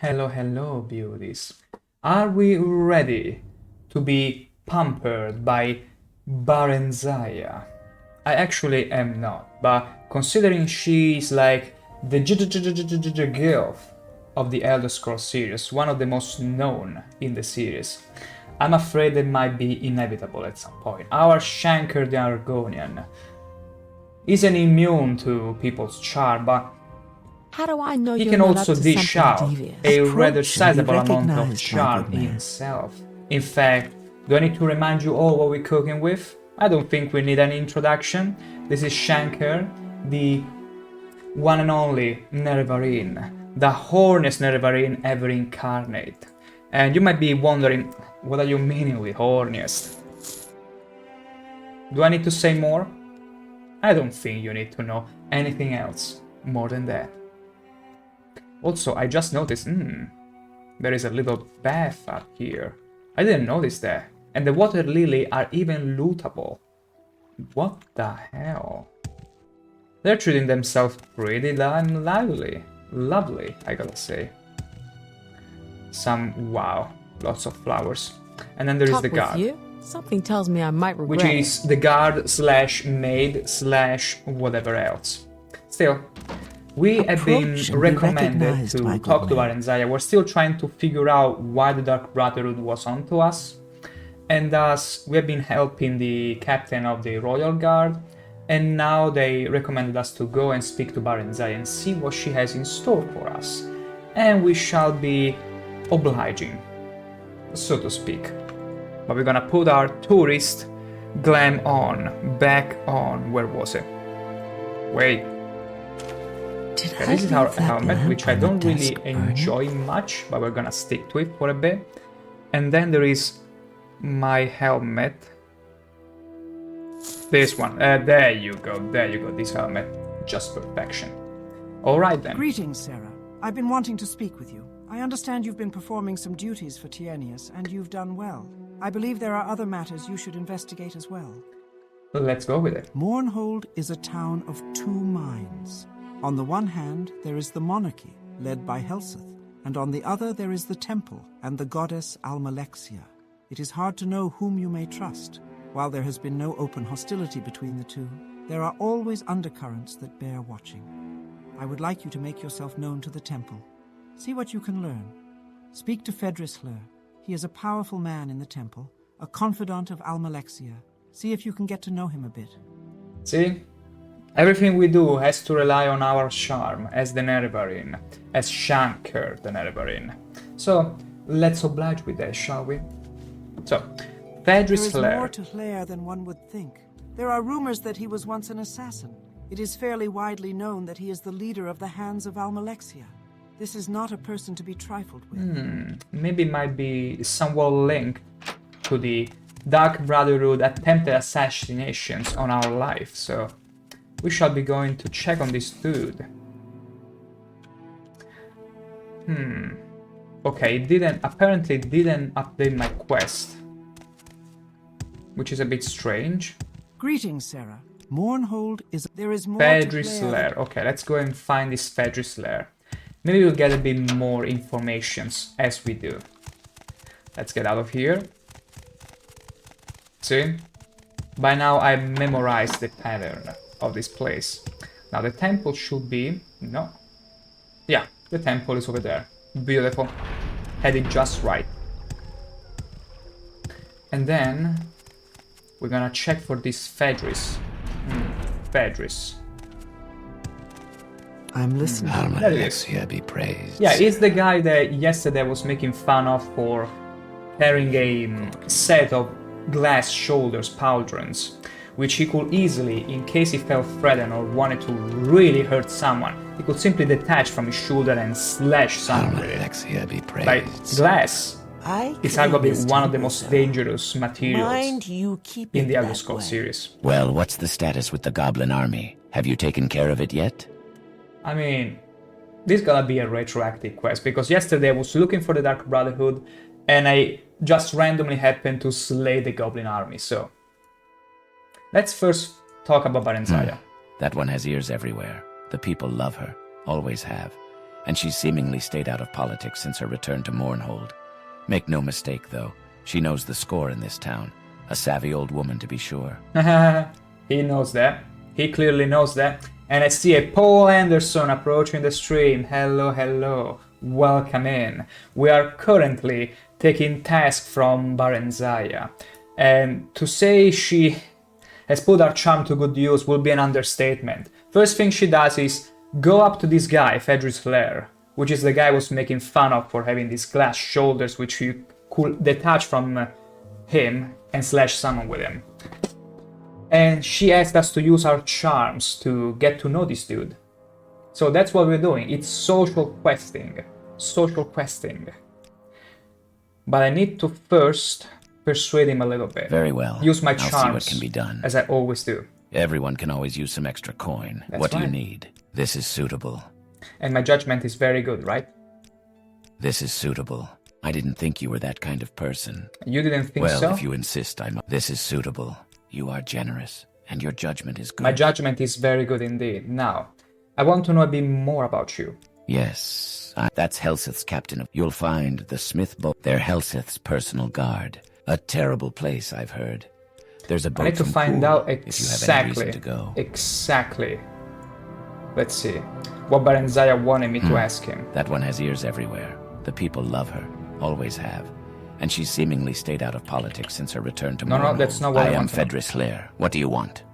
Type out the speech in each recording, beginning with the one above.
Hello, hello, beauties. Are we ready to be pampered by Barenziah? I actually am not, but considering she's like the girl of the Elder Scrolls series, one of the most known in the series, I'm afraid it might be inevitable at some point. Our Shanker the Argonian isn't immune to people's charm, but How do I know he you're can not also up to dish something out devious? a Approach rather and be sizable amount of recognized, my charm good man. himself. In fact, do I need to remind you all what we're cooking with? I don't think we need any introduction. This is Shank-ER, the one and only Nerevarine, the horniest Nerevarine ever incarnate. And you might be wondering, what are you meaning with horniest? Do I need to say more? I don't think you need to know anything else more than that. Also, I just noticed, there is a little bath up here. I didn't notice that. And the water lily are even lootable. What the hell? They're treating themselves pretty damn lively. Lovely, I gotta say. Wow, lots of flowers. And then there is Talk the with guard. you? Something tells me I might regret Which is the guard slash maid slash whatever else. Still, we have been Approach and be recommended recognized, to my good talk to man. Barenziah. We're still trying to figure out why the Dark Brotherhood was onto us. And thus, we have been helping the captain of the Royal Guard. And now they recommended us to go and speak to Barenziah and see what she has in store for us. And we shall be obliging, so to speak. But we're gonna put our tourist glam on, back on, where was it? Wait, Did okay, I this is our leave that helmet, lamp which I on the don't really desk burning? enjoy much, but we're gonna stick to it for a bit. And then there is my helmet. This one, there you go, this helmet, just perfection. Alright then. Greetings, Sarah. I've been wanting to speak with you. I understand you've been performing some duties for Tienius, and you've done well. I believe there are other matters you should investigate as well. Let's go with it. Mournhold is a town of two minds. On the one hand, there is the monarchy, led by Helseth, and on the other there is the temple and the goddess Almalexia. It is hard to know whom you may trust. While there has been no open hostility between the two, there are always undercurrents that bear watching. I would like you to make yourself known to the temple. See what you can learn. Speak to Fedris. He is a powerful man in the temple, a confidant of Almalexia. See if you can get to know him a bit. See? Everything we do has to rely on our charm as the Nerevarine, as Shank-ER the Nerevarine. So, let's oblige with that, shall we? So, There Fedris is more to Hlair than one would think. There are rumors that he was once an assassin. It is fairly widely known that he is the leader of the Hands of Almalexia. This is not a person to be trifled with. maybe might be somewhat linked to the Dark Brotherhood attempted assassinations on our life, so we shall be going to check on this dude. Okay, apparently didn't update my quest, which is a bit strange. Greetings, Sarah. Mournhold is... There is more Fedris to Hlair. lair. Okay, let's go and find this Fedris lair. Maybe we'll get a bit more informations as we do. Let's get out of here. See? By now I memorized the pattern of this place. Now the temple should be... No. Yeah, the temple is over there. Beautiful. Had it just right. And then we're gonna check for this Fedris. Fedris. I'm listening. There it is. Almalexia be praised. Yeah, he's the guy that yesterday was making fun of for carrying a set of glass shoulders pauldrons, which he could easily, in case he felt threatened or wanted to really hurt someone, he could simply detach from his shoulder and slash someone with it. Almalexia be Like, praised. glass I is clean arguably this one of the temple, most Sarah. dangerous materials Mind you keep in it the Elder that Scrolls way. series. Well, what's the status with the Goblin army? Have you taken care of it yet? I mean, this is gonna be a retroactive quest, because yesterday I was looking for the Dark Brotherhood and I just randomly happened to slay the Goblin army, so... Let's first talk about Barenziah. That one has ears everywhere. The people love her. Always have. and she's seemingly stayed out of politics since her return to Mournhold. Make no mistake, though, she knows the score in this town. A savvy old woman, to be sure. He knows that. He clearly knows that. And I see a Paul Anderson approaching the stream. Hello, hello. Welcome in. We are currently taking tasks from Barenziah. And to say she has put our charm to good use will be an understatement. First thing she does is go up to this guy, Fedris Flair, which is the guy I was making fun of for having these glass shoulders which you could detach from him and slash someone with him. And she asked us to use our charms to get to know this dude. So that's what we're doing. It's social questing. Social questing. But I need to first persuade him a little bit. Very well. Use my I'll charms. see what can be done. As I always do. Everyone can always use some extra coin. That's What do you right. need? This is suitable. And my judgment is very good, right? This is suitable. I didn't think you were that kind of person. You didn't think Well, so? if you insist, This is suitable. You are generous, and your judgment is good. My judgment is very good indeed. Now, I want to know a bit more about you. Yes, that's Helseth's captain. You'll find the Smith boat. They're Helseth's personal guard. A terrible place, I've heard. There's a boat I need to from find Poole, out if you have any exactly. reason to go. Exactly. Let's see. What Barenziah wanted me to ask him. That one has ears everywhere. The people love her, always have. And she's seemingly stayed out of politics since her return to No, Mournhold. that's not what I am want to know. Fedris Flair. What do you want?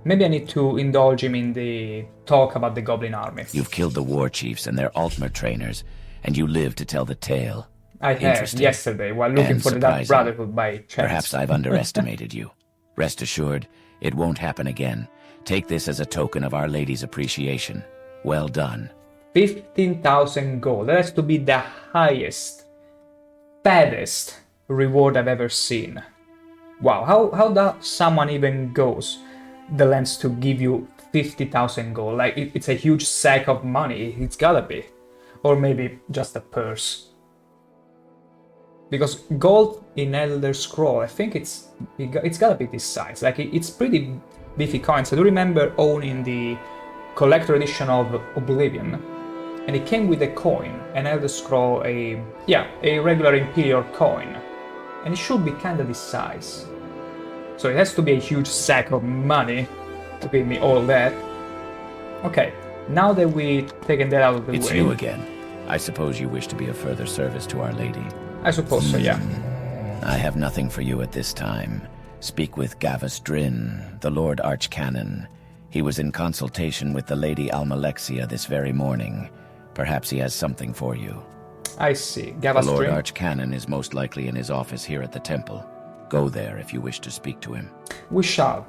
Maybe I need to indulge him in the talk about the Goblin army. You've killed the war chiefs and their Altmer trainers, and you live to tell the tale. I had Interesting. yesterday while looking And for the Dark surprising. Brotherhood by chance. Perhaps I've underestimated you. Rest assured, it won't happen again. Take this as a token of Our Lady's appreciation. Well done. 15,000 gold. That has to be the highest, baddest reward I've ever seen. Wow, how does someone even goes the lengths to give you 50,000 gold? Like, it's a huge sack of money. It's gotta be. Or maybe just a purse. Because gold in Elder Scroll, I think it's gotta be this size. Like, it's pretty beefy coins. I do remember owning the collector edition of Oblivion, and it came with a coin, an Elder Scroll, a regular Imperial coin, and it should be kinda this size. So it has to be a huge sack of money to give me all that. Okay, now that we've taken that out of the It's way, you again. I suppose you wish to be of further service to Our Lady. I suppose so, yeah. I have nothing for you at this time. Speak with Gavus Drin, the Lord Archcanon. He was in consultation with the Lady Almalexia this very morning. Perhaps he has something for you. I see. The Lord Gavastrin. Archcanon is most likely in his office here at the temple. Go there if you wish to speak to him. We shall,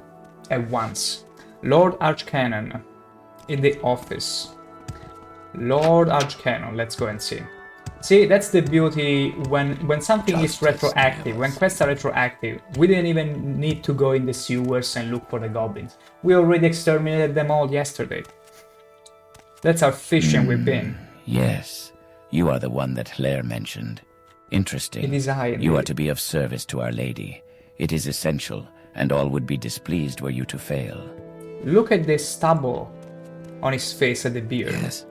at once. Lord Archcanon, in the office. Lord Archcanon, let's go and see. See, that's the beauty when something is Justice retroactive, when nails. quests are retroactive. We didn't even need to go in the sewers and look for the goblins. We already exterminated them all yesterday. That's how efficient we've been. Yes, you are the one that Claire mentioned. Interesting. It is I, You are indeed. to be of service to Our Lady. It is essential, and all would be displeased were you to fail. Look at the stubble on his face and the beard. Yes.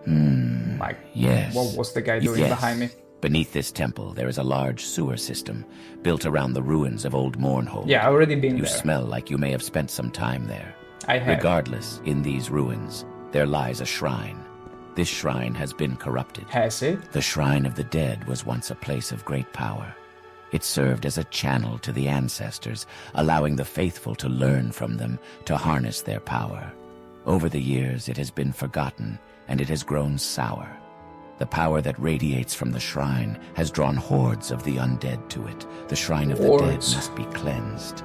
My, Yes. what was the guy doing Yes. behind me? Beneath this temple, there is a large sewer system built around the ruins of Old Mournhold. Yeah, I already been You there. smell like you may have spent some time there. I have. Regardless, in these ruins, there lies a shrine. This shrine has been corrupted. Has it? The Shrine of the Dead was once a place of great power. It served as a channel to the ancestors, allowing the faithful to learn from them, to harness their power. Over the years, it has been forgotten, and it has grown sour. The power that radiates from the shrine has drawn hordes of the undead to it. The Shrine of the Dead Hordes. must be cleansed.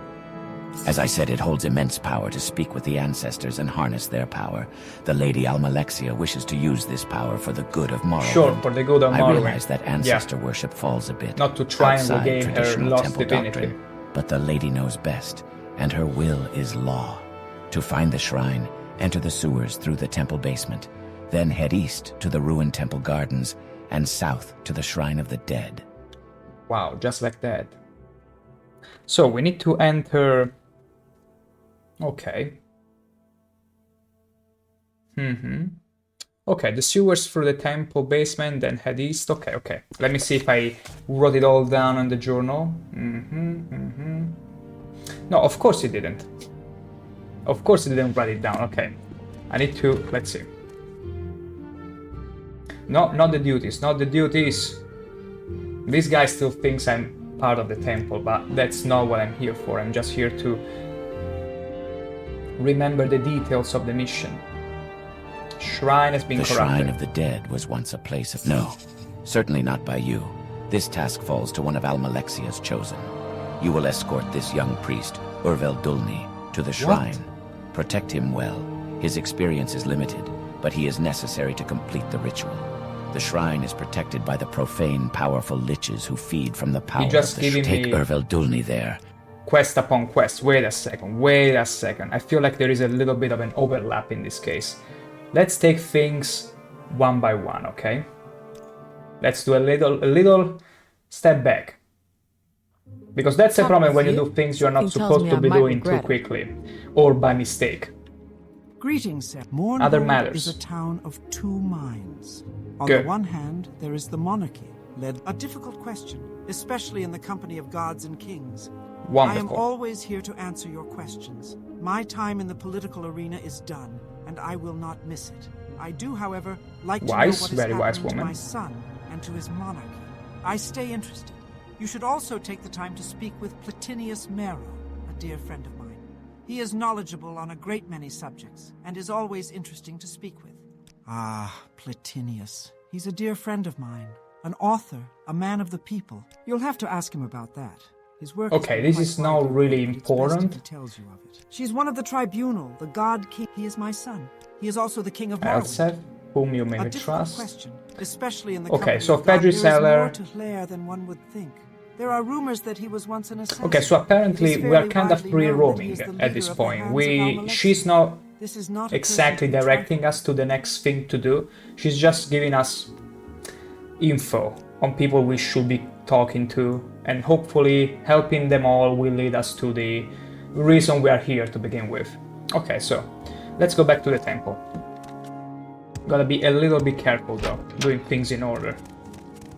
As I said, it holds immense power to speak with the ancestors and harness their power. The Lady Almalexia wishes to use this power for the good of Morrowind. Sure, for the good of I Morrowind. realize that ancestor worship falls a bit Not to try and outside regain her traditional lost temple divinity. doctrine, but the Lady knows best, and her will is law. To find the shrine, enter the sewers through the temple basement, then head east to the ruined temple gardens, and south to the Shrine of the Dead. Wow, just like that. So we need to enter. Okay. Okay, the sewers through the temple basement, then head east. Okay. Let me see if I wrote it all down on the journal. No, of course it didn't. Of course it didn't write it down. Okay. I need to... Let's see. No, not the duties. Not the duties. This guy still thinks I'm part of the temple, but that's not what I'm here for. I'm just here to remember the details of the mission. Shrine has been corrupted. The Shrine of the Dead was once a place of... No, certainly not by you. This task falls to one of Almalexia's chosen. You will escort this young priest, Urvel Dulni, to the shrine. Protect him well. His experience is limited, but he is necessary to complete the ritual. The shrine is protected by the profane, powerful liches who feed from the power of the shrine. Take Urvel Dulni there. Quest upon quest. Wait a second. I feel like there is a little bit of an overlap in this case. Let's take things one by one, okay? Let's do a little step back. Because that's the problem when you do things you're not supposed to be doing too quickly. Or by mistake. Greetings, sir. Other Morrowind matters. is a town of two minds. On Good. the one hand, there is the monarchy, led a difficult question, especially in the company of gods and kings. I am Wonderful. always here to answer your questions. My time in the political arena is done, and I will not miss it. I do, however, like to know Wise, what is very wise happening to woman. my son and to his monarchy. I stay interested. You should also take the time to speak with Platinius Mero, a dear friend of mine. He is knowledgeable on a great many subjects, and is always interesting to speak with. Ah, Platinius. He's a dear friend of mine. An author, a man of the people. You'll have to ask him about that. His work Okay, this is not really important. He tells you of it. She's one of the tribunal, the god king. He is my son. He is also the king of Morrowind. Elsef, whom you may A difficult trust. question, especially in the Okay, company so of God. There is Barenziah- more to Hlair than one would think. There are rumors that he was once an assassin. Okay, so apparently It is we are fairly kind of widely free known that he roaming is the at leader this of the point. Hands of Almalexia. She's not This is not a exactly person to be directing trifled us to the next thing to do. She's just giving us info on people we should be talking to, and hopefully helping them all will lead us to the reason we are here to begin with. Okay, so let's go back to the temple. Gotta be a little bit careful though, doing things in order.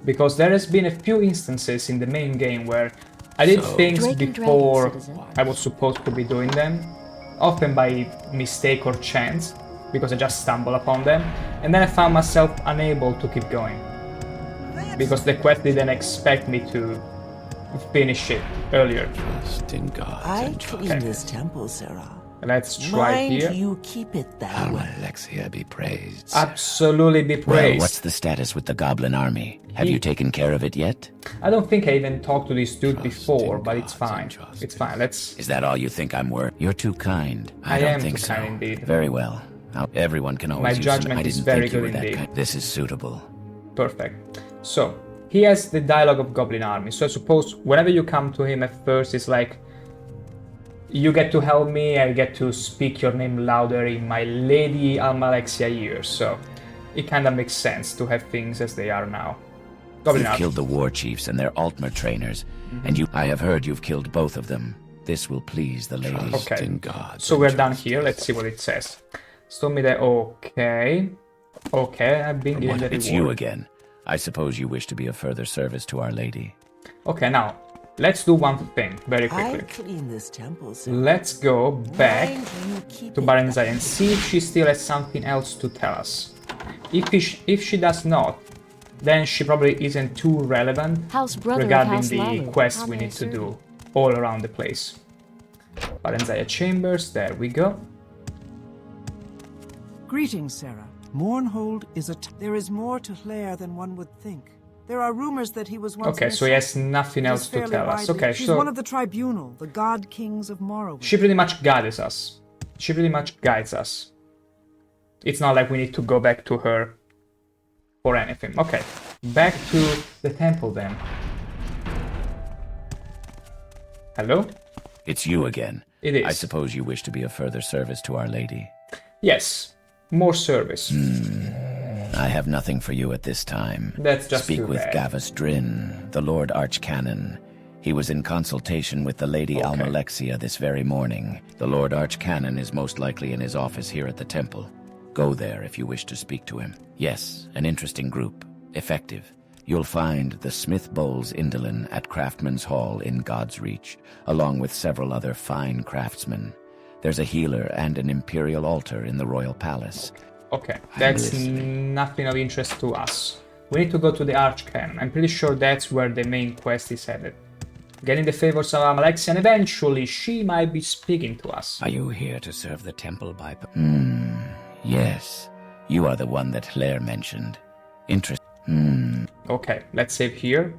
Because there has been a few instances in the main game where I did things Drake and before Dragon, citizen. I was supposed to be doing them, often by mistake or chance, because I just stumbled upon them, and then I found myself unable to keep going. Because the quest didn't expect me to finish it earlier. Trust in God I and trust clean in this temple, Sarah. Let's try Mind here. you keep it that way. Almalexia be praised. Absolutely be Well, praised. what's the status with the goblin army? Have He- you taken care of it yet? I don't think I even talked to this dude Trust before, in but it's gods fine. and trust It's in- fine. Let's. Is that all you think I'm worth? You're too kind. I don't am think too so. kind indeed. Very well. Now, everyone can always My use judgment I is didn't very think you good were that indeed. kind. This is suitable. Perfect. So, he has the dialogue of Goblin Army. So I suppose whenever you come to him at first, it's like, you get to help me, I get to speak your name louder in my Lady Almalexia ears. So it kind of makes sense to have things as they are now. Goblin You've Army. killed the war chiefs and their Altmer trainers, and I have heard you've killed both of them. This will please the ladies. Okay. In God So and we're done trust here. in Let's see what it says. Stone me there. Okay. Okay, I've been given the It's reward. you again. I suppose you wish to be of further service to Our Lady. Okay, now let's do one thing very I quickly. clean this temple, Sarah. Let's go back Mind you keep to it Barenziah and see if she still has something else to tell us. If she does not, then she probably isn't too relevant House brother of regarding House the Lalo. quests How we may I need to serve do you? all around the place. Barenziah Chambers, there we go. Greetings, Sarah. Mournhold is there is more to Hlair than one would think. There are rumors that he was once Okay, an so he has assassin. nothing It is else to fairly tell us. widely- Okay, She's so one of the tribunal, the god kings of Morrowind. she pretty much guides us. She pretty much guides us. It's not like we need to go back to her for anything. Okay, back to the temple then. Hello? It's you again. It is. I suppose you wish to be of further service to Our Lady. Yes, more service. I have nothing for you at this time. That's just Speak too with bad. Gavus Drin, the Lord Archcanon. He was in consultation with the Lady Almalexia this very morning. The Lord Archcanon is most likely in his office here at the temple. Go there if you wish to speak to him. Yes, an interesting group. Effective. You'll find the Smith Bowles Indolin at Craftsman's Hall in God's Reach, along with several other fine craftsmen. There's a healer and an imperial altar in the royal palace. Okay, that's nothing of interest to us. We need to go to the Archcanon. I'm pretty sure that's where the main quest is headed. Getting the favors of Almalexia, and eventually she might be speaking to us. Are you here to serve the temple by... Yes. You are the one that Claire mentioned. Okay, let's save here.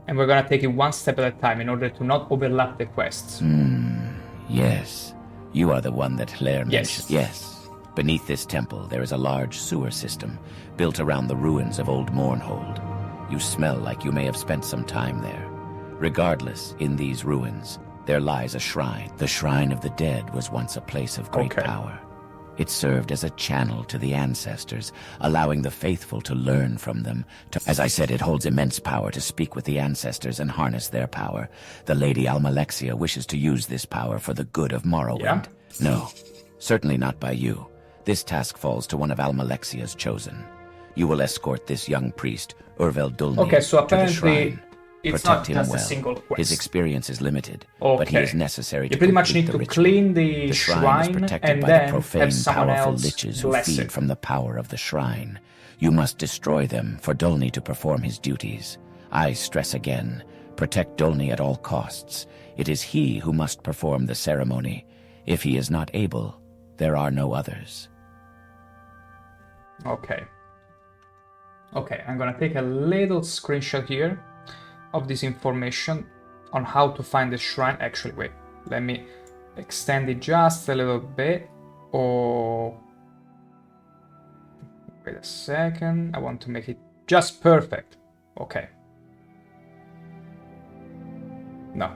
And we're gonna take it one step at a time in order to not overlap the quests. Yes. You are the one that Claire mentioned. Yes. Yes. Beneath this temple, there is a large sewer system built around the ruins of Old Mournhold. You smell like you may have spent some time there. Regardless, in these ruins, there lies a shrine. The Shrine of the Dead was once a place of great power. It served as a channel to the ancestors, allowing the faithful to learn from them. As I said, it holds immense power to speak with the ancestors and harness their power. The Lady Almalexia wishes to use this power for the good of Morrowind. Yeah. No, certainly not by you. This task falls to one of Almalexia's chosen. You will escort this young priest, Urvel Dulni, Okay, so to the apparently shrine. it's Protect not him just well. a single quest. His experience is limited, but he is necessary to You pretty much complete need the to ritual. clean the The shrine is shrine protected and by then the profane, have someone powerful else liches who bless feed it. from the power of the shrine. You must destroy them for Dolny to perform his duties. I stress again, protect Dolny at all costs. It is he who must perform the ceremony. If he is not able, there are no others. Okay. Okay, I'm gonna take a little screenshot here of this information on how to find the shrine. Actually, wait, let me extend it just a little bit. Or wait a second, I want to make it just perfect. Okay. No.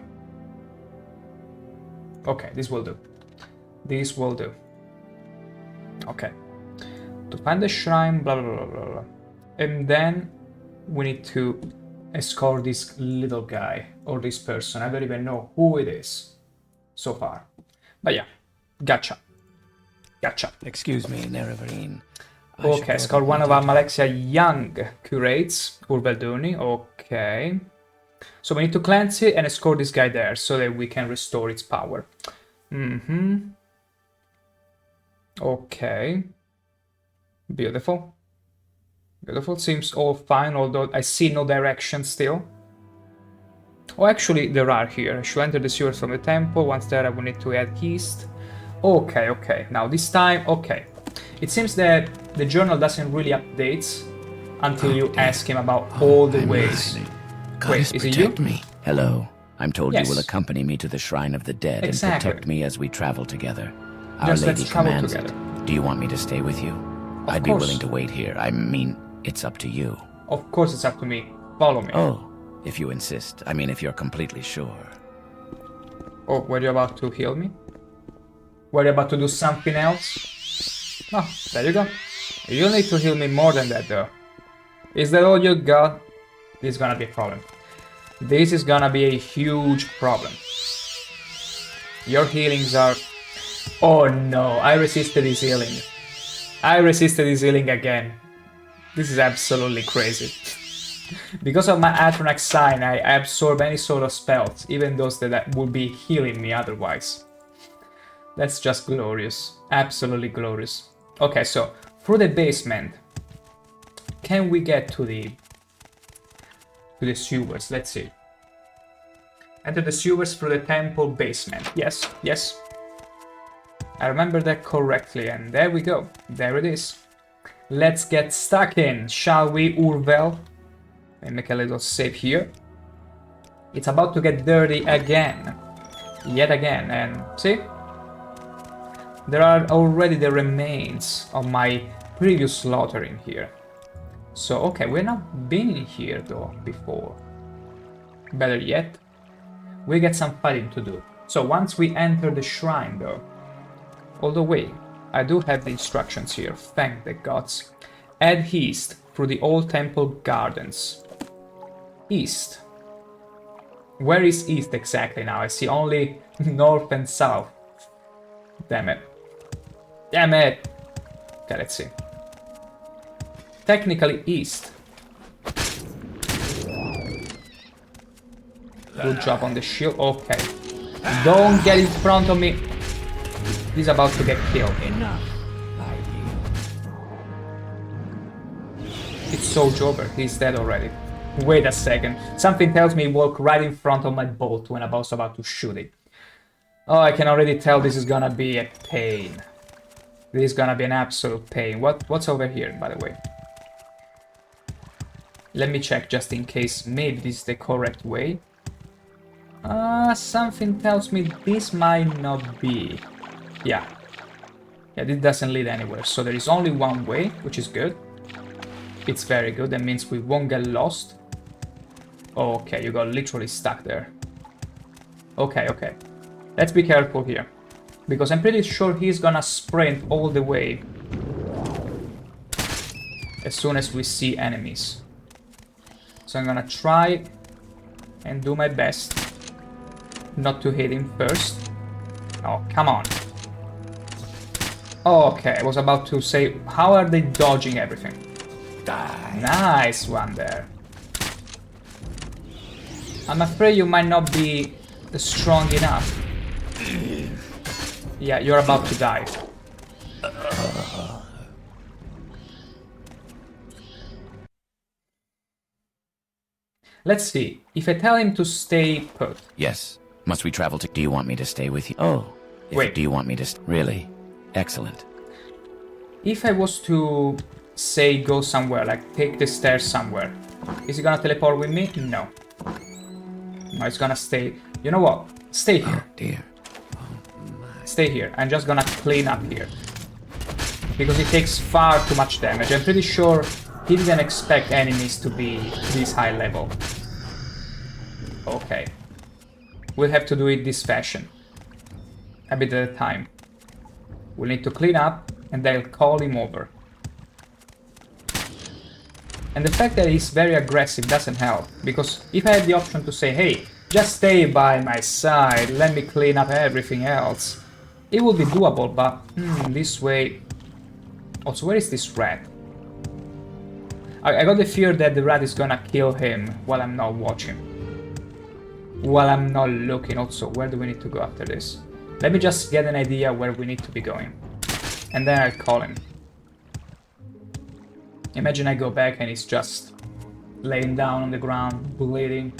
Okay, this will do. This will do. Okay. To find the shrine, blah blah blah blah blah. And then we need to escort this little guy or this person. I don't even know who it is so far. But yeah, gotcha. Gotcha. Excuse me, Nerevarine. Okay, escort one of Almalexia young curates, Urvelduni. Okay. So we need to cleanse it and escort this guy there so that we can restore its power. Okay. Beautiful. Beautiful. Seems all fine, although I see no direction still. Oh, actually, there are here. I should enter the sewers from the temple. Once there, I will need to head east. Okay, okay. Now, this time, okay. It seems that the journal doesn't really update until you ask him about all the ways. Wait, is it you? Me. Hello. I'm told Yes. you will accompany me to the Shrine of the Dead Exactly. and protect me as we travel together. Our Just Lady let's travel commands together. it. Do you want me to stay with you? I'd be course. willing to wait here. I mean, it's up to you. Of course, it's up to me. Follow me. Oh, if you insist. I mean, if you're completely sure. Oh, were you about to heal me? Were you about to do something else? Oh, there you go. You need to heal me more than that, though. Is that all you got? This is gonna be a problem. This is gonna be a huge problem. Your healings are... Oh no, I resisted his healing. I resisted his healing again. This is absolutely crazy. Because of my Atronax sign, I absorb any sort of spells, even those that would be healing me otherwise. That's just glorious. Absolutely glorious. Okay, so, through the basement, can we get to the sewers? Let's see. Enter the sewers through the temple basement. Yes, yes. I remember that correctly, and there we go. There it is. Let's get stuck in, shall we, Urvel? Let me make a little save here. It's about to get dirty again. Yet again, and see? There are already the remains of my previous slaughter in here. So, okay, we've not been in here, though, before. Better yet, we get some fighting to do. So, once we enter the shrine, though... Although, wait, I do have the instructions here, thank the gods. Head east through the old temple gardens. East. Where is east exactly now? I see only north and south. Damn it. Damn it! Okay, let's see. Technically east. Good job on the shield. Okay. Don't get in front of me. He's about to get killed. It's Soldier over. He's dead already. Wait a second. Something tells me he walked right in front of my boat when I was about to shoot it. Oh, I can already tell this is gonna be a pain. This is gonna be an absolute pain. What's over here, by the way? Let me check just in case. Maybe this is the correct way. Something tells me this might not be. Yeah. Yeah, this doesn't lead anywhere. So there is only one way, which is good. It's very good. That means we won't get lost. Oh, okay, you got literally stuck there. Okay, okay. Let's be careful here. Because I'm pretty sure he's gonna sprint all the way as soon as we see enemies. So I'm gonna try and do my best not to hit him first. Oh, come on. Okay, I was about to say, how are they dodging everything? Die. Nice one there. I'm afraid you might not be strong enough. Yeah, you're about to die. Let's see. If I tell him to stay put. Yes. Must we travel to... Do you want me to stay with you? Oh. Wait. Do you want me to... Really? Excellent. If I was to say go somewhere, like take the stairs somewhere, is he gonna teleport with me? No. No, it's gonna stay. You know what? Stay here. Oh, dear. Stay here. I'm just gonna clean up here. Because it takes far too much damage. I'm pretty sure he didn't expect enemies to be this high level. Okay. We'll have to do it this fashion. A bit at a time. We'll need to clean up and they'll call him over. And the fact that he's very aggressive doesn't help. Because if I had the option to say, hey, just stay by my side, let me clean up everything else, it would be doable, but this way... Also, where is this rat? I got the fear that the rat is gonna kill him while I'm not watching. While I'm not looking. Also, where do we need to go after this? Let me just get an idea where we need to be going. And then I'll call him. Imagine I go back and he's just laying down on the ground, bleeding.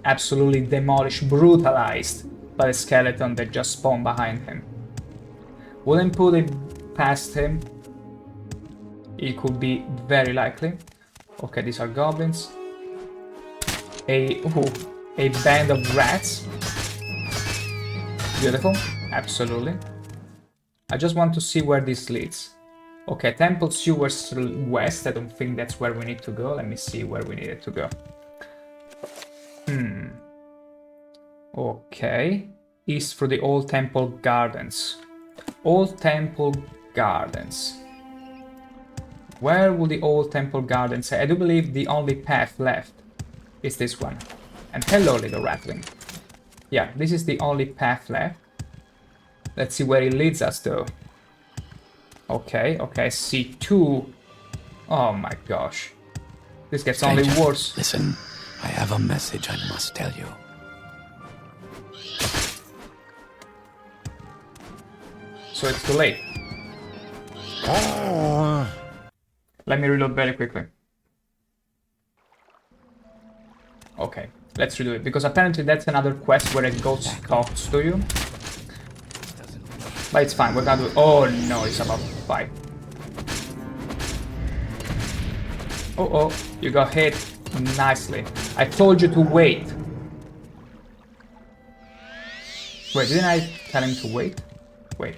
Absolutely demolished, brutalized by the skeleton that just spawned behind him. Wouldn't put it past him. It could be very likely. Okay, these are goblins. A band of rats. Beautiful, absolutely. I just want to see where this leads. Okay, Temple Sewers west. I don't think that's where we need to go. Let me see where we needed to go. Okay. East through the Old Temple Gardens. Old Temple Gardens. Where will the Old Temple Gardens say? I do believe the only path left is this one. And hello, little ratling. Yeah, this is the only path left. Let's see where it leads us though. Okay, okay, C2. Oh my gosh. This gets only Stranger, worse. Listen, I have a message I must tell you. So it's too late. Let me reload very quickly. Okay, let's redo it, because apparently that's another quest where a ghost talks to you. But it's fine, we're gonna do it. Oh no, it's about to fight. Oh, you got hit nicely. I told you to wait. Wait, didn't I tell him to wait? Wait.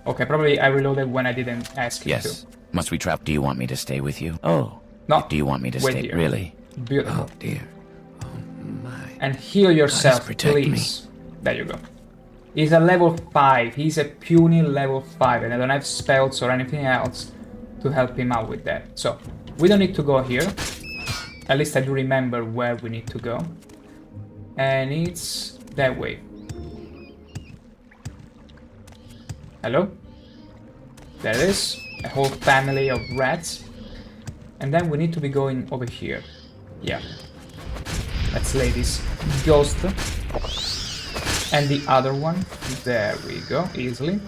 Okay, probably I reloaded when I didn't ask him to. Yes. Must we trap? Do you want me to stay with you? Oh. No. Do you want me to Wait stay? here. Really? Beautiful. Oh dear. Oh my. And heal yourself, Goddess, protect please. There you go. He's a level 5. He's a puny level 5, and I don't have spells or anything else to help him out with that. So, we don't need to go here. At least I do remember where we need to go. And it's that way. Hello? There it is. A whole family of rats. And then we need to be going over here. Yeah. Let's lay this ghost. And the other one. There we go. Easily.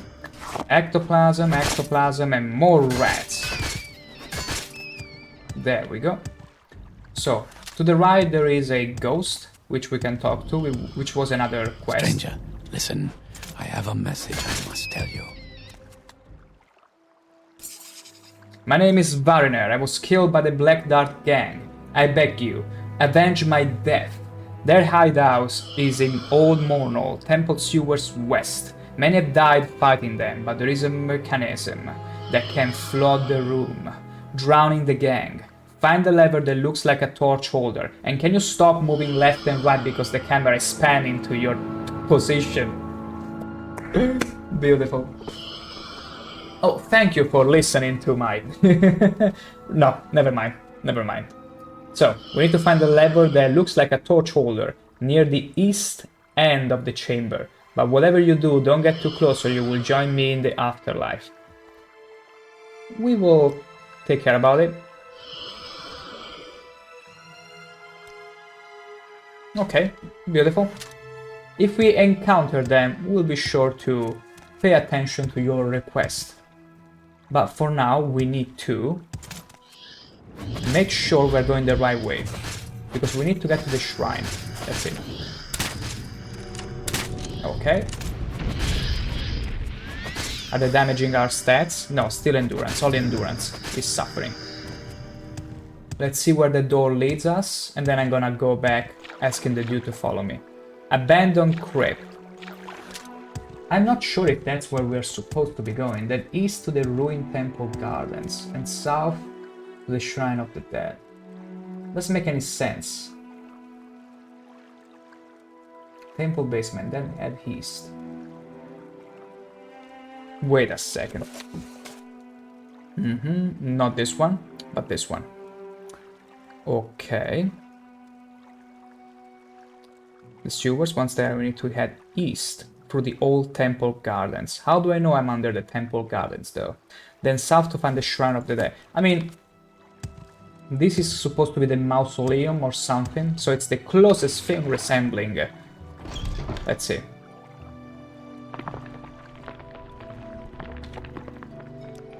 Ectoplasm, ectoplasm, and more rats. There we go. So, to the right there is a ghost, which we can talk to, which was another quest. Stranger, listen. I have a message I must tell you. My name is Variner. I was killed by the Black Dart gang. I beg you, avenge my death. Their hideout is in Old Mornall, Temple Sewers West. Many have died fighting them, but there is a mechanism that can flood the room, drowning the gang. Find the lever that looks like a torch holder, and can you stop moving left and right because the camera is panning to your position? Beautiful. Oh, thank you for listening to my... No, never mind, never mind. So, we need to find the lever that looks like a torch holder near the east end of the chamber. But whatever you do, don't get too close or you will join me in the afterlife. We will take care about it. Okay, beautiful. If we encounter them, we'll be sure to pay attention to your request. But for now, we need to make sure we're going the right way. Because we need to get to the shrine. That's it. Okay. Are they damaging our stats? No, still endurance. All endurance is suffering. Let's see where the door leads us, and then I'm gonna go back asking the dude to follow me. Abandoned crypt. I'm not sure if that's where we're supposed to be going. Then east to the ruined temple gardens, and south to the shrine of the dead. Doesn't make any sense. Temple basement, then head east. Wait a second. Not this one, but this one. Okay. The sewers, once there, we need to head east through the old temple gardens. How do I know I'm under the temple gardens, though? Then south to find the shrine of the dead. I mean, this is supposed to be the mausoleum or something, so it's the closest thing resembling. Let's see.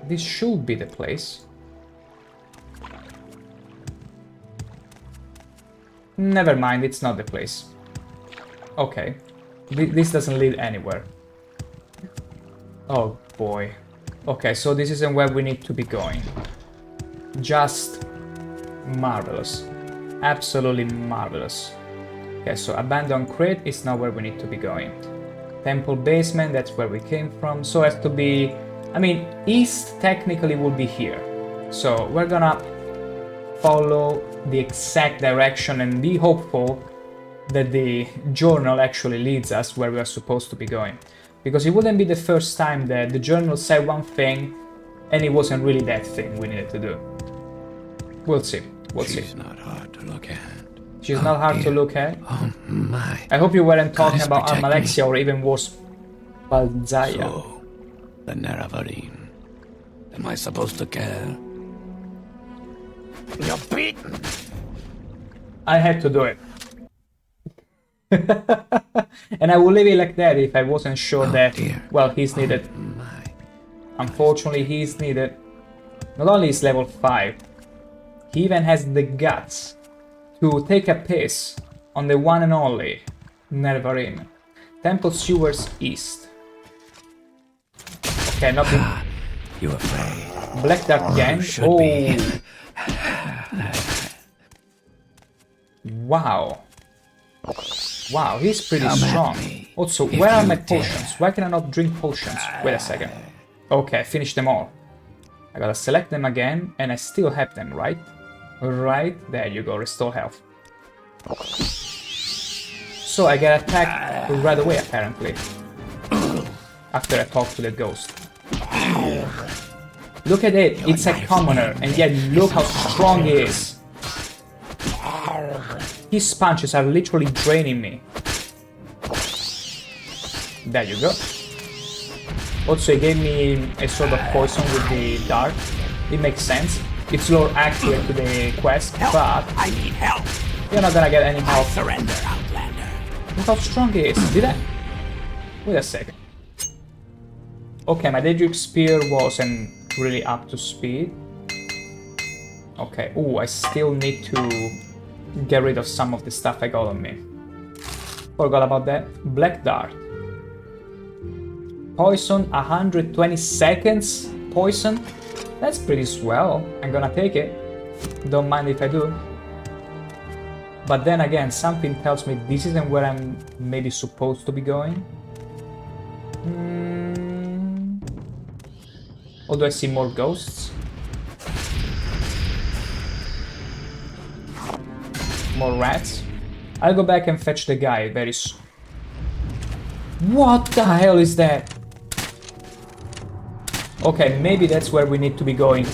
This should be the place. Never mind, it's not the place. Okay. This doesn't lead anywhere. Oh boy. Okay, so this isn't where we need to be going. Just marvelous. Absolutely marvelous. Okay, so abandoned crate is not where we need to be going. Temple basement, that's where we came from. So as to be... I mean, east technically would be here. So we're gonna follow the exact direction and be hopeful that the journal actually leads us where we are supposed to be going. Because it wouldn't be the first time that the journal said one thing and it wasn't really that thing we needed to do. We'll see. We'll see. She's not hard to look at. She's not hard to look at. Oh my. I hope you weren't talking God about protect me. Almalexia or even worse, Barenziah. So, the Neravarin. Am I supposed to care? You're beaten. I had to do it. And I would leave it like that if I wasn't sure that, dear. well, he's needed. My. Unfortunately, he's needed. Not only is level 5, he even has the guts to take a piss on the one and only Nervarin. Temple Sewers East. Okay, not the You afraid? Black Dart Gang. should Oh, be. wow. Wow, he's pretty Come at strong. me, Also, if where are you my dare. potions? Why can I not drink potions? Wait a second. Okay, finish them all. I gotta select them again, and I still have them, right? Right, there you go, restore health. So I get attacked right away, apparently. After I talk to the ghost. Look at it, it's a commoner, and yet look how strong he is. His punches are literally draining me. There you go. Also, it gave me a sort of poison with the dart. It makes sense. It's more accurate to the quest, but I need help. you're not gonna get any help. Surrender, Outlander. Look how strong he is. Did I? Wait a second. Okay, my Daedric Spear wasn't really up to speed. Okay, ooh, I still need to get rid of some of the stuff I got on me. Forgot about that. Black Dart. Poison, 120 seconds poison. That's pretty swell. I'm gonna take it. Don't mind if I do. But then again, something tells me this isn't where I'm maybe supposed to be going. Or do I see more ghosts? More rats? I'll go back and fetch the guy very soon. What the hell is that? Okay, maybe that's where we need to be going.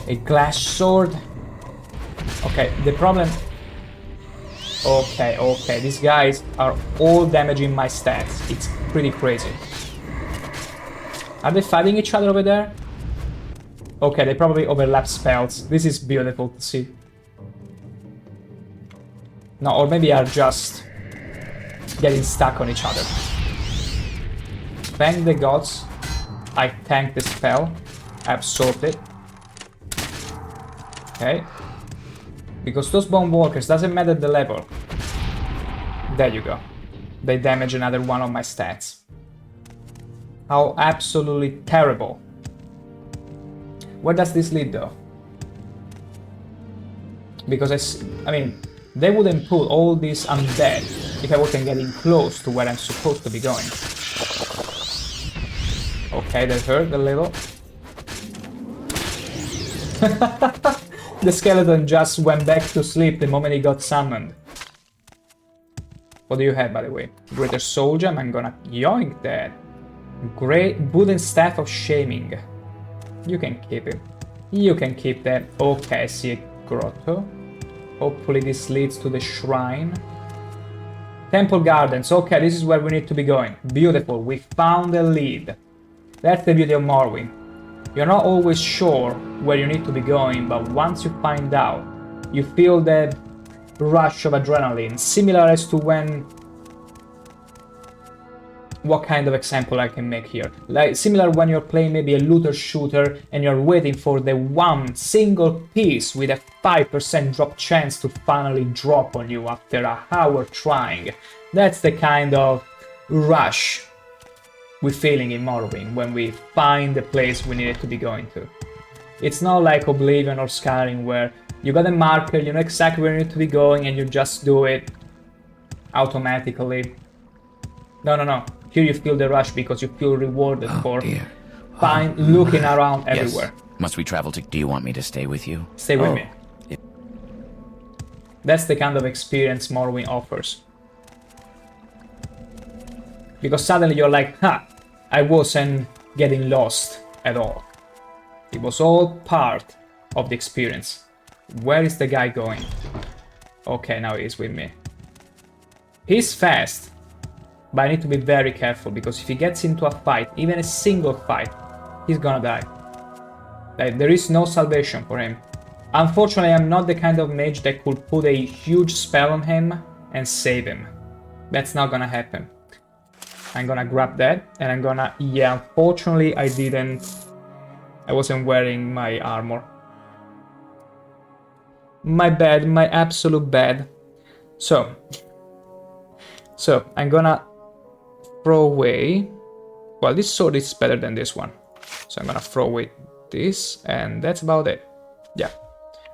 A glass sword. Okay, the problem... Okay, these guys are all damaging my stats. It's pretty crazy. Are they fighting each other over there? Okay, they probably overlap spells. This is beautiful to see. No, or maybe are just getting stuck on each other. Thank the gods. I tanked the spell. I absorbed it. Okay. Because those bone walkers, doesn't matter the level. There you go. They damage another one of my stats. How absolutely terrible. Where does this lead though? Because I mean, they wouldn't put all these undead if I wasn't getting close to where I'm supposed to be going. Okay, that hurt a little. The skeleton just went back to sleep the moment he got summoned. What do you have, by the way? Greater Soul Gem, I'm gonna yoink that. Great wooden staff of shaming. You can keep it. You can keep that. Okay, I see a grotto. Hopefully this leads to the shrine. Temple Gardens. Okay, this is where we need to be going. Beautiful, we found a lead. That's the beauty of Morrowind. You're not always sure where you need to be going, but once you find out, you feel that rush of adrenaline, similar as to when... What kind of example I can make here? Like similar when you're playing maybe a looter shooter and you're waiting for the one single piece with a 5% drop chance to finally drop on you after an hour trying. That's the kind of rush we're feeling in Morrowind when we find the place we needed to be going to. It's not like Oblivion or Skyrim where you got a marker, you know exactly where you need to be going and you just do it automatically. No. Here you feel the rush because you feel rewarded for looking around everywhere. Yes. Must we travel to... Do you want me to stay with you? Stay with me. That's the kind of experience Morrowind offers. Because suddenly you're like, I wasn't getting lost at all. It was all part of the experience. Where is the guy going? Okay, now he's with me. He's fast. But I need to be very careful, because if he gets into a fight, even a single fight, he's gonna die. Like, there is no salvation for him. Unfortunately, I'm not the kind of mage that could put a huge spell on him and save him. That's not gonna happen. I'm gonna grab that, and I'm gonna... Yeah, unfortunately, I wasn't wearing my armor. My bad, my absolute bad. So, I'm gonna throw away... Well, this sword is better than this one. So I'm gonna throw away this, and that's about it. Yeah.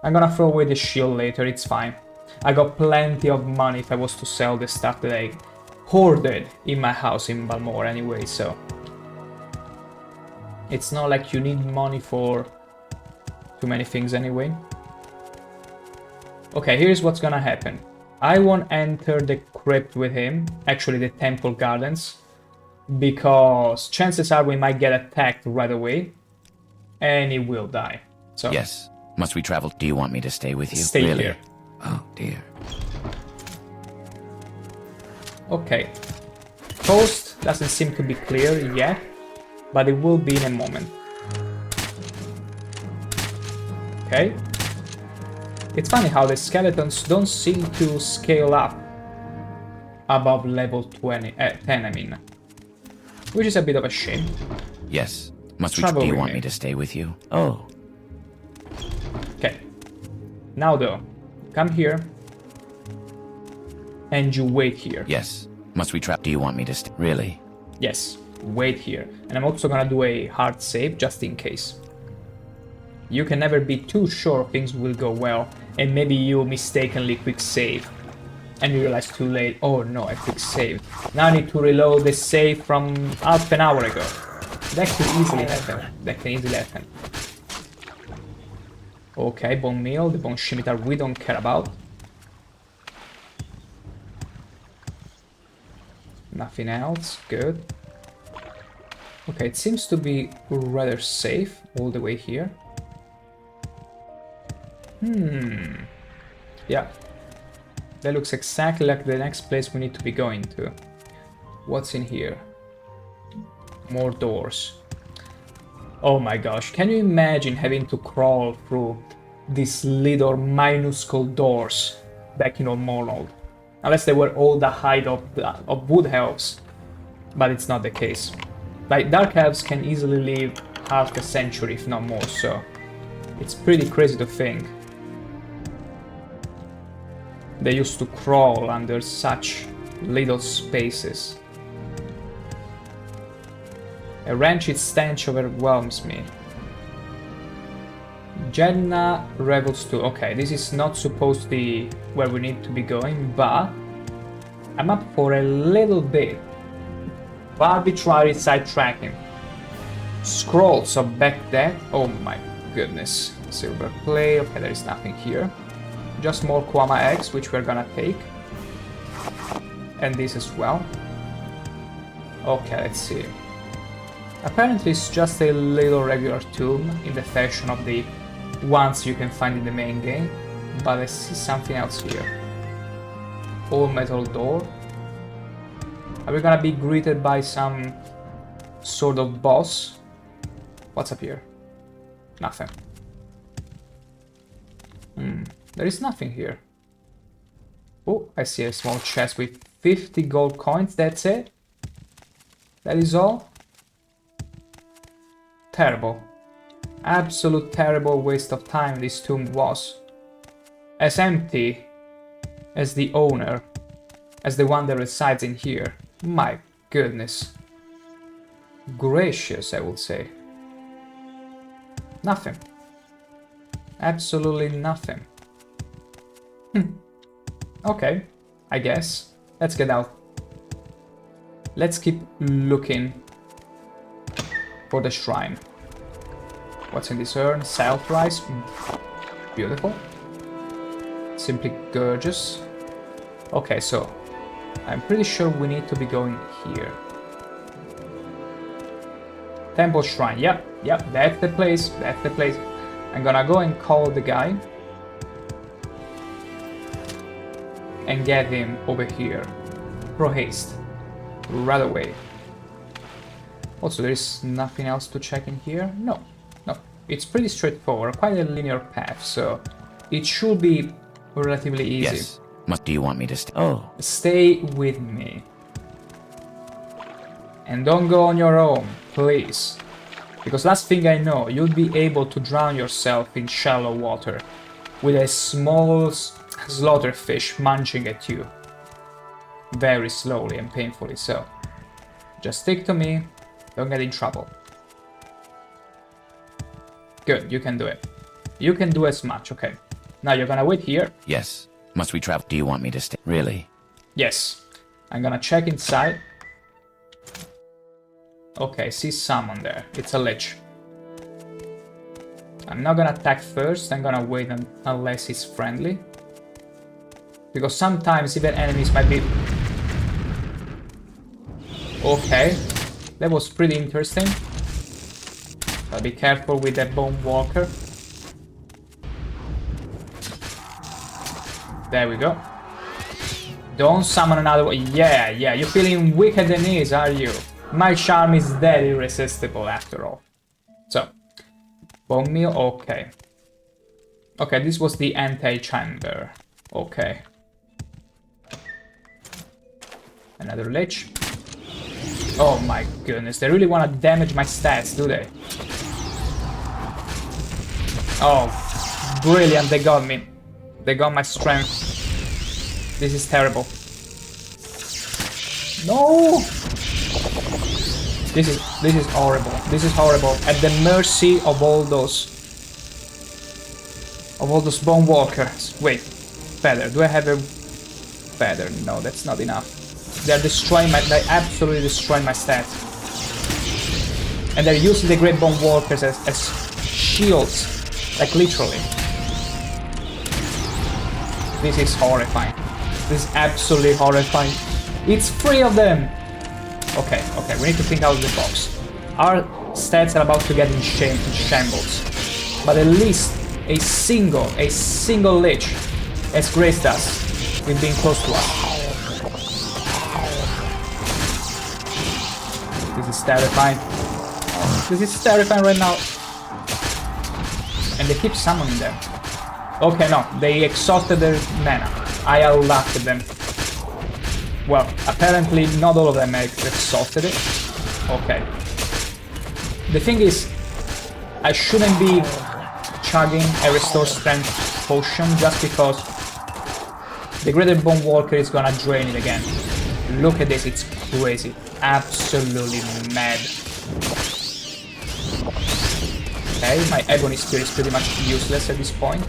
I'm gonna throw away the shield later, it's fine. I got plenty of money if I was to sell the stuff that I hoarded in my house in Balmore anyway, so... It's not like you need money for too many things anyway. Okay, here's what's gonna happen. I won't enter the crypt with him, actually the temple gardens, because chances are we might get attacked right away, and he will die. So yes. Must we travel? Do you want me to stay with you? Stay really? here. Oh, dear. Okay. Coast doesn't seem to be clear yet. but it will be in a moment. Okay. It's funny how the skeletons don't seem to scale up above level 10, I mean. Which is a bit of a shame. Yes. Must we? Trouble Do you with want me. me to stay with you? Oh. Okay. Now though, come here. And you wait here. Yes. Must we trap? Do you want me to stay? Really? Yes, wait here. And I'm also gonna do a hard save just in case. You can never be too sure things will go well, and maybe you mistakenly quick save. And you realize too late, oh no, I quick saved. Now I need to reload the save from half an hour ago. That could easily happen. That can easily happen. Okay, bone meal, the bone scimitar we don't care about. Nothing else, good. Okay, it seems to be rather safe all the way here. Yeah. That looks exactly like the next place we need to be going to. What's in here? More doors. Oh my gosh, can you imagine having to crawl through these little minuscule doors back in Morrowind? Unless they were all the height of wood elves. But it's not the case. Like, dark elves can easily live half a century, if not more, so it's pretty crazy to think. They used to crawl under such little spaces. A rancid stench overwhelms me. Jenna revels too. Okay, this is not supposed to be where we need to be going, but I'm up for a little bit of arbitrary sidetracking. Scrolls of back death. Oh my goodness. Silver play. Okay, there is nothing here. Just more Kwama eggs, which we're gonna take. And this as well. Okay, let's see. Apparently it's just a little regular tomb in the fashion of the ones you can find in the main game. But I see something else here. All metal door. Are we gonna be greeted by some sort of boss? What's up here? Nothing. There is nothing here. Oh, I see a small chest with 50 gold coins, that's it? That is all? Terrible. Absolute terrible waste of time this tomb was. As empty as the owner, as the one that resides in here. My goodness. Gracious, I would say. Nothing. Absolutely nothing. Okay, I guess. Let's get out. Let's keep looking for the shrine. What's in this urn? Salt rice. Beautiful. Simply gorgeous. Okay, so I'm pretty sure we need to be going here. Temple shrine. Yep, that's the place. That's the place. I'm gonna go and call the guy. And get him over here. Pro haste. Right away. Also, there is nothing else to check in here? No. It's pretty straightforward, quite a linear path, so it should be relatively easy. Yes. Do you want me to stay? Oh. Stay with me. And don't go on your own, please. Because last thing I know, you'll be able to drown yourself in shallow water with a small slaughterfish munching at you. Very slowly and painfully so. Just stick to me, don't get in trouble. Good, you can do it. You can do as much, okay. Now you're gonna wait here. Yes. Must we travel? Do you want me to stay? Really? Yes. I'm gonna check inside. Okay, see someone there. It's a lich. I'm not gonna attack first, I'm gonna wait unless he's friendly. Because sometimes even enemies might be... Okay, that was pretty interesting. But be careful with that bone walker. There we go. Don't summon another one. Yeah, you're feeling weak at the knees, are you? My charm is that irresistible after all. So, bone meal, okay. Okay, this was the anti-chamber. Okay. Another lich. Oh my goodness, they really want to damage my stats, do they? Oh, brilliant, they got me. They got my strength. This is terrible. No! This is horrible. This is horrible. At the mercy of all those bone walkers. Wait, feather. Do I have a feather? No, that's not enough. They're destroying my. They absolutely destroying my stats. And they're using the great bone walkers as shields. Like literally. This is horrifying. This is absolutely horrifying. It's 3 of them! Okay, okay, we need to think out of the box. Our stats are about to get in shambles. But at least a single lich has graced us with being close to us. This is terrifying. This is terrifying right now. And they keep summoning them. Okay, no, they exhausted their mana. I unlocked them. Well, apparently not all of them have exhausted it. Okay. The thing is, I shouldn't be chugging a restore strength potion just because the greater bone walker is gonna drain it again. Look at this, it's crazy. Absolutely mad. Okay, my Agony Spear is pretty much useless at this point.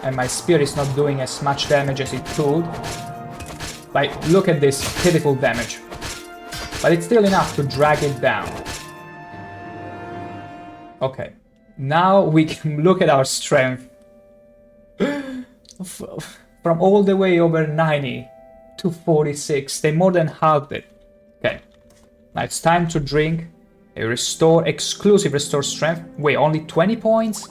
And my spear is not doing as much damage as it could. Like, look at this pitiful damage. But it's still enough to drag it down. Okay, now we can look at our strength. From all the way over 90 to 46, they more than halved it. Okay, now it's time to drink a exclusive restore strength. Wait, only 20 points?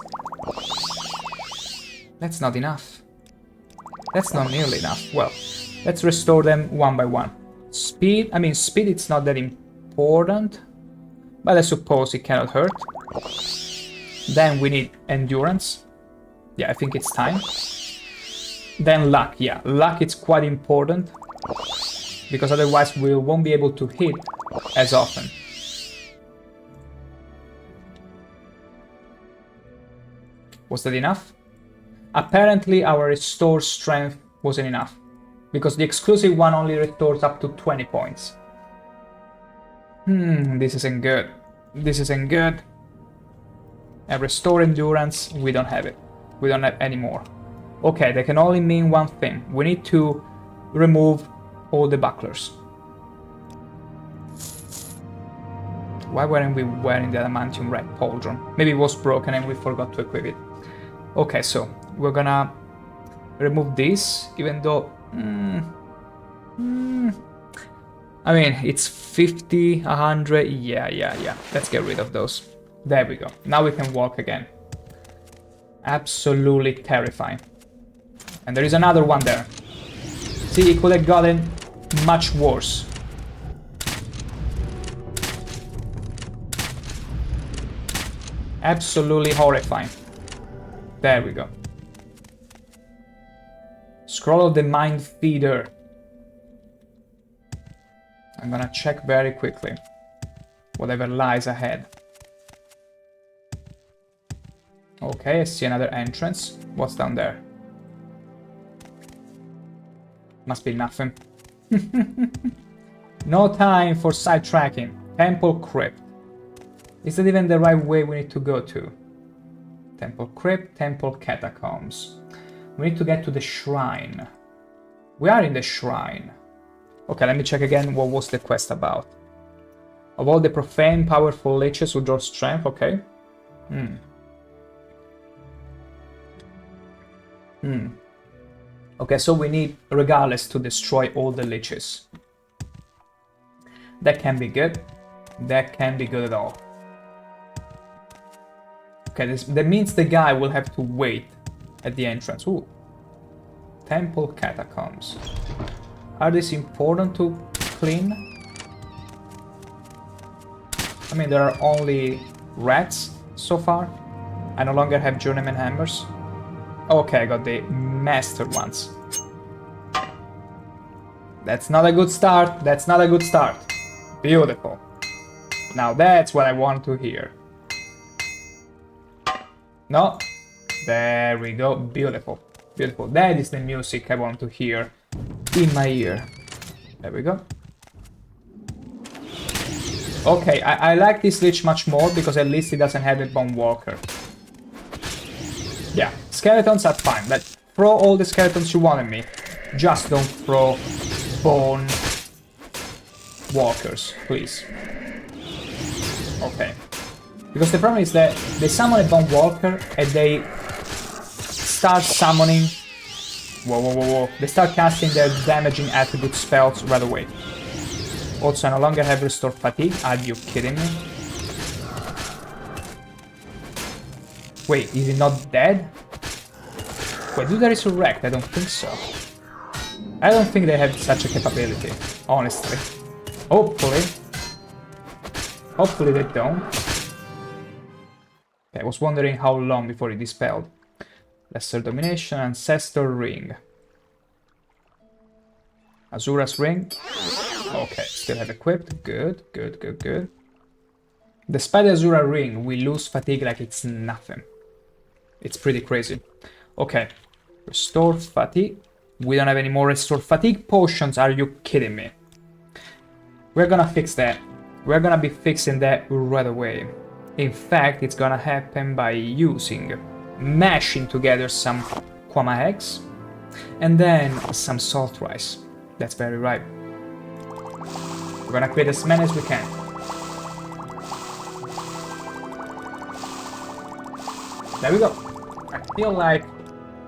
That's not enough. That's not nearly enough. Well, let's restore them one by one. Speed, speed it's not that important, but I suppose it cannot hurt. Then we need endurance. Yeah, I think it's time. Then luck, yeah, luck is quite important, because otherwise we won't be able to hit as often. Was that enough? Apparently our restore strength wasn't enough, because the exclusive one only restores up to 20 points. This isn't good. This isn't good. And restore endurance, we don't have it. We don't have any more. Okay, that can only mean one thing. We need to remove all the bucklers. Why weren't we wearing the adamantium red pauldron? Maybe it was broken and we forgot to equip it. Okay, so we're gonna remove this, even though... it's 50, 100... Yeah. Let's get rid of those. There we go. Now we can walk again. Absolutely terrifying. And there is another one there. See, it could have gotten much worse. Absolutely horrifying. There we go. Scroll of the Mind Feeder. I'm gonna check very quickly whatever lies ahead. Okay, I see another entrance. What's down there? Must be nothing. No time for sidetracking. Temple Crypt. Is that even the right way we need to go to? Temple Crypt, Temple Catacombs. We need to get to the shrine. We are in the shrine. Okay, let me check again what was the quest about. Of all the profane, powerful liches who draw strength, okay. Okay, so we need, regardless, to destroy all the liches. That can be good. That can be good at all. Okay, that means the guy will have to wait at the entrance. Ooh. Temple Catacombs. Are these important to clean? I mean, there are only rats so far. I no longer have journeyman hammers. Okay, I got the master ones. That's not a good start. That's not a good start. Beautiful. Now that's what I want to hear. No. There we go. Beautiful. Beautiful. That is the music I want to hear in my ear. There we go. Okay, I like this Lich much more because at least it doesn't have a Bone Walker. Yeah, skeletons are fine. But throw all the skeletons you want at me. Just don't throw Bone Walkers, please. Okay. Because the problem is that they summon a Bone Walker and they start summoning... Whoa, whoa, whoa, whoa. They start casting their damaging attribute spells right away. Also, I no longer have Restore Fatigue. Are you kidding me? Wait, is he not dead? Wait, do they resurrect? I don't think so. I don't think they have such a capability, honestly. Hopefully. Hopefully they don't. Okay, I was wondering how long before he dispelled. Lesser Domination, Ancestor Ring. Azura's Ring. Okay, still have equipped. Good, good, good, good. Despite the Azura Ring, we lose fatigue like it's nothing. It's pretty crazy. Okay, Restore Fatigue. We don't have any more Restore Fatigue potions, are you kidding me? We're gonna fix that. We're gonna be fixing that right away. In fact, it's gonna happen by mashing together some Kwama eggs and then some salt rice. That's very right. We're gonna create as many as we can. There we go. I feel like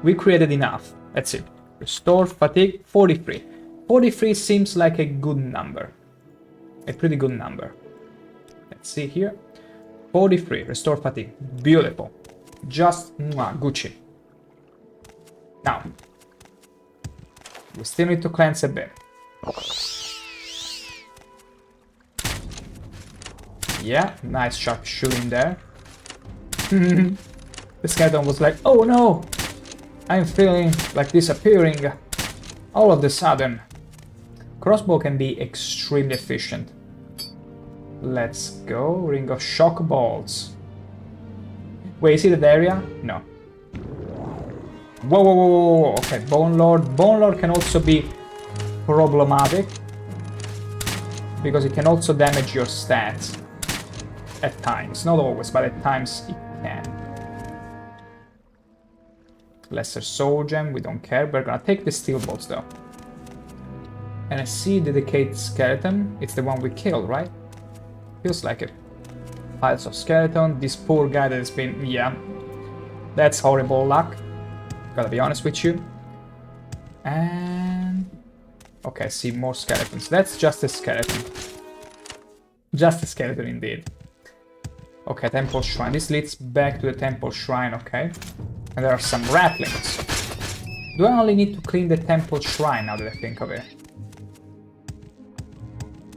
we created enough. Let's see. Restore fatigue 43. 43 seems like a good number. A pretty good number. Let's see here. 43. Restore fatigue. Beautiful. Just Gucci. Now, we still need to cleanse a bit. Yeah, nice sharp shooting there. The skeleton was like, oh no! I'm feeling like disappearing all of a sudden. Crossbow can be extremely efficient. Let's go. Ring of Shock Bolts. Wait, is it that area? No. Whoa, whoa, whoa, whoa, whoa. Okay, Bone Lord. Bone Lord can also be problematic because it can also damage your stats at times. Not always, but at times it can. Lesser Soul Gem, we don't care. We're gonna take the Steel Bolts though. And I see the Decayed Skeleton. It's the one we killed, right? Feels like it. Piles of skeleton. This poor guy that has been... Yeah. That's horrible luck. Gotta be honest with you. And... Okay, I see more skeletons. That's just a skeleton. Just a skeleton indeed. Okay, Temple Shrine. This leads back to the Temple Shrine, okay. And there are some ratlings. Do I only need to clean the Temple Shrine now that I think of it?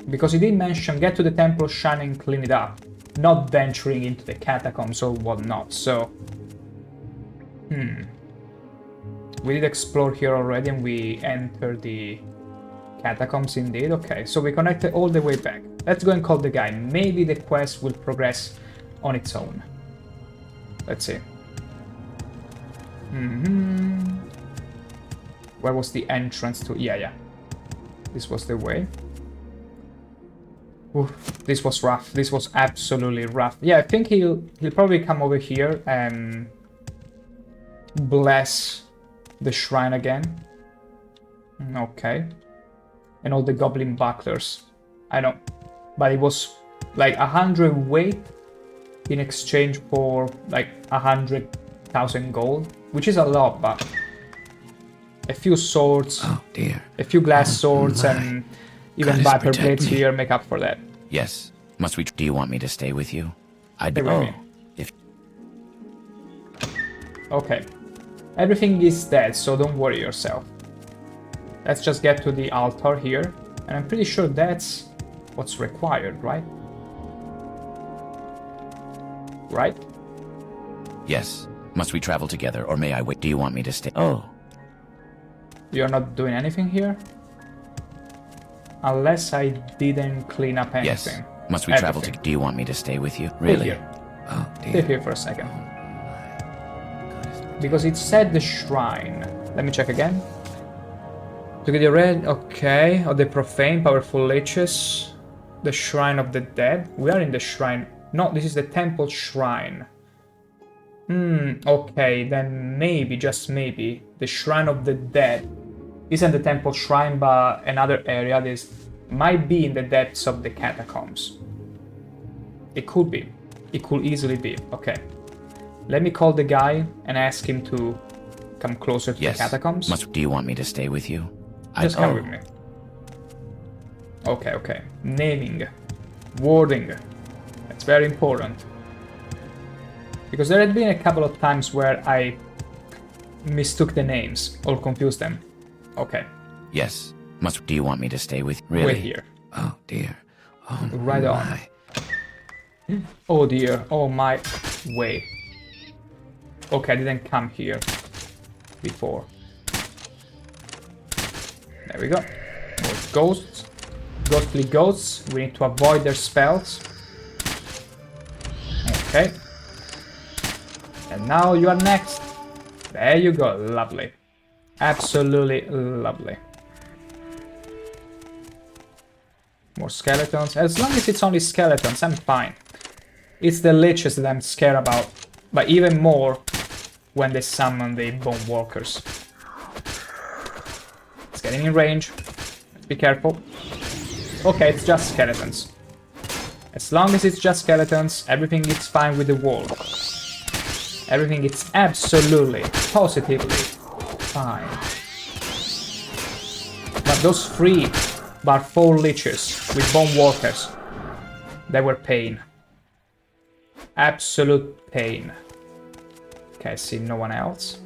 Because he did mention get to the Temple Shrine and clean it up. Not venturing into the catacombs or whatnot, so... We did explore here already and we entered the catacombs indeed. Okay, so we connected all the way back. Let's go and call the guy. Maybe the quest will progress on its own. Let's see. Where was the entrance to... Yeah. This was the way. Oof, this was rough. This was absolutely rough. Yeah, I think he'll probably come over here and bless the shrine again. Okay. And all the goblin bucklers. I know. But it was like 100 weight in exchange for like 100,000 gold, which is a lot, but a few swords, Oh dear. a few glass swords, my. and even Goddess, viper protect blades me. here make up for that. Yes. Must we? Do you want me to stay with you? I'd be. Stay with me. If Okay. Everything is dead, so don't worry yourself. Let's just get to the altar here. And I'm pretty sure that's what's required, right? Right? Yes. Must we travel together, or may I wait? Do you want me to stay? Oh. You're not doing anything here? Unless I didn't clean up anything. Yes. Must we travel together? Do you want me to stay with you? Really? Here. Oh, Stay dear. here for a second. Because it said the shrine. Let me check again. To get the red, okay. Of the profane, powerful leeches. The shrine of the dead. We are in the shrine. No, this is the temple shrine. Okay, then maybe, just maybe, the shrine of the dead isn't the temple shrine, but another area. This might be in the depths of the catacombs. It could be. It could easily be. Okay. Let me call the guy and ask him to come closer to the catacombs. Do you want me to stay with you? Just come with me. Okay, okay. Naming. Wording. That's very important. Because there had been a couple of times where I mistook the names or confused them. Okay. Yes. Do you want me to stay with you? Really? Wait here. Oh, dear. Oh, Right on. my. Oh dear. Oh my. Wait. Okay, I didn't come here before. There we go. More ghosts. Ghostly ghosts. We need to avoid their spells. Okay. And now you are next. There you go. Lovely. Absolutely lovely. More skeletons. As long as it's only skeletons, I'm fine. It's the liches that I'm scared about. But even more when they summon the bone walkers. It's getting in range. Be careful. Okay, it's just skeletons. As long as it's just skeletons, everything is fine with the wall. Everything is absolutely, positively fine. But those 3 bar 4 liches with bone walkers, they were pain. Absolute pain. Okay, I see no one else.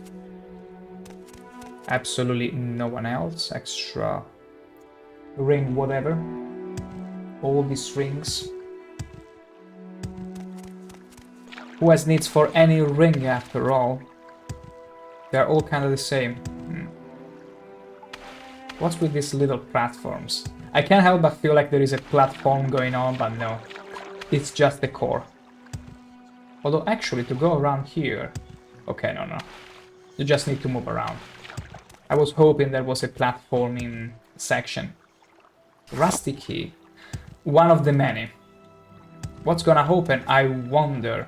Absolutely no one else. Extra ring, whatever. All these rings. Who has needs for any ring after all? They're all kind of the same. What's with these little platforms? I can't help but feel like there is a platform going on, but no. It's just the core. Although actually to go around here... Okay, no. You just need to move around. I was hoping there was a platforming section. Rusty key. One of the many. What's gonna open? I wonder.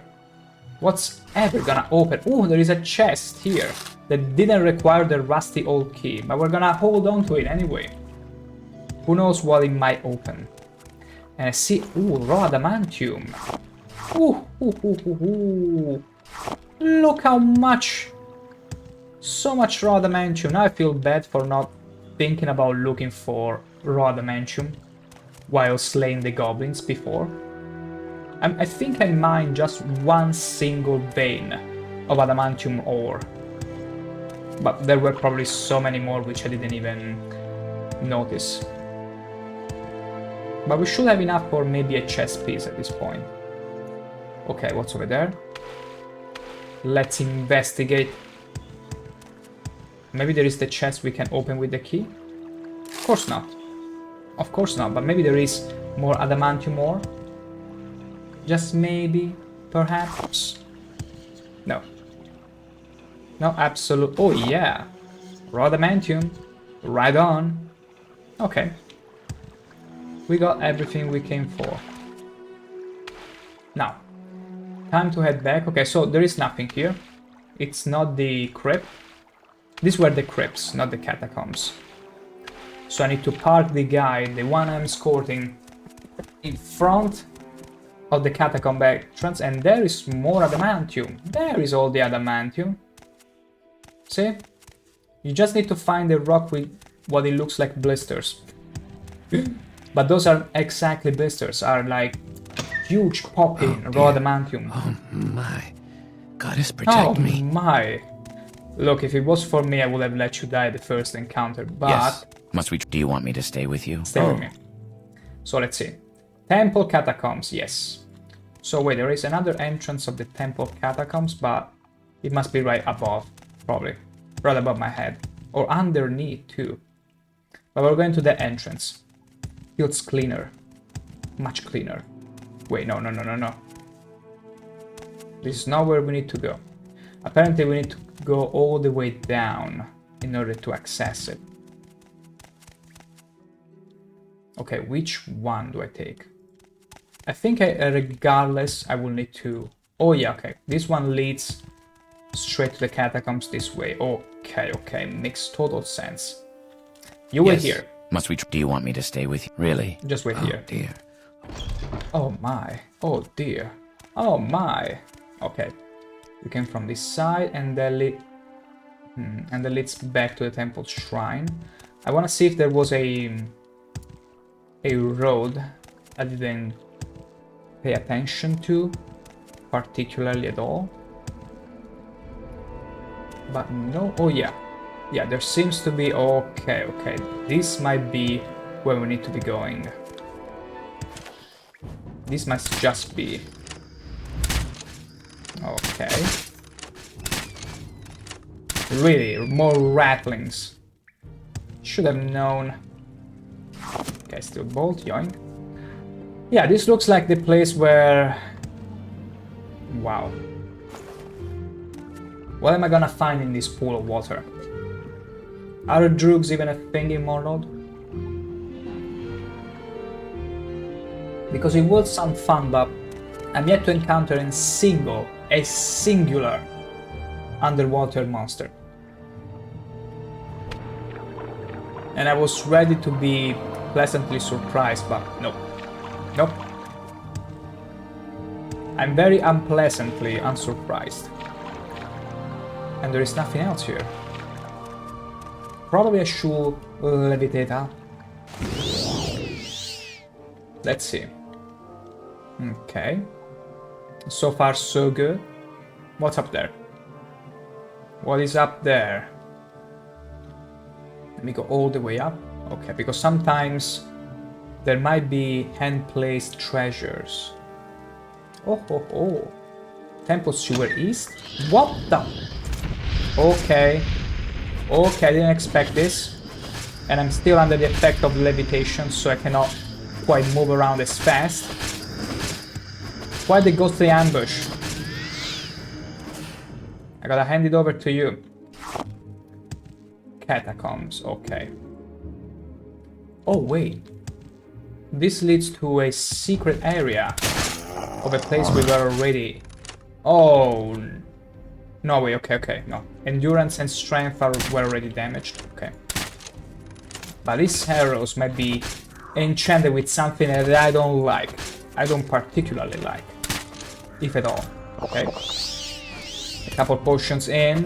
What's ever gonna open? Oh, there is a chest here that didn't require the rusty old key, but we're gonna hold on to it anyway. Who knows what it might open? And I see, ooh, raw adamantium. Ooh. Look how much. So much raw adamantium. Now I feel bad for not thinking about looking for raw adamantium while slaying the goblins before. I think I mined just one single vein of adamantium ore. But there were probably so many more which I didn't even notice. But we should have enough for maybe a chest piece at this point. Okay, what's over there? Let's investigate. Maybe there is the chest we can open with the key? Of course not. Of course not, but maybe there is more adamantium ore? Just maybe, perhaps? No. No, absolute. Oh yeah. Raw adamantium. Right on. Okay. We got everything we came for. Now, time to head back. Okay, so there is nothing here. It's not the crypt. These were the crypts, not the catacombs. So I need to park the guy, the one I'm escorting, in front of the catacomb entrance, and there is more adamantium. There is all the adamantium. See? You just need to find a rock with what it looks like blisters. But those are exactly blisters, are like huge popping raw adamantium. Oh my. Goddess, protect me. Oh my. Look, if it was for me, I would have let you die the first encounter, but... Yes. Must we... Do you want me to stay with you? Stay with me. So let's see. Temple Catacombs, yes. So wait, there is another entrance of the Temple Catacombs, but it must be right above, probably. Right above my head. Or underneath, too. But we're going to the entrance. Feels cleaner. Much cleaner. Wait, no. This is not where we need to go. Apparently we need to go all the way down in order to access it. Okay, which one do I take? I think regardless I will need to... Oh yeah, okay. This one leads straight to the catacombs this way. Okay. Makes total sense. You wait here. Must we... Do you want me to stay with you? Really? Just wait here. Oh dear. Oh my. Oh dear. Oh my. Okay. You came from this side and then leads back to the temple shrine. I want to see if there was a road I didn't pay attention to particularly at all. But no. Oh yeah. Yeah, there seems to be... Okay. This might be where we need to be going. This must just be... Okay. Really, more rattlings. Should have known. Okay, still bolt, yoink. Yeah, this looks like the place where... Wow. What am I gonna find in this pool of water? Are drugs even a thing in Morrowind? Because it would sound fun, but I'm yet to encounter a singular underwater monster. And I was ready to be pleasantly surprised, but nope. I'm very unpleasantly unsurprised. And there is nothing else here. Probably I should levitate up. Let's see. Okay. So far so good. What's up there? What is up there? Let me go all the way up. Okay, because sometimes there might be hand-placed treasures. Oh. Temple Sewer East? What the? Okay, I didn't expect this. And I'm still under the effect of levitation, so I cannot quite move around as fast. Why the ghostly ambush? I gotta hand it over to you. Catacombs, okay. Oh wait. This leads to a secret area of a place we were already... Oh... No way, okay, no. Endurance and strength were already damaged, okay. But these arrows might be enchanted with something that I don't like. I don't particularly like. If at all, okay. A couple potions in.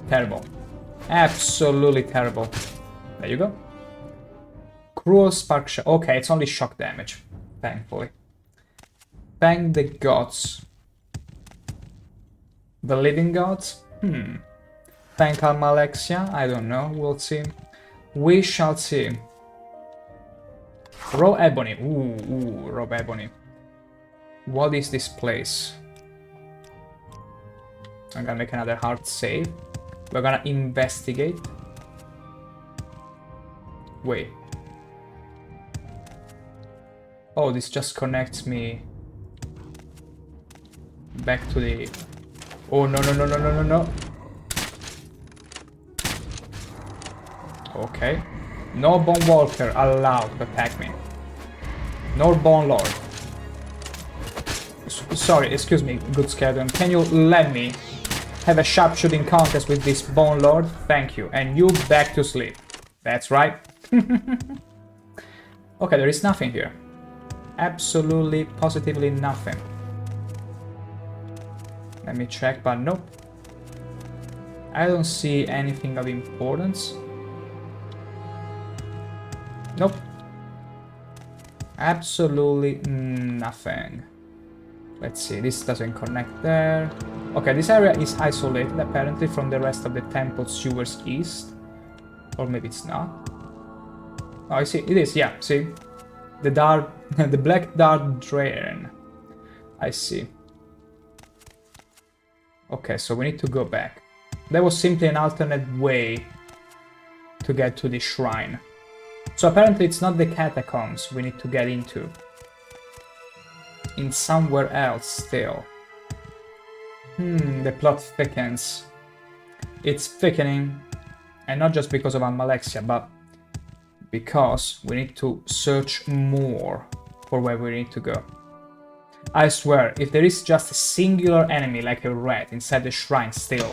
Terrible. Absolutely terrible. There you go. Cruel spark shot. Okay, it's only shock damage, thankfully. Thank the gods. The living gods? Thank Almalexia? I don't know, we'll see. We shall see. Raw ebony. Ooh, raw ebony. What is this place? I'm gonna make another hard save. We're gonna investigate. Wait. Oh, this just connects me back to the... Oh, no. Okay. No Bone Walker allowed to attack me. Nor Bone Lord. Sorry, excuse me, good skeleton. Can you let me have a sharpshooting contest with this Bone Lord? Thank you. And you back to sleep. That's right. Okay, there is nothing here. Absolutely, positively nothing. Let me check, but nope. I don't see anything of importance. Nope. Absolutely nothing. Let's see, this doesn't connect there. Okay, this area is isolated apparently from the rest of the temple sewers east. Or maybe it's not. Oh, I see. It is, yeah, see? The dark, the black dark drain. I see. Okay, so we need to go back. There was simply an alternate way to get to the shrine. So apparently it's not the catacombs we need to get into. In somewhere else still. The plot thickens. It's thickening. And not just because of Almalexia, but because we need to search more for where we need to go. I swear, if there is just a singular enemy like a rat inside the shrine still,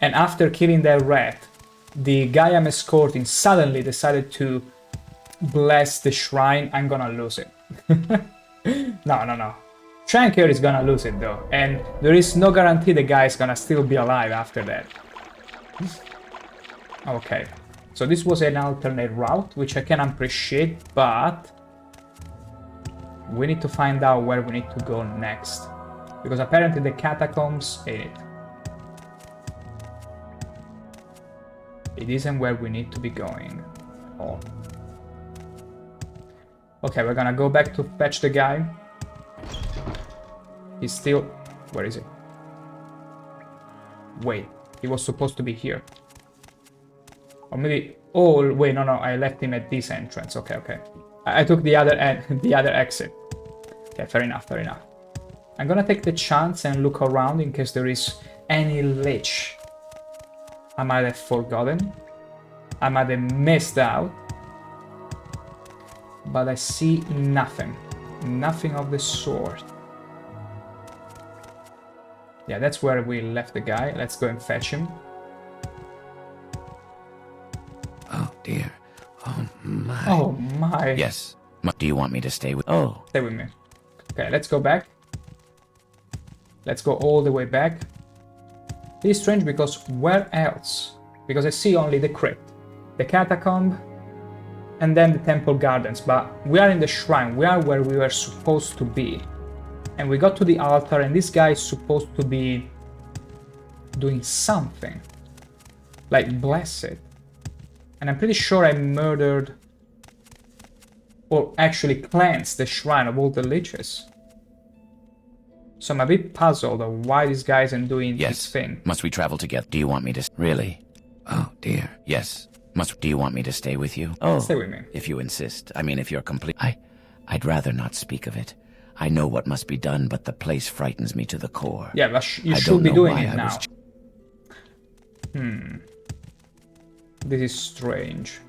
and after killing that rat, the guy I'm escorting suddenly decided to bless the shrine, I'm gonna lose it. No. ShankH-ER is gonna lose it though, and there is no guarantee the guy is gonna still be alive after that. Okay, so this was an alternate route, which I can appreciate, but we need to find out where we need to go next, because apparently the catacombs ain't it. It isn't where we need to be going at all. Okay, we're gonna go back to fetch the guy. He's still... Where is he? Wait, he was supposed to be here. Or maybe... Oh, wait, no, I left him at this entrance. Okay. I took the other the other exit. Okay, fair enough. I'm gonna take the chance and look around in case there is any lich I might have forgotten. I might have missed out. But I see nothing. Nothing of the sort. Yeah, that's where we left the guy. Let's go and fetch him. Oh, dear. Oh, my. Oh, my. Yes. Do you want me to stay with... Oh. Stay with me. Okay, let's go back. Let's go all the way back. This is strange because where else? Because I see only the crypt, the catacomb, and then the temple gardens. But we are in the shrine. We are where we were supposed to be. And we got to the altar, and this guy is supposed to be doing something. Like, bless it. And I'm pretty sure I murdered, or actually cleansed the shrine of all the liches. So I'm a bit puzzled of why this guy isn't doing his thing. Must we travel together? Do you want me to... Really? Oh, dear. Yes. Do you want me to stay with you? Oh. Stay with me. If you insist. I mean, if you're complete... I'd rather not speak of it. I know what must be done, but the place frightens me to the core. Yeah, but you should be doing it now. This is strange.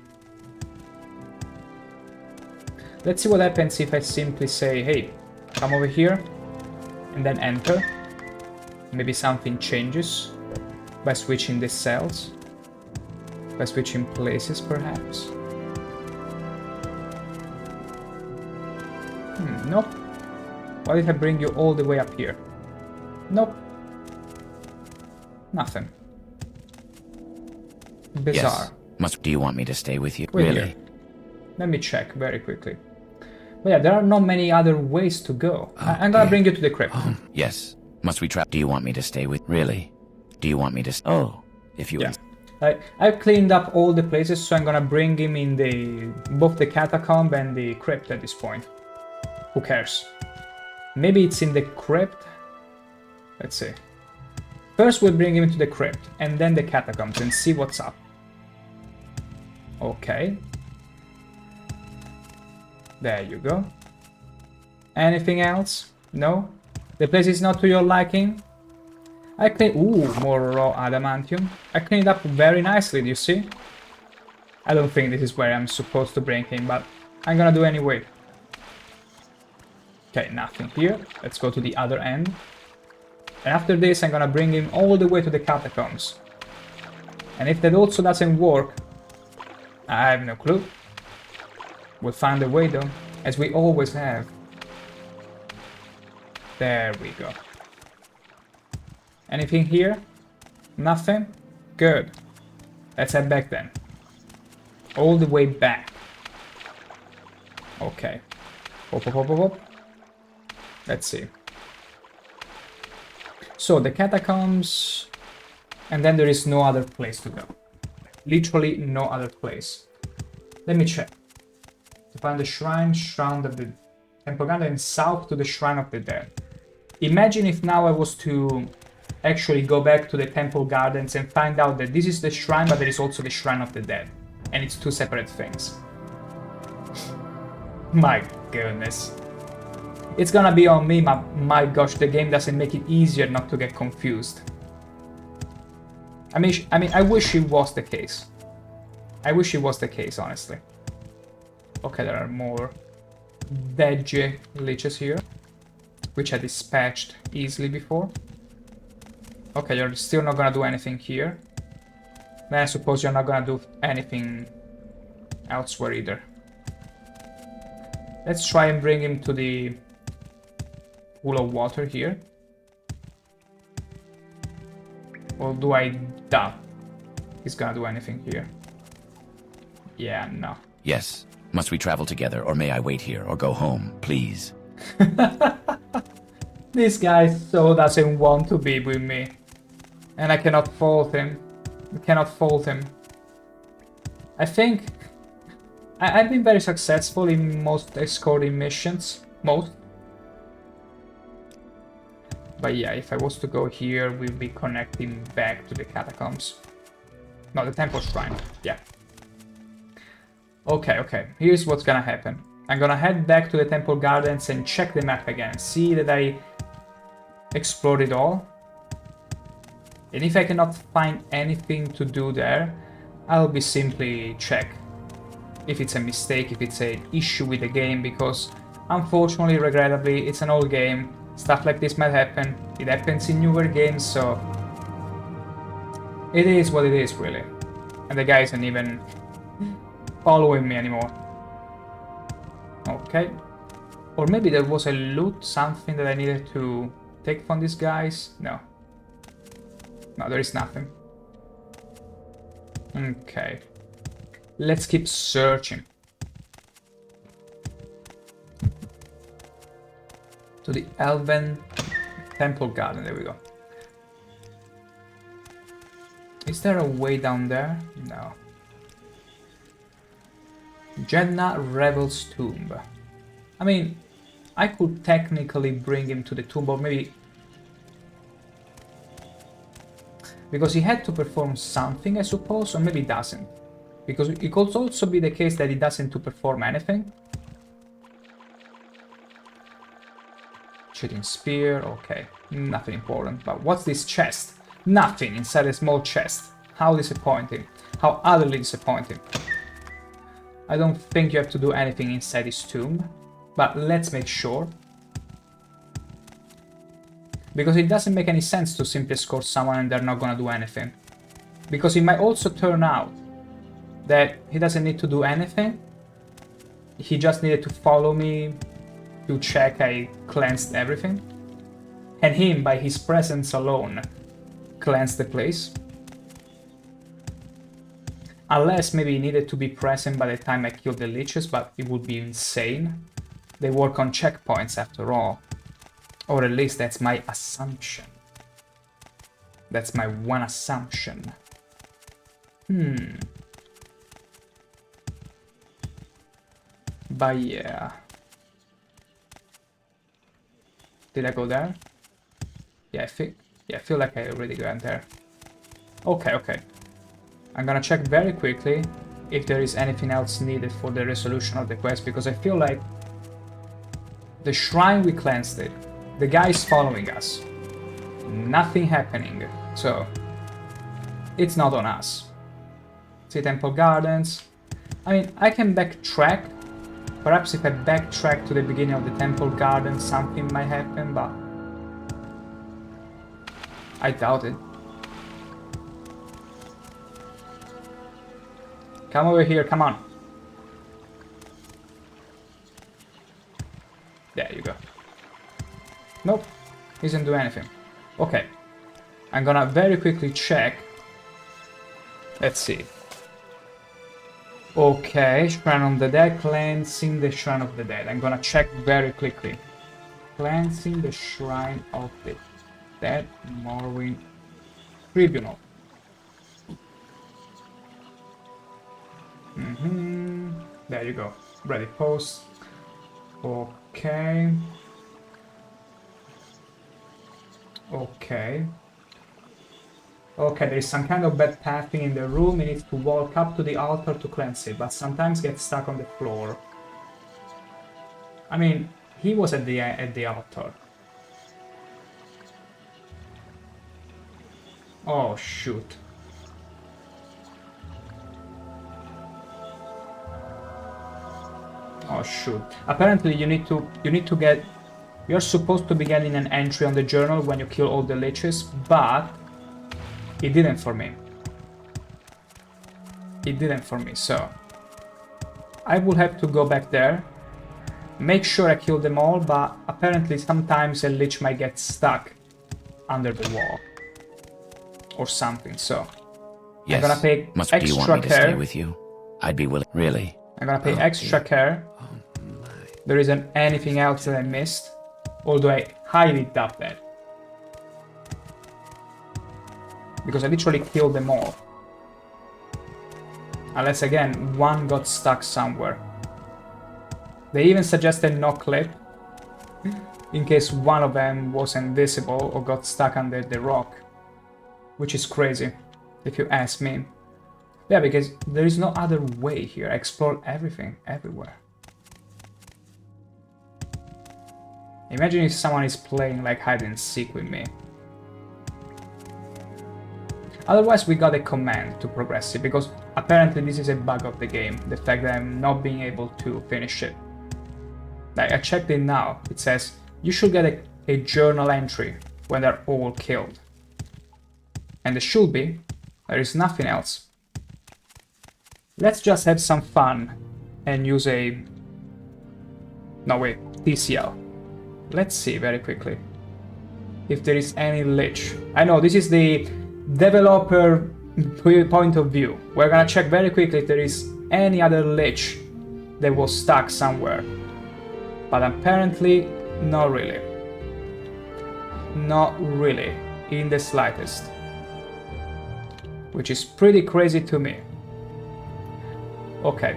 Let's see what happens if I simply say, hey, come over here, and then enter. Maybe something changes by switching the cells, by switching places, perhaps. Nope. What if I bring you all the way up here? Nope. Nothing. Bizarre. Yes. Do you want me to stay with you? Wait really? Here. Let me check very quickly. But yeah, there are not many other ways to go. I'm gonna bring you to the crypt. Yes. Must we try? Do you want me to stay with? Really? Do you want me to? Oh, if you. Yeah. I've cleaned up all the places, so I'm gonna bring him in both the catacomb and the crypt at this point. Who cares? Maybe it's in the crypt. Let's see. First we'll bring him into the crypt, and then the catacombs, and see what's up. Okay. There you go. Anything else? No? The place is not to your liking? I clean... Ooh, more raw adamantium. I cleaned it up very nicely, do you see? I don't think this is where I'm supposed to bring him, but I'm gonna do anyway. Okay, nothing here. Let's go to the other end. And after this, I'm gonna bring him all the way to the catacombs. And if that also doesn't work, I have no clue. We'll find a way though, as we always have. There we go. Anything here? Nothing? Good. Let's head back then. All the way back. Okay. Hop. Let's see. So the catacombs, and then there is no other place to go. Literally no other place. Let me check. To find the shrine of the Temple Garden south to the Shrine of the Dead. Imagine if now I was to actually go back to the Temple Gardens and find out that this is the shrine, but there is also the Shrine of the Dead. And it's two separate things. My goodness. It's gonna be on me, my gosh, the game doesn't make it easier not to get confused. I mean, I wish it was the case. I wish it was the case, honestly. Okay, there are more veggie liches here, which I dispatched easily before. Okay, you're still not gonna do anything here. Then I suppose you're not gonna do anything elsewhere either. Let's try and bring him to the pool of water here. Or do I doubt he's gonna do anything here? Yeah, no. Yes. Must we travel together, or may I wait here, or go home, please? This guy so doesn't want to be with me. And I cannot fault him. I cannot fault him. I think I've been very successful in most escorting missions. Most. But yeah, if I was to go here, we'll be connecting back to the catacombs. No, the temple shrine. Yeah. Okay. Here's what's gonna happen. I'm gonna head back to the temple gardens and check the map again. See that I explored it all. And if I cannot find anything to do there, I'll be simply check if it's a mistake, if it's an issue with the game, because unfortunately, regrettably, it's an old game. Stuff like this might happen. It happens in newer games, so it is what it is, really. And the guy isn't even following me anymore. Okay. Or maybe there was a loot, something that I needed to take from these guys. No. No, there is nothing. Okay. Let's keep searching. To the Elven Temple Garden, there we go. Is there a way down there? No. Jedna Revel's tomb. I mean, I could technically bring him to the tomb, or maybe... because he had to perform something, I suppose, or maybe he doesn't. Because it could also be the case that he doesn't to perform anything. Shooting spear, okay. Nothing important. But what's this chest? Nothing inside a small chest. How disappointing. How utterly disappointing. I don't think you have to do anything inside his tomb, but let's make sure. Because it doesn't make any sense to simply escort someone and they're not gonna do anything. Because it might also turn out that he doesn't need to do anything. He just needed to follow me to check I cleansed everything. And him, by his presence alone, cleansed the place. Unless maybe he needed to be present by the time I killed the leeches, but it would be insane. They work on checkpoints after all. Or at least that's my assumption. That's my one assumption. But yeah. Did I go there? Yeah, I feel like I already went there. Okay. I'm gonna check very quickly if there is anything else needed for the resolution of the quest, because I feel like the shrine, we cleansed it. The guy is following us. Nothing happening. So it's not on us. See Temple Gardens. I mean, I can backtrack. Perhaps if I backtrack to the beginning of the Temple Gardens, something might happen, but I doubt it. Come over here, come on. There you go. Nope, he doesn't do anything. Okay, I'm gonna very quickly check. Let's see. Okay, Shrine of the Dead, cleansing the Shrine of the Dead. I'm gonna check very quickly. Cleansing the Shrine of the that. Morrowind Tribunal. There you go. Ready post. Okay. Okay. Okay, there is some kind of bad pathing in the room. He needs to walk up to the altar to cleanse it, but sometimes gets stuck on the floor. I mean, he was at the altar. Oh shoot. Oh shoot. Apparently you need to get, you're supposed to be getting an entry on the journal when you kill all the liches, but it didn't for me. It didn't for me, so I will have to go back there, make sure I kill them all, but apparently sometimes a lich might get stuck under the wall or something, so Yes. I'm gonna pay Do you want extra me to stay care. with you? I'd be willing. Really? I'm gonna pay extra care. There isn't anything else that I missed, although I highly doubt that. Because I literally killed them all. Unless again, one got stuck somewhere. They even suggested no clip, in case one of them was invisible or got stuck under the rock. Which is crazy, if you ask me. Yeah, because there is no other way here. I explored everything, everywhere. Imagine if someone is playing like hide and seek with me. Otherwise we got a command to progress it, because apparently this is a bug of the game, the fact that I'm not being able to finish it. Like, I checked it now, it says you should get a journal entry when they're all killed. And there should be, there is nothing else. Let's just have some fun and use a... No wait, TCL. Let's see very quickly if there is any lich. I know this is the developer point of view. We're gonna check very quickly if there is any other lich that was stuck somewhere. But apparently, not really. Not really, in the slightest. Which is pretty crazy to me. Okay.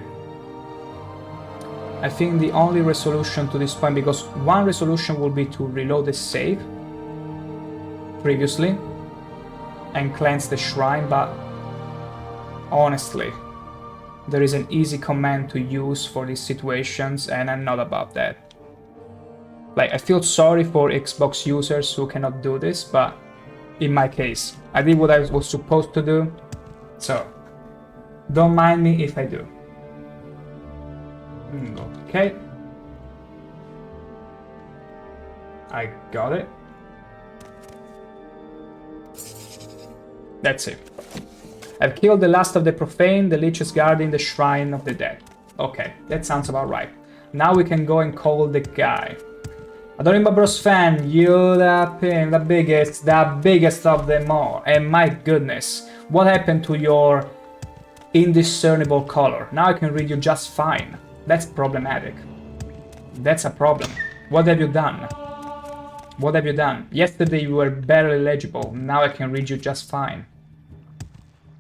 I think the only resolution to this point, because one resolution will be to reload the save previously and cleanse the shrine, but honestly, there is an easy command to use for these situations and I'm not about that. Like, I feel sorry for Xbox users who cannot do this, but in my case, I did what I was supposed to do, so don't mind me if I do. Okay. I got it. That's it. I've killed the last of the profane, the leeches guarding the shrine of the dead. Okay, that sounds about right. Now we can go and call the guy. Adoring Bros fan, you the biggest of them all. And my goodness, what happened to your indiscernible color? Now I can read you just fine. That's problematic. That's a problem. What have you done? What have you done? Yesterday you were barely legible. Now I can read you just fine.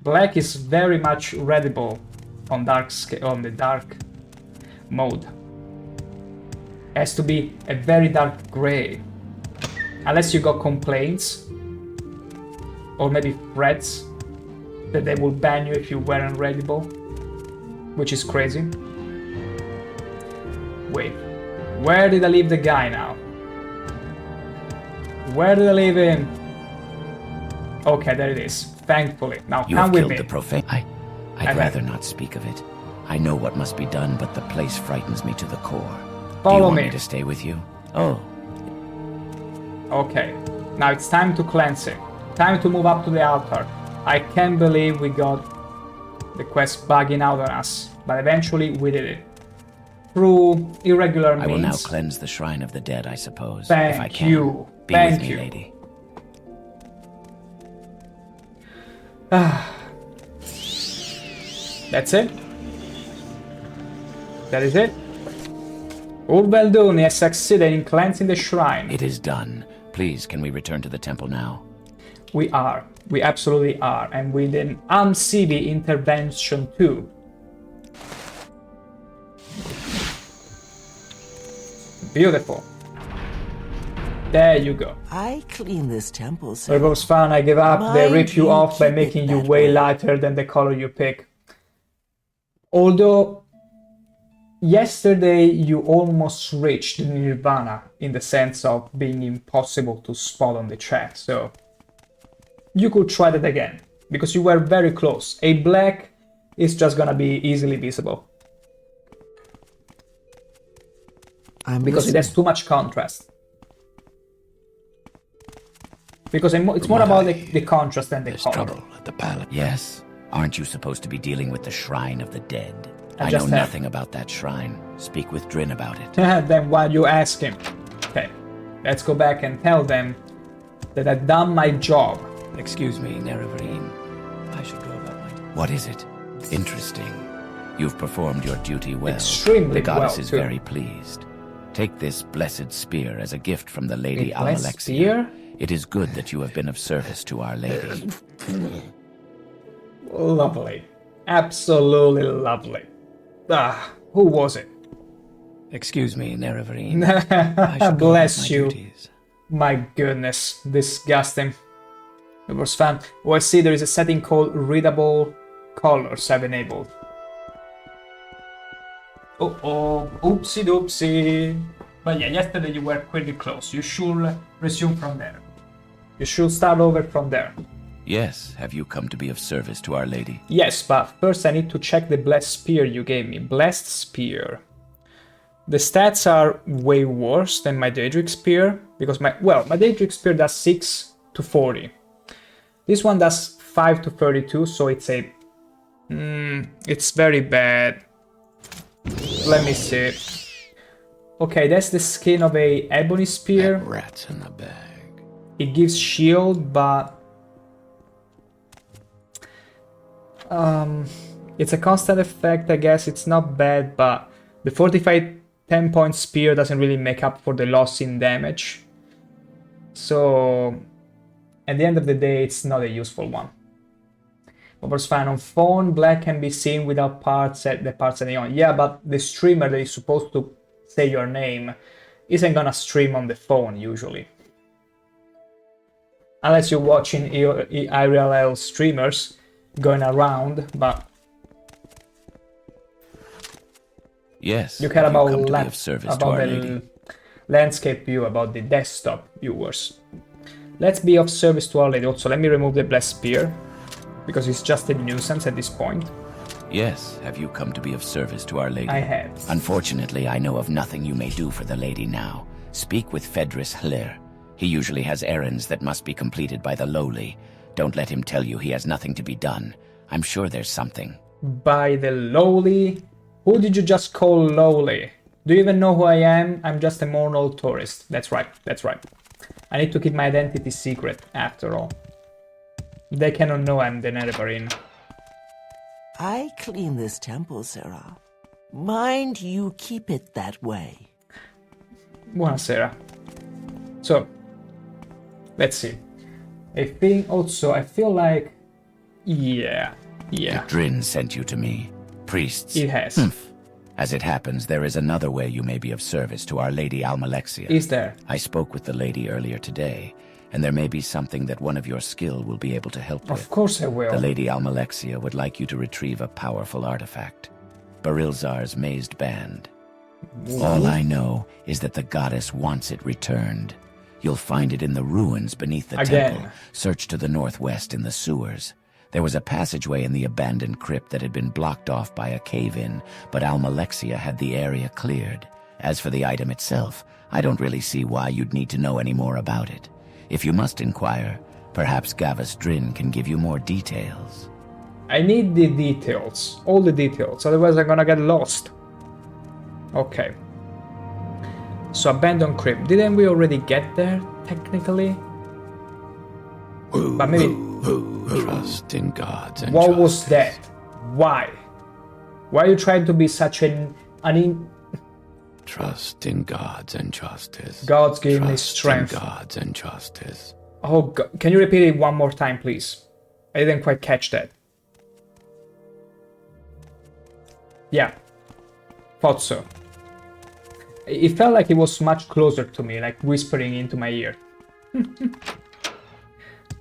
Black is very much readable on the dark mode. Has to be a very dark gray. Unless you got complaints or maybe threats that they will ban you if you weren't readable, which is crazy. Wait, where did I leave the guy now? Where did I leave him? Okay, there it is. Thankfully. Now You come have with killed me. the profane. I'd rather not speak of it. I know what must be done, but the place frightens me to the core. Do you Follow want me. me to stay with you? Oh, Okay, now it's time to cleanse it. Time to move up to the altar. I can't believe we got the quest bugging out on us, but eventually we did it. Through irregular means. I will now cleanse the shrine of the dead, I suppose, if Thank I can. you. Be Thank with me, you. lady. That's it. That is it. Urbaldun has succeeded in cleansing the shrine. It is done. Please, can we return to the temple now? We are. We absolutely are. And with an AMCB intervention too. Beautiful. There you go. I clean this temple, It Sarah. was fun, I give up. They Mind rip you you, off by keep it making you that way way. lighter than the color you pick. Although, yesterday you almost reached Nirvana in the sense of being impossible to spot on the chat, so you could try that again, because you were very close. A black is just gonna be easily visible, because it has too much contrast. Because it's more about the contrast than the There's color. trouble at the palace. Yes. Aren't you supposed to be dealing with the Shrine of the Dead? I I just know have. nothing about that shrine. Speak with Drin about it. Then why you ask him? Okay, let's go back and tell them that I've done my job. Excuse me, Nerevarine. I should go about my... What is it? Interesting. You've performed your duty well. Extremely The goddess well, is too. very pleased. Take this blessed spear as a gift from the Lady A blessed Almalexia. spear? It is good that you have been of service to Our Lady. Lovely. Absolutely lovely. Ah, who was it? Excuse me, Nerevarine. I should go Bless about my you. duties. My goodness, disgusting. It was fun. Oh, I see there is a setting called readable colors I've enabled. Oh, oopsie doopsie. But yeah, yesterday you were pretty close. You should resume from there. You should start over from there. Yes, have you come to be of service to Our Lady? Yes, but first I need to check the blessed spear you gave me. Blessed spear. The stats are way worse than my Daedric spear, because my Daedric spear does 6 to 40. This one does 5 to 32, so it's a... it's very bad. Let me see. Okay, that's the skin of a ebony spear. Rats in the bag. It gives shield, but... it's a constant effect, I guess. It's not bad, but the fortified 10-point spear doesn't really make up for the loss in damage. So, at the end of the day, it's not a useful one. Over's fine. On phone, black can be seen without parts at the parts at the on. Yeah, but the streamer that is supposed to say your name isn't gonna stream on the phone usually. Unless you're watching IRL streamers going around, but Yes, you care have about, come to be of service to about Our the Lady. landscape view, about the desktop viewers. Let's be of service to Our Lady. Also, let me remove the blessed spear, because it's just a nuisance at this point. Yes, have you come to be of service to Our Lady? I have. Unfortunately, I know of nothing you may do for the lady now. Speak with Fedris Hlir. He usually has errands that must be completed by the lowly. Don't let him tell you he has nothing to be done. I'm sure there's something. By the lowly? Who did you just call lowly? Do you even know who I am? I'm just a mortal tourist. That's right, that's right. I need to keep my identity secret, after all. They cannot know I'm the Nerevarine. I clean this temple, Sarah. Mind you keep it that way. Buonasera. So, let's see. I feel like... Yeah. Drin sent you to me. Priests. It has. Humph. As it happens, there is another way you may be of service to Our Lady Almalexia. Is there? I spoke with the lady earlier today, and there may be something that one of your skill will be able to help with. Of course I will. The Lady Almalexia would like you to retrieve a powerful artifact, Barilzar's mazed band. All I know is that the goddess wants it returned. You'll find it in the ruins beneath the Again. temple. Search to the northwest in the sewers. There was a passageway in the abandoned crypt that had been blocked off by a cave-in, but Almalexia had the area cleared. As for the item itself, I don't really see why you'd need to know any more about it. If you must inquire, perhaps Gavus Drin can give you more details. I need the details. All the details, otherwise I'm gonna get lost. Okay. So, abandoned crypt. Didn't we already get there, technically? But maybe... Trust in gods and What was that? Why? Why are you trying to be such Trust in gods and justice. Gods give me Trust strength. in gods and justice. Oh, God. Can you repeat it one more time, please? I didn't quite catch that. Yeah. Thought so. It felt like it was much closer to me, like whispering into my ear.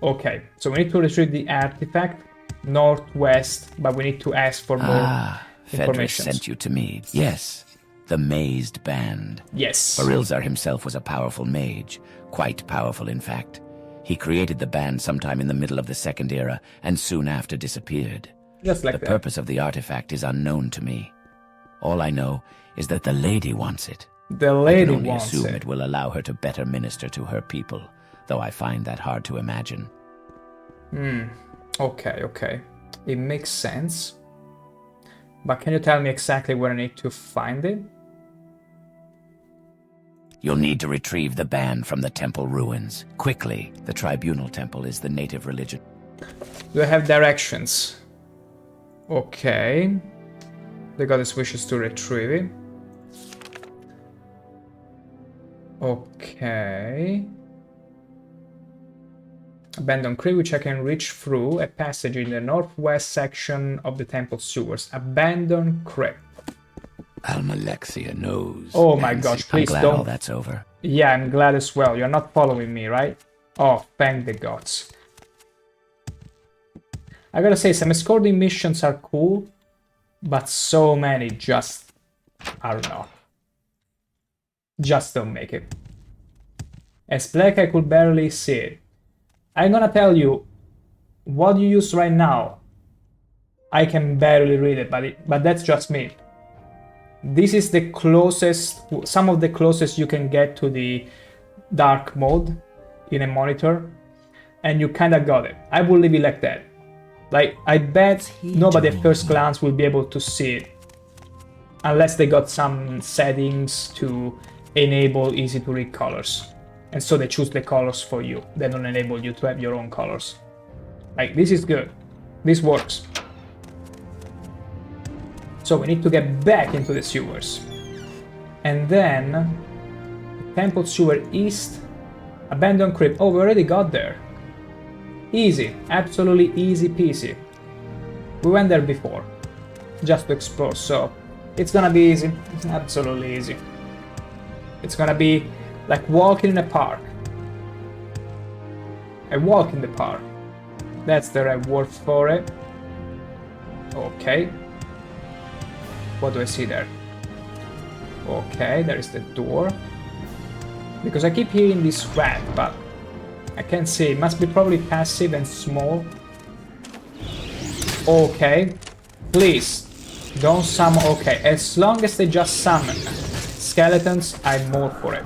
Okay, so we need to retrieve the artifact northwest, but we need to ask for more Fedra information. sent you to me. Yes, the mazed band. Yes. Barenziah himself was a powerful mage, quite powerful in fact. He created the band sometime in the middle of the Second Era and soon after disappeared. Just like The that. purpose of the artifact is unknown to me. All I know is that the lady wants it. The I lady can only wants assume it. it will allow her to better minister to her people, though I find that hard to imagine. Okay, okay. It makes sense. But can you tell me exactly where I need to find it? You'll need to retrieve the band from the temple ruins. Quickly, the tribunal temple is the native religion. Do I have directions? Okay. The goddess wishes to retrieve it. Okay. Abandoned crypt, which I can reach through a passage in the northwest section of the temple sewers. Abandoned crypt. Almalexia knows. Oh my Nancy. gosh, please I'm glad don't. all that's over. Yeah, I'm glad as well. You're not following me, right? Oh, thank the gods. I gotta say, some escorting missions are cool, but so many just, I don't know. Just don't make it. As black, I could barely see it. I'm gonna tell you, what you use right now, I can barely read it, but that's just me. This is the closest, some of the closest you can get to the dark mode in a monitor, and you kinda got it. I will leave it like that. Like, I bet nobody at first glance will be able to see it, unless they got some settings to enable easy to read colors. And so they choose the colors for you. They don't enable you to have your own colors. Like, this is good. This works. So we need to get back into the sewers. And then, the temple sewer east, abandoned crypt. Oh, we already got there. Easy, absolutely easy peasy. We went there before, just to explore, so it's gonna be easy, absolutely easy. It's gonna be like walking in a park. A walk in the park. That's the right word for it. Okay. What do I see there? Okay, there is the door. Because I keep hearing this rat, but I can't see. It must be probably passive and small. Okay. Please, don't summon. Okay, as long as they just summon skeletons, I'm more for it.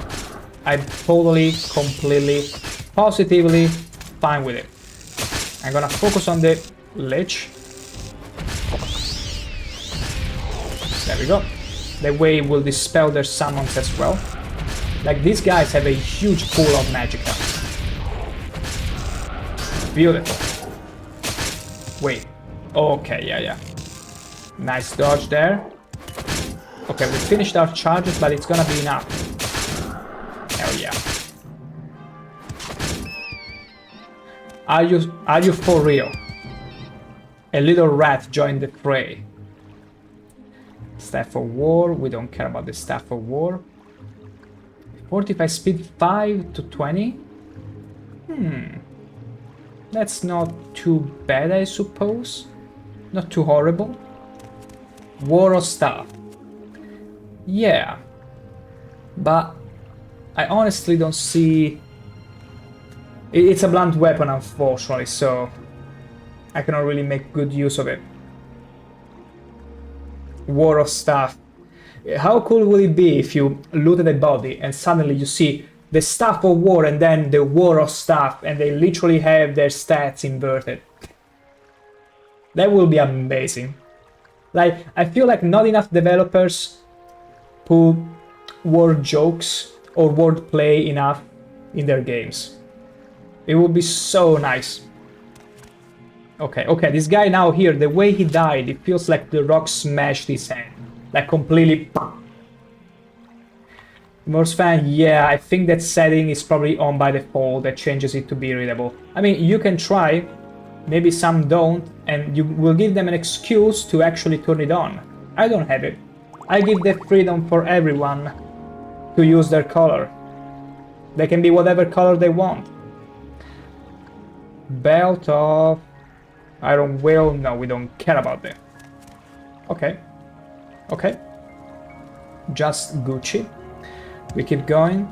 I'm totally, completely, positively fine with it. I'm gonna focus on the lich. There we go. That way it will dispel their summons as well. Like, these guys have a huge pool of magicka. Beautiful. Wait. Okay, yeah. Nice dodge there. Okay, we finished our charges, but it's gonna be enough. Hell yeah. Are you for real? A little rat joined the fray. Staff of War, we don't care about the Staff of War. 45 speed 5 to 20? That's not too bad, I suppose. Not too horrible. War of Staff. Yeah. But I honestly don't see... It's a blunt weapon, unfortunately, so I cannot really make good use of it. War of Staff. How cool would it be if you looted a body and suddenly you see the Staff of War and then the War of Staff, and they literally have their stats inverted? That will be amazing. Like, I feel like not enough developers put word jokes or wordplay enough in their games. It would be so nice. Okay, this guy now here, the way he died, it feels like the rock smashed his hand. Like, completely... Morse fan, yeah, I think that setting is probably on by default, that changes it to be readable. I mean, you can try, maybe some don't, and you will give them an excuse to actually turn it on. I don't have it. I give that freedom for everyone to use their color. They can be whatever color they want. Belt of Iron Will, no, we don't care about that. Okay. Okay. Just Gucci. We keep going.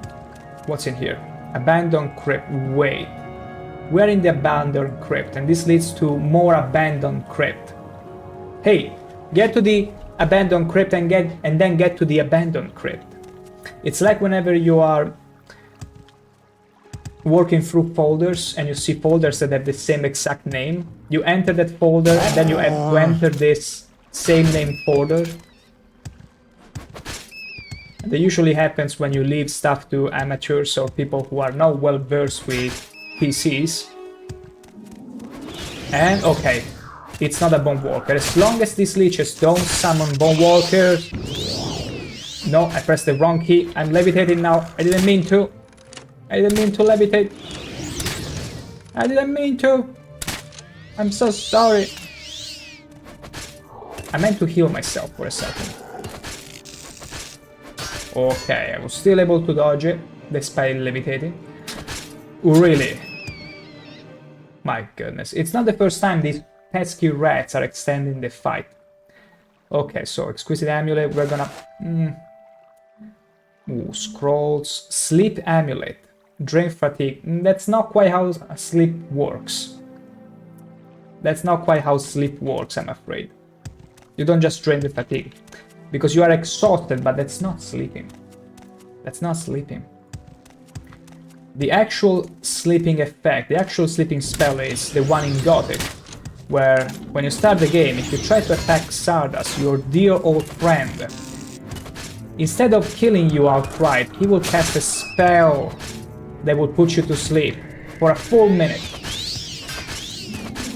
What's in here? Abandoned crypt. Wait. We're in the abandoned crypt, and this leads to more abandoned crypt. Hey, get to the abandoned crypt and then get to the abandoned crypt. It's like whenever you are working through folders and you see folders that have the same exact name, you enter that folder and then you have to enter this same name folder. And that usually happens when you leave stuff to amateurs or people who are not well versed with PCs. And okay, it's not a bone walker. As long as these leeches don't summon bone walkers. No, I pressed the wrong key. I'm levitating now. I didn't mean to. I didn't mean to levitate. I didn't mean to. I'm so sorry. I meant to heal myself for a second. Okay, I was still able to dodge it despite levitating. Really? My goodness. It's not the first time these pesky rats are extending the fight. Okay, so Exquisite Amulet, we're gonna... Ooh, scrolls. Sleep Amulet. Drain Fatigue. That's not quite how sleep works. That's not quite how sleep works, I'm afraid. You don't just drain the fatigue. Because you are exhausted, but that's not sleeping. That's not sleeping. The actual sleeping effect, the actual sleeping spell is the one in Gothic, where when you start the game, if you try to attack Sardas, your dear old friend, instead of killing you outright, he will cast a spell that will put you to sleep for a full minute.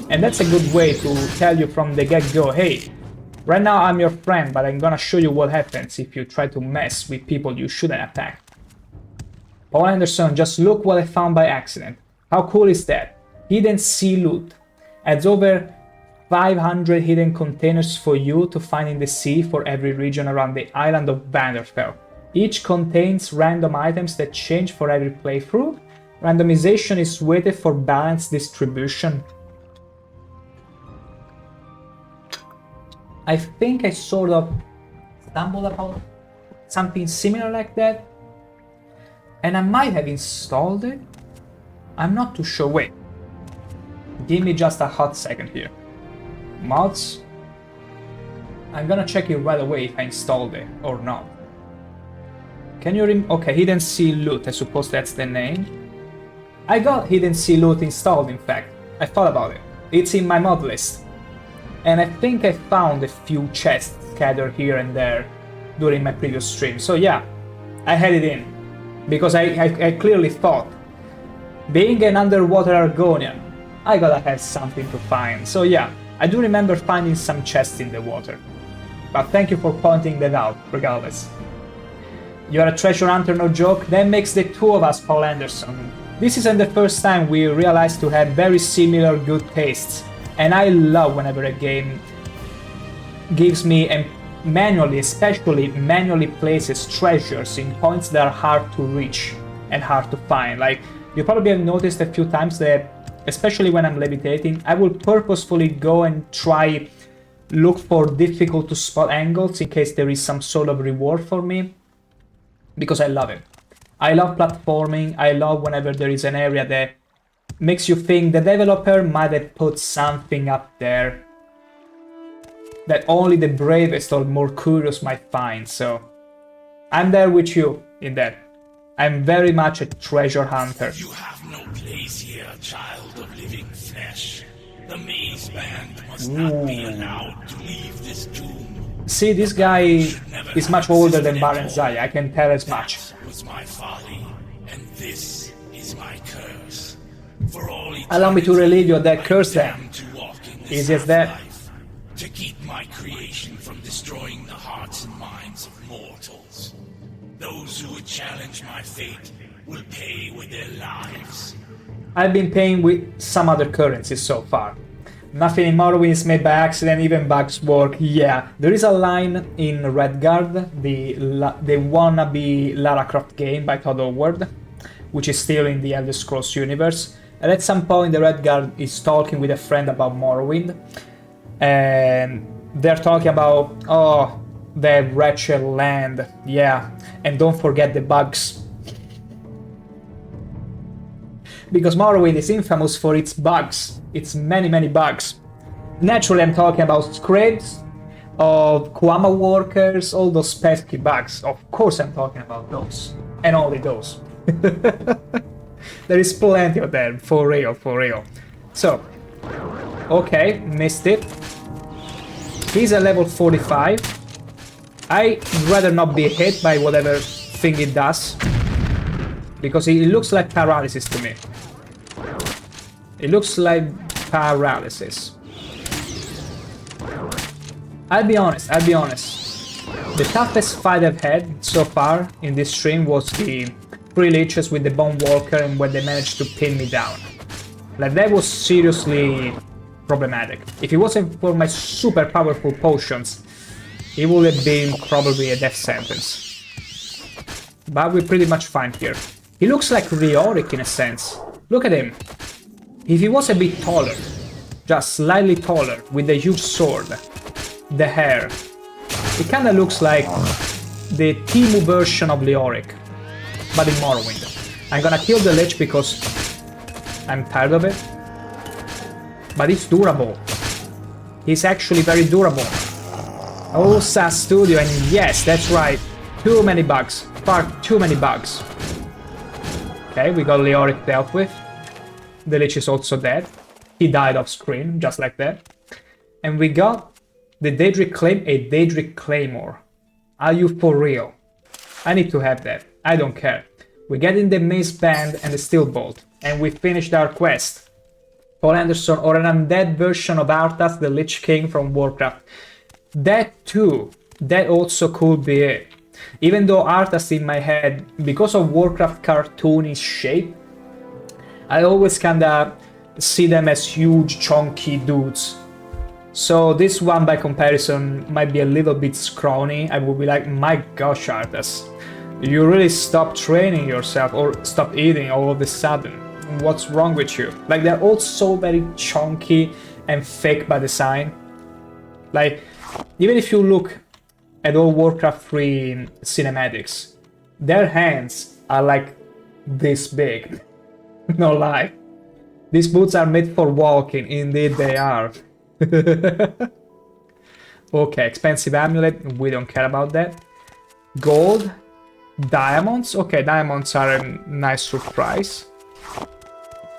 And that's a good way to tell you from the get-go, hey, right now I'm your friend, but I'm gonna show you what happens if you try to mess with people you shouldn't attack. Paul Anderson, just look what I found by accident. How cool is that? Hidden sea loot. Adds over 500 hidden containers for you to find in the sea for every region around the island of Vanderfell. Each contains random items that change for every playthrough. Randomization is weighted for balanced distribution. I think I sort of stumbled upon something similar like that. And I might have installed it. I'm not too sure. Wait. Give me just a hot second here. Mods. I'm gonna check it right away if I installed it or not. Can you okay, Hidden Sea Loot, I suppose that's the name. I got Hidden Sea Loot installed, in fact. I thought about it. It's in my mod list. And I think I found a few chests scattered here and there during my previous stream. So yeah, I had it in. Because I clearly thought, being an underwater Argonian, I gotta have something to find. So yeah, I do remember finding some chests in the water. But thank you for pointing that out, regardless. You're a treasure hunter, no joke? That makes the two of us, Paul Anderson. This isn't the first time we realized to have very similar good tastes. And I love whenever a game gives me a manually, especially manually places treasures in points that are hard to reach and hard to find. Like, you probably have noticed a few times that, especially when I'm levitating, I will purposefully go and try look for difficult to spot angles in case there is some sort of reward for me. Because I love it. I love platforming. I love whenever there is an area that makes you think the developer might have put something up there that only the bravest or more curious might find. So I'm there with you in that. I'm very much a treasure hunter. You have no place here, child of living flesh. The maze band must not be allowed to leave this tomb. See, this guy is much older than Barenziah, I can tell as much. Was my folly, and this is my curse. For all allow me to relieve you of that curse then. Easy as that. To keep my creation from destroying the hearts and minds of mortals. Those who would challenge my fate will pay with their lives. I've been paying with some other currencies so far. Nothing in Morrowind is made by accident, even bugs work. Yeah, there is a line in Redguard, the wannabe Lara Croft game by Todd Howard, which is still in the Elder Scrolls universe. And at some point, the Redguard is talking with a friend about Morrowind, and they're talking about, oh, the wretched land, yeah, and don't forget the bugs. Because Morrowind is infamous for its bugs, its many bugs. Naturally, I'm talking about scripts, of Kuama workers, all those pesky bugs. Of course I'm talking about those, and only those. There is plenty of them, for real, for real. So, okay, missed it. He's at level 45. I'd rather not be hit by whatever thing it does, because it looks like paralysis to me. It looks like paralysis. I'll be honest. The toughest fight I've had so far in this stream was the 3 leeches with the Bone Walker, and when they managed to pin me down. Like, that was seriously problematic. If it wasn't for my super powerful potions, it would have been probably a death sentence. But we're pretty much fine here. He looks like Rioric in a sense. Look at him. If he was a bit taller, just slightly taller, with a huge sword, the hair, it kinda looks like the Timu version of Leoric, but in Morrowind. I'm gonna kill the Lich because I'm tired of it, but it's durable. He's actually very durable. Oh, SAS Studio, and yes, that's right, too many bugs, far too many bugs. Okay, we got Leoric dealt with. The Lich is also dead. He died off screen, just like that. And we got the Daedric Daedric Claymore. Are you for real? I need to have that. I don't care. We're getting the Mace Band and the Steel Bolt. And we finished our quest. Paul Anderson, or an undead version of Arthas, the Lich King from Warcraft. That too. That also could be it. Even though Arthas in my head, because of Warcraft cartoonish shape, I always kinda see them as huge, chunky dudes. So this one, by comparison, might be a little bit scrawny. I would be like, my gosh, Arthas, you really stopped training yourself or stopped eating all of a sudden. What's wrong with you? Like, they're all so very chunky and fake by design. Like, even if you look at all Warcraft 3 cinematics, their hands are like this big. No lie. These boots are made for walking, indeed they are. Okay, expensive amulet, we don't care about that. Gold, diamonds, okay, diamonds are a nice surprise.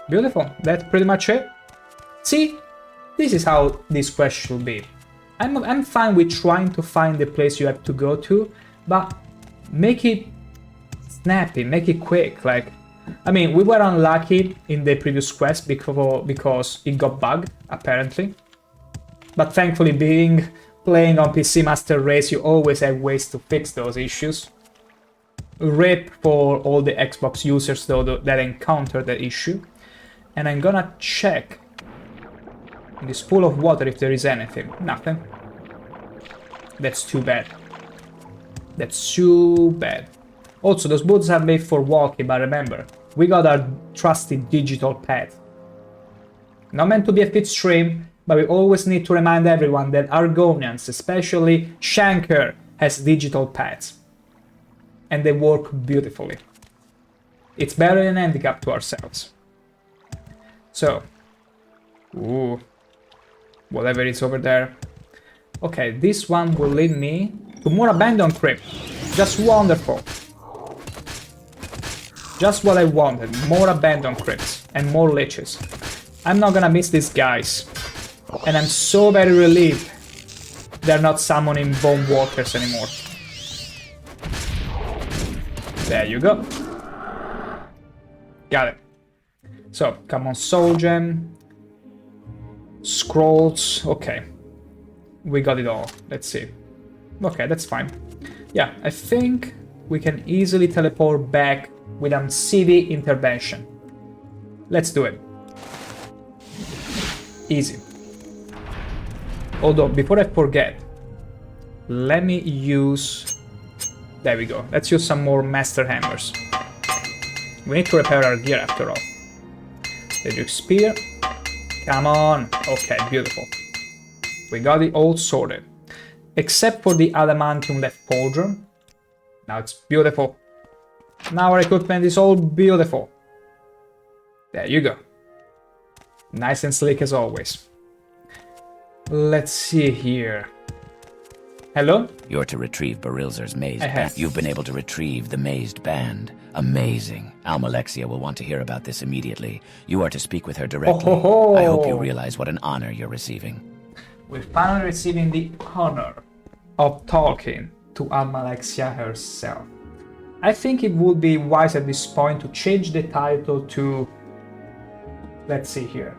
Beautiful, that's pretty much it. See, this is how this quest should be. I'm fine with trying to find the place you have to go to, but make it snappy, make it quick. Like, I mean, we were unlucky in the previous quest because it got bugged, apparently. But thankfully, playing on PC Master Race, you always have ways to fix those issues. RIP for all the Xbox users though that encountered the issue. And I'm gonna check in this pool of water if there is anything. Nothing. That's too bad. That's too bad. Also, those boots are made for walking, but remember, we got our trusty digital pad. Not meant to be a fit stream, but we always need to remind everyone that Argonians, especially ShankH-ER, has digital pads. And they work beautifully. It's better than handicap to ourselves. So, ooh, whatever is over there. Okay, this one will lead me to more abandoned crypt. Just wonderful. Just what I wanted, more abandoned crypts and more liches. I'm not gonna miss these guys. And I'm so very relieved they're not summoning Bone Walkers anymore. There you go. Got it. So, come on, Soul Gem. Scrolls, okay. We got it all, let's see. Okay, that's fine. Yeah, I think we can easily teleport back without CV intervention. Let's do it. Easy. Although, before I forget, let me use... There we go. Let's use some more Master Hammers. We need to repair our gear after all. Electric Spear. Come on. Okay, beautiful. We got it all sorted. Except for the Adamantium left pauldron. Now it's beautiful. Now our equipment is all beautiful. There you go. Nice and slick as always. Let's see here. Hello? You're to retrieve Barilzer's mazed I have. band. You've been able to retrieve the mazed band. Amazing. Almalexia will want to hear about this immediately. You are to speak with her directly. Oh, ho, ho. I hope you realize what an honor you're receiving. We're finally receiving the honor of talking to Almalexia herself. I think it would be wise at this point to change the title to... Let's see here.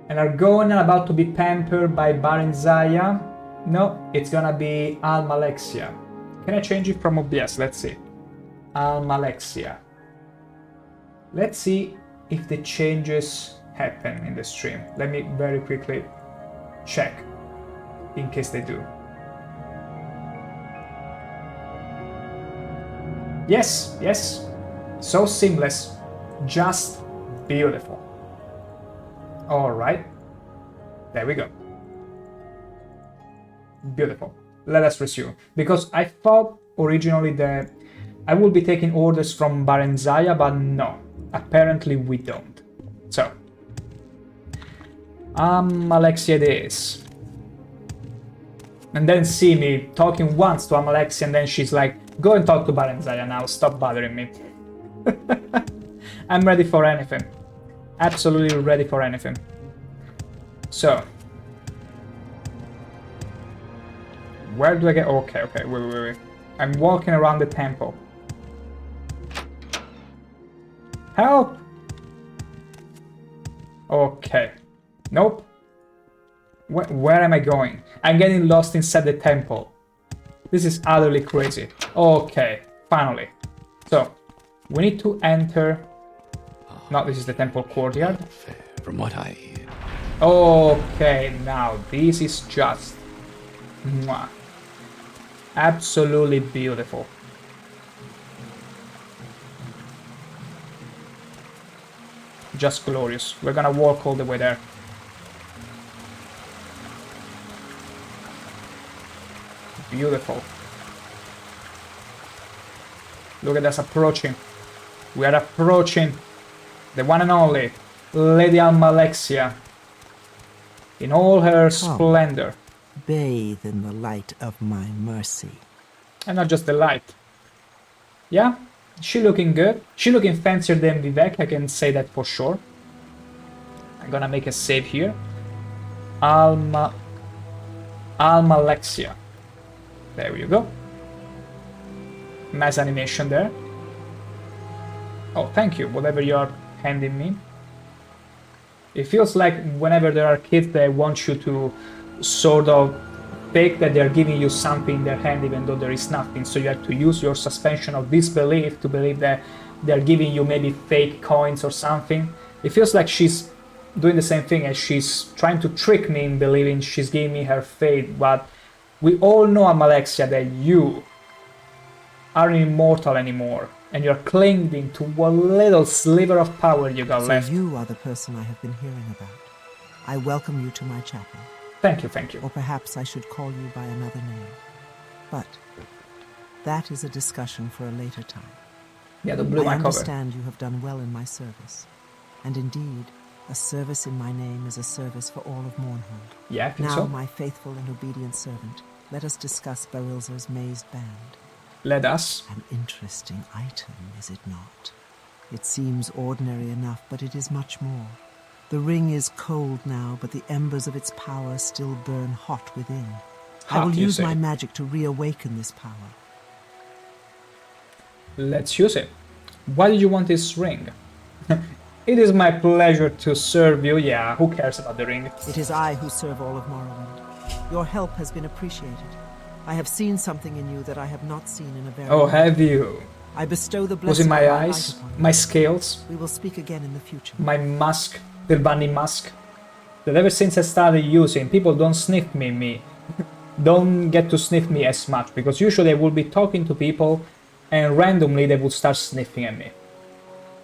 An Argonian about to be pampered by Barenziah? No, it's gonna be Almalexia. Can I change it from OBS? Let's see. Almalexia. Let's see if the changes happen in the stream. Let me very quickly check in case they do. Yes, yes. So seamless. Just beautiful. Alright. There we go. Beautiful. Let us resume. Because I thought originally that I would be taking orders from Barenziah, but no. Apparently we don't. So. Almalexia it is. And then see me talking once to Almalexia and then she's like, go and talk to Barenziah now, stop bothering me. I'm ready for anything. Absolutely ready for anything. So. Where do I get... Okay, okay, wait. I'm walking around the temple. Help! Okay. Nope. Where am I going? I'm getting lost inside the temple. This is utterly crazy. Okay, finally. So, we need to enter... No, this is the temple courtyard. From what I hear. Okay, now this is just... Mwah. Absolutely beautiful. Just glorious. We're gonna walk all the way there. Beautiful. Look at us approaching. We are approaching the one and only Lady Almalexia in all her splendor. Bathe in the light of my mercy. And not just the light. Yeah, she looking good. She looking fancier than Vivek, I can say that for sure. I'm gonna make a save here. Almalexia. There you go. Nice animation there. Oh, thank you, whatever you're handing me. It feels like whenever there are kids that want you to sort of fake that they're giving you something in their hand even though there is nothing, so you have to use your suspension of disbelief to believe that they're giving you maybe fake coins or something. It feels like she's doing the same thing, as she's trying to trick me in believing she's giving me her fate, but we all know, Almalexia, that you aren't immortal anymore, and you're clinging to what little sliver of power you got left. So you are the person I have been hearing about. I welcome you to my chapel. Thank you, thank you. Or perhaps I should call you by another name. But that is a discussion for a later time. Yeah, don't blow I my cover. understand you have done well in my service. And indeed, a service in my name is a service for all of Mournhold. Yeah, I think Now, so. my faithful and obedient servant, let us discuss Barilzer's mazed band. Let us. An interesting item, is it not? It seems ordinary enough, but it is much more. The ring is cold now, but the embers of its power still burn hot within. I will Hot, you use say? my magic to reawaken this power. Let's use it. Why did you want this ring? It is my pleasure to serve you. Yeah, who cares about the ring? It is I who serve all of Morrowind. Your help has been appreciated. I have seen something in you that I have not seen in a very Oh, long time. have you? I bestow the Was blessing it my of my eyes? light upon you. My scales? We will speak again in the future. My mask? The bunny mask? That ever since I started using, people don't sniff me. Don't get to sniff me as much, because usually I will be talking to people and randomly they will start sniffing at me.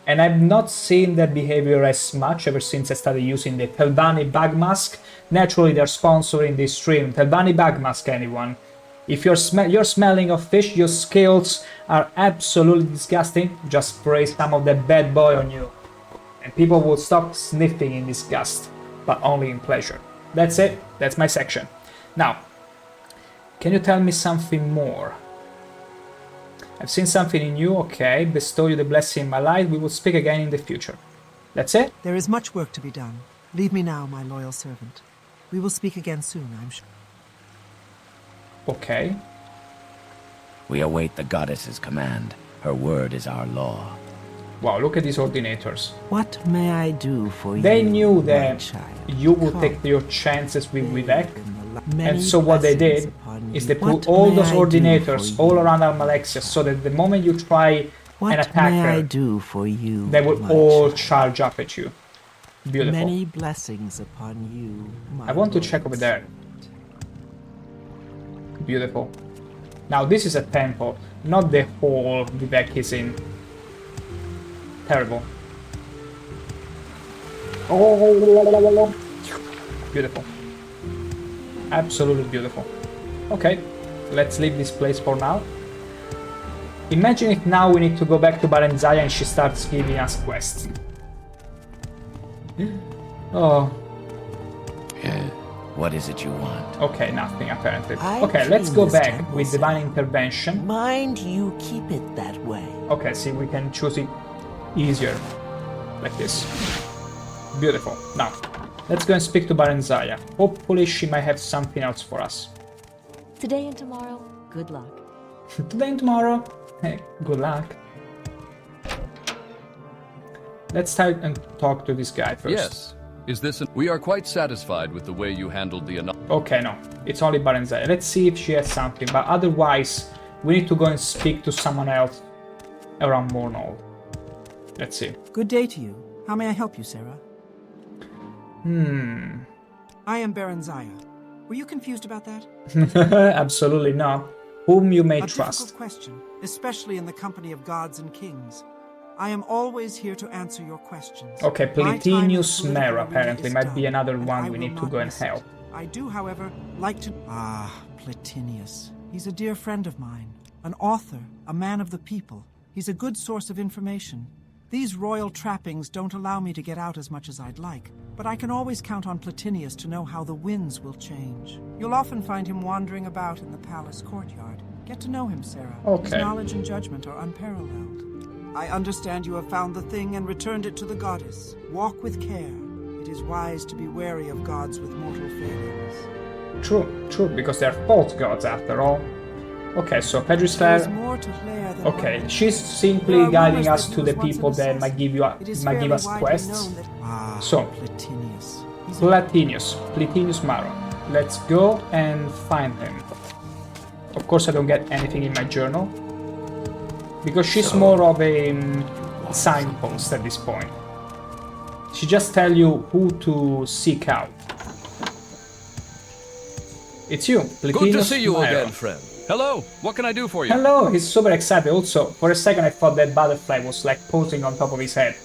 And I've not seen that behavior as much ever since I started using the Telbani bag mask. Naturally, they're sponsoring this stream. Telbani bag mask, anyone. If you're smelling of fish, your scales are absolutely disgusting, just spray some of that bad boy on you. And people will stop sniffing in disgust, but only in pleasure. That's it. That's my section. Now, can you tell me something more? I've seen something in you, okay. Bestow you the blessing in my life. We will speak again in the future. That's it? There is much work to be done. Leave me now, my loyal servant. We will speak again soon, I'm sure. Okay. We await the goddess's command. Her word is our law. Wow, look at these ordinators. What may I do for you? They knew my that child? you would Come. take your chances with Vivek. Many And so what they blessings did upon is you. they put What all may those I do ordinators for all you? around Almalexia, so that the moment you try What and attack may I her, do for you? they will my all child? charge up at you. Beautiful. Many blessings upon you. My I want to loyal check over there. servant. Beautiful. Now this is a temple, not the hole Vivek is in. Terrible. Oh, beautiful. Absolutely beautiful. Okay, let's leave this place for now. Imagine if now we need to go back to Barenziah and she starts giving us quests. Oh, What is it you want? okay, nothing apparently. I Okay, let's go clean this back temple, with sir. divine intervention. Mind you keep it that way. Okay, see, we can choose it easier, like this. Beautiful. Now, let's go and speak to Barenziah. Hopefully she might have something else for us. Today and tomorrow, good luck. Today and tomorrow, hey, good luck. Let's start and talk to this guy first. Yes. Is this we are quite satisfied with the way you handled the Okay, no, it's only Barenziah. Let's see if she has something, but otherwise, we need to go and speak to someone else around Mornold. Let's see. Good day to you. How may I help you, Sarah? I am Barenziah. Were you confused about that? Absolutely not. Whom you may A trust. difficult question, especially in the company of gods and kings. I am always here to answer your questions. Okay, My time in Plytinius the political Mera arena apparently is might be done, another and one I we will need to not go and miss it. help. I do, however, like to... Plytinius. He's a dear friend of mine. An author, a man of the people. He's a good source of information. These royal trappings don't allow me to get out as much as I'd like, but I can always count on Plytinius to know how the winds will change. You'll often find him wandering about in the palace courtyard. Get to know him, Sarah. His Okay. knowledge and judgment are unparalleled. I understand you have found the thing and returned it to the goddess. Walk with care. It is wise to be wary of gods with mortal failings. True, because they're false gods after all. Okay, so Pedris There is Fair. more to Claire than Okay, one. she's There simply are guiding rumors us that to he the was once people an that might give assassin. It is might give fairly us widely quests. known that- So, Plytinius. He's a Plytinius Mara. Let's go and find him. Of course, I don't get anything in my journal because she's more of a signpost at this point. She just tell you who to seek out. It's you, Plytinius Good to see you Mara. again, friend. Hello. What can I do for you? Hello, he's super excited. Also, for a second I thought that butterfly was like posing on top of his head.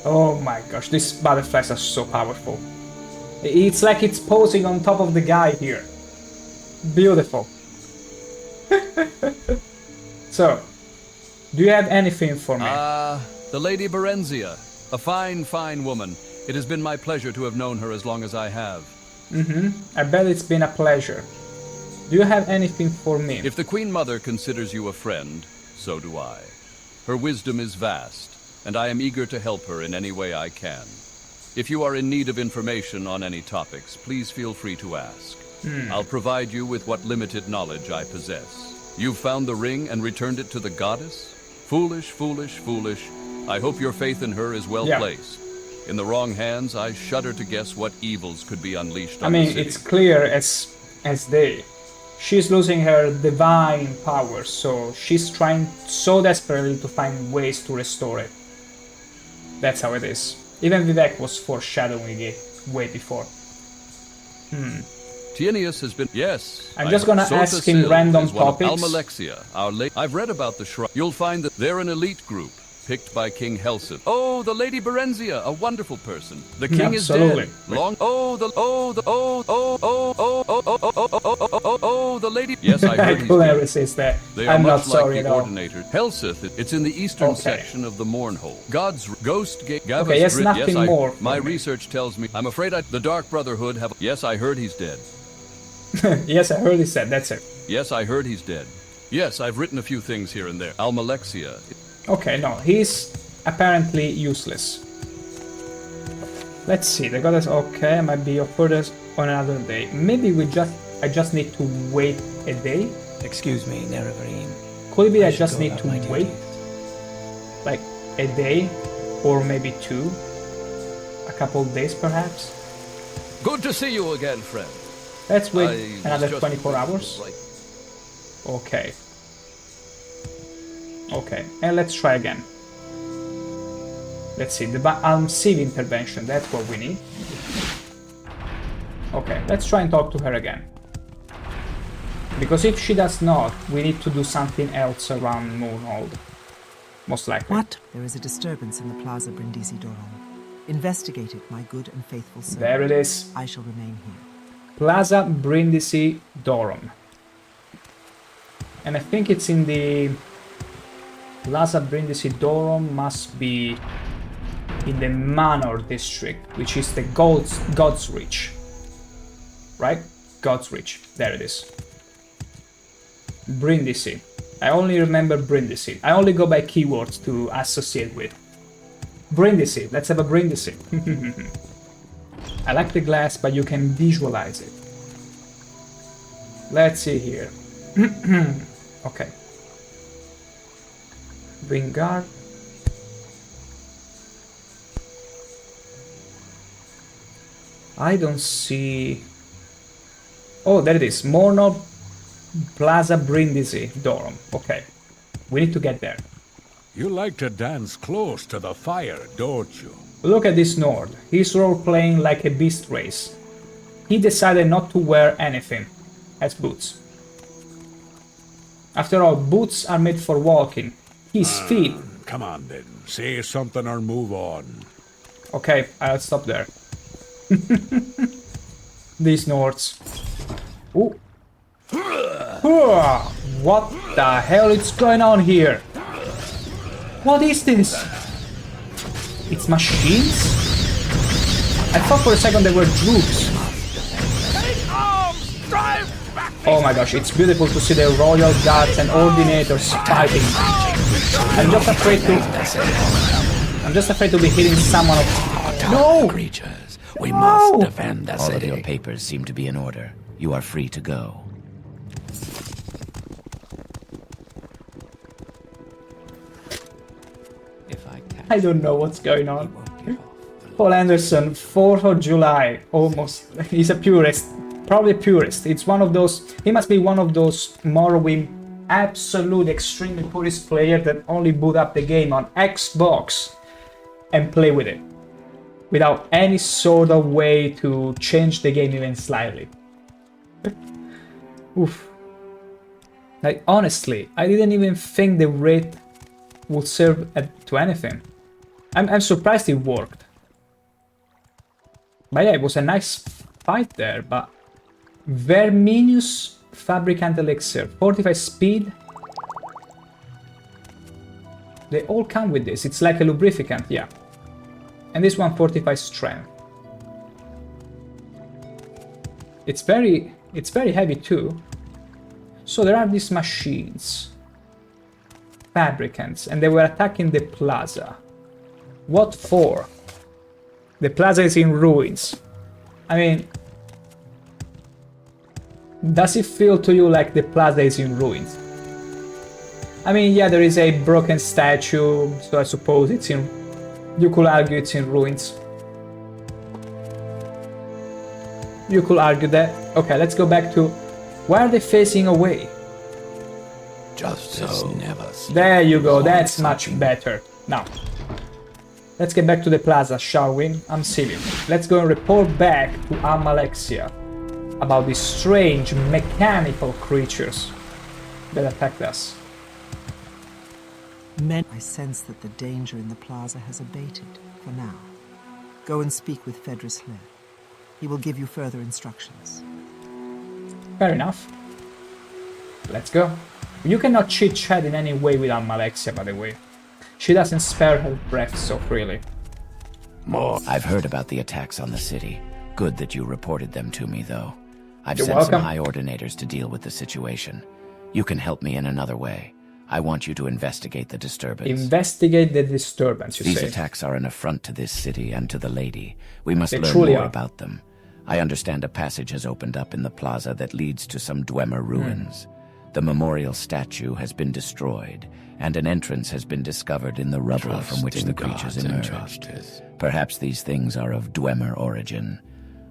Oh my gosh, these butterflies are so powerful. It's like it's posing on top of the guy here. Beautiful. So, do you have anything for me? The Lady Barenziah. A fine, fine woman. It has been my pleasure to have known her as long as I have. I bet it's been a pleasure. Do you have anything for me? If the Queen Mother considers you a friend, so do I. Her wisdom is vast, and I am eager to help her in any way I can. If you are in need of information on any topics, please feel free to ask. I'll provide you with what limited knowledge I possess. You've found the ring and returned it to the goddess? Foolish, foolish, foolish. I hope your faith in her is well placed. In the wrong hands, I shudder to guess what evils could be unleashed I on the mean, city. it's clear as they. She's losing her divine power, so she's trying so desperately to find ways to restore it. That's how it is. Even Vivek was foreshadowing it way before. Tienius has been... Yes. I'm just gonna ask him random topics. Almalexia, I've read about the shrine. You'll find that they're an elite group, picked by King Helseth. Oh, the Lady Barenziah, a wonderful person. The king is dead. Long... the lady... Yes, I heard he's dead. Resist that. They are I'm much not sorry like the at all. Ordinator. Helseth, it's in the eastern section of the Mournhold. God's ghost gate... Okay, yes, nothing more. My research tells me... I'm afraid the Dark Brotherhood have... Yes, I heard he's dead. Yes, I heard he said, that's it. Yes, I heard he's dead. Yes, I've written a few things here and there. Almalexia. Okay, no, he's apparently useless. Let's see, the goddess, okay, might be offered us on another day. Maybe I just need to wait a day? Excuse me, Nerevarine. Could it be I just need to wait? Like a day? Or maybe 2? A couple of days perhaps? Good to see you again, friend. Let's wait another 24 hours. Okay. Okay, and let's try again. Let's see, the Almsiv intervention, that's what we need. Okay, let's try and talk to her again. Because if she does not, we need to do something else around Mournhold. Most likely. What? There is a disturbance in the Plaza Brindisi Doron. Investigate it, my good and faithful servant. There it is. I shall remain here. Plaza Brindisi Doron. And I think it's in the... Plaza Brindisi Doron must be in the Manor district, which is the God's Reach. Right? God's Reach. There it is. Brindisi. I only remember Brindisi. I only go by keywords to associate with. Brindisi. Let's have a Brindisi. I like the glass, but you can visualize it. Let's see here. Okay. Vingard. I don't see... Oh, there it is. Morno Plaza Brindisi Doron. Okay. We need to get there. You like to dance close to the fire, don't you? Look at this Nord. He's role-playing like a beast race. He decided not to wear anything as boots. After all, boots are made for walking. His feet... Come on then, say something or move on. Okay, I'll stop there. These Nords. Ooh. What the hell is going on here? What is this? It's machines? I thought for a second they were troops. Oh my gosh, it's beautiful to see the royal guards and ordinators fighting. I'm just afraid to be hitting someone of... No! Creatures, we must defend the city. All of your papers seem to be in order. You are free to go. I don't know what's going on. Paul Anderson, 4th of July, almost. He's a purist. Probably purist. It's one of those... He must be one of those Morrowind absolute extremely purist player that only boot up the game on Xbox and play with it. Without any sort of way to change the game even slightly. Oof. Like, honestly, I didn't even think the raid would serve to anything. I'm surprised it worked. But yeah, it was a nice fight there, but... Verminius Fabricant Elixir, 45 speed. They all come with this, it's like a lubrificant, yeah. And this one 45 strength. It's very heavy too. So there are these machines. Fabricants, and they were attacking the plaza. What for? The plaza is in ruins. I mean... Does it feel to you like the plaza is in ruins? I mean, yeah, there is a broken statue, so I suppose it's in... You could argue it's in ruins. You could argue that. Okay, let's go back to... Why are they facing away? Justice never sleeps. There you go, that's much better. Now, let's get back to the plaza, shall we? I'm silly. Let's go and report back to Almalexia about these strange mechanical creatures that attacked us. I sense that the danger in the plaza has abated, for now. Go and speak with Fedris Ler. He will give you further instructions. Fair enough. Let's go. You cannot chit-chat in any way with Almalexia, by the way. She doesn't spare her breath so freely. More. I've heard about the attacks on the city. Good that you reported them to me, though. I've You're sent welcome. some high ordinators to deal with the situation. You can help me in another way. I want you to investigate the disturbance. Investigate the disturbance, you These say. attacks are an affront to this city and to the lady. We must They learn truly more are. about them. I understand a passage has opened up in the plaza that leads to some Dwemer ruins. The memorial statue has been destroyed, and an entrance has been discovered in the rubble from which the creatures emerged. Perhaps these things are of Dwemer origin.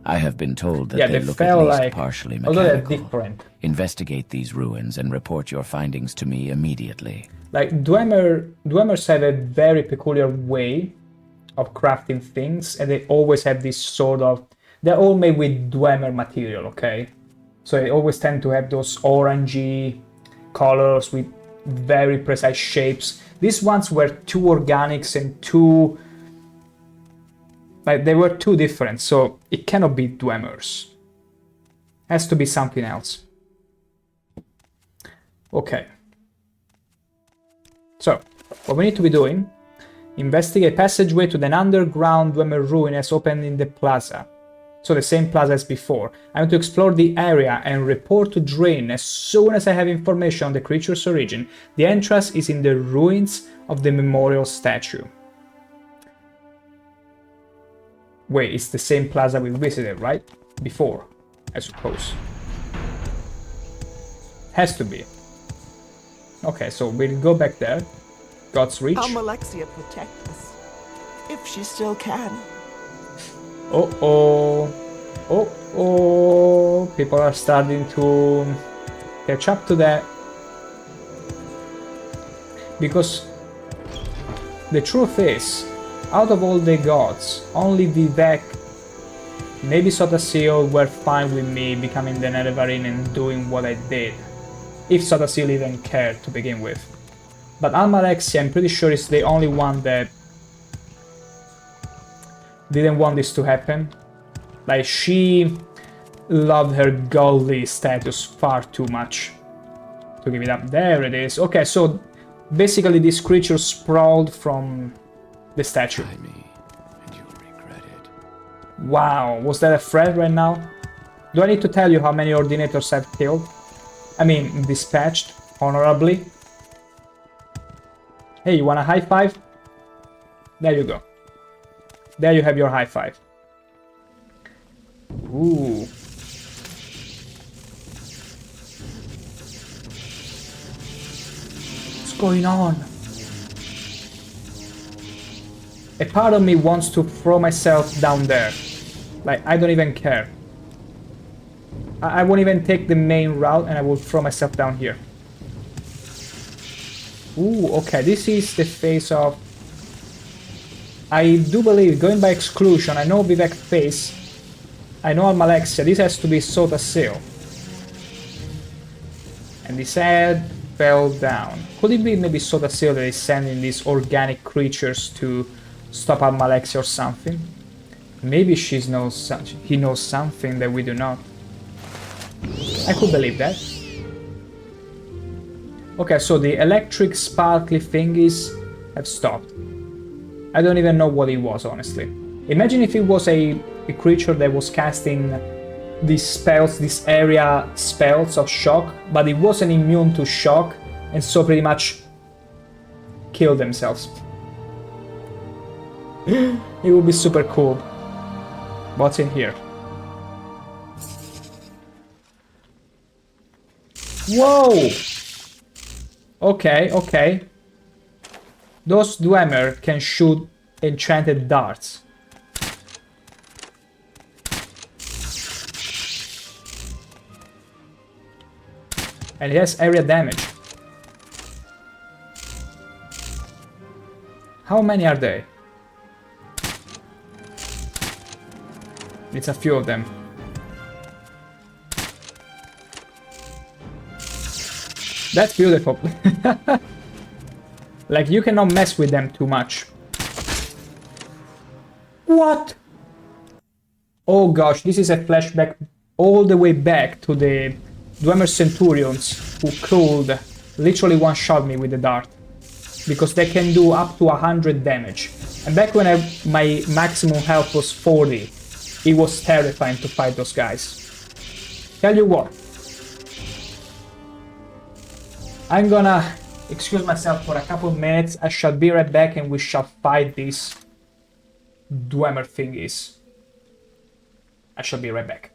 I have been told that they look at felt least like, partially although they're mechanical. different. Investigate these ruins and report your findings to me immediately. Like, Dwemers have a very peculiar way of crafting things, and they always have this sort of... They're all made with Dwemer material, okay? So they always tend to have those orangey colors with very precise shapes. These ones were too organics and too... Like, they were too different, so it cannot be Dwemers. Has to be something else. Okay. So, what we need to be doing, investigate passageway to the underground Dwemer ruin has opened in the plaza. So the same plaza as before. I want to explore the area and report to Drain as soon as I have information on the creature's origin. The entrance is in the ruins of the memorial statue. Wait, it's the same plaza we visited, right? Before, I suppose. Has to be. Okay, so we'll go back there. God's reach. Almalexia protect us. If she still can. Uh-oh. Uh-oh. People are starting to catch up to that. Because the truth is, out of all the gods, only Vivek, maybe Sotasil were fine with me becoming the Nerevarine and doing what I did. If Sotasil even cared to begin with. But Almalexia, I'm pretty sure, is the only one that didn't want this to happen. Like, she loved her godly status far too much to give it up. There it is. Okay, so basically this creature sprawled from the statue. Try me, and you'll regret it. Wow, was that a threat right now? Do I need to tell you how many ordinators I've killed? I mean, dispatched honorably. Hey, you want a high five? There you go. There you have your high five. Ooh. What's going on? A part of me wants to throw myself down there. Like, I don't even care. I won't even take the main route and I will throw myself down here. Ooh, okay, this is the face of... I do believe, going by exclusion, I know Vivek face, I know Almalexia, this has to be Sotasil. And this head fell down. Could it be maybe Sotasil that is sending these organic creatures to stop Almalexia or something? Maybe he knows something that we do not. I could believe that. Okay, so the electric sparkly thingies have stopped. I don't even know what it was, honestly. Imagine if it was a creature that was casting these spells, this area spells of shock, but it wasn't immune to shock, and so pretty much killed themselves. It would be super cool. What's in here? Whoa! Okay, okay. Those Dwemer can shoot enchanted darts. And it has area damage. How many are they? It's a few of them. That's beautiful. Like, you cannot mess with them too much. What? Oh gosh, this is a flashback all the way back to the Dwemer Centurions who could literally one-shot me with the dart. Because they can do up to 100 damage. And back when my maximum health was 40, it was terrifying to fight those guys. Tell you what. I'm gonna excuse myself for a couple of minutes. I shall be right back and we shall fight these Dwemer thingies. I shall be right back.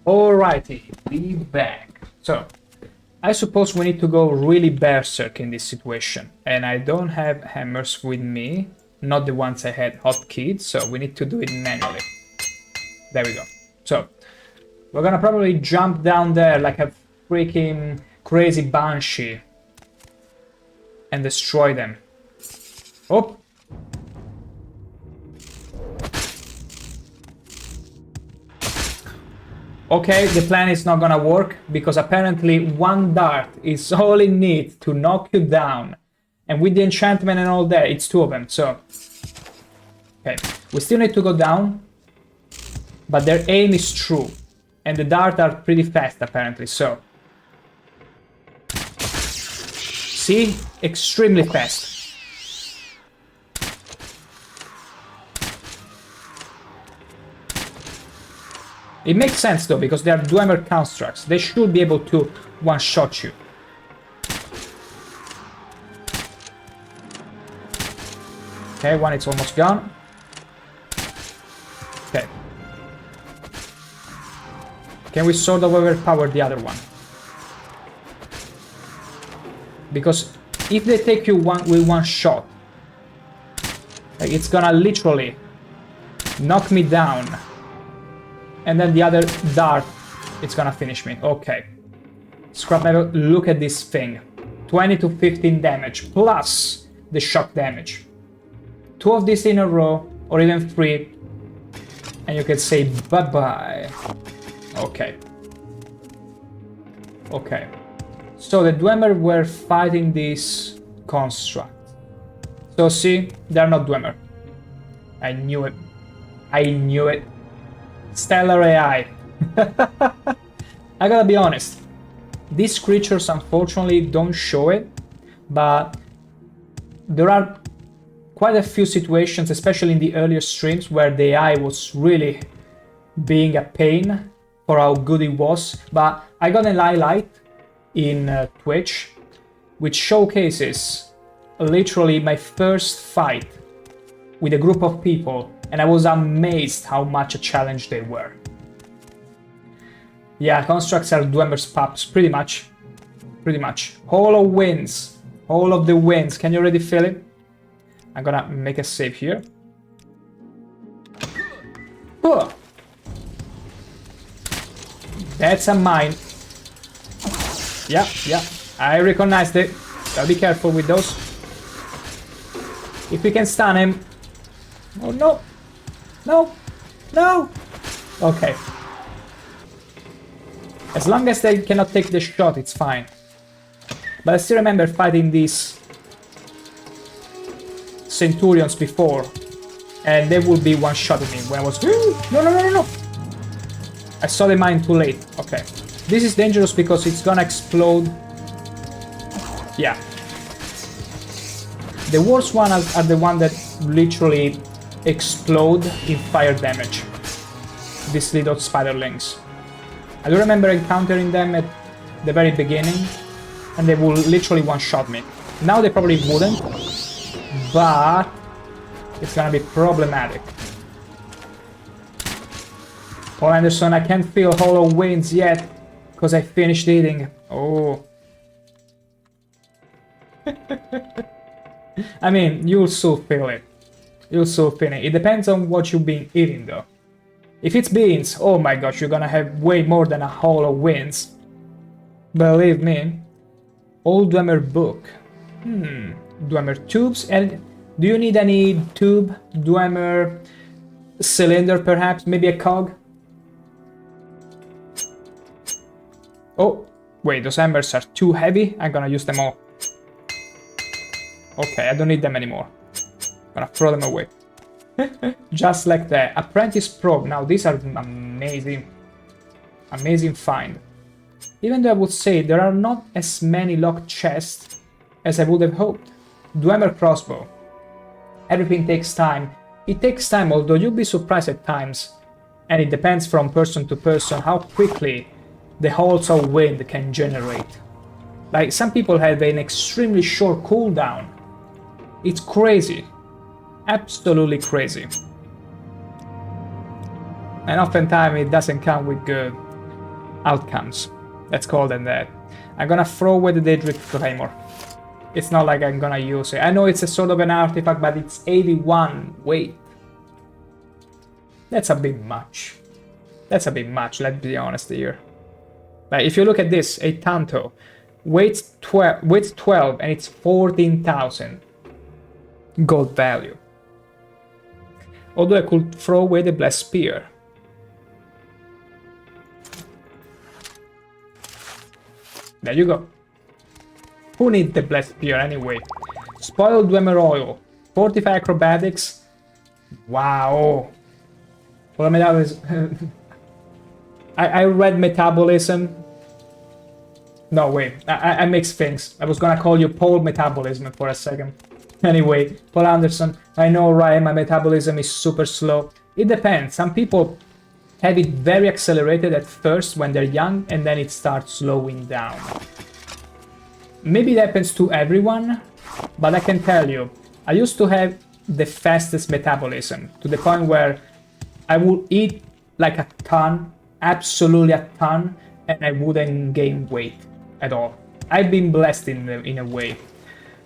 Alrighty, we back. So, I suppose we need to go really berserk in this situation. And I don't have hammers with me. Not the ones I had hotkeys, so we need to do it manually. There we go. So, we're gonna probably jump down there like a freaking crazy banshee. And destroy them. Oh! Okay, the plan is not gonna work, because apparently one dart is all it needs to knock you down. And with the enchantment and all that, it's two of them, so... Okay, we still need to go down, but their aim is true. And the darts are pretty fast, apparently, so... See? Extremely fast. It makes sense though, because they are Dwemer constructs. They should be able to one-shot you. Okay, one is almost gone. Okay. Can we sort of overpower the other one? Because if they take you with one shot, like, it's gonna literally knock me down. And then the other dart, it's gonna finish me. Okay. Scrap metal, look at this thing. 20 to 15 damage, plus the shock damage. 2 of these in a row, or even 3. And you can say bye-bye. Okay. Okay. So the Dwemer were fighting this construct. So see, they're not Dwemer. I knew it. I knew it. Stellar AI. I gotta be honest, these creatures unfortunately don't show it, but there are quite a few situations, especially in the earlier streams, where the AI was really being a pain for how good it was. But I got an highlight in Twitch, which showcases literally my first fight with a group of people, and I was amazed how much a challenge they were. Yeah, constructs are Dwemer's pups, pretty much. Pretty much. Hall of Winds. Hall of the Winds. Can you already feel it? I'm gonna make a save here. Oh. That's a mine. Yeah, yeah. I recognized it. Gotta be careful with those. If we can stun him. Oh no. No. No. Okay. As long as they cannot take the shot, it's fine. But I still remember fighting these Centurions before, and they would be one-shotting me when I was... No, no, no, no, no! I saw the mine too late. Okay. This is dangerous because it's gonna explode. Yeah. The worst ones are the ones that literally explode in fire damage. These little spiderlings. I do remember encountering them at the very beginning, and they will literally one-shot me. Now they probably wouldn't, but it's gonna be problematic. Paul Anderson, I can't feel Hollow Winds yet, because I finished eating. Oh. I mean, you'll soon feel it. You'll soon feel it. It depends on what you've been eating, though. If it's beans, oh my gosh, you're gonna have way more than a Hollow Winds. Believe me. Old Dwemer book. Dwemer tubes. And do you need any tube? Dwemer cylinder, perhaps? Maybe a cog? Oh, wait, those embers are too heavy. I'm gonna use them all. Okay, I don't need them anymore. I'm gonna throw them away. Just like that. Apprentice probe. Now, these are amazing. Amazing find. Even though I would say there are not as many locked chests as I would have hoped. Dwemer crossbow. Everything takes time. It takes time, although you'll be surprised at times. And it depends from person to person how quickly the halls of wind can generate. Like, some people have an extremely short cooldown. It's crazy. Absolutely crazy. And oftentimes it doesn't come with good outcomes. Let's call them that. I'm gonna throw away the Daedric Claymore. It's not like I'm gonna use it. I know it's a sort of an artifact, but it's 81 weight. That's a bit much. That's a bit much, let's be honest here. Like, if you look at this, a Tanto, weight 12, and it's 14,000 gold value. Although I could throw away the Blessed Spear. There you go. Who needs the Blessed Spear anyway? Spoiled Dwemer oil. 45 acrobatics. Wow. Well, I mean, that was... I read metabolism. No, wait. I mix things. I was gonna call you Paul Metabolism for a second. Anyway, Paul Anderson, I know, right, my metabolism is super slow. It depends. Some people have it very accelerated at first when they're young, and then it starts slowing down. Maybe it happens to everyone, but I can tell you, I used to have the fastest metabolism, to the point where I would eat like a ton, absolutely a ton, and I wouldn't gain weight at all. I've been blessed in a way.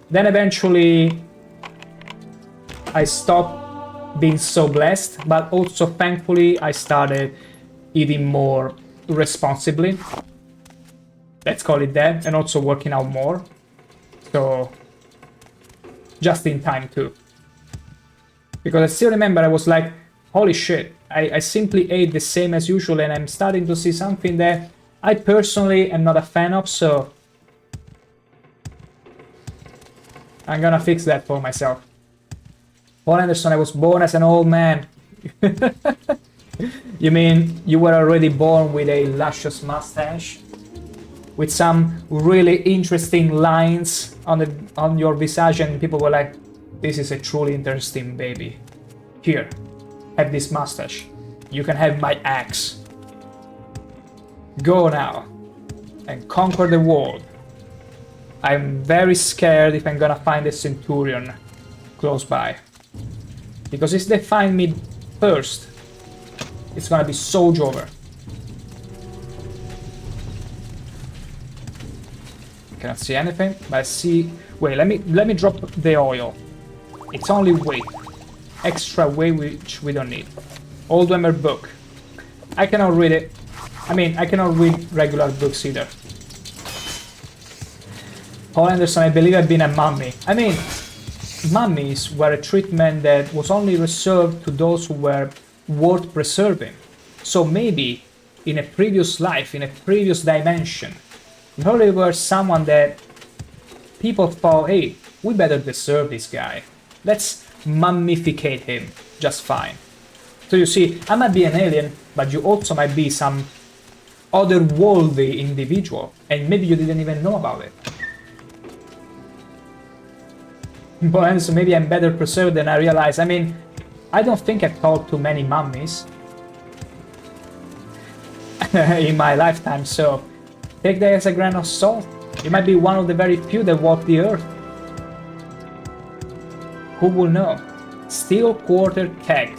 Then eventually I stopped being so blessed, but also thankfully I started eating more responsibly. Let's call it that, and also working out more. So, just in time too. Because I still remember I was like, holy shit, I simply ate the same as usual, and I'm starting to see something that I personally am not a fan of, so I'm gonna fix that for myself. Paul Anderson, I was born as an old man. You mean you were already born with a luscious mustache? With some really interesting lines on your visage, and people were like, this is a truly interesting baby. Here, have this mustache. You can have my axe. Go now and conquer the world. I'm very scared if I'm gonna find a centurion close by. Because if they find me first, it's gonna be so over. Cannot see anything, but I see... Wait, let me drop the oil. It's only weight. Extra weight which we don't need. Old Dwemer book. I cannot read it. I mean, I cannot read regular books either. Paul Anderson, I believe I've been a mummy. I mean, mummies were a treatment that was only reserved to those who were worth preserving. So maybe in a previous life, in a previous dimension, you probably were someone that people thought, hey, we better deserve this guy. Let's mummificate him just fine. So you see, I might be an alien, but you also might be some otherworldly individual, and maybe you didn't even know about it. But so maybe I'm better preserved than I realize. I mean, I don't think I've talked to many mummies in my lifetime, so take that as a grain of salt. You might be one of the very few that walk the earth. Who will know? Steel quarter keg.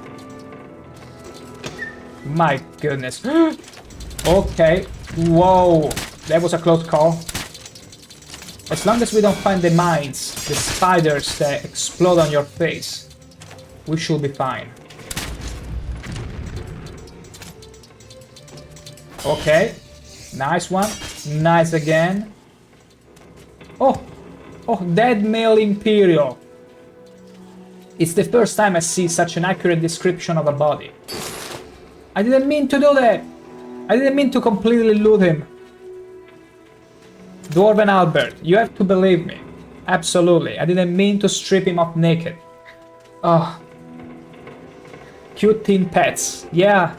My goodness. Okay. Whoa. That was a close call. As long as we don't find the mines, the spiders that explode on your face, we should be fine. Okay. Nice one. Nice again. Oh. Oh, dead male Imperial. It's the first time I see such an accurate description of a body. I didn't mean to do that. I didn't mean to completely loot him. Dwarven Albert, you have to believe me. Absolutely. I didn't mean to strip him off naked. Oh. Cute teen pets. Yeah.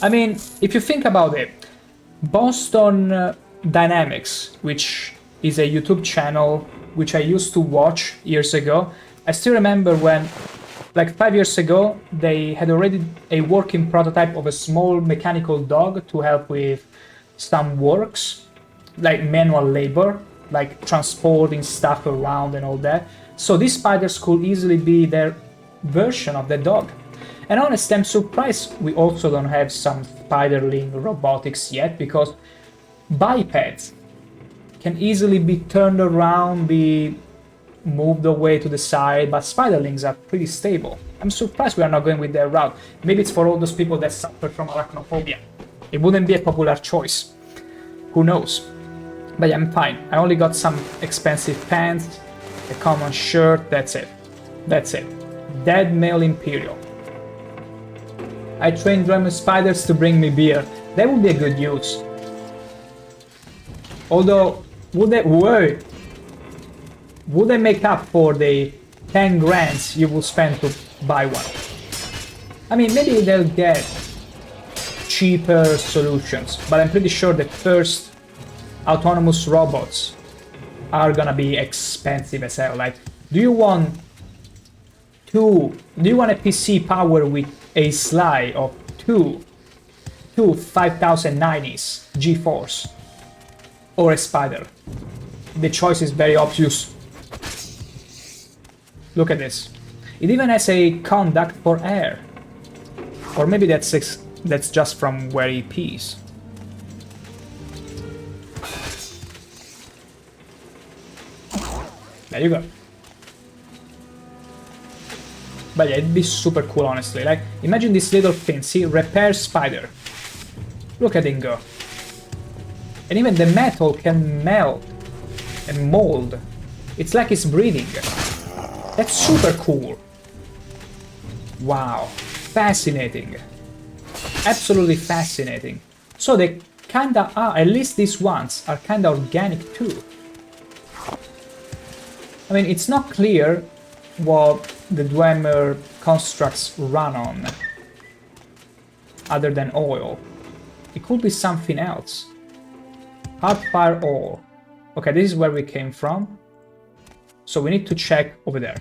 I mean, if you think about it, Boston Dynamics, which is a YouTube channel which I used to watch years ago, I still remember when, like 5 years ago, they had already a working prototype of a small mechanical dog to help with some works, like manual labor, like transporting stuff around and all that. So these spiders could easily be their version of the dog. And honestly, I'm surprised we also don't have some spiderling robotics yet, because bipeds can easily be turned around, be moved away to the side, but spiderlings are pretty stable. I'm surprised we are not going with their route. Maybe it's for all those people that suffer from arachnophobia. It wouldn't be a popular choice. Who knows? But yeah, I'm fine. I only got some expensive pants, a common shirt, that's it. That's it. Dead male Imperial. I trained Dwemer spiders to bring me beer. That would be a good use. Although, would they make up for the 10 grand you will spend to buy one? I mean, maybe they'll get cheaper solutions, but I'm pretty sure the first autonomous robots are gonna be expensive as hell. Like, do you want a PC power with a SLI of two 5090s GeForce, or a spider? The choice is very obvious. Look at this. It even has a conduct for air. Or maybe that's just from where he pees. There you go. But yeah, it'd be super cool, honestly. Like, imagine this little thing. See, repair spider. Look at him go. And even the metal can melt and mold. It's like it's breathing. That's super cool. Wow. Fascinating. Absolutely fascinating. So they kinda are, at least these ones, are kinda organic too. I mean, it's not clear what the Dwemer constructs run on. other than oil. It could be something else. Hardfire ore. Okay, this is where we came from. So we need to check over there.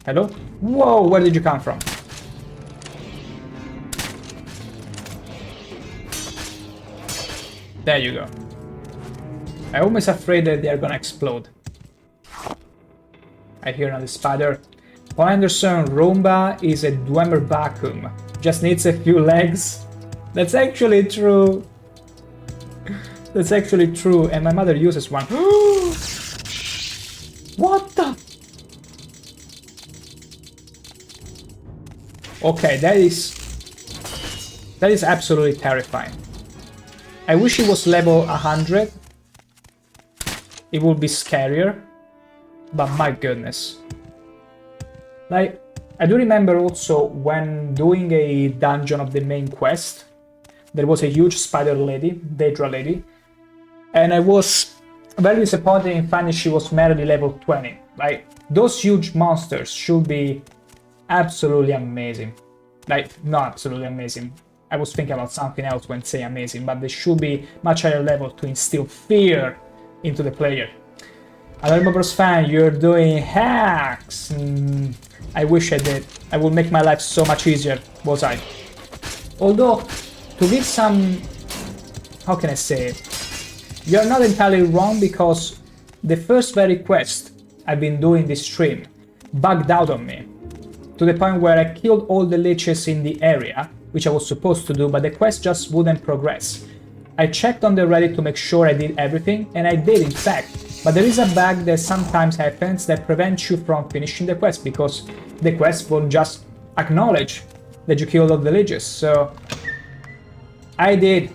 Hello? Whoa, where did you come from? There you go. I'm almost afraid that they're gonna explode. I hear another spider. Paul Anderson, Roomba is a Dwemer vacuum. Just needs a few legs. That's actually true. That's actually true, and my mother uses one. What the? Okay, that is absolutely terrifying. I wish it was level 100. It would be scarier. But my goodness. Like, I do remember also when doing a dungeon of the main quest, there was a huge spider lady, Daedra lady, and I was very disappointed in finding she was merely level 20. Like, those huge monsters should be absolutely amazing. Like, not absolutely amazing. I was thinking about something else when saying amazing, but they should be much higher level to instill fear into the player. Anonymous fan, you're doing hacks. I wish I did. I would make my life so much easier, was I? Although, to give some... how can I say it? You're not entirely wrong, because the first very quest I've been doing this stream bugged out on me. To the point where I killed all the liches in the area, which I was supposed to do, but the quest just wouldn't progress. I checked on the Reddit to make sure I did everything, and I did in fact. But there is a bug that sometimes happens that prevents you from finishing the quest, because the quest won't just acknowledge that you killed all the liches. So I did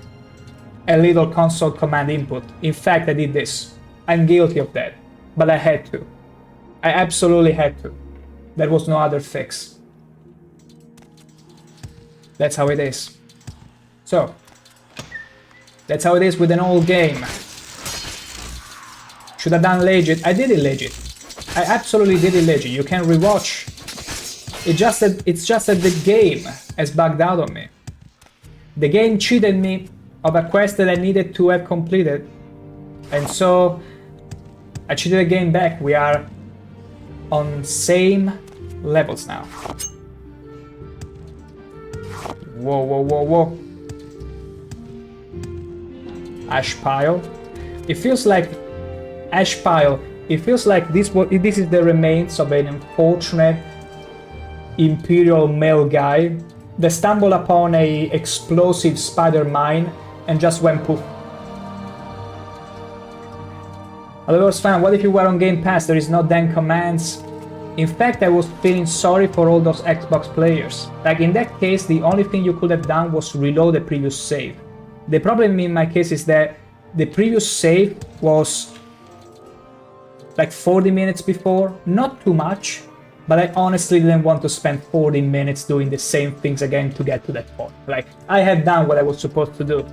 a little console command input. In fact, I did this. I'm guilty of that, but I had to. I absolutely had to. There was no other fix. That's how it is. So, that's how it is with an old game. Should have done legit. I did it legit. I absolutely did it legit. You can rewatch. It's just that the game has bugged out on me. The game cheated me of a quest that I needed to have completed. And so I cheated the game back. We are on same levels now. Whoa, whoa, whoa, whoa. Ash pile. It feels like ash pile. It feels like this is the remains of an unfortunate imperial male guy that stumbled upon a explosive spider mine and just went poof. Hello, fan. What if you were on Game Pass? There is no damn commands. In fact, I was feeling sorry for all those Xbox players. Like, in that case, the only thing you could have done was reload the previous save. The problem in my case is that the previous save was like 40 minutes before. Not too much, but I honestly didn't want to spend 40 minutes doing the same things again to get to that point. Like, I had done what I was supposed to do.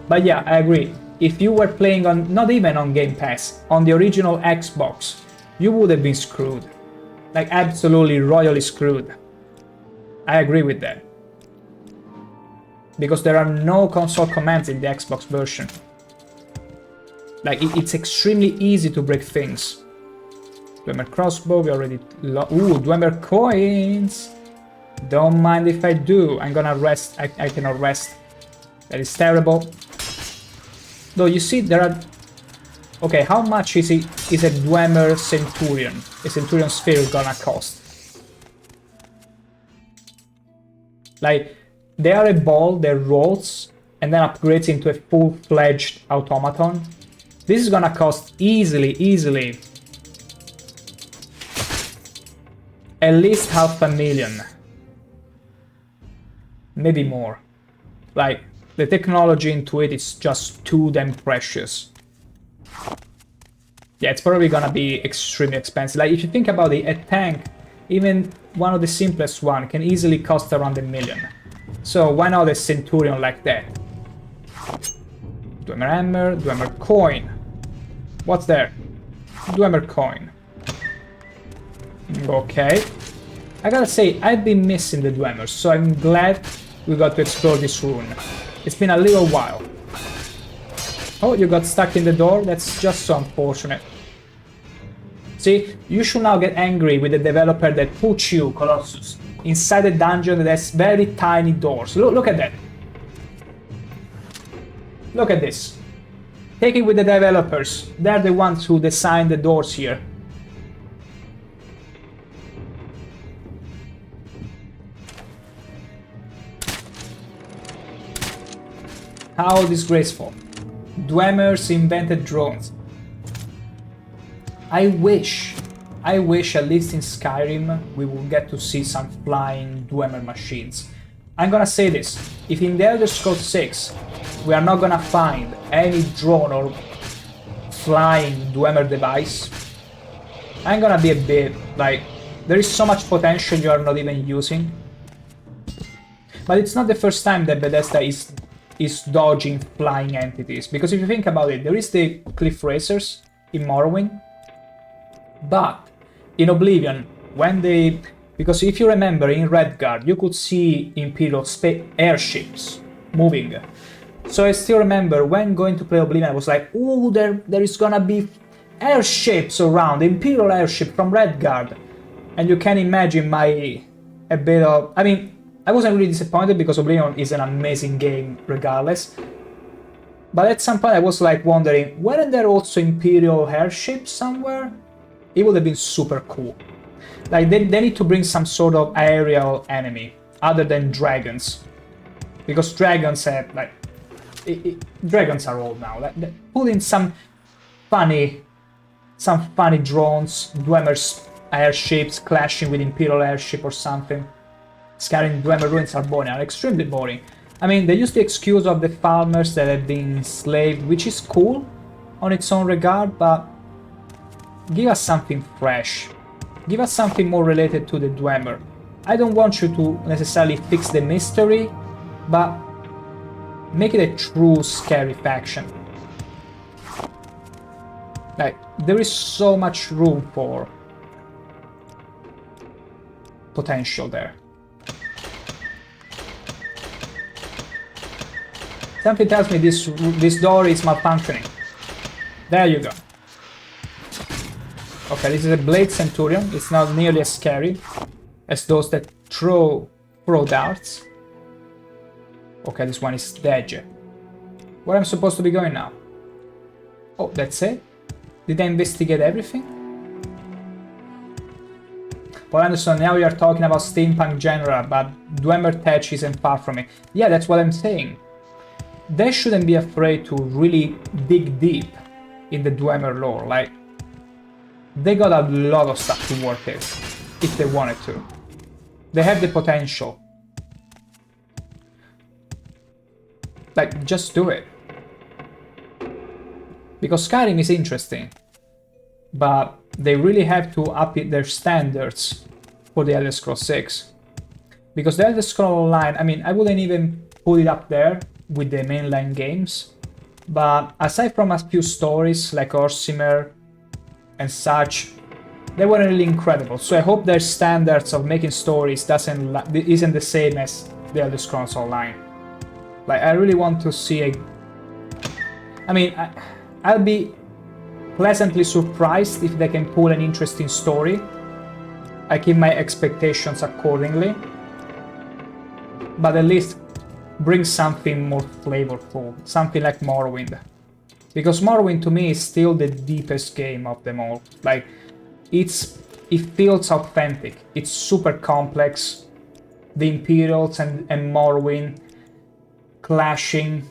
But yeah, I agree. If you were playing on, not even on Game Pass, on the original Xbox, you would have been screwed. Like, absolutely royally screwed. I agree with that. Because there are no console commands in the Xbox version. Like, it's extremely easy to break things. Dwemer crossbow, we already... Ooh, Dwemer coins! Don't mind if I do. I'm gonna rest. I cannot rest. That is terrible. Though, you see, there are... Okay, how much is a Dwemer Centurion? A Centurion Sphere gonna cost? Like, they are a ball that rolls and then upgrades into a full-fledged automaton. This is gonna cost easily at least $500,000. Maybe more. Like, the technology into it is just too damn precious. Yeah, it's probably gonna be extremely expensive. Like, if you think about it, a tank, even one of the simplest one, can easily cost around $1 million. So why not a Centurion like that? Dwemer hammer, Dwemer coin. What's there? Dwemer coin. Okay. I gotta say, I've been missing the Dwemmers, so I'm glad we got to explore this rune. It's been a little while. Oh, you got stuck in the door? That's just so unfortunate. See, you should now get angry with the developer that put you, Colossus, inside a dungeon that has very tiny doors. Look at that. Look at this. Take it with the developers. They're the ones who designed the doors here. How disgraceful. Dwemmers invented drones. I wish at least in Skyrim we will get to see some flying Dwemer machines. I'm gonna say this, if in the Elder Scrolls 6 we are not gonna find any drone or flying Dwemer device, I'm gonna be a bit like, there is so much potential you are not even using. But it's not the first time that Bethesda is dodging flying entities, because if you think about it, there is the cliff racers in Morrowind, but in Oblivion, when they... Because if you remember, in Redguard, you could see Imperial airships moving. So I still remember, when going to play Oblivion, I was like, ooh, there is gonna be airships around, Imperial airship from Redguard. And you can imagine a bit of... I mean, I wasn't really disappointed because Oblivion is an amazing game regardless. But at some point I was like wondering, weren't there also Imperial airships somewhere? It would have been super cool. Like, they need to bring some sort of aerial enemy, other than dragons. Because dragons have, like... dragons are old now. Like, put in some funny drones, Dwemer's airships clashing with Imperial airship or something. Scaring Dwemer ruins Argonian are extremely boring. I mean, they use the excuse of the farmers that have been enslaved, which is cool on its own regard, but give us something fresh. Give us something more related to the Dwemer. I don't want you to necessarily fix the mystery, but make it a true scary faction. Like, there is so much room for potential there. Something tells me this door is malfunctioning. There you go. Okay, this is a Blade Centurion. It's not nearly as scary as those that throw darts. Okay, this one is dead. Where am I supposed to be going now? Oh, that's it? Did I investigate everything? Well, Anderson, now we are talking about steampunk genre, but Dwemer tech isn't far from it. Yeah, that's what I'm saying. They shouldn't be afraid to really dig deep in the Dwemer lore. Like, they got a lot of stuff to work with, if they wanted to. They have the potential. Like, just do it. Because Skyrim is interesting, but they really have to up their standards for the Elder Scrolls 6. Because the Elder Scrolls Online, I mean, I wouldn't even put it up there with the mainline games, but aside from a few stories like Orsimer and such, they were really incredible. So I hope their standards of making stories isn't the same as the Elder Scrolls Online. Like, I really want to see I mean, I'll be pleasantly surprised if they can pull an interesting story. I keep my expectations accordingly, but at least bring something more flavorful, something like Morrowind. Because Morrowind to me is still the deepest game of them all. Like, it feels authentic, it's super complex. The Imperials and Morrowind clashing,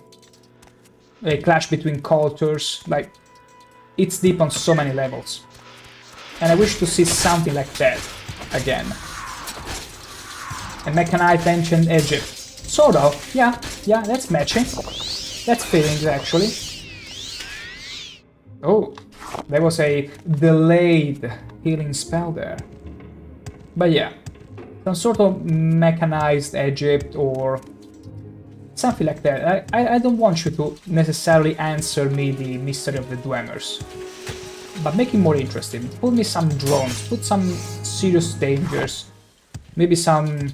a clash between cultures, like, it's deep on so many levels. And I wish to see something like that again. A mechanized ancient Egypt. Sort of, yeah, that's matching. That's fitting, actually. Oh, there was a delayed healing spell there. But yeah, some sort of mechanized Egypt or something like that. I don't want you to necessarily answer me the mystery of the Dwemmers, but make it more interesting. Put me some drones, put some serious dangers, Maybe some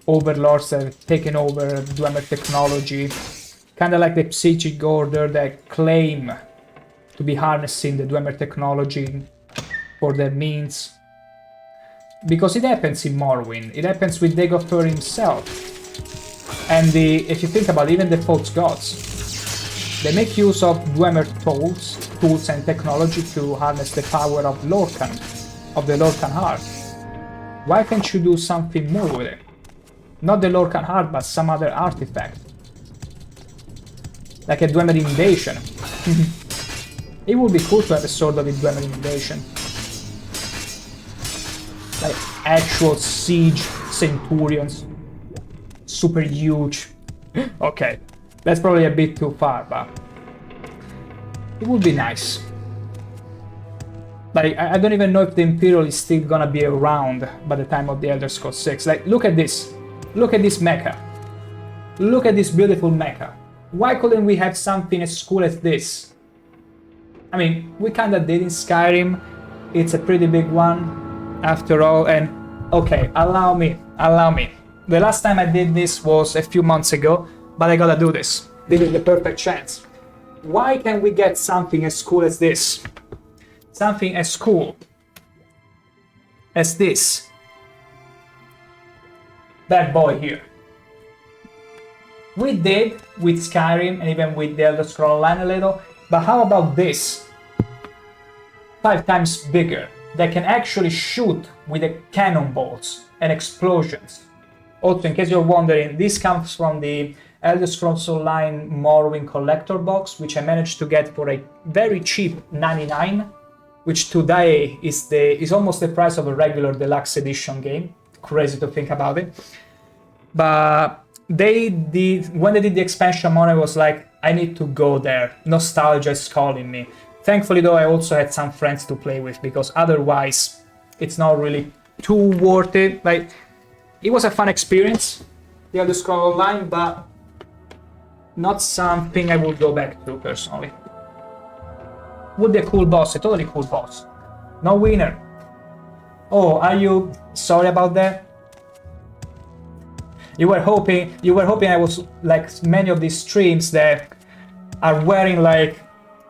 overlords that have taken over Dwemer technology. Kind of like the Psychic Order that claim to be harnessing the Dwemer technology for their means. Because it happens in Morrowind. It happens with Dagobah himself. And if you think about it, even the false gods, they make use of Dwemer tools and technology to harness the power of Lorkhan, of the Lorkhan heart. Why can't you do something more with it? Not the Lorkhan heart, but some other artifact. Like a Dwemer invasion. It would be cool to have a sort of a Dwemer invasion. Like actual siege centurions. Super huge. Okay, that's probably a bit too far, but it would be nice. Like, I don't even know if the Imperial is still gonna be around by the time of the Elder Scrolls 6. Like, look at this. Look at this mecha. Look at this beautiful mecha. Why couldn't we have something as cool as this? I mean, we kinda did in Skyrim. It's a pretty big one, after all, and okay, allow me. The last time I did this was a few months ago, but I gotta do this. This is the perfect chance. Why can't we get something as cool as this? Something as cool as this. That boy here. We did with Skyrim and even with the Elder Scrolls Online a little, but how about this? 5 times bigger. That can actually shoot with the cannonballs and explosions. Also, in case you're wondering, this comes from the Elder Scrolls Online Morrowind collector box, which I managed to get for a very cheap 99, which today is almost the price of a regular deluxe edition game. Crazy to think about it. But when they did the expansion mode, I was like, I need to go there. Nostalgia is calling me. Thankfully though, I also had some friends to play with, because otherwise it's not really too worth it. Like, it was a fun experience, the Elder Scrolls Online, but not something I would go back to personally. Would be a cool boss, a totally cool boss. No winner. Oh, are you sorry about that? You were hoping I was like many of these streams that are wearing like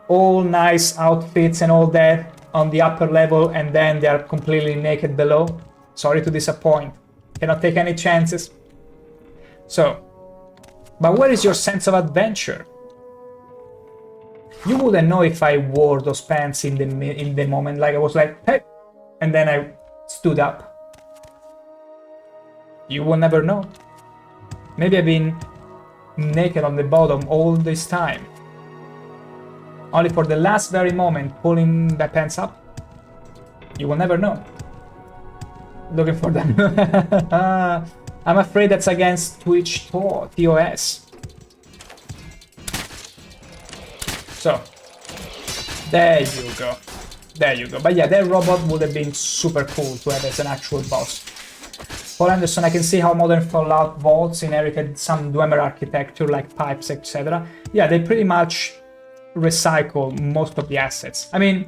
all nice outfits and all that on the upper level, and then they are completely naked below. Sorry to disappoint. Cannot take any chances. So, but where is your sense of adventure? You wouldn't know if I wore those pants in the moment. Like, I was like, hey, and then I stood up. You will never know. Maybe I've been naked on the bottom all this time, only for the last very moment pulling the pants up. You will never know. Looking for them. I'm afraid that's against Twitch TOS. So, there you go. There you go. But yeah, that robot would have been super cool to have as an actual boss. Paul Anderson, I can see how modern Fallout vaults inherited some Dwemer architecture like pipes, etc. Yeah, they pretty much recycle most of the assets. I mean,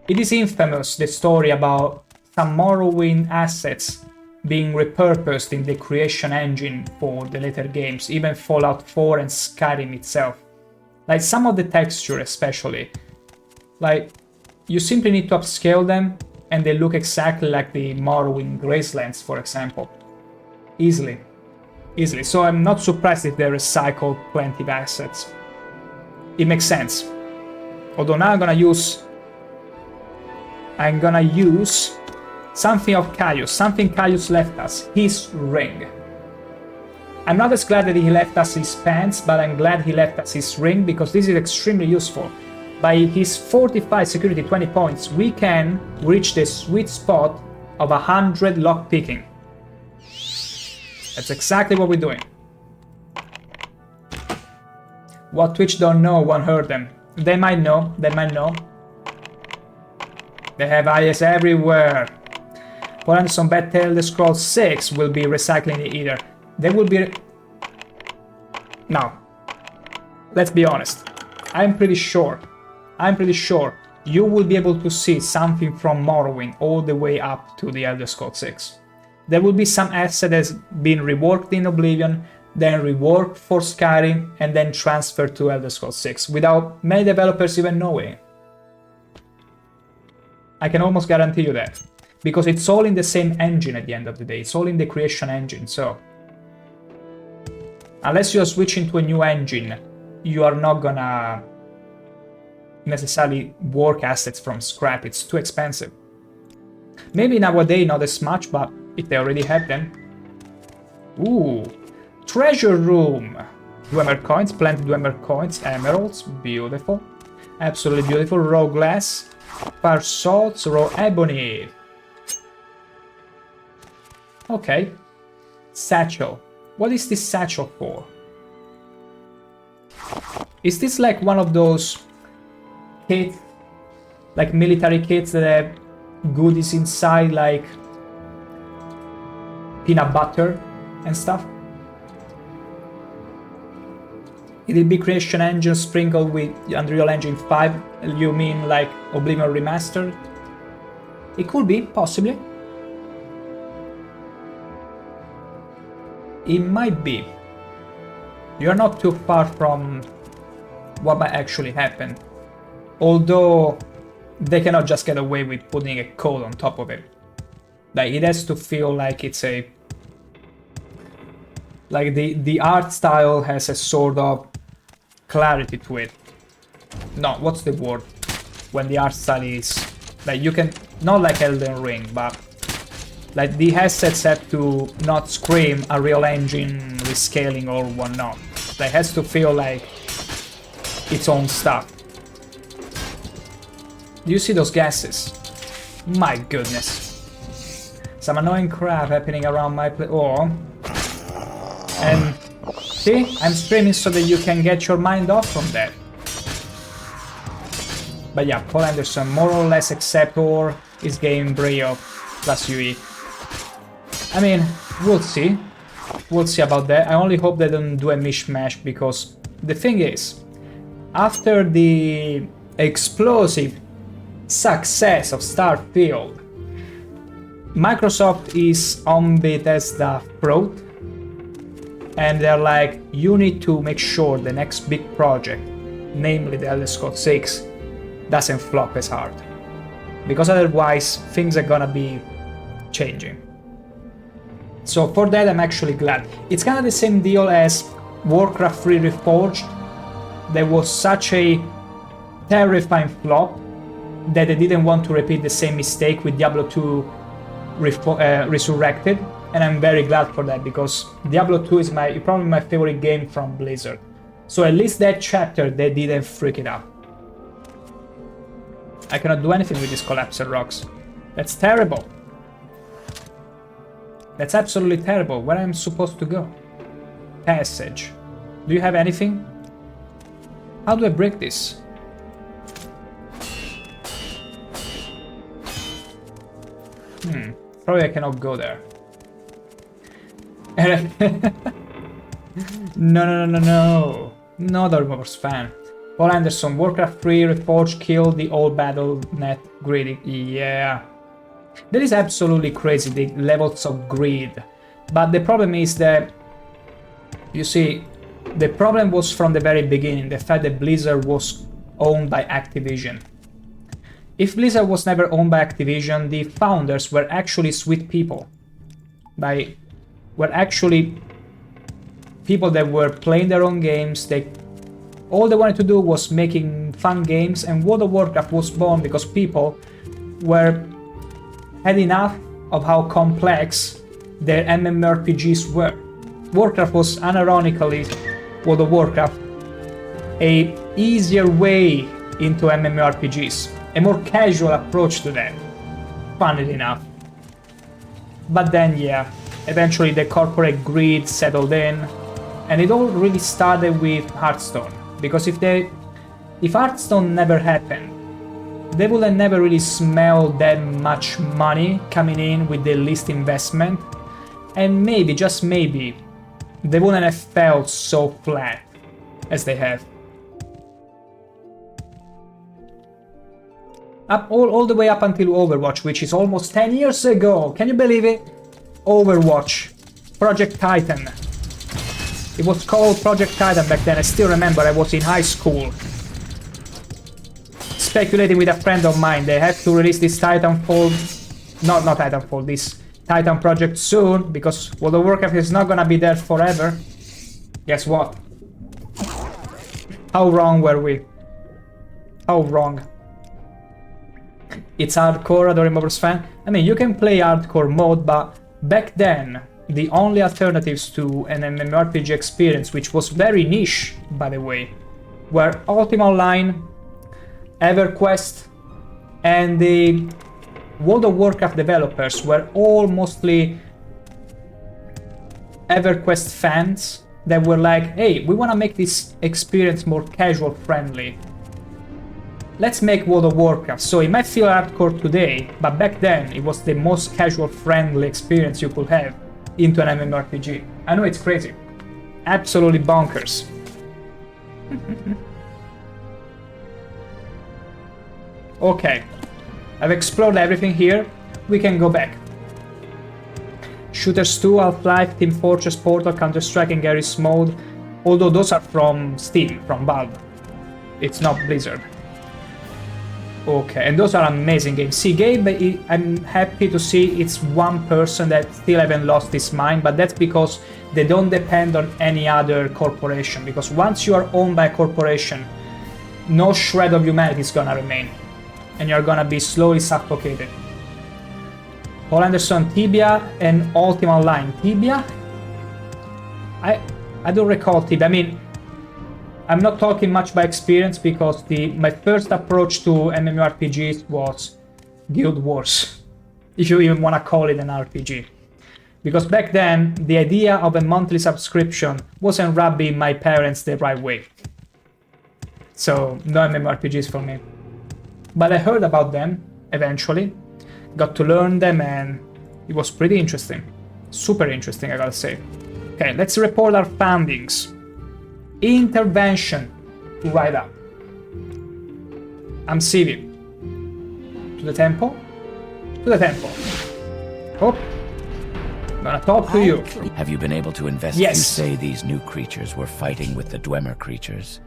it is infamous, the story about some Morrowind assets being repurposed in the creation engine for the later games, even Fallout 4 and Skyrim itself. Like, some of the texture especially, like, you simply need to upscale them and they look exactly like the Morrowind Gracelands, for example. Easily. So I'm not surprised if they recycle plenty of assets. It makes sense. Although now I'm gonna use something of Caius, something Caius left us, his ring. I'm not as glad that he left us his pants, but I'm glad he left us his ring, because this is extremely useful. By his 45 security 20 points, we can reach the sweet spot of 100 lockpicking. That's exactly what we're doing. What Twitch don't know won't hurt them. They might know, They have IS everywhere. For instance, bet Elder Scrolls 6 will be recycling it either. They will be... No. Let's be honest. I'm pretty sure you will be able to see something from Morrowind all the way up to the Elder Scrolls 6. There will be some asset that's been reworked in Oblivion, then reworked for Skyrim, and then transferred to Elder Scrolls 6, without many developers even knowing. I can almost guarantee you that. Because it's all in the same engine at the end of the day, it's all in the creation engine, so... Unless you're switching to a new engine, you are not gonna necessarily work assets from scrap, it's too expensive. Maybe nowadays not as much, but if they already have them. Ooh, treasure room! Dwemer coins, plenty Dwemer coins, emeralds, beautiful. Absolutely beautiful, raw glass, far salts, raw ebony. Okay. Satchel. What is this satchel for? Is this like one of those kits, like military kits that have goodies inside, like peanut butter and stuff? It'll be Creation Engine sprinkled with Unreal Engine 5, you mean like Oblivion Remastered? It could be, possibly. It might be. You're not too far from what might actually happen. Although they cannot just get away with putting a code on top of it. Like, it has to feel like it's a... Like, the art style has a sort of clarity to it. No, what's the word? When the art style is... Like, you can... Not like Elden Ring, but... Like, the assets have to not scream a real engine rescaling or whatnot. Like, it has to feel like its own stuff. Do you see those gases? My goodness. Some annoying crap happening around my place. Oh. And see? I'm screaming so that you can get your mind off from that. But yeah, Paul Anderson, more or less except or is game Brio plus UE. I mean, we'll see. We'll see about that. I only hope they don't do a mishmash, because the thing is, after the explosive success of Starfield, Microsoft is on Bethesda's throat, and they're like, you need to make sure the next big project, namely the Elder Scrolls 6, doesn't flop as hard. Because otherwise, things are gonna be changing. So for that, I'm actually glad. It's kind of the same deal as Warcraft 3 Reforged. There was such a terrifying flop that they didn't want to repeat the same mistake with Diablo 2 Resurrected, and I'm very glad for that, because Diablo 2 is probably my favorite game from Blizzard. So at least that chapter, they didn't freak it up. I cannot do anything with these collapsed rocks. That's terrible. That's absolutely terrible. Where am I supposed to go? Passage. Do you have anything? How do I break this? Probably I cannot go there. No. Not a Rumors fan. Paul Anderson, Warcraft 3 Reforged killed the old Battle.net greedy. Yeah. That is absolutely crazy, the levels of greed. But the problem is that, you see, the problem was from the very beginning, the fact that Blizzard was owned by Activision. If Blizzard was never owned by Activision, the founders were actually sweet people. Were actually people that were playing their own games. All they wanted to do was making fun games, and World of Warcraft was born because people had enough of how complex their MMORPGs were. Warcraft was unironically, World of Warcraft, a easier way into MMORPGs, a more casual approach to them, funnily enough. But then, yeah, eventually the corporate greed settled in, and it all really started with Hearthstone, because if Hearthstone never happened, they would have never really smelled that much money coming in with the least investment, and maybe, just maybe, they wouldn't have felt so flat as they have. all the way up until Overwatch, which is almost 10 years ago. Can you believe it? Overwatch. Project Titan. It was called Project Titan back then. I still remember I was in high school. Speculating with a friend of mine. They have to release this Titanfall... Not Titanfall, this Titan project soon, because World of Warcraft is not gonna be there forever. Guess what? How wrong were we? How wrong. It's hardcore, Adoring Mobbers fan. I mean, you can play hardcore mode, but back then, the only alternatives to an MMORPG experience, which was very niche, by the way, were Ultima Online, EverQuest, and the World of Warcraft developers were all mostly EverQuest fans that were like, hey, we want to make this experience more casual friendly. Let's make World of Warcraft. So it might feel hardcore today, but back then it was the most casual friendly experience you could have into an MMORPG. I know it's crazy. Absolutely bonkers. Okay. I've explored everything here. We can go back. Shooters 2, Half-Life, Team Fortress, Portal, Counter-Strike, and Garry's Mode. Although those are from Steam, from Valve. It's not Blizzard. Okay, and those are amazing games. See, Gabe, I'm happy to see it's one person that still haven't lost his mind, but that's because they don't depend on any other corporation. Because once you are owned by a corporation, no shred of humanity is gonna remain. And you're gonna be slowly suffocated. Paul Anderson, Tibia and Ultima Online. Tibia? I don't recall Tibia. I mean, I'm not talking much by experience because my first approach to MMORPGs was Guild Wars, if you even want to call it an RPG. Because back then, the idea of a monthly subscription wasn't rubbing my parents the right way. So, no MMORPGs for me. But I heard about them, eventually, got to learn them, and it was pretty interesting. Super interesting, I gotta say. Okay, let's report our findings. Intervention. Right up. I'm Civi. To the temple? To the temple. Oh. I'm gonna talk to you. Have you been able to investigate? Yes. You say these new creatures were fighting with the Dwemer creatures.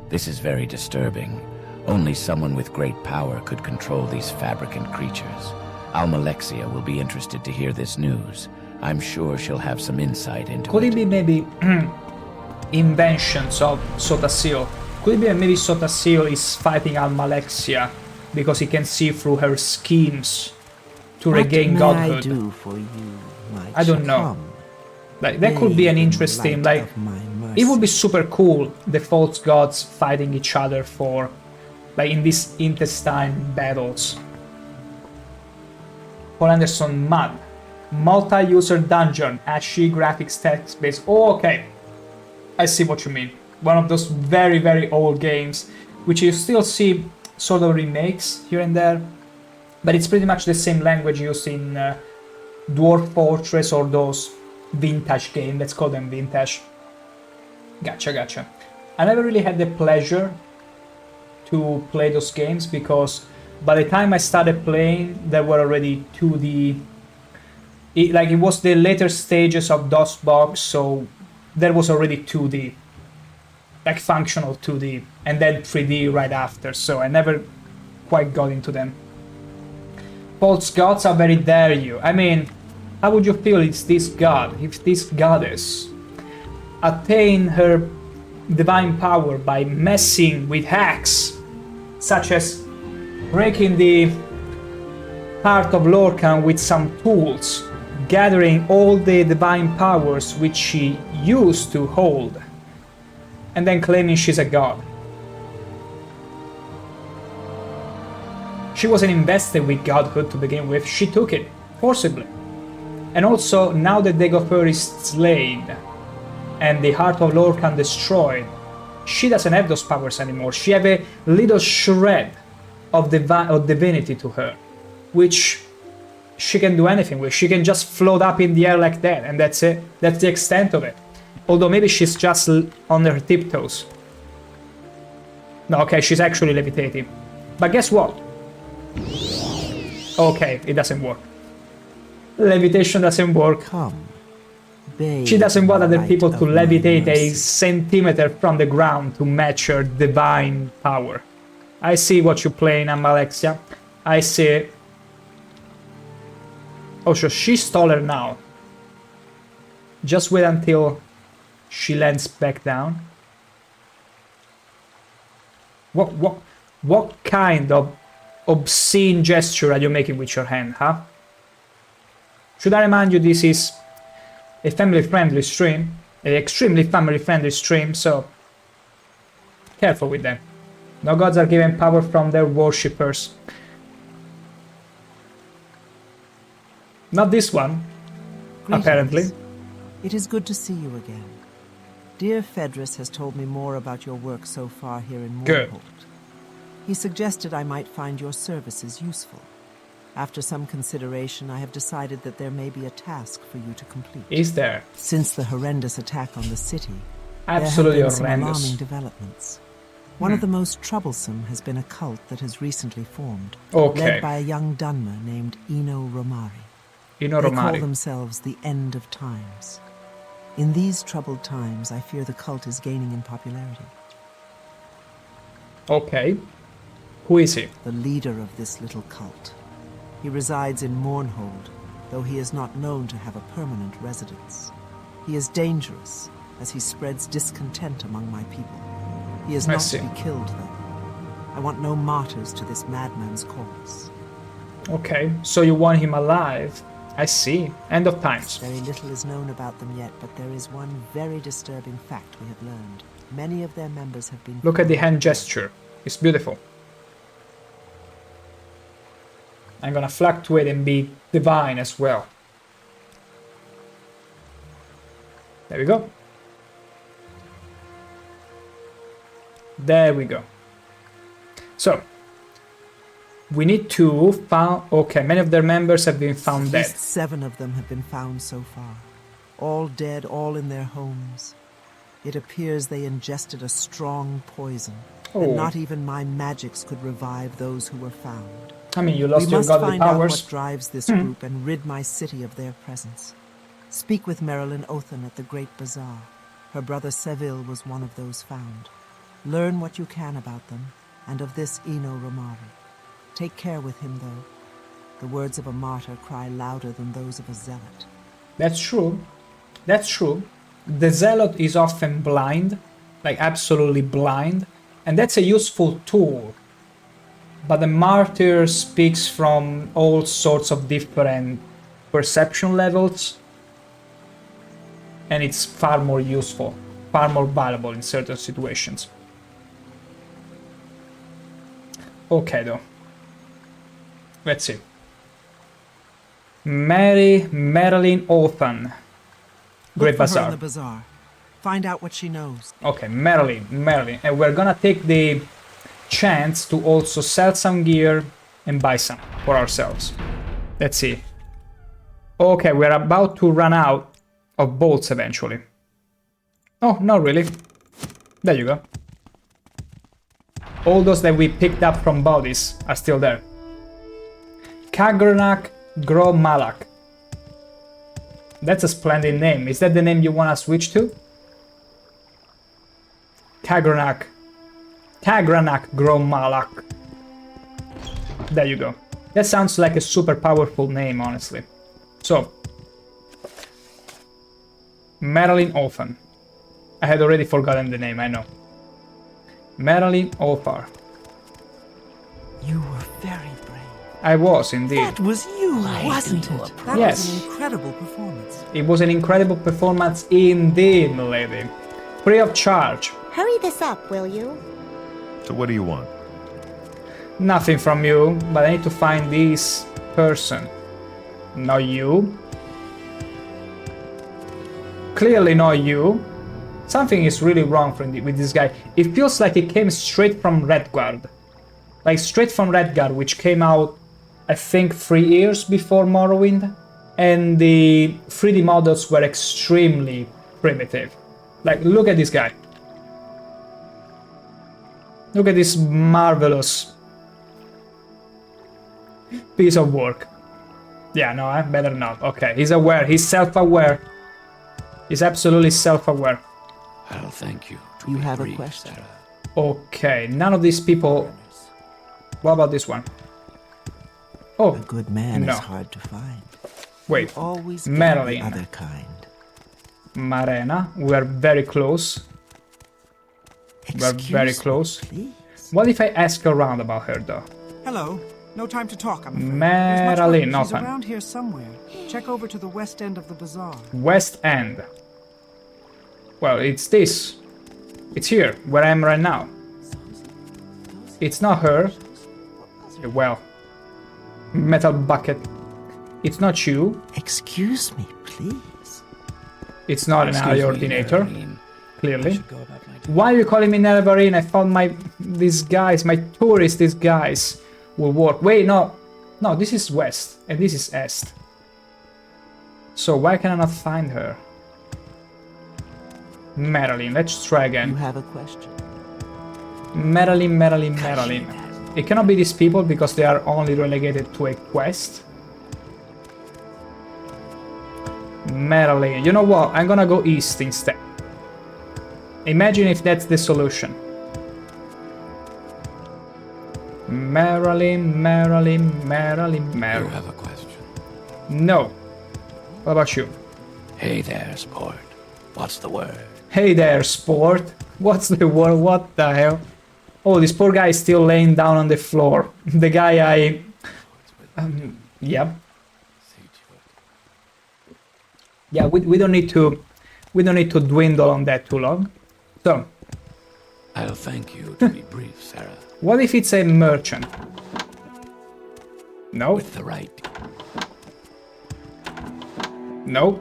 This is very disturbing. Only someone with great power could control these fabricant creatures. Almalexia will be interested to hear this news. I'm sure she'll have some insight into Could it be maybe inventions of Sotasil? Could it be that maybe Sotasil is fighting Almalexia because he can see through her schemes to regain godhood? What may I do for you, my I don't know. Like, that could be an interesting, like, it would be super cool, the false gods fighting each other for, like, in these intestine battles. Paul Anderson, Mud. Multi-user dungeon, ashy graphics text-based. Oh, okay. I see what you mean. One of those very, very old games, which you still see sort of remakes here and there, but it's pretty much the same language used in Dwarf Fortress or those vintage games. Let's call them vintage. Gotcha. I never really had the pleasure to play those games because by the time I started playing, there were already 2D. It was the later stages of DOSBox, so there was already 2D, like functional 2D, and then 3D right after, so I never quite got into them. False gods are very dare you. I mean, how would you feel if this god, if this goddess, attained her divine power by messing with hacks, such as breaking the heart of Lorcan with some tools, gathering all the divine powers which she used to hold, and then claiming she's a god. She wasn't invested with godhood to begin with, she took it, forcibly. And also, now that Dagobah is slain, and the heart of Lorcan destroyed, she doesn't have those powers anymore. She have a little shred of divinity to her, which she can do anything with. She can just float up in the air like that, and that's it. That's the extent of it. Although maybe she's just on her tiptoes. No, okay, she's actually levitating. But guess what? Okay, it doesn't work. Levitation doesn't work. Come. Bathe She doesn't want in the other people light to of my levitate a mercy. centimeter from the ground to match her divine power. I see what you're playing, Alexia. I see it. Oh, so she stole her now. Just wait until she lands back down. What kind of obscene gesture are you making with your hand, huh? Should I remind you, this is a family-friendly stream, an extremely family-friendly stream, so careful with them. No gods are given power from their worshippers. Not this one, Greetings. apparently. It is good to see you again. Dear Fedris has told me more about your work so far here in Good. Morrowind. He suggested I might find your services useful. After some consideration, I have decided that there may be a task for you to complete. Is there? Since the horrendous attack on the city, Absolutely there have been some horrendous. alarming developments. One of the most troublesome has been a cult that has recently formed, Okay. led by a young Dunmer named Ino Romari. Ino They call Romari. themselves the End of Times. In these troubled times, I fear the cult is gaining in popularity. Okay. Who is he? The leader of this little cult. He resides in Mournhold, though he is not known to have a permanent residence. He is dangerous, as he spreads discontent among my people. He is I not see. to be killed, though. I want no martyrs to this madman's cause. Okay, so you want him alive. I see. End of times. Very little is known about them yet, but there is one very disturbing fact we have learned. Many of their members have been... Look at the hand gesture. It's beautiful. I'm gonna fluctuate and be divine as well. There we go. There we go. So, we need to found... Okay, many of their members have been found At dead. least 7 of them have been found so far. All dead, all in their homes. It appears they ingested a strong poison, Oh. and not even my magics could revive those who were found. I mean, you We lost your must godly find out powers. what drives this group and rid my city of their presence. Speak with Marilyn Othan at the Great Bazaar. Her brother Seville was one of those found. Learn what you can about them, and of this Ino Romari. Take care with him, though. The words of a martyr cry louder than those of a zealot. That's true. That's true. The zealot is often blind, like absolutely blind, and that's a useful tool. But the martyr speaks from all sorts of different perception levels, and it's far more useful, far more valuable in certain situations. Okay, though. Let's see. Marilyn Othan. Great Look for her in Bazaar. the bazaar. Find out what she knows. Okay, Marilyn. And we're gonna take the chance to also sell some gear and buy some for ourselves. Let's see. Okay, we're about to run out of bolts eventually. Oh, not really. There you go. All those that we picked up from bodies are still there. Kagranak Gro Malak. That's a splendid name. Is that the name you want to switch to? Kagranak Gro Malak. There you go. That sounds like a super powerful name, honestly. So, Marilyn Othan. I had already forgotten the name, I know. Marilyn Othar. You were very brave. I was, indeed. That was you, wasn't it? That Yes. was an incredible performance. It was an incredible performance indeed, milady. Free of charge. Hurry this up, will you? So what do you want? Nothing from you, but I need to find this person. Not you. Clearly not you. Something is really wrong with this guy. It feels like he came straight from Redguard. Like straight from Redguard, which came out, I think, 3 years before Morrowind. And the 3D models were extremely primitive. Like, look at this guy. Look at this marvelous Piece of work. Yeah, no, I better not. Okay, he's aware. He's self-aware. He's absolutely self-aware. I'll thank you. You have a question. Okay, none of these people... What about this one? Oh, a good man no. is hard to find. Wait, You always get Marilyn. the other kind. Marena, we are very close. We're very close. Please. What if I ask around about her, though? Hello. No time to talk, I'm afraid. Marilyn, no She's time. around here somewhere. Check over to the west end of the bazaar. West End. Well, it's this. It's here, where I am right now. It's not her. Well, metal bucket. It's not you. Excuse me, please. It's not an eye ordinator. Nervarine. I Clearly. should go about my day. Why are you calling me Nervarine? I found these guys, my tourists, these guys will work. Wait, no. No, this is west and this is east. So why can I not find her? Marilyn, let's try You again. have a question. Marilyn. It cannot be these people because they are only relegated to a quest. Marilyn, you know what? I'm gonna go east instead. Imagine if that's the solution. Marilyn. You have a question. No. What about you? Hey there, sport. What's the word? Hey there, sport. What's the word? What the hell? Oh, this poor guy is still laying down on the floor. The guy I... yep. Yeah, we don't need to dwindle on that too long. So, I'll thank you to be brief, Sarah. what if it's a merchant? No. With the right. No.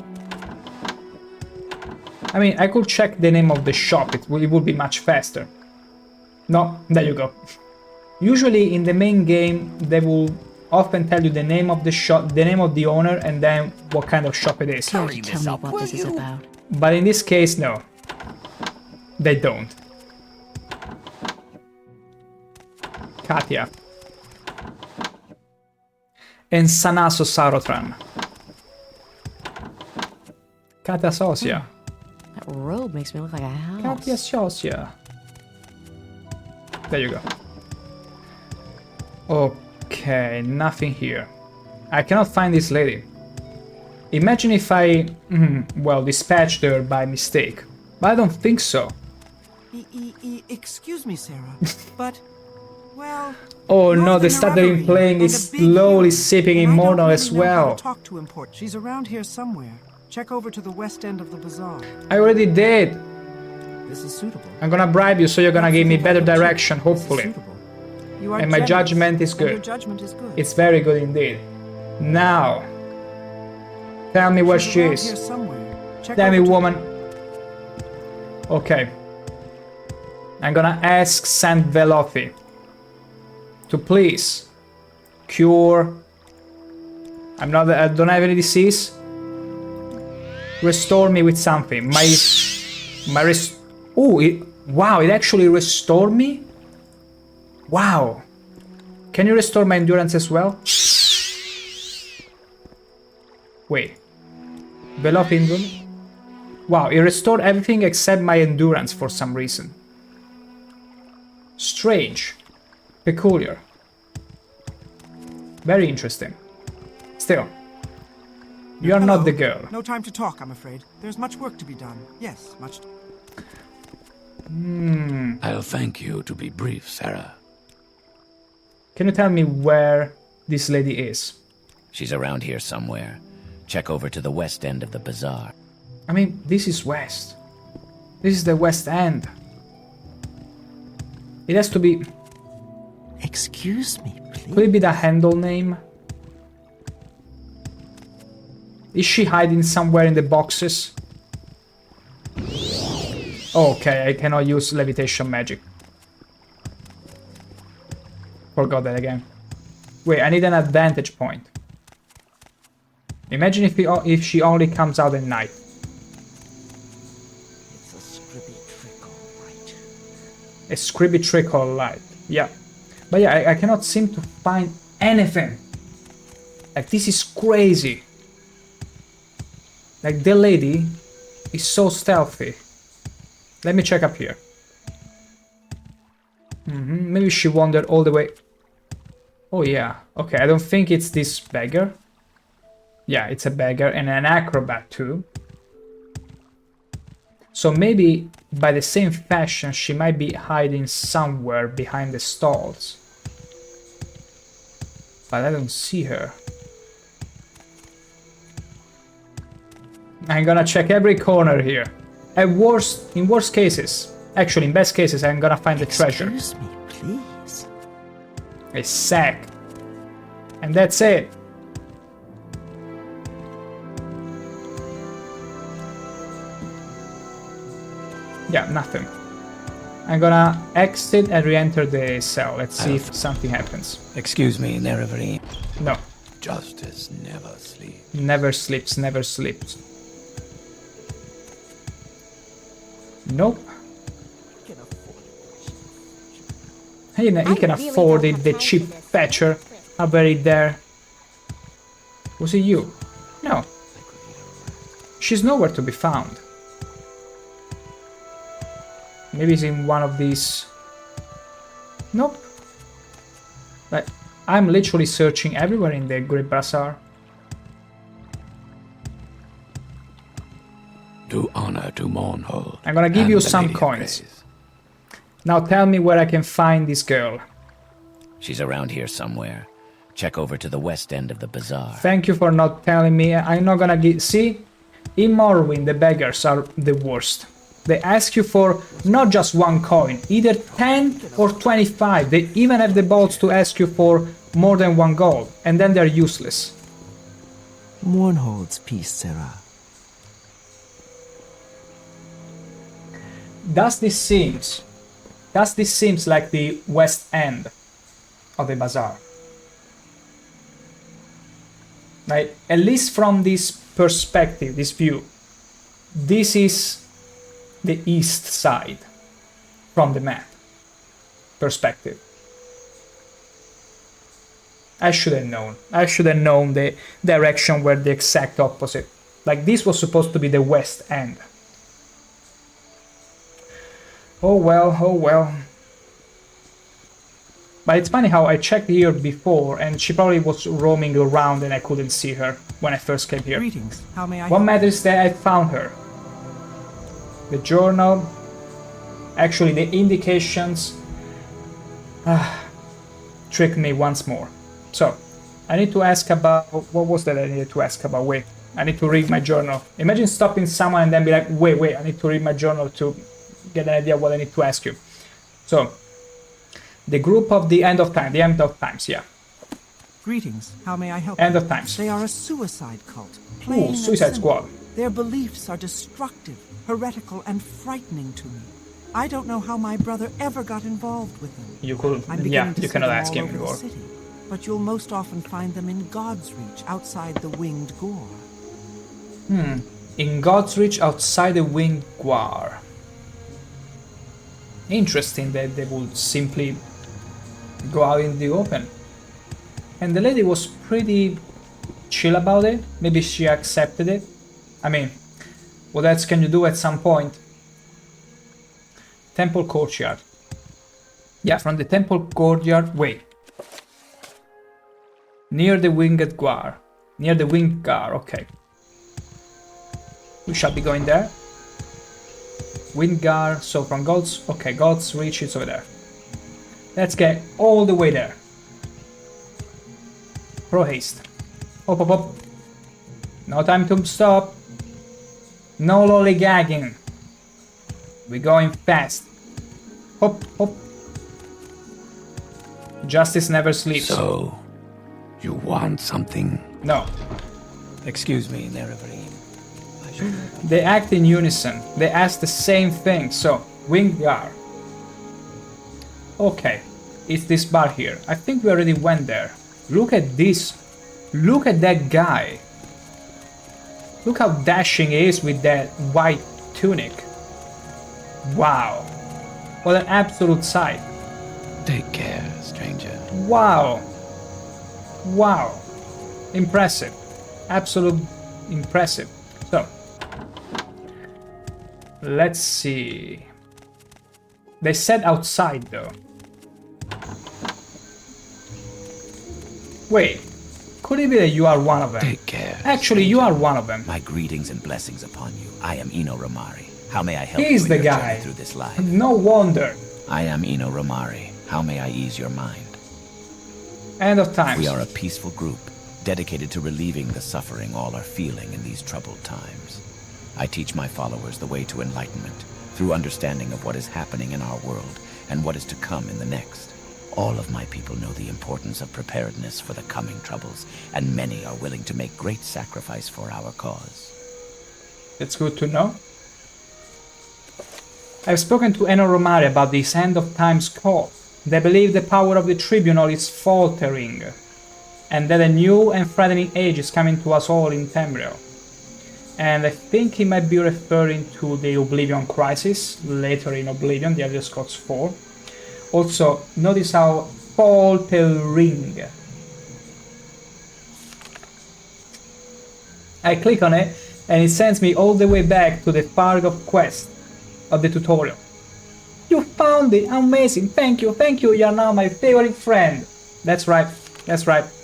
I mean, I could check the name of the shop. It would be much faster. No, there you go. Usually in the main game, they will often tell you the name of the shop, the name of the owner, and then what kind of shop it is. Tell me what this is about. But in this case, no. They don't. Katia. And Sanaso Sarotran. Katia Sosia. That robe makes me look like a house. Katia Sosia. There you go. Okay, nothing here. I cannot find this lady. Imagine if I, well, dispatched her by mistake. But I don't think so. Excuse me, Sarah, but, well... Oh you're no, the the stuttering Nervarine playing and is a big slowly hero, sipping and I don't immortal really as know how well. to talk to import. She's around here somewhere. Check over to the west end of the bazaar. I already did. This is suitable. I'm gonna bribe you so you're gonna Not give me suitable, better but direction, this is hopefully. suitable. You are And my generous, judgment is and your good. judgment is good. It's very good indeed. Now, tell me where She's she around is. here somewhere. Check Tell me, over to- woman. Okay. I'm gonna ask Saint Velothi to please cure. I don't have any disease. Restore me with something. Wow, it actually restored me? Wow. Can you restore my endurance as well? Wait. Velothi endurance? Wow, it restored everything except my endurance for some reason. Strange. Peculiar. Very interesting. Still. You are not the girl. No time to talk, I'm afraid. There's much work to be done. Yes, much. I'll thank you to be brief, Sarah. Can you tell me where this lady is? She's around here somewhere. Check over to the west end of the bazaar. I mean, this is west. This is the west end. It has to be... Excuse me, please. Could it be the handle name? Is she hiding somewhere in the boxes? Okay, I cannot use levitation magic. Forgot that again. Wait, I need an advantage point. Imagine if she only comes out at night. It's a scribby trick, all right. A scribby trick or light. Yeah. But yeah, I cannot seem to find anything. Like, this is crazy. Like, the lady is so stealthy. Let me check up here. Maybe she wandered all the way. Oh yeah, okay, I don't think it's this beggar. Yeah, it's a beggar and an acrobat too. So maybe by the same fashion she might be hiding somewhere behind the stalls. But I don't see her. I'm gonna check every corner here. In worst cases, actually in best cases, I'm gonna find the treasure. Excuse me, please. A sack. And that's it. Yeah, nothing. I'm gonna exit and re-enter the cell. Let's see if something happens. Excuse me, Nerevarine. No. Justice never sleeps. Never sleeps, never sleeps. Nope. He can afford it, the cheap fetcher. I buried there. Was it you? No. She's nowhere to be found. Maybe it's in one of these... Nope. Like, I'm literally searching everywhere in the Great Bazaar. Do honor to Mournhold. I'm gonna give you some coins. Now tell me where I can find this girl. She's around here somewhere. Check over to the west end of the bazaar. Thank you for not telling me. I'm not gonna give... See? In Morrowind, the beggars are the worst. They ask you for not just one coin, either 10 or 25. They even have the balls to ask you for more than one gold, and then they're useless. Mournhold's peace, Sarah. Does this seems like the west end of the bazaar? Like, at least from this perspective, this view, this is the east side from the map perspective. I should have known. I should have known the direction where the exact opposite. Like, this was supposed to be the west end. Oh well, oh well. But it's funny how I checked here before and she probably was roaming around and I couldn't see her when I first came here. Greetings. How may I What help? matters is that I found her. The journal, actually the indications, tricked me once more. So, I need to ask about, what was that I needed to ask about? Wait, I need to read my journal. Imagine stopping someone and then be like, wait, I need to read my journal to get an idea what I need to ask you. So, the group of the end of times, yeah. Greetings. How may I help? End of times. They are a suicide cult. Ooh, Suicide Squad. Their beliefs are destructive, heretical, and frightening to me. I don't know how my brother ever got involved with them. You could, I'm beginning yeah, to you see cannot them ask all him over the anymore. city, but you'll most often find them in God's Reach, outside the Winged Gore. In God's Reach, outside the Winged Gore. Interesting that they would simply go out in the open. And the lady was pretty chill about it. Maybe she accepted it. I mean, what else can you do at some point? Temple Courtyard. Yeah, from the Temple Courtyard, wait. Near the Winged Gore. Near the Winged Gore, okay. We shall be going there. Winged Gore, so from God's Reach, it's over there. Let's get all the way there. Pro haste. Hop, hop, hop. No time to stop. No lollygagging. We're going fast. Hop, hop. Justice never sleeps. So, you want something? No. Excuse me, Nerevarine. They act in unison. They ask the same thing. So, Winged Gore. Okay. It's this bar here. I think we already went there. Look at this. Look at that guy. Look how dashing he is with that white tunic. Wow. What an absolute sight. Take care, stranger. Wow. Wow. Impressive. Absolute impressive. So, let's see. They said outside, though. Wait. Could it be that you are one of them? Take care. Actually, you are one of them. My greetings and blessings upon you. I am Ino Romari. How may I help He's you the in your guy. journey through this life? No wonder. I am Ino Romari. How may I ease your mind? End of times. We are a peaceful group, dedicated to relieving the suffering all are feeling in these troubled times. I teach my followers the way to enlightenment, through understanding of what is happening in our world and what is to come in the next. All of my people know the importance of preparedness for the coming troubles, and many are willing to make great sacrifice for our cause. It's good to know. I've spoken to Eno Romari about this end of times call. They believe the power of the tribunal is faltering, and that a new and threatening age is coming to us all in Tamriel. And I think he might be referring to the Oblivion Crisis, later in Oblivion, the Elder Scrolls 4. Also, notice how faltering. I click on it, and it sends me all the way back to the part of quest of the tutorial. You found it! Amazing! Thank you! You are now my favorite friend! That's right.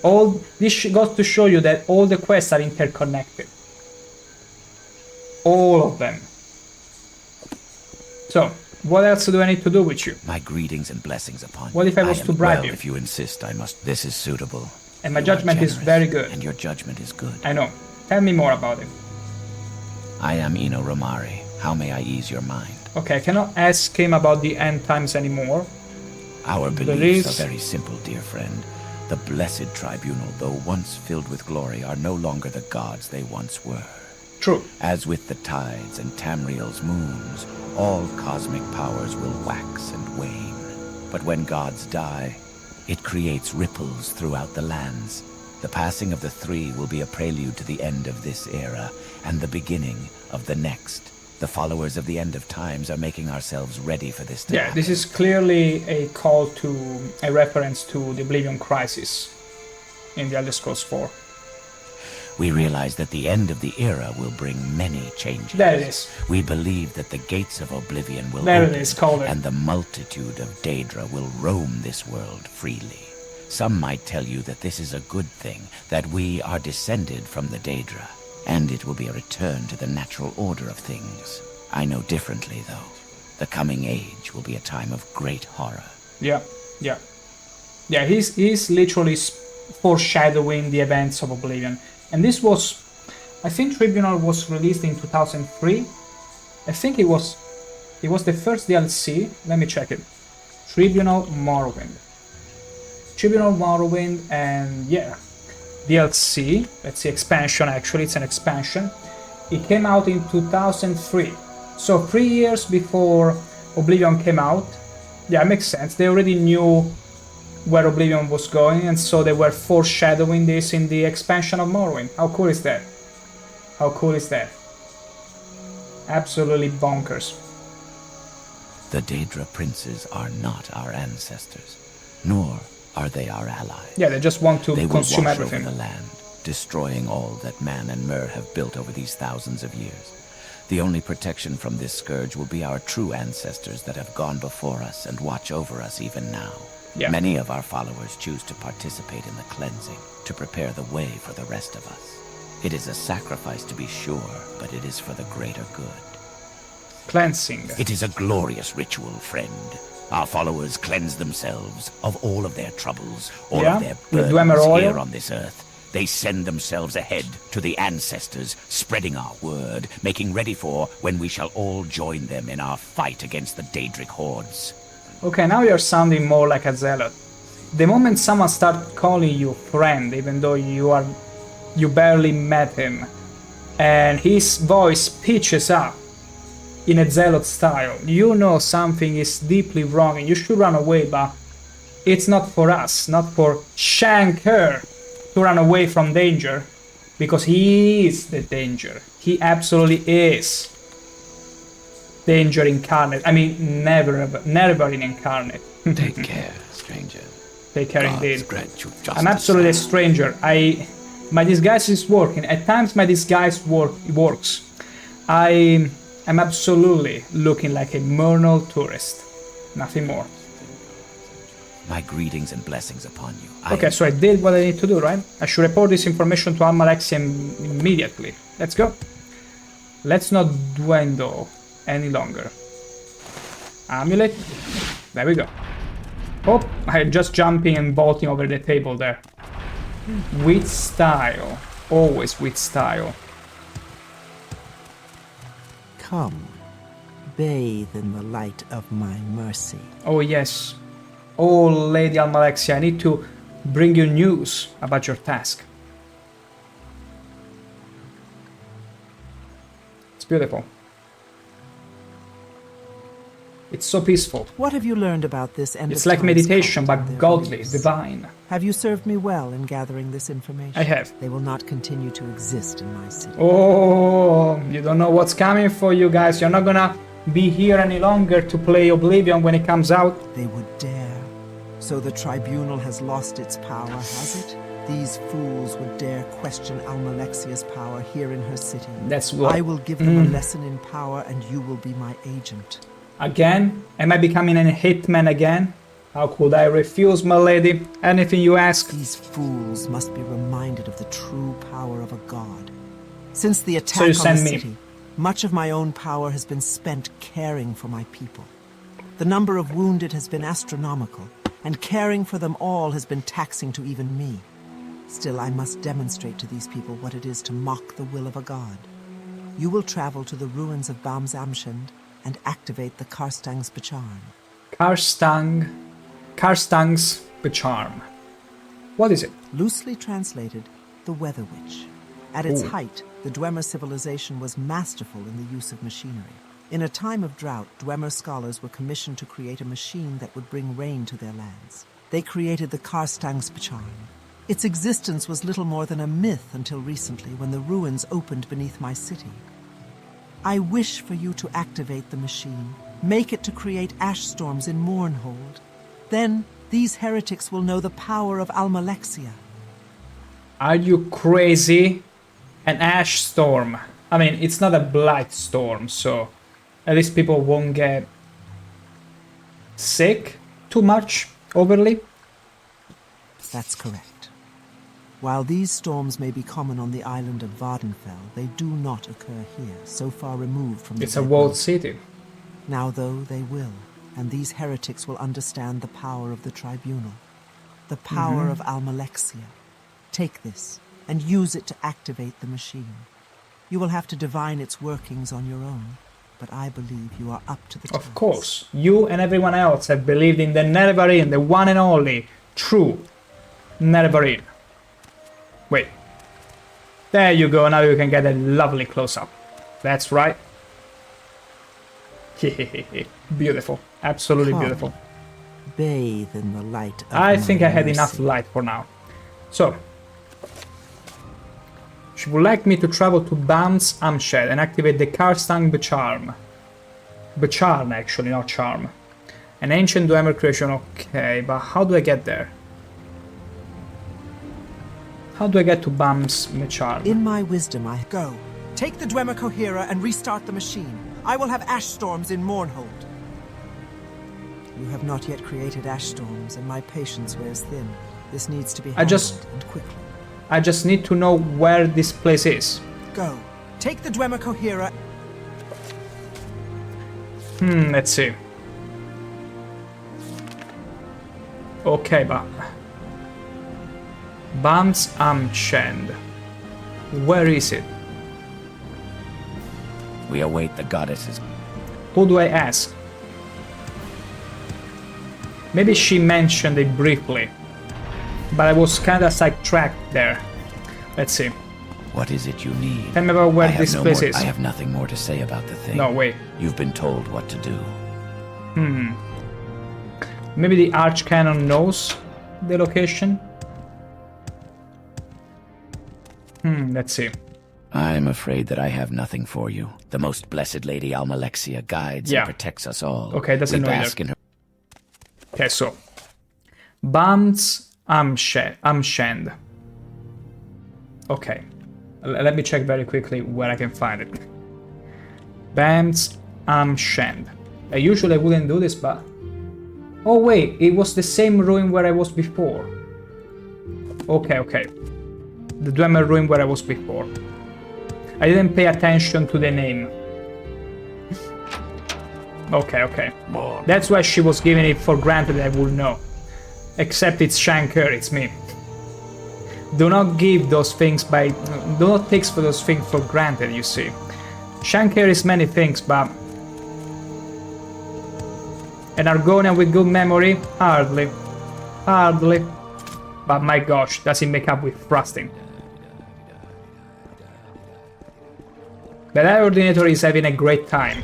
All this goes to show you that all the quests are interconnected. All of them. So, what else do I need to do with you? My greetings and blessings upon you. What if I was to bribe you? If you insist, I must. This is suitable. And my judgment is very good. And your judgment is good. I know. Tell me more about it. I am Ino Romari. How may I ease your mind? Okay, I cannot ask him about the end times anymore. Our beliefs are very simple, dear friend. The blessed tribunal, though once filled with glory, are no longer the gods they once were. True. As with the tides and Tamriel's moons, all cosmic powers will wax and wane. But when gods die, it creates ripples throughout the lands. The passing of the three will be a prelude to the end of this era, and the beginning of the next. The followers of the end of times are making ourselves ready for this to happen. This is clearly a call to, a reference to the Oblivion Crisis in the Elder Scrolls 4. We realize that the end of the era will bring many changes. There it is. We believe that the gates of oblivion will there open, it is, call it. And the multitude of Daedra will roam this world freely. Some might tell you that this is a good thing, that we are descended from the Daedra, and it will be a return to the natural order of things. I know differently, though. The coming age will be a time of great horror. Yeah, he's literally foreshadowing the events of Oblivion. And this was, I think Tribunal was released in 2003. I think it was the first DLC. Let me check it. Tribunal Morrowind, and yeah, DLC. Let's see, expansion. Actually, it's an expansion. It came out in 2003, so 3 years before Oblivion came out. Yeah, it makes sense. They already knew where Oblivion was going, and so they were foreshadowing this in the expansion of Morrowind. How cool is that? Absolutely bonkers. The Daedra princes are not our ancestors, nor are they our allies. Yeah, they just want to they consume will wash everything. Over the land, destroying all that man and Mer have built over these thousands of years. The only protection from this scourge will be our true ancestors that have gone before us and watch over us even now. Yeah. Many of our followers choose to participate in the cleansing, to prepare the way for the rest of us. It is a sacrifice to be sure, but it is for the greater good. Cleansing. It is a glorious ritual, friend. Our followers cleanse themselves of all of their troubles, all of their burdens here on this earth. They send themselves ahead to the ancestors, spreading our word, making ready for when we shall all join them in our fight against the Daedric hordes. Okay, now you're sounding more like a zealot. The moment someone starts calling you friend, even though you barely met him, and his voice pitches up in a zealot style, you know something is deeply wrong and you should run away, but it's not for us, not for ShankH-ER to run away from danger, because he is the danger. He absolutely is. Danger incarnate. I mean, never incarnate. Take care, stranger. Take care Gods indeed. grant you justice. I'm absolutely a stranger. My disguise is working. At times my disguise works. I am absolutely looking like a Murnal tourist. Nothing more. My greetings and blessings upon you. Okay, so I did what I need to do, right? I should report this information to Almalexia immediately. Let's go. Let's not dwindle any longer. Amulet. There we go. Oh, I just jumping and vaulting over the table there. With style. Always with style. Come, bathe in the light of my mercy. Oh yes. Oh, Lady Almalexia, I need to bring you news about your task. It's beautiful. It's so peaceful. What have you learned about this end It's of like times meditation, cult but and their godly, beliefs? divine. Have you served me well in gathering this information? I have. They will not continue to exist in my city. Oh, you don't know what's coming for you guys. You're not gonna be here any longer to play Oblivion when it comes out. They would dare. So the tribunal has lost its power, has it? These fools would dare question Almalexia's power here in her city. That's what... I will give them a lesson in power and you will be my agent. Again? Am I becoming a hitman again? How could I refuse, my lady? Anything you ask? These fools must be reminded of the true power of a god. Since the attack So you on send the me. city, much of my own power has been spent caring for my people. The number of wounded has been astronomical, and caring for them all has been taxing to even me. Still, I must demonstrate to these people what it is to mock the will of a god. You will travel to the ruins of Bamzamshend and activate the Karstang's Becharm. Karstang's Becharm. What is it? Loosely translated, the Weather Witch. At its Ooh. height, the Dwemer civilization was masterful in the use of machinery. In a time of drought, Dwemer scholars were commissioned to create a machine that would bring rain to their lands. They created the Karstang's Becharm. Its existence was little more than a myth until recently, when the ruins opened beneath my city. I wish for you to activate the machine, make it to create ash storms in Mournhold. Then, these heretics will know the power of Almalexia. Are you crazy? An ash storm. I mean, it's not a blight storm, so at least people won't get sick too much, overly. That's correct. While these storms may be common on the island of Vardenfell, they do not occur here, so far removed from the It's a Red walled Mountain. city. Now, though, they will, and these heretics will understand the power of the tribunal, the power of Almalexia. Take this, and use it to activate the machine. You will have to divine its workings on your own, but I believe you are up to the task. Of course, you and everyone else have believed in the Nerevarine, the one and only true Nerevarine. Wait. There you go, now you can get a lovely close-up. That's right. Beautiful. Absolutely Come. beautiful. Bathe in the light of I think my I had mercy. enough light for now. So, she would like me to travel to Bam's Amshed and activate the Karstang Becharm. Becharm, actually, not charm. An ancient Dwemer creation, okay, but how do I get there? How do I get to Bam's Becharm? In my wisdom, I Go. Take the Dwemer Cohera and restart the machine. I will have ash storms in Mournhold. You have not yet created ash storms, and my patience wears thin. This needs to be I just- handled, and quickly. I just need to know where this place is. Go. Take the Dwemer Cohera. Let's see. Okay, but... Bam's Amshend. Where is it? We await the goddesses. Who do I ask? Maybe she mentioned it briefly, but I was kinda sidetracked there. Let's see. What is it you need? Tell me about where I have this no place more- is. I have nothing more to say about the thing. No, wait. You've been told what to do. Maybe the Archcanon knows the location? Let's see. I'm afraid that I have nothing for you. The most blessed Lady Almalexia guides Yeah. and protects us all. Okay, doesn't we know bask in her. Okay, so Bam's Amshend. Okay. Let me check very quickly where I can find it. Bams Shand. Usually I wouldn't do this, but... Oh wait, it was the same ruin where I was before. Okay, okay. The Dwemer ruin where I was before. I didn't pay attention to the name. Okay, okay. That's why she was giving it for granted I would know. Except it's ShankH-ER, it's me. Do not give those things by... Do not take for those things for granted, you see. ShankH-ER is many things, but... An Argonian with good memory? Hardly. Hardly. But my gosh, does it make up with thrusting? But that Ordinator is having a great time.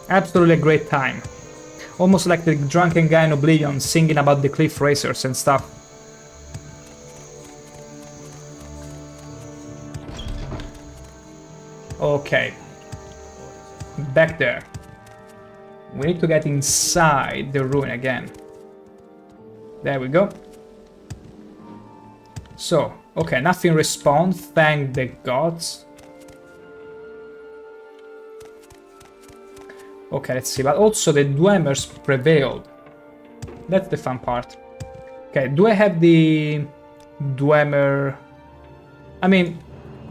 Absolutely a great time. Almost like the drunken guy in Oblivion singing about the cliff racers and stuff. Okay. Back there. We need to get inside the ruin again. There we go. So, okay, nothing respawned, thank the gods. Okay, let's see, but also the Dwemers prevailed. That's the fun part. Okay, do I have the Dwemer... I mean,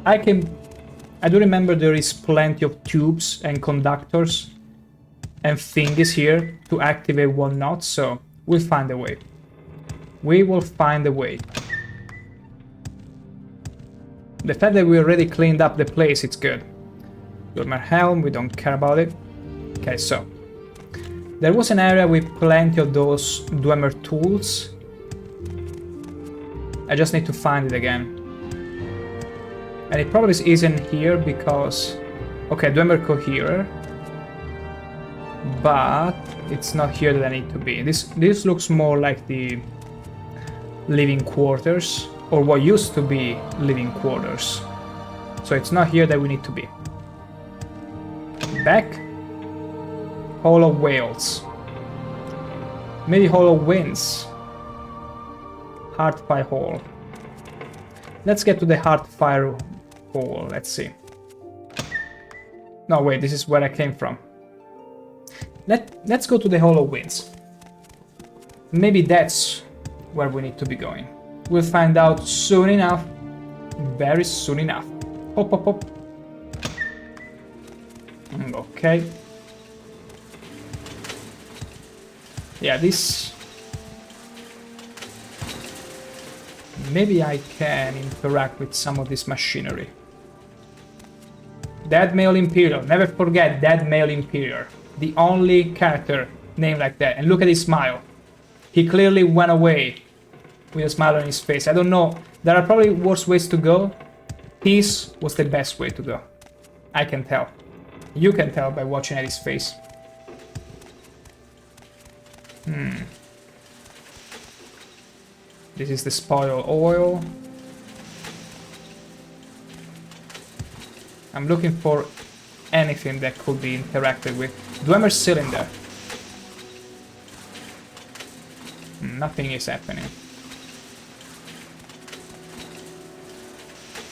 I do remember there is plenty of tubes and conductors and thingies here to activate whatnot, so we'll find a way. We will find a way. The fact that we already cleaned up the place, it's good. Dwemer Helm, we don't care about it. Okay, so there was an area with plenty of those Dwemer tools. I just need to find it again. And it probably isn't here because... Okay, Dwemer Coherer. But it's not here that I need to be. This looks more like the living quarters, or what used to be living quarters. So it's not here that we need to be. Back. Hall of Whales. Maybe Hall of Winds. Heartfire Hall. Let's get to the Heartfire Hall, let's see. No, wait, this is where I came from. Let's go to the Hall of Winds. Maybe that's where we need to be going. We'll find out soon enough. Very soon enough. Hop, hop, hop. Okay. Yeah, this... Maybe I can interact with some of this machinery. Dead Male Imperial. Never forget Dead Male Imperial. The only character named like that. And look at his smile. He clearly went away with a smile on his face. I don't know. There are probably worse ways to go. His was the best way to go. I can tell. You can tell by watching at his face. This is the spoil oil. I'm looking for anything that could be interacted with. Dwemer cylinder. Nothing is happening.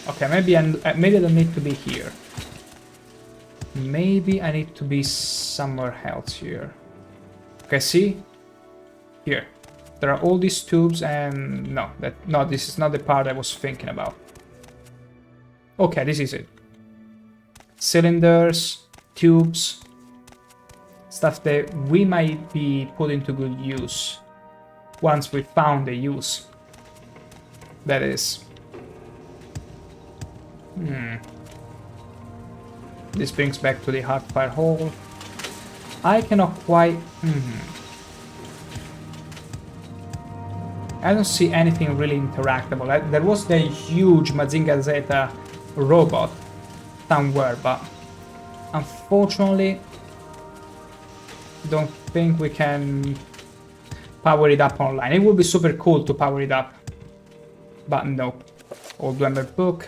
Okay, maybe I don't need to be here. Maybe I need to be somewhere else here. Okay, see? Here. There are all these tubes and... No, this is not the part I was thinking about. Okay, this is it. Cylinders, tubes, stuff that we might be put into good use once we found the use. That is. This brings back to the Heartfire Hall. I cannot quite... I don't see anything really interactable. There was the huge Mazinga Zeta robot somewhere, but unfortunately don't think we can power it up online. It would be super cool to power it up, but no. Old Dwemer book.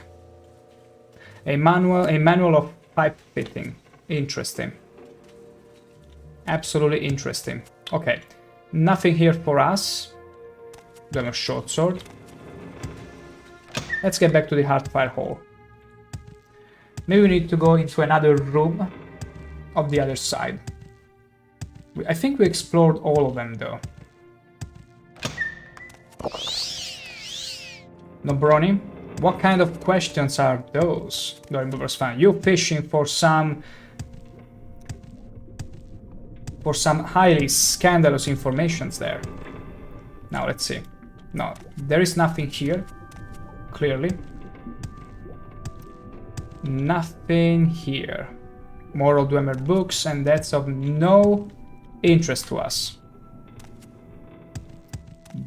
A manual of pipe fitting. Interesting. Absolutely interesting. Okay, nothing here for us. Dwemer short sword. Let's get back to the Heartfire Hall. Maybe we need to go into another room of the other side. I think we explored all of them though. No Brony? What kind of questions are those? The remover's fan. You fishing for some highly scandalous informations there. Now let's see. No, there is nothing here. Clearly. Nothing here. Moral Dwemer books, and that's of no interest to us.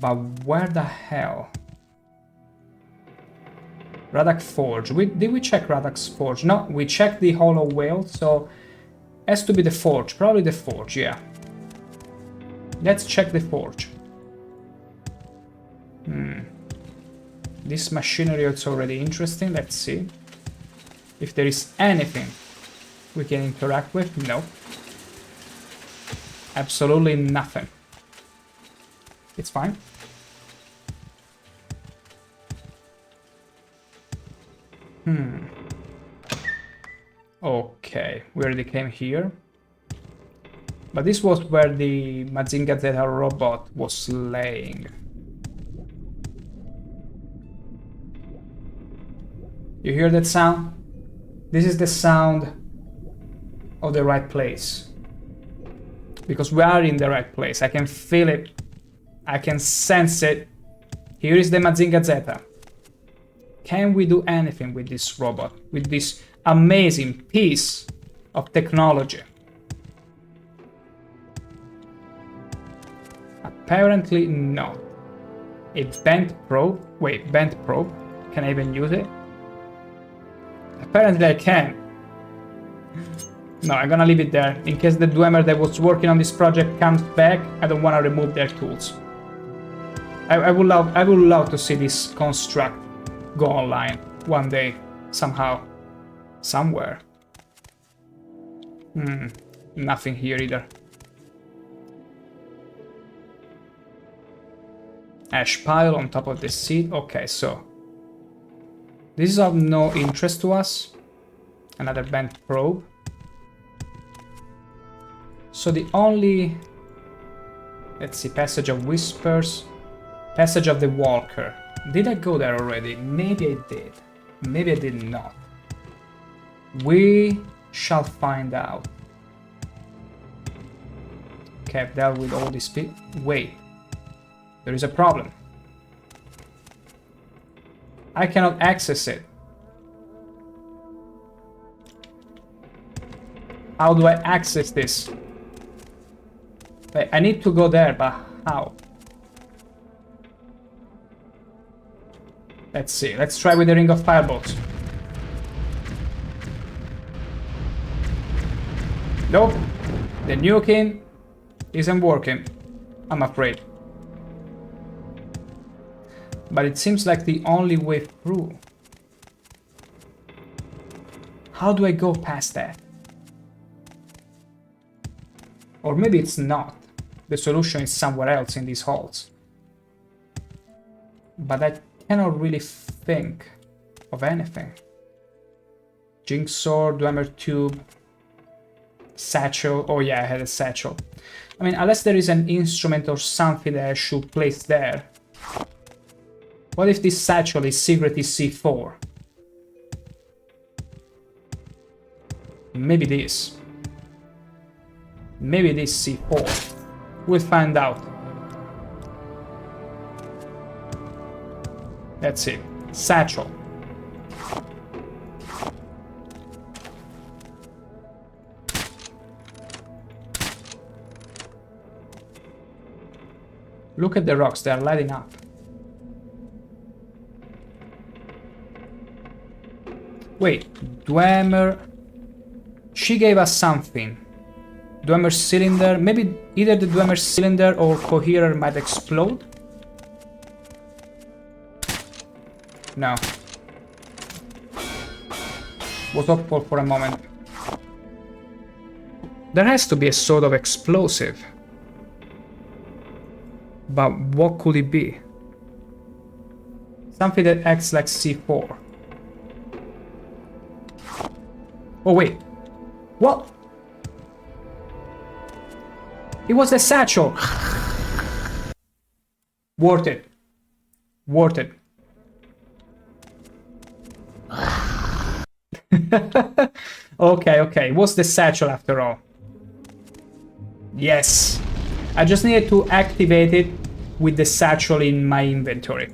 But where the hell? Radak Forge. Did we check Radak's Forge? No, we checked the Hollow Whale, so has to be the Forge. Probably the Forge, yeah. Let's check the Forge. This machinery is already interesting. Let's see if there is anything we can interact with. No. Absolutely nothing. It's fine. Okay, we already came here. But this was where the Mazinga Zeta robot was laying. You hear that sound? This is the sound of the right place. Because we are in the right place. I can feel it. I can sense it. Here is the Mazinga Zeta. Can we do anything with this robot? With this amazing piece of technology? Apparently not. A bent probe? Wait, bent probe? Can I even use it? Apparently I can. No, I'm gonna leave it there. In case the Dwemer that was working on this project comes back, I don't want to remove their tools. I would love to see this construct go online one day, somehow, somewhere. Nothing here either. Ash pile on top of the seat. Okay, so this is of no interest to us. Another bent probe. So the only... Let's see, Passage of Whispers. Passage of the Walker. Did I go there already? Maybe I did. Maybe I did not. We shall find out. Okay, I've dealt with all these people. Wait. There is a problem. I cannot access it. How do I access this? Wait, I need to go there, but how? Let's see. Let's try with the Ring of Firebolts. Nope. The nuking isn't working, I'm afraid. But it seems like the only way through. How do I go past that? Or maybe it's not. The solution is somewhere else in these halls. But I cannot really think of anything. Jinx Sword, Dwemer Tube, Satchel. Oh yeah, I had a satchel. I mean, unless there is an instrument or something that I should place there. What if this satchel is secretly C4? Maybe this. Maybe this C4. We'll find out. That's it. Satchel. Look at the rocks, they are lighting up. Wait, Dwemer... She gave us something. Dwemer cylinder, maybe either the Dwemer cylinder or coherer might explode? No. Was hopeful for a moment. There has to be a sort of explosive. But what could it be? Something that acts like C4. Oh wait. What? It was the satchel. Worth it. Worth it. Okay. What's the satchel after all? Yes. I just needed to activate it with the satchel in my inventory.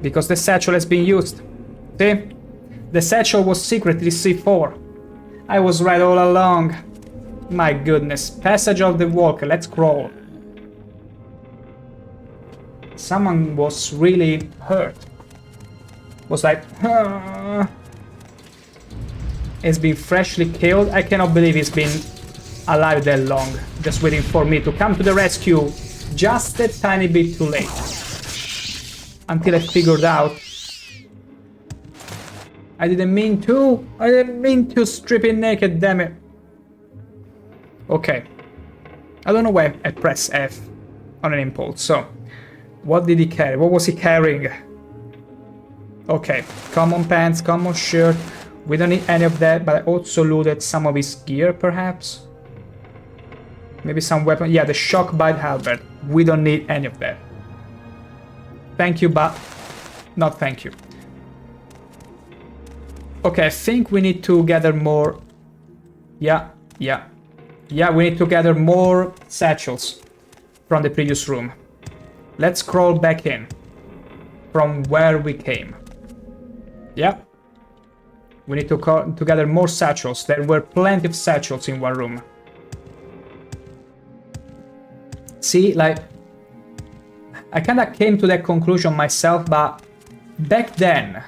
Because the satchel has been used. See? The satchel was secretly C4. I was right all along. My goodness. Passage of the Walker. Let's crawl. Someone was really hurt. Was like... It's been freshly killed. I cannot believe he's been alive that long. Just waiting for me to come to the rescue. Just a tiny bit too late. Until I figured out... I didn't mean to strip it naked, damn it. Okay. I don't know why I press F on an impulse, so... What did he carry? What was he carrying? Okay, common pants, common shirt. We don't need any of that, but I also looted some of his gear, perhaps? Maybe some weapon. Yeah, the shock bite halberd. We don't need any of that. Thank you, but... Not thank you. Okay, I think we need to gather more... Yeah, we need to gather more satchels from the previous room. Let's crawl back in from where we came. Yeah. We need to gather more satchels. There were plenty of satchels in one room. See, like... I kinda came to that conclusion myself, but back then,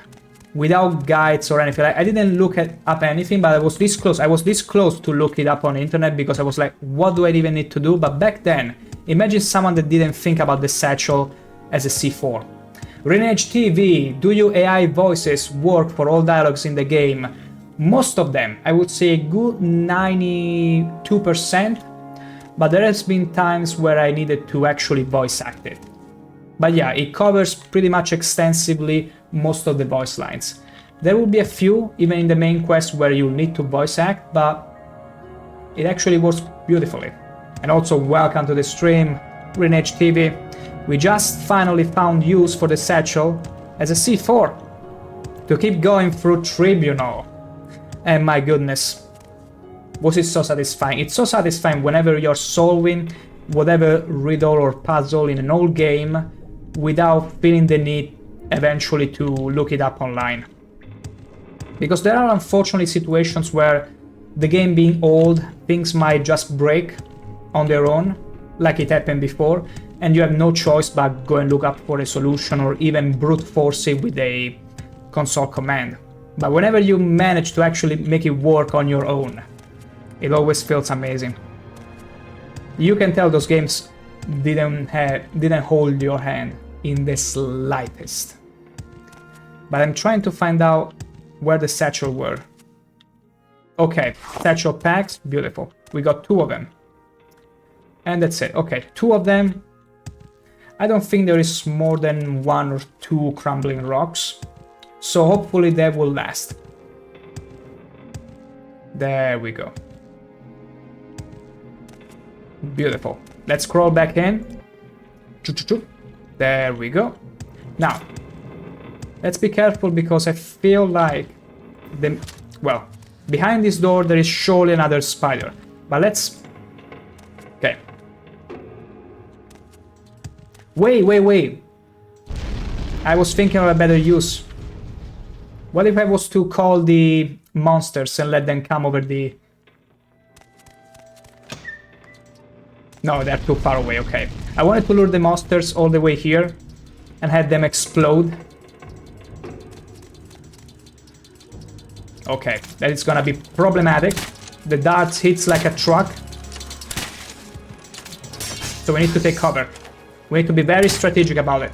without guides or anything, I didn't look up anything, but I was this close. I was this close to look it up on the internet because I was like, what do I even need to do? But back then, imagine someone that didn't think about the satchel as a C4. Renage TV, do your AI voices work for all dialogues in the game? Most of them, I would say a good 92%, but there has been times where I needed to actually voice act it. But yeah, it covers pretty much extensively most of the voice lines. There will be a few, even in the main quest, where you need to voice act, but it actually works beautifully. And also welcome to the stream, Renage TV. We just finally found use for the satchel as a C4 to keep going through Tribunal. And my goodness, was it so satisfying. It's so satisfying whenever you're solving whatever riddle or puzzle in an old game without feeling the need eventually to look it up online. Because there are unfortunately situations where the game being old, things might just break on their own, like it happened before, and you have no choice but go and look up for a solution or even brute force it with a console command. But whenever you manage to actually make it work on your own, it always feels amazing. You can tell those games didn't hold your hand in the slightest. But I'm trying to find out where the satchel were. Okay, satchel packs, beautiful. We got 2 of them. And that's it. Okay, 2 of them. I don't think there is more than 1 or 2 crumbling rocks. So hopefully that will last. There we go. Beautiful. Let's crawl back in. There we go. Now, let's be careful because I feel like well, behind this door there is surely another spider. But let's... Okay. Wait. I was thinking of a better use. What if I was to call the monsters and let them come over the... No, they're too far away, okay. I wanted to lure the monsters all the way here and have them explode. Okay, that is gonna be problematic. The darts hits like a truck. So we need to take cover. We need to be very strategic about it.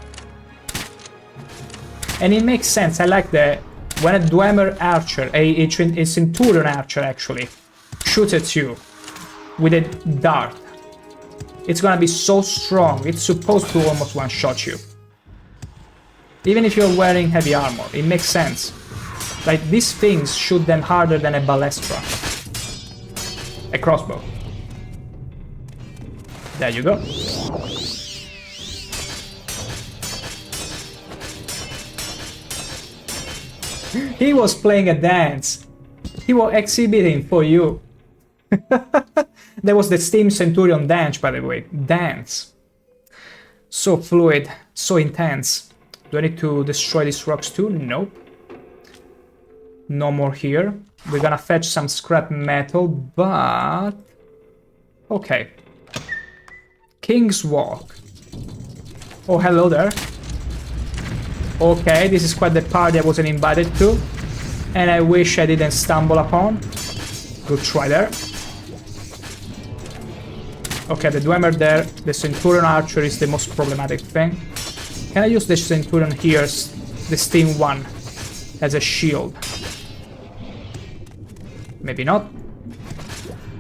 And it makes sense, I like that when a Dwemer archer, a Centurion archer actually, shoots at you with a dart, it's gonna be so strong, it's supposed to almost one-shot you. Even if you're wearing heavy armor, it makes sense. Like, these things shoot them harder than a ballestra. A crossbow. There you go. He was playing a dance. He was exhibiting for you. That was the Steam Centurion dance, by the way. Dance. So fluid, so intense. Do I need to destroy these rocks too? Nope. No more here. We're gonna fetch some scrap metal, but... okay. King's Walk. Oh, hello there. Okay, this is quite the party I wasn't invited to. And I wish I didn't stumble upon. Good try there. Okay, the Dwemer there. The Centurion Archer is the most problematic thing. Can I use the Centurion here, the Steam one, as a shield? Maybe not.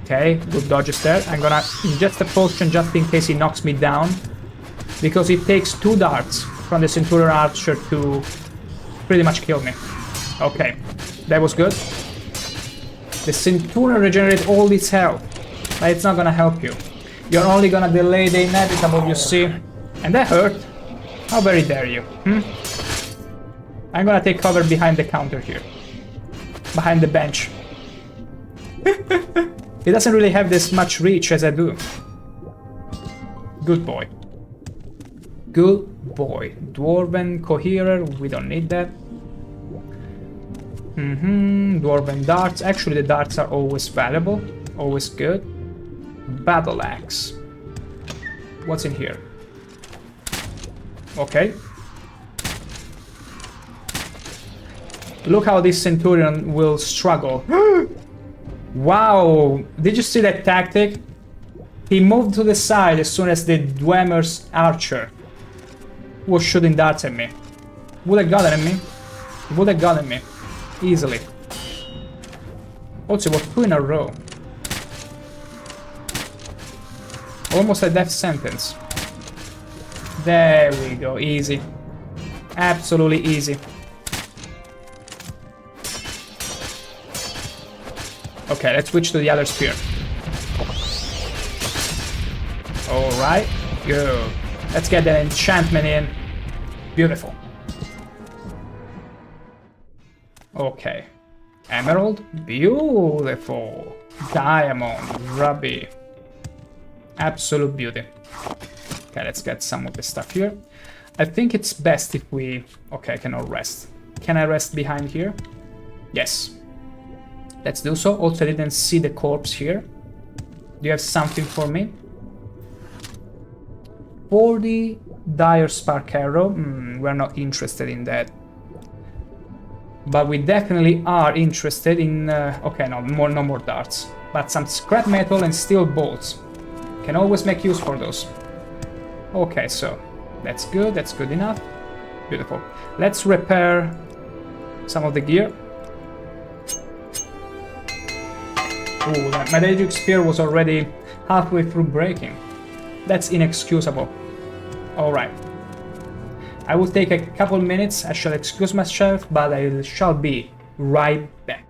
Okay, good dodges there. I'm gonna ingest a potion just in case he knocks me down. Because it takes 2 darts from the Centurion Archer to pretty much kill me. Okay, that was good. The Centurion regenerates all its health, but it's not gonna help you. You're only gonna delay the inevitable, you see. And that hurt. How very dare you, I'm gonna take cover behind the counter here. Behind the bench. It doesn't really have this much reach as I do. Good boy. Good boy. Dwarven Coherer, we don't need that. Dwarven darts. Actually, the darts are always valuable. Always good. Battle axe. What's in here? Okay. Look how this Centurion will struggle. Wow! Did you see that tactic? He moved to the side as soon as the Dwemer's archer was shooting darts at me. Would have gotten me. Would have gotten me. Easily. Also, it was 2 in a row. Almost a death sentence. There we go. Easy. Absolutely easy. Okay, let's switch to the other spear. Alright, good. Let's get that enchantment in. Beautiful. Okay. Emerald, beautiful. Diamond, ruby. Absolute beauty. Okay, let's get some of the stuff here. I think it's best if we... okay, I cannot rest. Can I rest behind here? Yes. Let's do so. Also, I didn't see the corpse here. Do you have something for me? 40 Dire Spark Arrow. We're not interested in that. But we definitely are interested in... okay, no more darts. But some scrap metal and steel bolts. Can always make use for those. Okay, so that's good. That's good enough. Beautiful. Let's repair some of the gear. Ooh, that magic spear was already halfway through breaking. That's inexcusable. Alright. I will take a couple minutes, I shall excuse myself, but I shall be right back.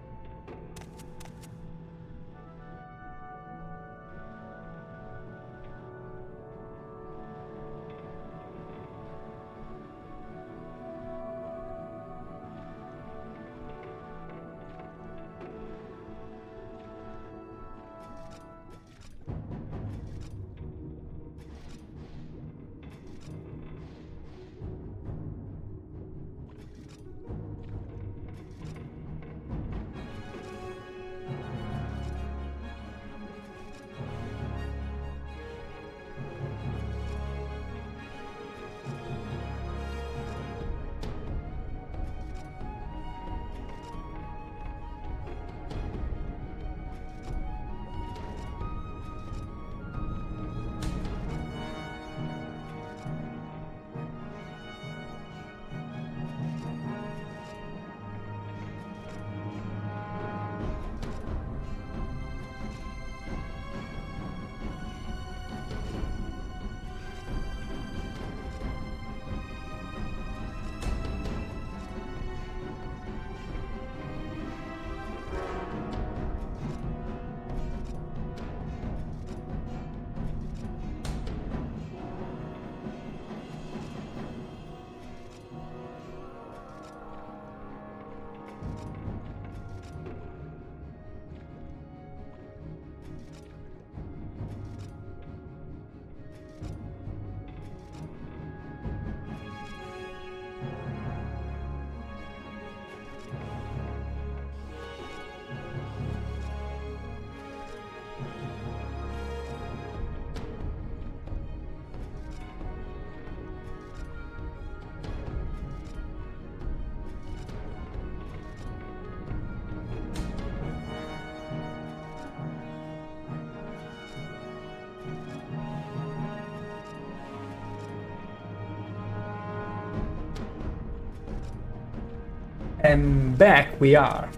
And back we are.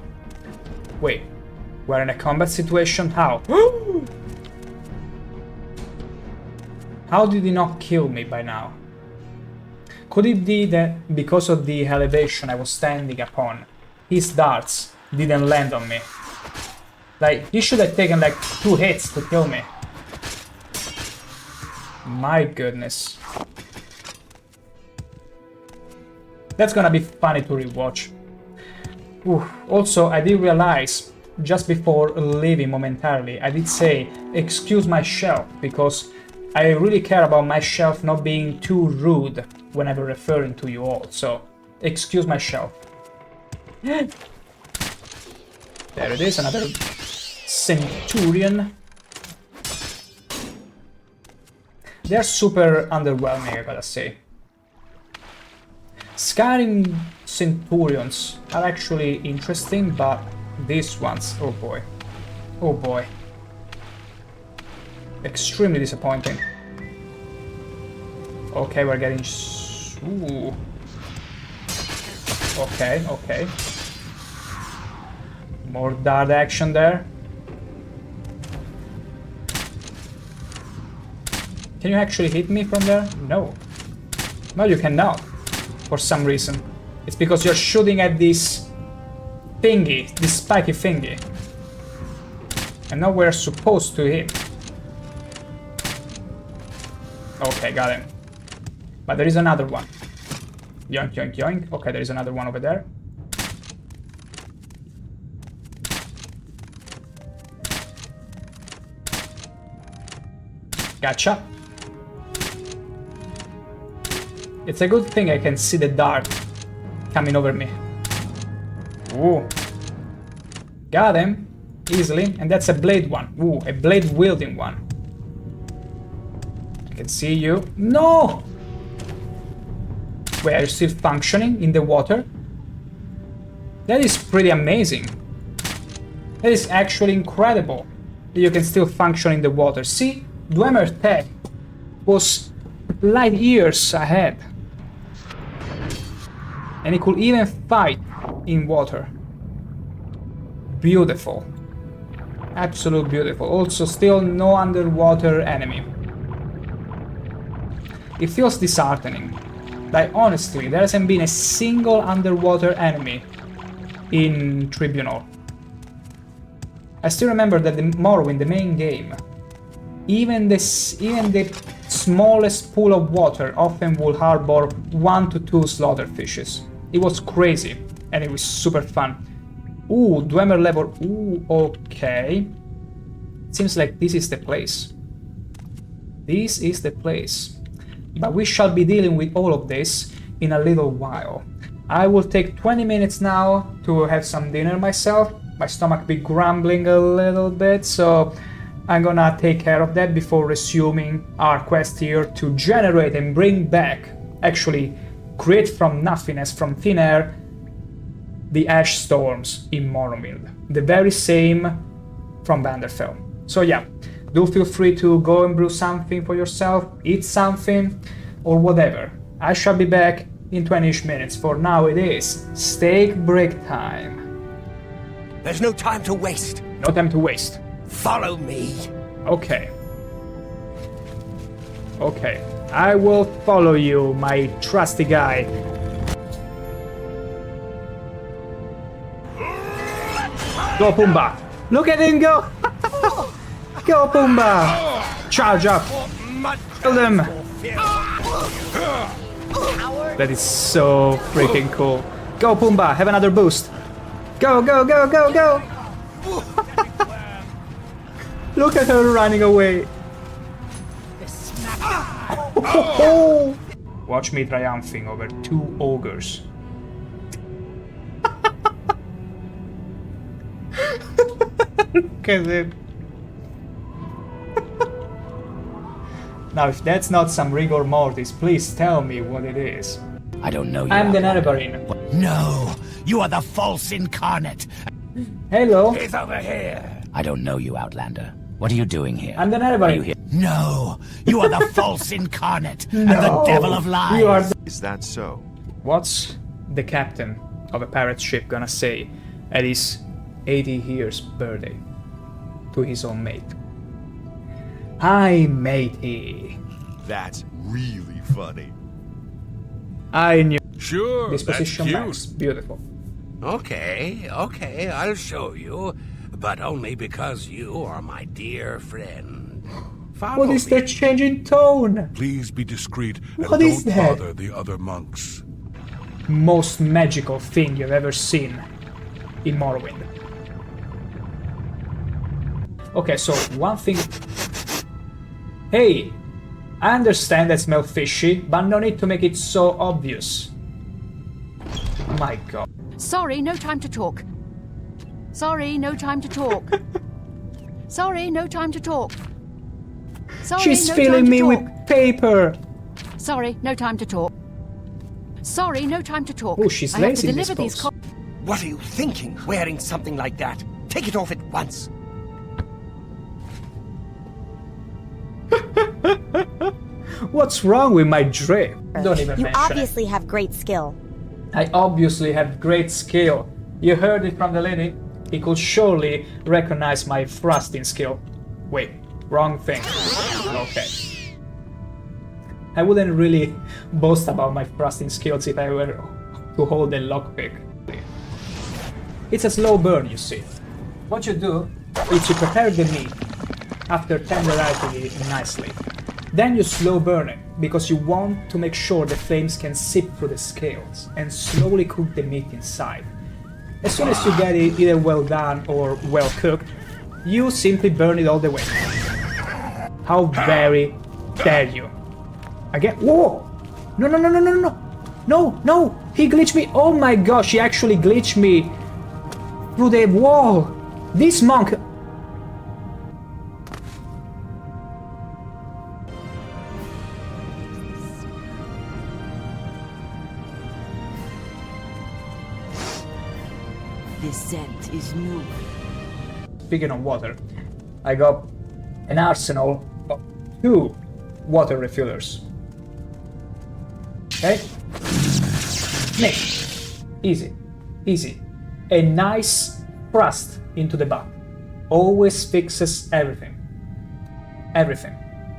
Wait, we're in a combat situation? How? How did he not kill me by now? Could it be that because of the elevation I was standing upon, his darts didn't land on me? Like, he should have taken like 2 hits to kill me. My goodness. That's gonna be funny to rewatch. Ooh. Also, I did realize, just before leaving momentarily, I did say, excuse my shelf, because I really care about my shelf not being too rude whenever referring to you all, so excuse my shelf. There it is, another Centurion. They're super underwhelming, I gotta say. Skyrim Centurions are actually interesting, but these ones, oh boy. Oh boy. Extremely disappointing. Okay, we're getting... Ooh. Okay, okay. More dart action there. Can you actually hit me from there? No. No, you cannot. For some reason. It's because you're shooting at this thingy, this spiky thingy. And now we're supposed to hit. Okay, got him. But there is another one. Yoink, yoink, yoink. Okay, there is another one over there. Gotcha. It's a good thing I can see the dart coming over me. Ooh. Got him. Easily. And that's a blade one. Ooh, a blade wielding one. I can see you. No! Wait, are you still functioning in the water? That is pretty amazing. That is actually incredible that you can still function in the water. See? Dwemer Tech was light years ahead. And he could even fight in water. Beautiful. Absolute beautiful. Also, still no underwater enemy. It feels disheartening. Like, honestly, there hasn't been a single underwater enemy in Tribunal. I still remember that the Morrowind, the main game, even the smallest pool of water often will harbor 1 to 2 slaughterfishes. It was crazy, and it was super fun. Ooh, Dwemer level. Ooh, okay. Seems like this is the place. This is the place. But we shall be dealing with all of this in a little while. I will take 20 minutes now to have some dinner myself. My stomach be grumbling a little bit, so I'm gonna take care of that before resuming our quest here to generate and bring back, actually create from nothingness, from thin air, the ash storms in Morrowind. The very same from Vanderfell. So yeah, do feel free to go and brew something for yourself, eat something, or whatever. I shall be back in 20-ish minutes. For now it is steak break time. There's no time to waste. No time to waste. Follow me. Okay. Okay. I will follow you, my trusty guy. Go, Pumbaa! Look at him go! Go, Pumbaa! Charge up! Kill them! That is so freaking cool. Go, Pumbaa! Have another boost! Go, go, go, go, go! Look at her running away! Watch me triumphing over 2 ogres. Look at it. Now, if that's not some rigor mortis, please tell me what it is. I don't know you. I'm the Nerevarine. No, you are the false incarnate. Hello. He's over here. I don't know you, Outlander. What are you doing here? I'm the Are you Nerevarine. here? No, you are the false incarnate and No, the devil of lies. you are Is that so? What's the captain of a pirate ship gonna say at his 80 years birthday to his own mate? Hi, matey. That's really funny. I knew. Sure, Disposition that's max. cute. Beautiful. Okay, I'll show you. But only because you are my dear friend. Follow What is me. that change in tone? Please be discreet and What is don't that? bother the other monks. Most magical thing you've ever seen in Morrowind. Okay, so one thing... Hey! I understand that smell fishy, but no need to make it so obvious. My god. Sorry, no time to talk. Sorry, no time to talk. Sorry, no time to talk. Sorry, She's no filling time to me talk. with paper! Sorry, no time to talk. Sorry, no time to talk. Oh, she's I have to lazy in deliver this these pose. What are you thinking, wearing something like that? Take it off at once. What's wrong with my drip? Don't even You mention obviously have great skill. it. I obviously have great skill. You heard it from the lady? He could surely recognize my thrusting skill. Wait, wrong thing. Okay. I wouldn't really boast about my thrusting skills if I were to hold a lockpick. It's a slow burn, you see. What you do is you prepare the meat after tenderizing it nicely. Then you slow burn it, because you want to make sure the flames can seep through the scales and slowly cook the meat inside. As soon as you get it either well done or well cooked, you simply burn it all the way. How very dare you! Again, whoa! No, no, no, no, no, no! No, no! He glitched me! Oh my gosh, he actually glitched me through the wall! This monk... This scent is new. Speaking of water, I got an arsenal of 2 water refillers. Okay? Nick. Easy. Easy. A nice thrust into the butt always fixes everything. Everything.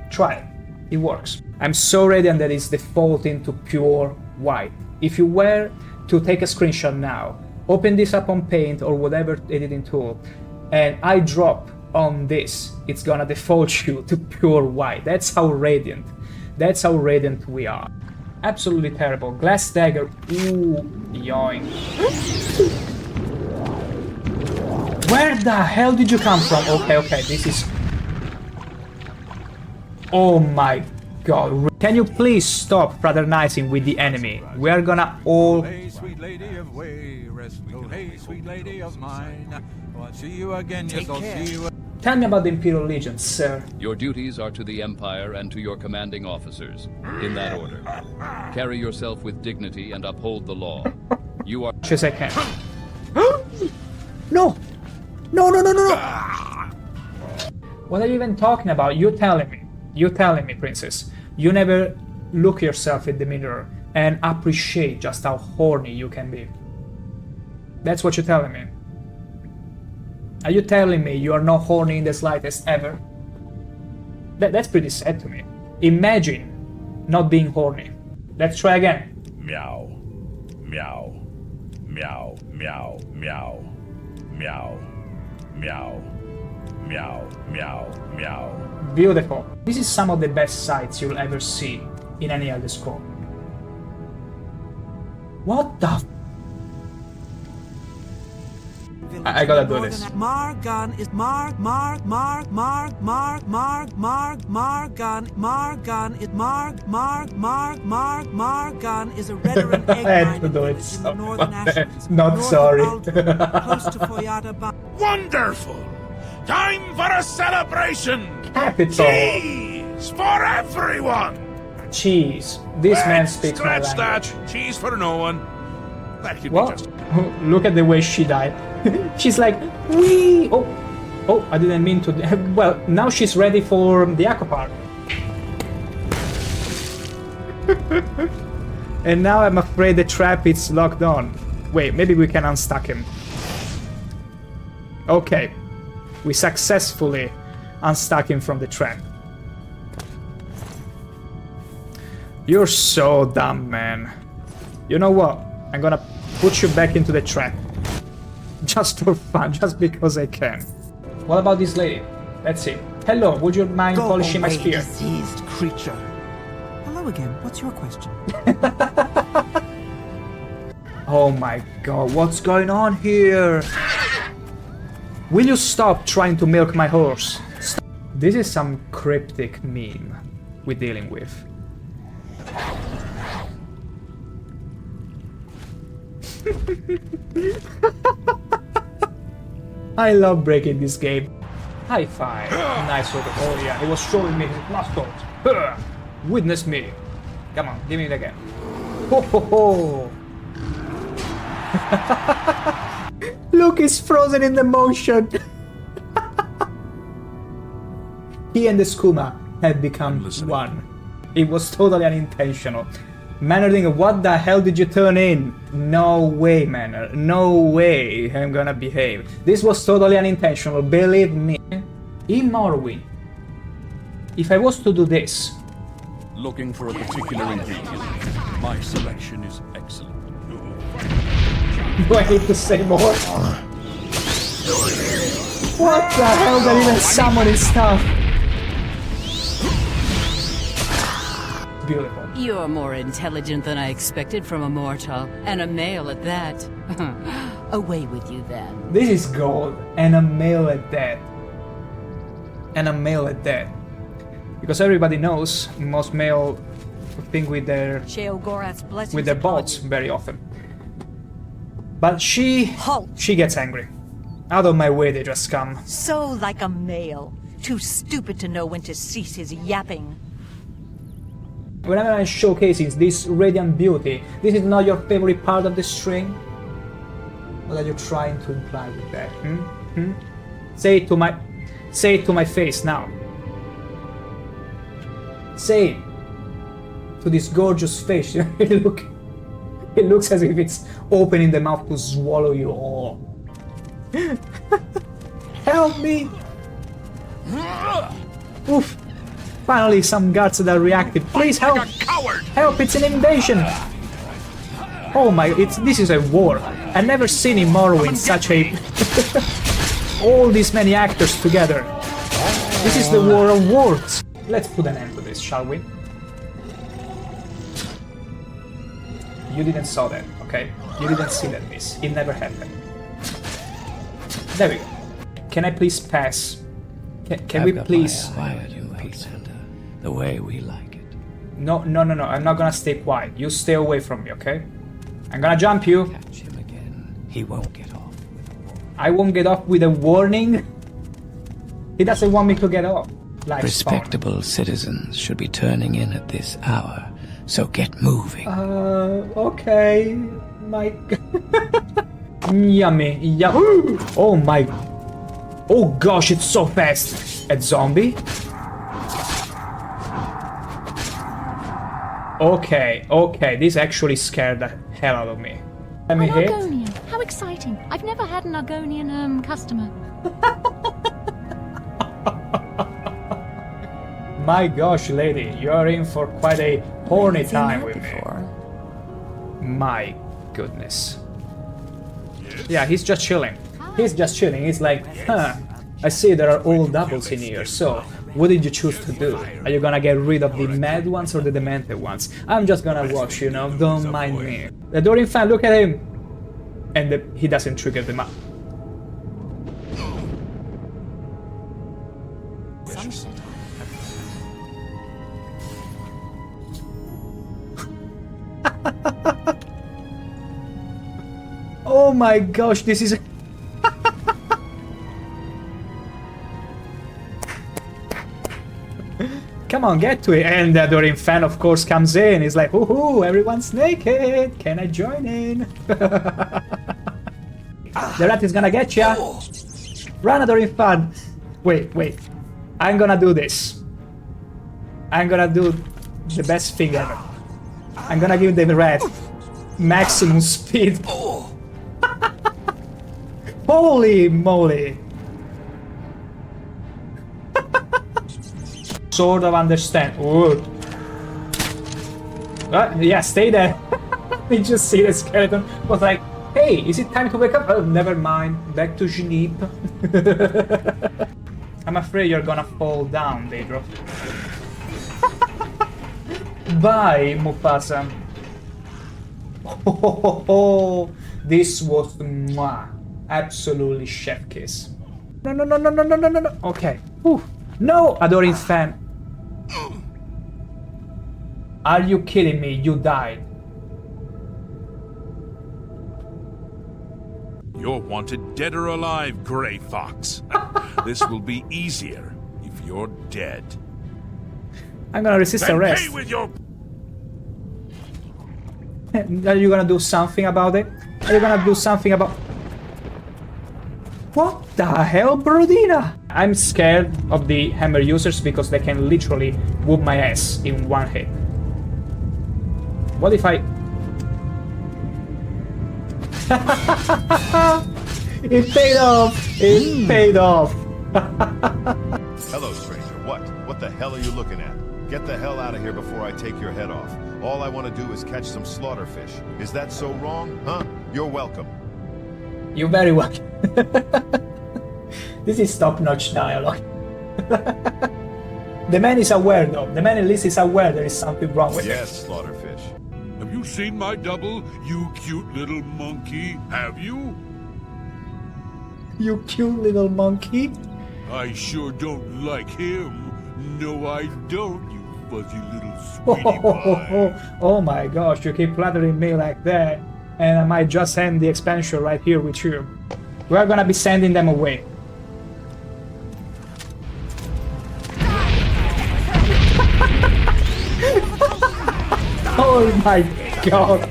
Try it. It works. I'm so ready and that is defaulting to pure white. If you were to take a screenshot now, open this up on Paint or whatever editing tool, and I drop on this, it's gonna default you to pure white. That's how radiant we are. Absolutely terrible. Glass dagger. Ooh, yoink. Where the hell did you come from? Okay, okay, this is... Oh my god. Can you please stop fraternizing with the enemy? We are gonna all... Hey, sweet lady of way, rest. Oh, hey, sweet lady of mine. Oh, I'll see you again. Yes, I'll see you. Tell me about the Imperial Legion, sir. Your duties are to the Empire and to your commanding officers, in that order. Carry yourself with dignity and uphold the law. You are... Just a second. No! No, no, no, no, no! What are you even talking about? You're telling me, princess. You never look yourself in the mirror and appreciate just how horny you can be. That's what you're telling me. Are you telling me you are not horny in the slightest ever? That's pretty sad to me. Imagine not being horny. Let's try again. Meow. Meow. Meow. Meow. Meow. Meow. Meow. Meow. Meow. Meow. Beautiful. This is some of the best sights you'll ever see in any Elder Scroll. What the f... I gotta do this. Margan is Margan is a red and egg I had to mining do it village in the northern so Ashlands, Not north sorry. of Aldrin, close to Foyada. Wonderful! Time for a celebration! Capital. Cheese for everyone! Cheese. This man speaks my Scratch language. that! Cheese for no one. That could be What? just... Look at the way she died. She's like, wee! Oh, oh, I didn't mean to. Well, now she's ready for the aqua park. And now I'm afraid the trap is locked on. Wait, maybe we can unstuck him. Okay. We successfully unstuck him from the trap. You're so dumb, man. You know what? I'm gonna put you back into the trap. Just for fun, just because I can. What about this lady? Let's see. Hello, would you mind polishing my spear? Diseased creature. Hello again. What's your question? Oh my god, what's going on here? Will you stop trying to milk my horse? Stop. This is some cryptic meme we're dealing with. I love breaking this game. High five. Nice one. Oh yeah, he was showing me his muscles. Witness me. Come on, give me it again. Ho ho ho. Look, he's frozen in the motion. He and the skooma had become one. It was totally unintentional. Manor thinking, what the hell did you turn in? No way, Manor. No way I'm gonna behave. This was totally unintentional, believe me. In Morrowind, if I was to do this... Looking for a particular ingredient. My selection is excellent. Do I need to say more? What the hell? They're even summoning stuff. Beautiful. You're more intelligent than I expected from a mortal, and a male at that. Away with you then. This is gold, and a male at that. And a male at that. Because everybody knows most male think with their bolts very often. But she gets angry. Out of my way, they just come. So like a male, too stupid to know when to cease his yapping. Whenever I'm showcasing this radiant beauty, this is not your favorite part of the string? What are you trying to imply with that? Say it to my face now. Say it to this gorgeous face. it looks as if it's opening the mouth to swallow you all. Help me! Oof. Finally, some guards that are reactive. Please help! Help! It's an invasion! Oh my! This is a war. I've never seen in Morrowind such a all these many actors together. This is the war of words. Let's put an end to this, shall we? You didn't saw that, okay? You didn't see that, miss. It never happened. There we go. Can I please pass? Can we please? The way we like it. No. I'm not gonna stay quiet. You stay away from me, okay? I'm gonna jump you. Catch him again. He won't get off with a warning. I won't get off with a warning? He doesn't want me to get off. Like Respectable citizens should be turning in at this hour, so get moving. Okay. My... Yummy. Oh my... Oh gosh, it's so fast. A zombie? Okay, this actually scared the hell out of me. Let me hit. Argonian, how exciting. I've never had an Argonian, customer. My gosh, lady, you're in for quite a horny time with me. My goodness. Yeah, he's just chilling. He's like, I see there are all doubles in here, so what did you choose to do? Are you gonna get rid of the mad ones or the demented ones? I'm just gonna watch, you know, don't mind me. The Dorian fan, look at him! And he doesn't trigger them up. Oh my gosh, this is... Come on, get to it. And the Dorian fan, of course, comes in. He's like, woohoo, everyone's naked. Can I join in? The rat is gonna get ya. Run, Dorian fan. Wait. I'm gonna do this. I'm gonna do the best thing ever. I'm gonna give the rat maximum speed. Holy moly! Sort of understand. Ooh. Yeah, stay there. We just see the skeleton. Was like, hey, is it time to wake up? Oh, never mind. Back to sleep. I'm afraid you're gonna fall down, Daedro. Bye, Mufasa. Oh, this was mwah. Absolutely chef kiss. No, no, no, no, no, no, no, no, no. Okay. Whew. No, adoring fan. Are you kidding me? You died. You're wanted dead or alive, Grey Fox. This will be easier if you're dead. I'm gonna resist Then arrest. pay with your... Are you gonna do something about it? Are you gonna do something about... What the hell, Brodina? I'm scared of the hammer users because they can literally whoop my ass in one hit. What if I... It paid off! It paid off! Hello, stranger. What the hell are you looking at? Get the hell out of here before I take your head off. All I want to do is catch some slaughterfish. Is that so wrong? Huh? You're welcome. You're very welcome. This is top-notch dialogue. The man is aware, though. The man at least is aware there is something wrong with Yes, slaughterfish. Have you seen my double, you cute little monkey? Have you? You cute little monkey. I sure don't like him. No, I don't, you fuzzy little sweetie pie. Oh my gosh, you keep flattering me like that, and I might just end the expansion right here with you. We're gonna be sending them away. Oh my god.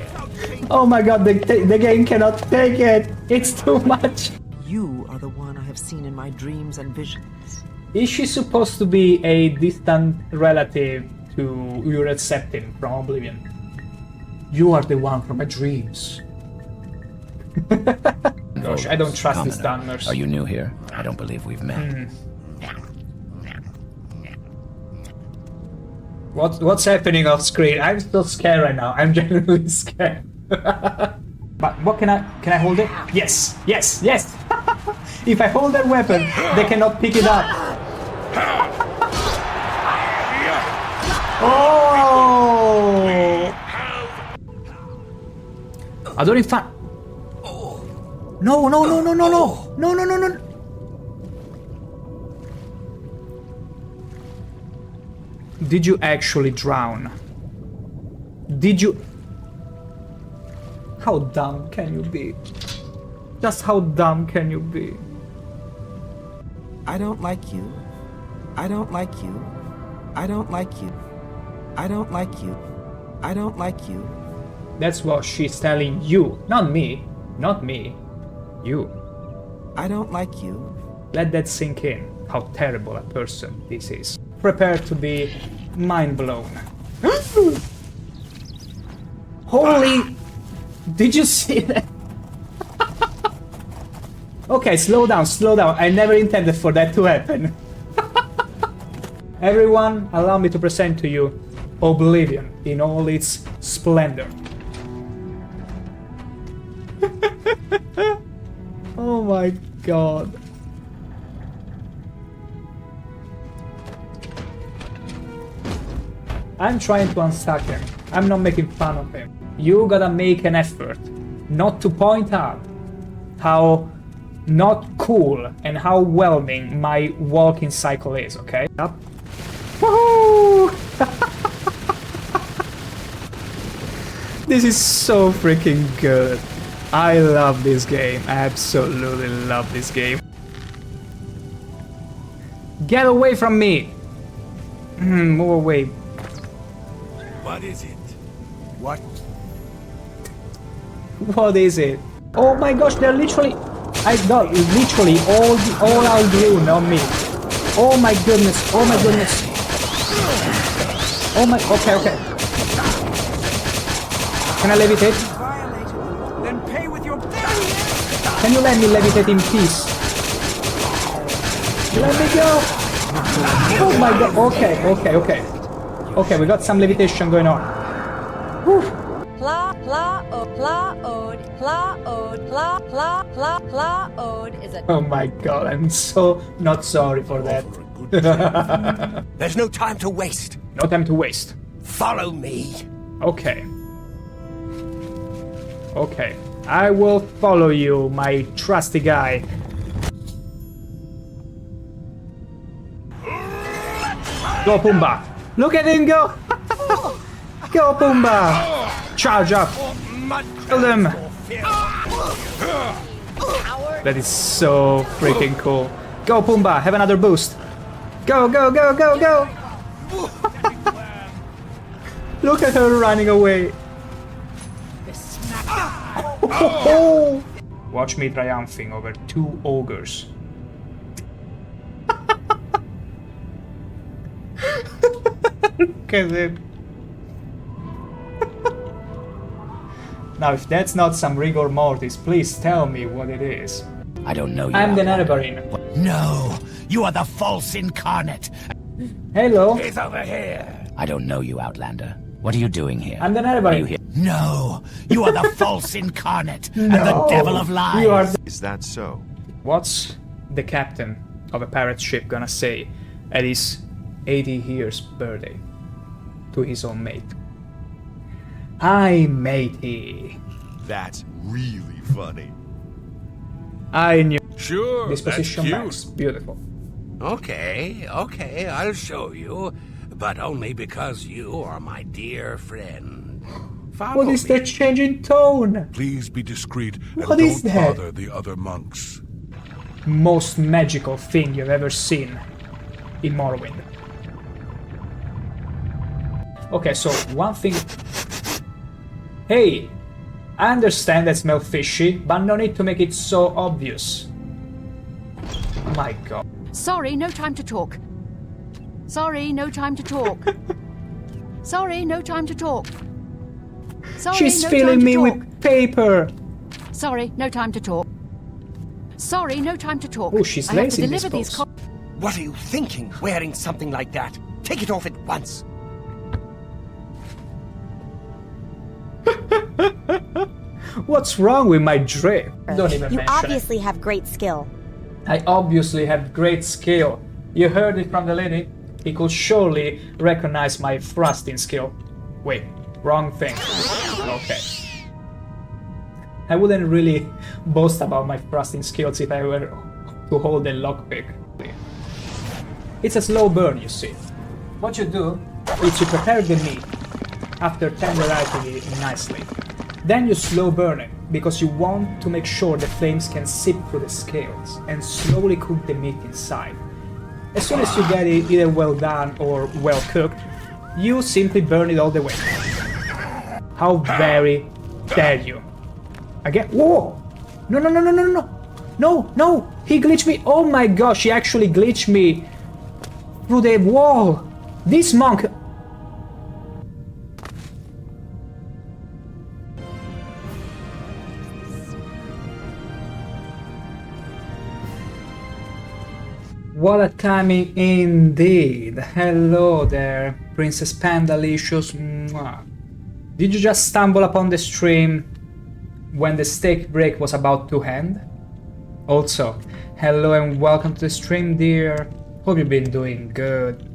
Oh my god, the game cannot take it. It's too much. You are the one I have seen in my dreams and visions. Is she supposed to be a distant relative to Uriel Septim from Oblivion? You are the one from my dreams. Gosh, I don't trust these downers. Are you new here? I don't believe we've met. What's happening off screen? I'm so scared right now. I'm genuinely scared. But what can I hold it? Yes, yes, yes. If I hold that weapon, they cannot pick it up. Oh! Adoring fan. No, no, no, no, no, no, no, no, no, no. Did you actually drown? Did you? How dumb can you be? Just how dumb can you be? I don't like you. I don't like you. I don't like you. I don't like you. I don't like you. That's what she's telling you, not me. Not me. You. I don't like you. Let that sink in, how terrible a person this is. Prepare to be mind blown. Holy... Did you see that? Okay, slow down, slow down. I never intended for that to happen. Everyone, allow me to present to you Oblivion in all its splendor. Oh my god. I'm trying to unstuck him. I'm not making fun of him. You gotta make an effort not to point out how not cool and how whelming my walking cycle is, okay? Up. Woohoo! This is so freaking good. I love this game. Absolutely love this game. Get away from me! Move away. What is it? What? What is it? Oh my gosh, they're literally... literally all our glue on me. Oh my goodness, oh my goodness. Oh my... Okay. Can I levitate? Then pay with your... Can you let me levitate in peace? Let me go! Oh my god, okay. Okay, we got some levitation going on. Whew. Oh my god, I'm so not sorry for that. There's no time to waste. No time to waste. Follow me. Okay. Okay. I will follow you, my trusty guy. Go, Pumbaa! Look at him go! Go, Pumbaa! Charge up! Kill them! That is so freaking cool. Go, Pumbaa! Have another boost! Go, go, go, go, go! Look at her running away! Watch me triumphing over 2 ogres. Look at it. Now, if that's not some rigor mortis, please tell me what it is. I don't know you. I'm the Netherbarine. No, you are the false incarnate. Hello. He's over here. I don't know you, Outlander. What are you doing here? I'm the Are you Netherbarine. here? No, you are the false incarnate and the No, devil of lies. you are Is that so? What's the captain of a pirate ship gonna say at his 80 years birthday to his own mate? Hi, matey. That's really funny. I knew. Sure, Disposition that's max. cute. Beautiful. Okay, I'll show you. But only because you are my dear friend. Follow What is me. that change in tone? Please be discreet and What is don't that? bother the other monks. Most magical thing you've ever seen in Morrowind. Okay, so one thing... Hey! I understand that smell fishy, but no need to make it so obvious. My god. Sorry, no time to talk. Sorry, no time to talk. Sorry, no time to talk. Sorry, She's no filling time to me talk. with paper! Sorry, no time to talk. Sorry, no time to talk. Oh, she's I have to lazy, deliver this these boss. What are you thinking, wearing something like that? Take it off at once. What's wrong with my drip? Don't even You mention obviously have great skill. it. I obviously have great skill. You heard it from the lady. He could surely recognize my thrusting skill. Wait, wrong thing. Okay. I wouldn't really boast about my thrusting skills if I were to hold a lockpick. It's a slow burn, you see. What you do is you prepare the meat after tenderizing it nicely. Then you slow burn it, because you want to make sure the flames can seep through the scales and slowly cook the meat inside. As soon as you get it either well done or well cooked, you simply burn it all the way. How very dare you! Again, whoa! No, no, no, no, no, no! No, no! He glitched me! Oh my gosh, he actually glitched me through the wall! This monk... What a timing indeed! Hello there, Princess Pandalicious. Mwah. Did you just stumble upon the stream when the steak break was about to end? Also, hello and welcome to the stream, dear. Hope you've been doing good.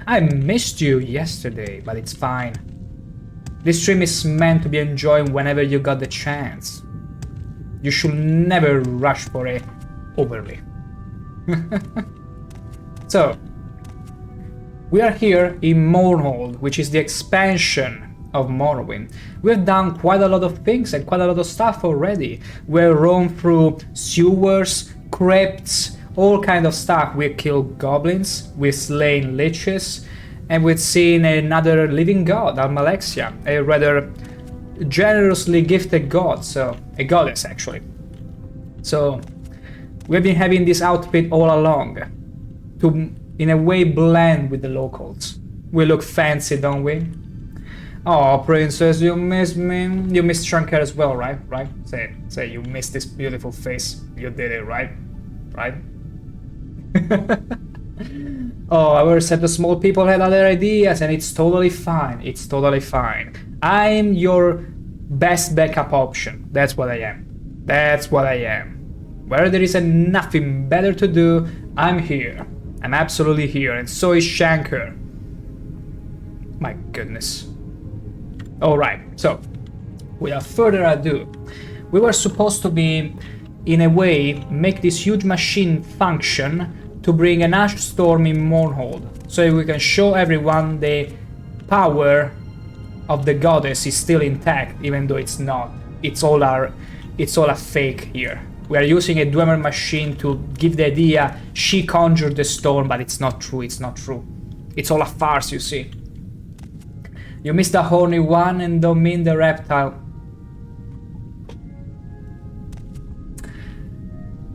I missed you yesterday, but it's fine. This stream is meant to be enjoyed whenever you got the chance. You should never rush for it overly. So, we are here in Morrowind, which is the expansion of Morrowind. We've done quite a lot of things and quite a lot of stuff already. We've roamed through sewers, crypts, all kind of stuff. We've killed goblins, we've slain liches, and we've seen another living god, Almalexia, a rather generously gifted god, so a goddess actually. So we've been having this outfit all along to, in a way, blend with the locals. We look fancy, don't we? Oh, princess, you missed me. You missed ShankH-ER as well, right? Right? Say, you missed this beautiful face. You did it, right? Right? Oh, I already said the small people had other ideas, and it's totally fine. It's totally fine. I'm your best backup option. That's what I am. That's what I am. Where there is nothing better to do, I'm here. I'm absolutely here, and so is ShankH-ER. My goodness. Alright, so, without further ado, we were supposed to be, in a way, make this huge machine function to bring an ash storm in Mournhold, so we can show everyone the power of the goddess is still intact, even though it's not. It's all a fake here. We are using a Dwemer machine to give the idea she conjured the storm, but it's not true, it's not true. It's all a farce, you see. You missed the horny one and don't mean the reptile.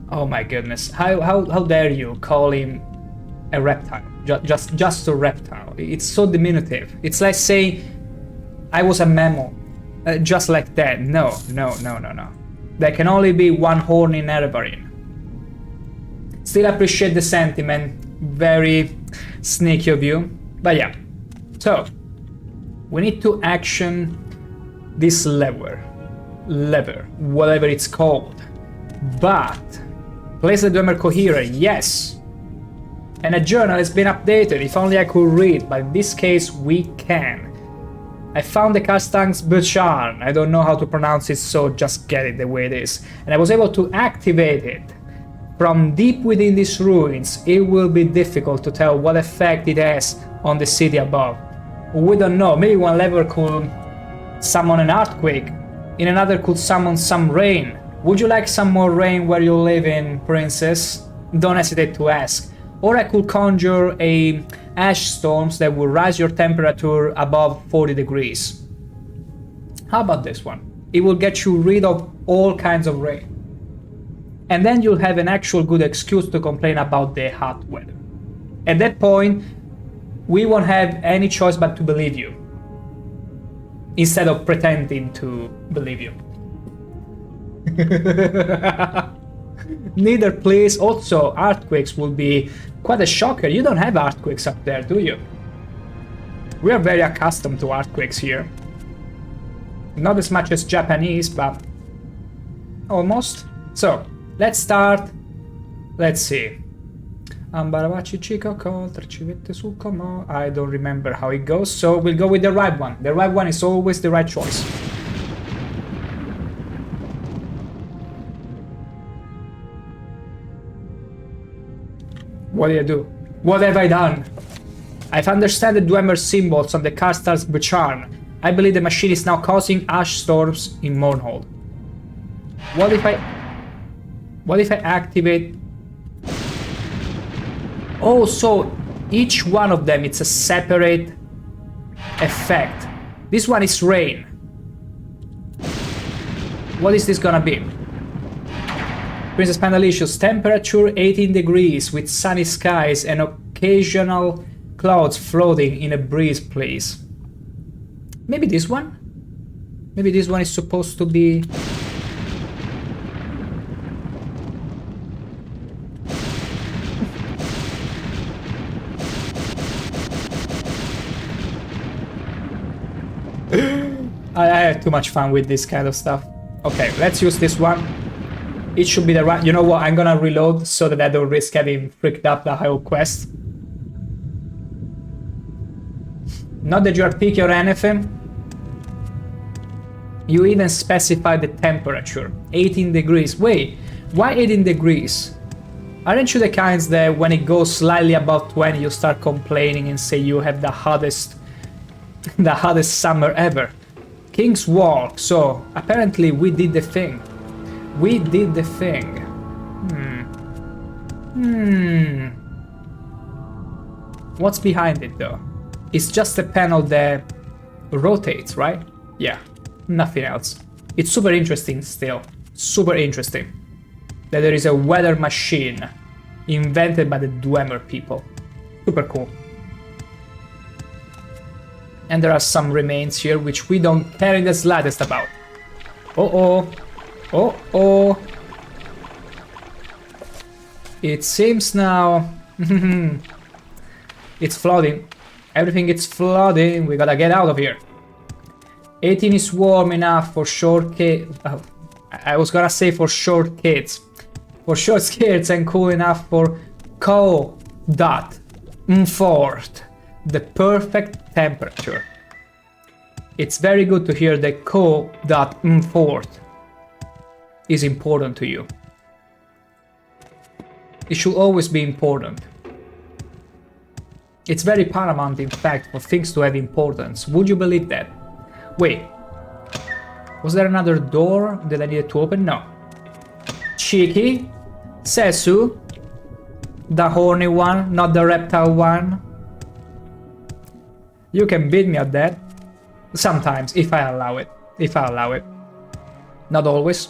Oh my goodness, how dare you call him a reptile? Just a reptile. It's so diminutive. It's like saying I was a mammal. Just like that. No. There can only be one horny Nerevarine. Still appreciate the sentiment. Very sneaky of you. But yeah. So, we need to action this lever, whatever it's called. But, place the Dwemer coherer, yes. And a journal has been updated, if only I could read, but in this case we can. I found the Karstang's Butcharn. I don't know how to pronounce it, so just get it the way it is. And I was able to activate it. From deep within these ruins, it will be difficult to tell what effect it has on the city above. We don't know, maybe one level could summon an earthquake, in another could summon some rain. Would you like some more rain where you live in, princess? Don't hesitate to ask. Or I could conjure a ash storms that will rise your temperature above 40 degrees. How about this one? It will get you rid of all kinds of rain. And then you'll have an actual good excuse to complain about the hot weather. At that point, we won't have any choice but to believe you, instead of pretending to believe you. Neither, please. Also, earthquakes will be quite a shocker. You don't have earthquakes up there, do you? We are very accustomed to earthquakes here. Not as much as Japanese, but almost. So, let's start. Let's see. I don't remember how it goes, so we'll go with the right one. The right one is always the right choice. What do you do? What have I done? I've understood the Dwemer symbols on the Karstang's Butcharn. I believe the machine is now causing ash storms in Mournhold. What if I activate? Oh, so each one of them, it's a separate effect. This one is rain. What is this gonna be? Princess Pandalicious, temperature 18 degrees with sunny skies and occasional clouds floating in a breeze, please. Maybe this one? Maybe this one is supposed to be... I had too much fun with this kind of stuff. Okay, let's use this one. It should be the right... You know what? I'm gonna reload so that I don't risk having freaked up the whole quest. Not that you're picky or anything. You even specify the temperature. 18 degrees. Wait, why 18 degrees? Aren't you the kinds that when it goes slightly above 20 you start complaining and say you have the hottest summer ever? King's Walk. So apparently we did the thing. We did the thing. What's behind it though? It's just a panel that rotates, right? Yeah, nothing else. It's super interesting still. Super interesting. That there is a weather machine invented by the Dwemer people. Super cool. And there are some remains here which we don't care in the slightest about. Uh-oh. Uh-oh. It seems now... it's flooding. Everything is flooding. We gotta get out of here. 18 is warm enough for short kids. Oh, I was gonna say for short kids. For short skirts and cool enough for co.4. The perfect temperature. It's very good to hear that co.4 is important to you. It should always be important. It's very paramount, in fact, for things to have importance. Would you believe that? Wait. Was there another door that I needed to open? No. Cheeky. Sesu. The horny one, not the reptile one. You can beat me at that. Sometimes, if I allow it. If I allow it. Not always.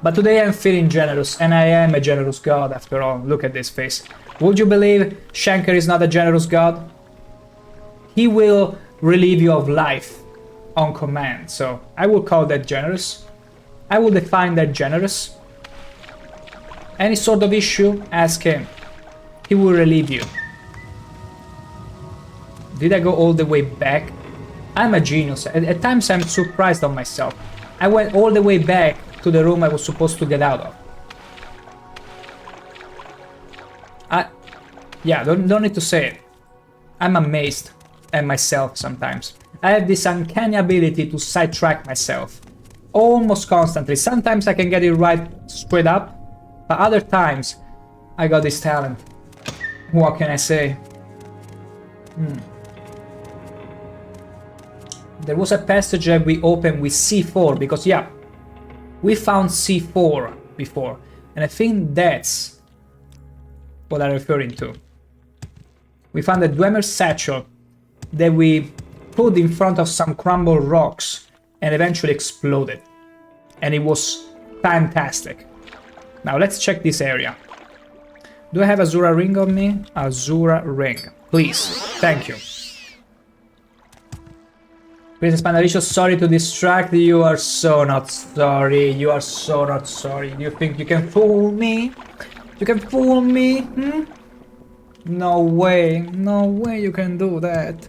But today I'm feeling generous, and I am a generous god after all. Look at this face. Would you believe ShankH-ER is not a generous god? He will relieve you of life on command, so I will call that generous. I will define that generous. Any sort of issue, ask him. He will relieve you. Did I go all the way back? I'm a genius. At times I'm surprised of myself. I went all the way back to the room I was supposed to get out of. Yeah, don't need to say it. I'm amazed at myself sometimes. I have this uncanny ability to sidetrack myself. Almost constantly. Sometimes I can get it right straight up, but other times I got this talent. What can I say? There was a passage that we opened with C4, because yeah, we found C4 before, and I think that's what I'm referring to. We found a Dwemer satchel that we put in front of some crumbled rocks and eventually exploded. And it was fantastic. Now let's check this area. Do I have Azura ring on me? Azura ring. Please. Thank you. Princess Pandalicious, sorry to distract you. You are so not sorry. You are so not sorry. Do you think you can fool me? You can fool me? Hmm? No way. No way you can do that.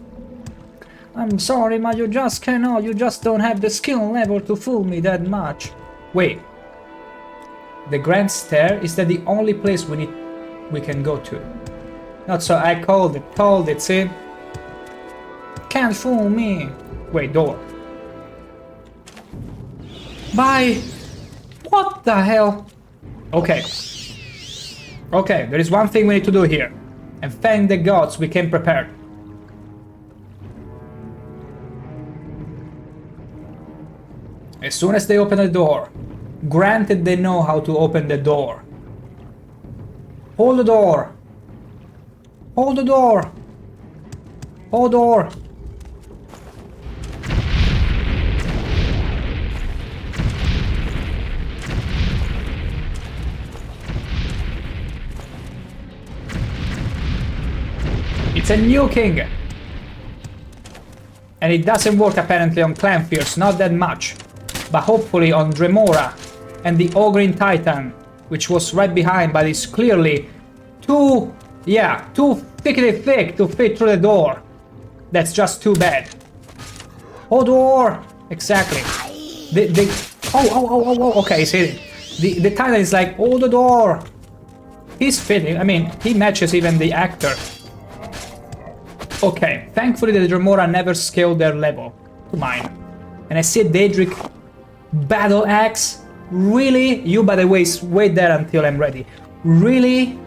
I'm sorry, but you just cannot. You just don't have the skill level to fool me that much. Wait. The Grand Stair? Is that the only place we can go to? Not so. I called it, see? Can't fool me. Wait, door. Bye! What the hell? Okay. Okay, there is one thing we need to do here. And thank the gods we came prepared. As soon as they open the door, granted they know how to open the door. Hold the door! Hold the door! Hold the door! It's a new king! And it doesn't work apparently on Clanfears, not that much. But hopefully on Dremora and the Ogre Titan, which was right behind, but is clearly too thickety thick to fit through the door. That's just too bad. Oh, door! Exactly. Okay, he's hitting. The Titan is like, oh, the door! He's fitting, I mean, he matches even the actor. Okay, thankfully the Dremora never scaled their level to mine. And I see a Daedric battle axe. Really? You, by the way, wait there until I'm ready. Really?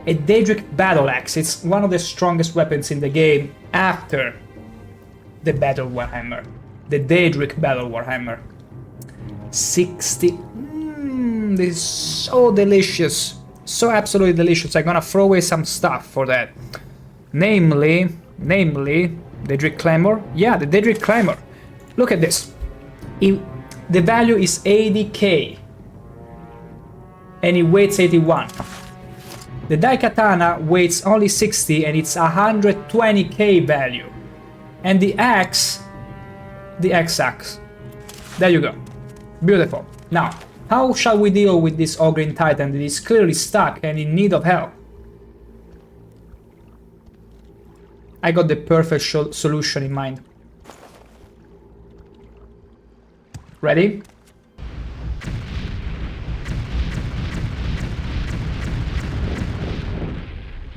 A Daedric battle axe. It's one of the strongest weapons in the game after the Battle Warhammer. The Daedric Battle Warhammer. 60. This is so delicious. So absolutely delicious. I'm gonna throw away some stuff for that. Namely, Daedric Claymore. Yeah, the Daedric Claymore. Look at this. The value is 80k. And it weighs 81. The Daikatana weighs only 60 and it's 120k value. And the axe the X-Axe. There you go. Beautiful. Now, how shall we deal with this Ogre Titan that is clearly stuck and in need of help? I got the perfect solution in mind. Ready?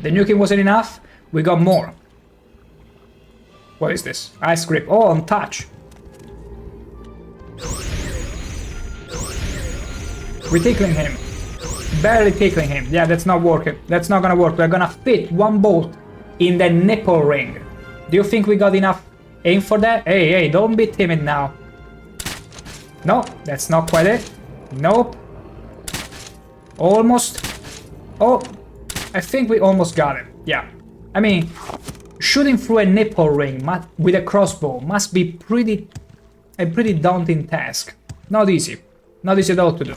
The nuking wasn't enough, we got more. What is this? Ice grip. Oh, on touch. We're tickling him. Barely tickling him. Yeah, that's not working. That's not gonna work. We're gonna fit one bolt in the nipple ring. Do you think we got enough aim for that? Hey, hey, don't be timid now. No, that's not quite it. Nope. Almost. Oh, I think we almost got it. Yeah. I mean, shooting through a nipple ring with a crossbow must be a pretty daunting task. Not easy. Not easy at all to do.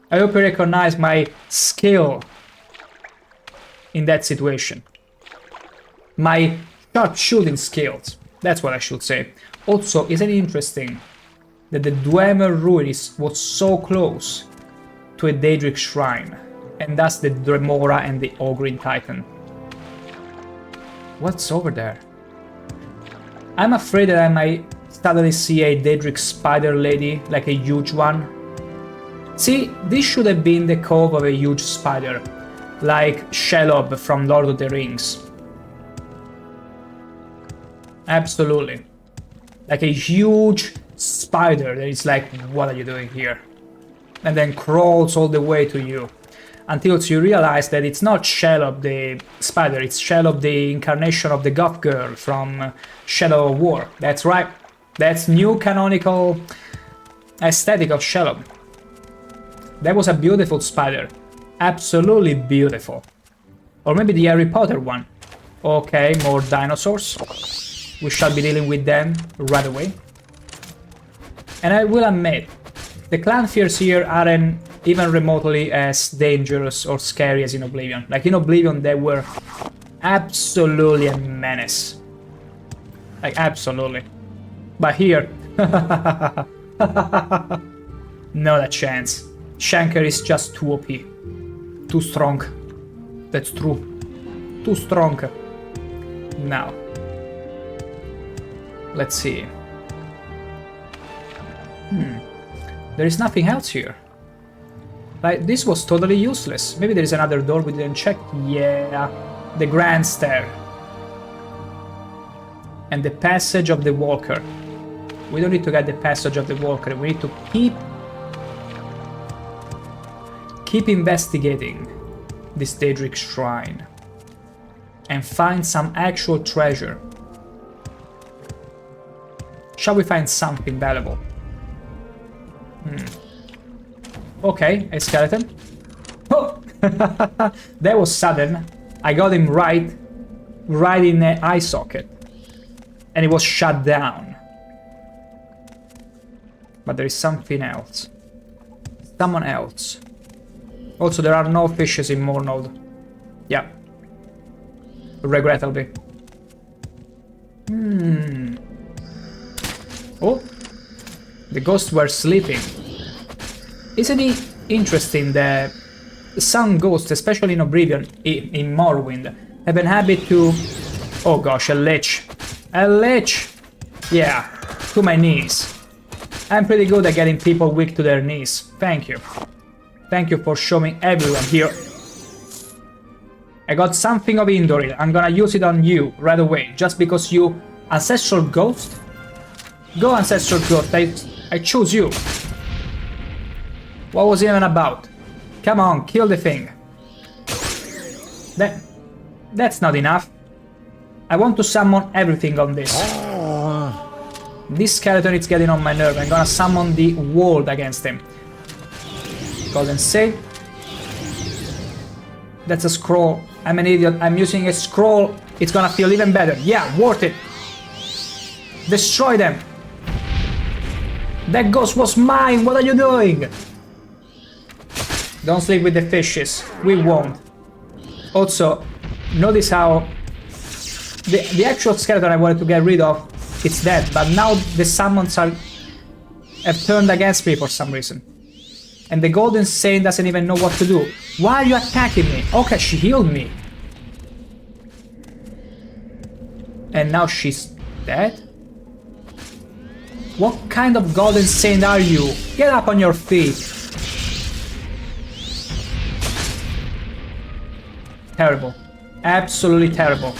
I hope you recognize my skill in that situation. My sharpshooting skills. That's what I should say. Also, isn't it interesting that the Dwemer Ruins was so close to a Daedric shrine, and thus the Dremora and the Ogre Titan? What's over there? I'm afraid that I might suddenly see a Daedric spider lady, like a huge one. See, this should have been the cove of a huge spider, like Shelob from Lord of the Rings. Absolutely. Like a huge spider that is like, what are you doing here? And then crawls all the way to you. Until you realize that it's not Shelob the spider, it's Shelob the incarnation of the goth girl from Shadow of War. That's right. That's new canonical aesthetic of Shelob. That was a beautiful spider. Absolutely beautiful. Or maybe the Harry Potter one. Okay, more dinosaurs. We shall be dealing with them right away. And I will admit, the clan fears here aren't even remotely as dangerous or scary as in Oblivion. Like in Oblivion, they were absolutely a menace. Like, absolutely. But here, not a chance. ShankH-ER is just too OP. Too strong. That's true. Too strong. Now, let's see. There is nothing else here. Like, this was totally useless. Maybe there is another door we didn't check. Yeah, the Grand Stair. And the Passage of the Walker. We don't need to get the Passage of the Walker. We need to keep investigating this Daedric shrine and find some actual treasure. Shall we find something valuable? Okay, a skeleton. Oh! That was sudden. I got him right in the eye socket. And it was shut down. But there is something else. Someone else. Also, there are no fishes in Morrowind. Yeah. Regrettably. Oh. The ghosts were sleeping. Isn't it interesting that some ghosts, especially in Oblivion, in Morrowind, have an habit to... Oh gosh, a lich. A lich! Yeah, to my knees. I'm pretty good at getting people weak to their knees. Thank you. Thank you for showing everyone here. I got something of Indoril. I'm gonna use it on you right away, just because you... Ancestral Ghost? Go, Ancestral Ghost, I choose you. What was it even about? Come on, kill the thing. That's not enough. I want to summon everything on this. This skeleton is getting on my nerve. I'm gonna summon the world against him. Golden Save. That's a scroll. I'm an idiot. I'm using a scroll. It's gonna feel even better. Yeah, worth it. Destroy them. That ghost was mine. What are you doing? Don't sleep with the fishes. We won't. Also, notice how the actual skeleton I wanted to get rid of it's dead. But now the summons have turned against me for some reason. And the Golden Saint doesn't even know what to do. Why are you attacking me? Okay, she healed me. And now she's dead? What kind of Golden Saint are you? Get up on your feet. Terrible. Absolutely terrible.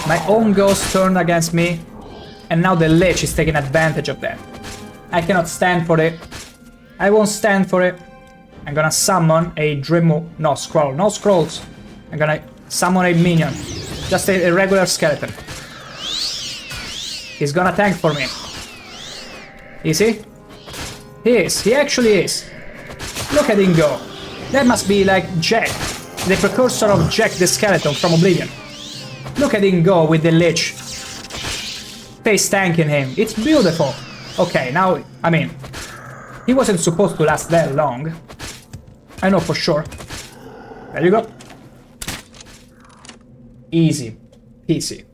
My own ghost turned against me, and now the Lich is taking advantage of that. I cannot stand for it. I won't stand for it. I'm gonna summon a no scrolls. I'm gonna summon a minion. Just a regular skeleton. He's gonna tank for me. Is he? He is. He actually is. Look at him go. That must be like Jack, the precursor of Jack the Skeleton from Oblivion. Look at him go with the Lich. Face tanking him. It's beautiful. Okay, now, I mean, he wasn't supposed to last that long. I know for sure. There you go. Easy. Easy.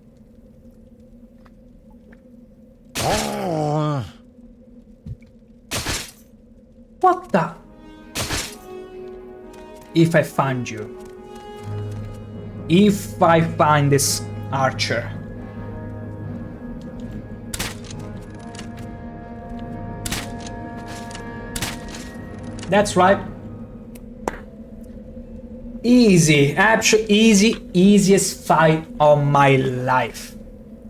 What the? If I find you. If I find this archer. That's right. Easy, actually easiest fight of my life.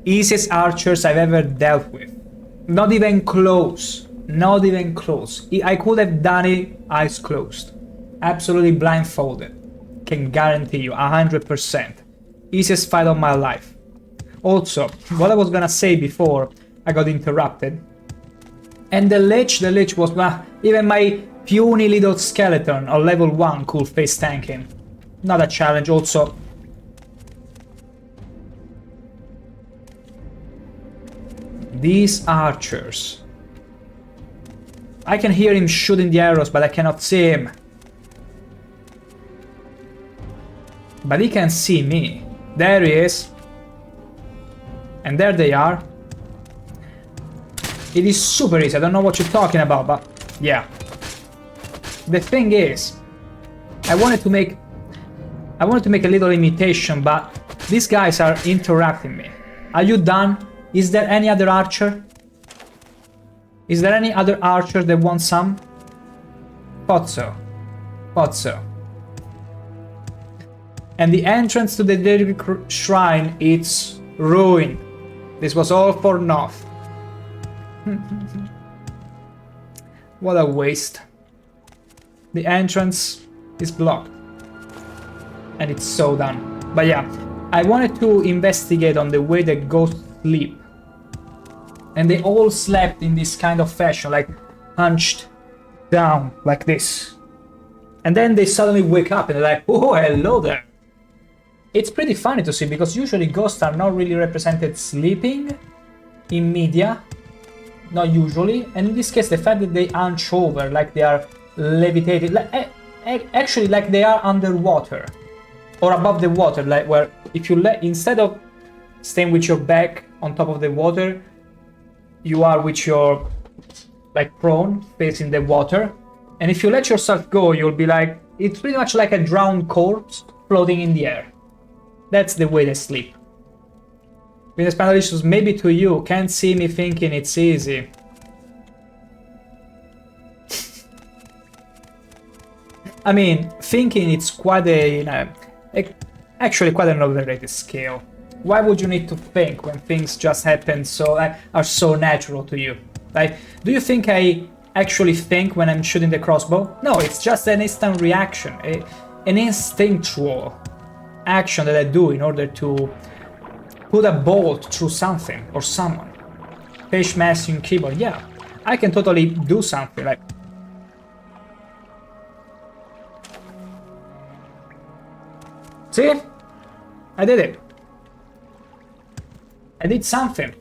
Easiest archers I've ever dealt with. Not even close. Not even close. I could have done it eyes closed. Absolutely blindfolded. Can guarantee you 100%. Easiest fight of my life. Also, what I was gonna say before I got interrupted. And the Lich was even my puny little skeleton on level 1 could face tank him. Not a challenge also. These archers. I can hear him shooting the arrows, but I cannot see him. But he can see me. There he is. And there they are. It is super easy. I don't know what you're talking about, but yeah. The thing is, I wanted to make a little imitation, but these guys are interrupting me. Are you done? Is there any other archer? Is there any other archer that wants some? Thought so. Thought so. And the entrance to the Daedric Shrine, it's ruined. This was all for naught. What a waste. The entrance is blocked. And it's so done. But yeah, I wanted to investigate on the way that ghosts sleep. And they all slept in this kind of fashion, like hunched down, like this. And then they suddenly wake up and they're like, oh, hello there. It's pretty funny to see, because usually ghosts are not really represented sleeping in media. Not usually. And in this case, the fact that they hunch over, like they are levitated, like, actually like they are underwater. Or above the water, like where if you instead of staying with your back on top of the water, you are with your like prone, facing the water. And if you let yourself go, you'll be like, it's pretty much like a drowned corpse floating in the air. That's the way they sleep. Venus Panelicious, maybe to you, can't see me thinking it's easy. I mean, thinking it's quite actually quite an overrated skill. Why would you need to think when things just happen are so natural to you? Like, do you think I actually think when I'm shooting the crossbow? No, it's just an instant reaction, an instinctual action that I do in order to put a bolt through something or someone. Page mashing keyboard, yeah, I can totally do something like. See? I did it. I did something.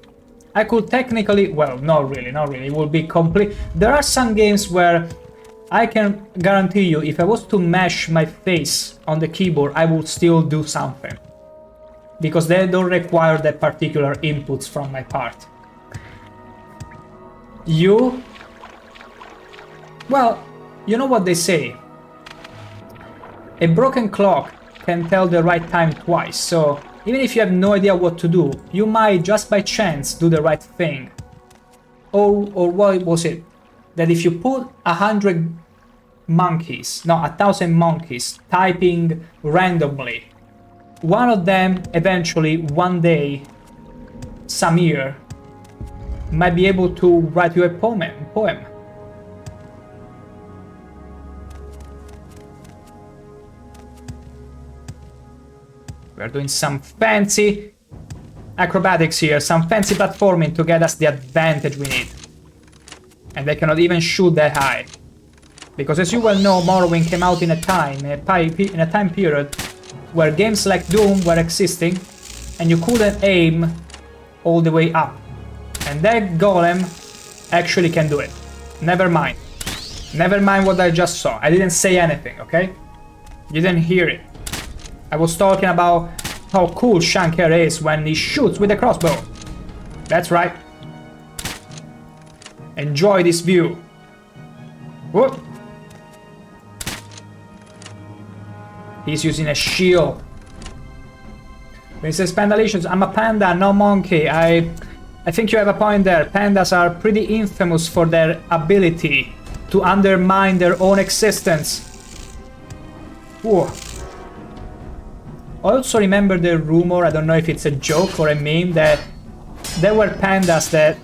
I could technically, well, not really, it would be complete. There are some games where I can guarantee you, if I was to mash my face on the keyboard, I would still do something. because they don't require the particular inputs from my part. You? Well, you know what they say. A broken clock can tell the right time twice, so even if you have no idea what to do, you might just by chance do the right thing. Or what was it? That if you put 1,000 monkeys typing randomly, one of them eventually, one day, some year, might be able to write you a poem. We're doing some fancy acrobatics here, some fancy platforming to get us the advantage we need. And they cannot even shoot that high. Because as you well know, Morrowind came out in a time period where games like Doom were existing and you couldn't aim all the way up. And that golem actually can do it. Never mind. Never mind what I just saw. I didn't say anything, okay? You didn't hear it. I was talking about how cool ShankH-ER is when he shoots with a crossbow. That's right. Enjoy this view. Whoop. He's using a shield. Princess Pandalicious, I'm a panda, no monkey. I think you have a point there. Pandas are pretty infamous for their ability to undermine their own existence. Whoa. I also remember the rumor, I don't know if it's a joke or a meme, that there were pandas that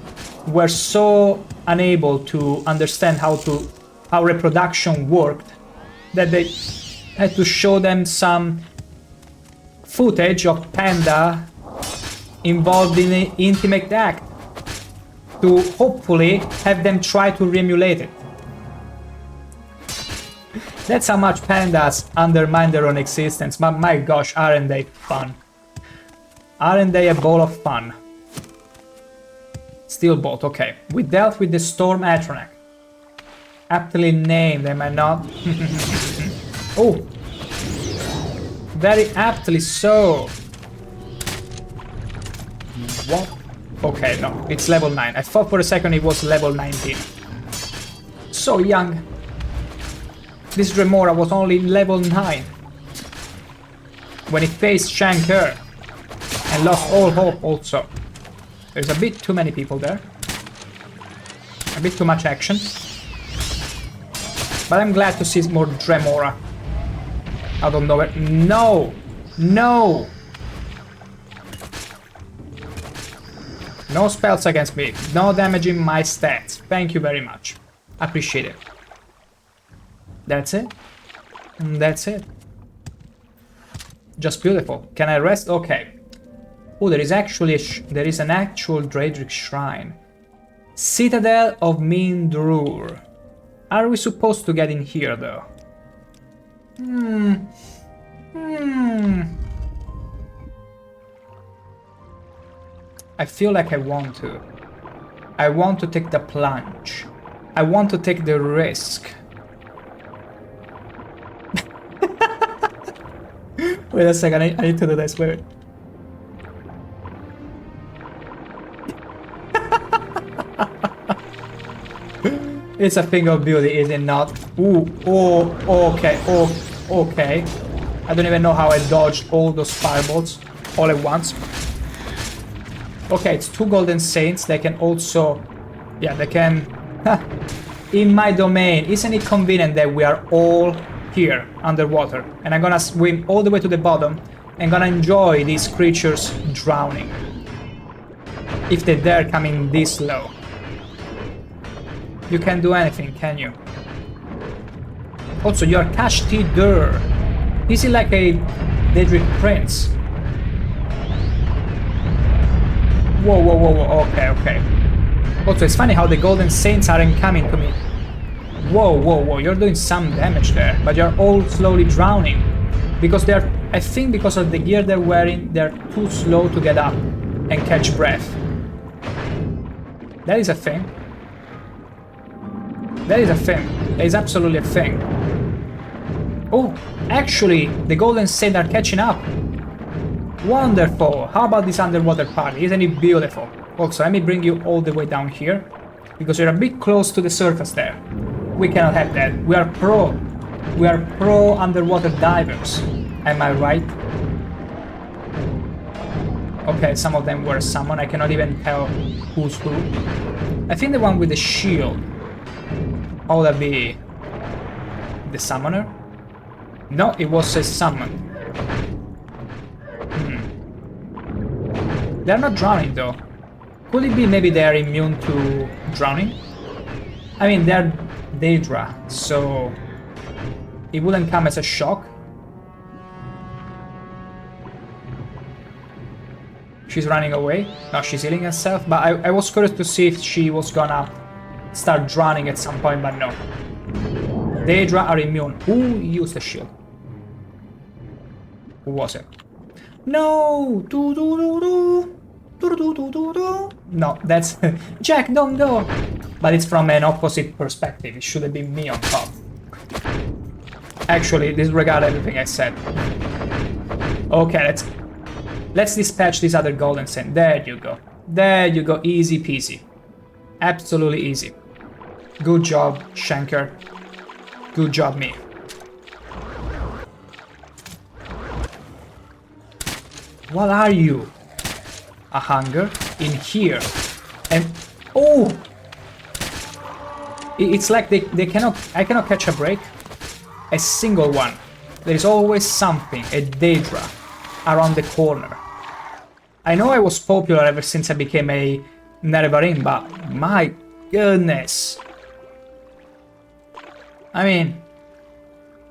were so unable to understand how reproduction worked that they had to show them some footage of panda involved in an intimate act to hopefully have them try to re-emulate it. That's how much pandas undermine their own existence, but my gosh, aren't they fun? Aren't they a ball of fun? Steel bolt, okay. We dealt with the Storm Atronach. Aptly named, am I not? Oh! Very aptly so! What? Okay, no, it's level 9. I thought for a second it was level 19. So young. This Remora was only level 9 when he faced ShankH-ER and lost all hope also. There's a bit too many people there. A bit too much action. But I'm glad to see more Dremora out of nowhere. No! No! No spells against me. No damaging my stats. Thank you very much. Appreciate it. That's it. That's it. Just beautiful. Can I rest? Okay. Oh, there is actually an actual Daedric shrine. Citadel of Mindrur. Are we supposed to get in here though? I feel like I want to. I want to take the plunge. I want to take the risk. Wait a second, I need to do this, wait. It's a thing of beauty, is it not? Ooh, oh, okay, oh, okay. I don't even know how I dodged all those firebolts all at once. Okay, it's 2 golden saints. They can also... Yeah, they can... In my domain. Isn't it convenient that we are all here underwater? And I'm gonna swim all the way to the bottom and gonna enjoy these creatures drowning. If they dare coming this low. You can't do anything, can you? Also, you're Cash-T-Dur. Is he like a Daedric prince? Whoa, whoa, whoa, whoa, okay, okay. Also, it's funny how the golden saints aren't coming to me. Whoa, whoa, whoa, you're doing some damage there, but you're all slowly drowning. Because they're, I think because of the gear they're wearing, they're too slow to get up and catch breath. That is a thing. That is a thing. That is absolutely a thing. Oh, actually, the golden saints are catching up. Wonderful! How about this underwater party? Isn't it beautiful? Also, let me bring you all the way down here, because you're a bit close to the surface there. We cannot have that. We are pro underwater divers. Am I right? Okay, some of them were summoned. I cannot even tell who's who. I think the one with the shield. How would that be? The summoner? No, it was a summon. They're not drowning though. Could it be maybe they're immune to drowning? I mean, they're Daedra, so it wouldn't come as a shock. She's running away. No, she's healing herself, but I was curious to see if she was gonna start drowning at some point, but no. Daedra are immune. Who used the shield? Who was it? No! No, that's... Jack, don't go! But it's from an opposite perspective. It should have been me on top. Actually, disregard everything I said. Okay, let's dispatch this other golden sand. There you go. There you go. Easy peasy. Absolutely easy. Good job, ShankH-ER. Good job, me. What are you? A hunger in here. And oh! It's like they cannot... I cannot catch a break. A single one. There is always something, a Daedra, around the corner. I know I was popular ever since I became a Nerevarine, but my goodness. I mean,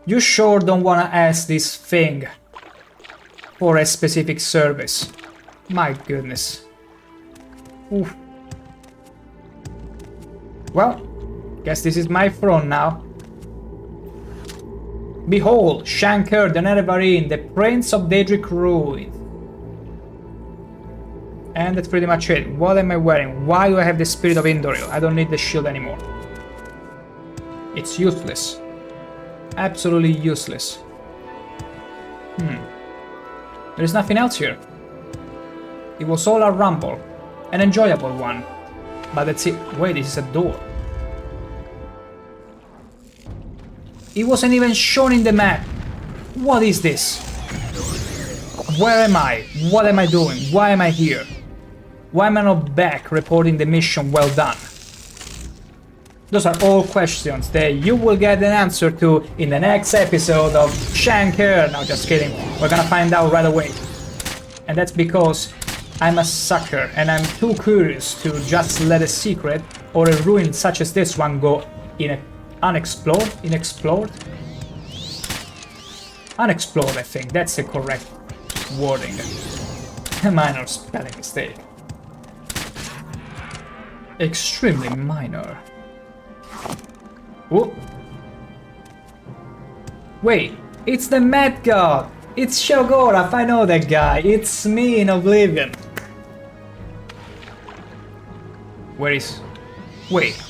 you sure don't wanna ask this thing for a specific service. My goodness. Oof. Well, guess this is my throne now. Behold, ShankH-ER, the Nerevarine, the Prince of Daedric Ruin. And that's pretty much it. What am I wearing? Why do I have the Spirit of Indoril? I don't need the shield anymore. It's useless. Absolutely useless. There's nothing else here. It was all a rumble. An enjoyable one. But that's it. Wait, this is a door. It wasn't even shown in the map. What is this? Where am I? What am I doing? Why am I here? Why am I not back reporting the mission well done? Those are all questions that you will get an answer to in the next episode of ShankH-ER. No, just kidding. We're gonna find out right away. And that's because I'm a sucker and I'm too curious to just let a secret or a ruin such as this one go unexplored? Unexplored, I think. That's the correct wording. A minor spelling mistake. Extremely minor. Oh. Wait, it's the Mad God! It's Shoggorath, I know that guy. It's me in Oblivion. Where is... Wait.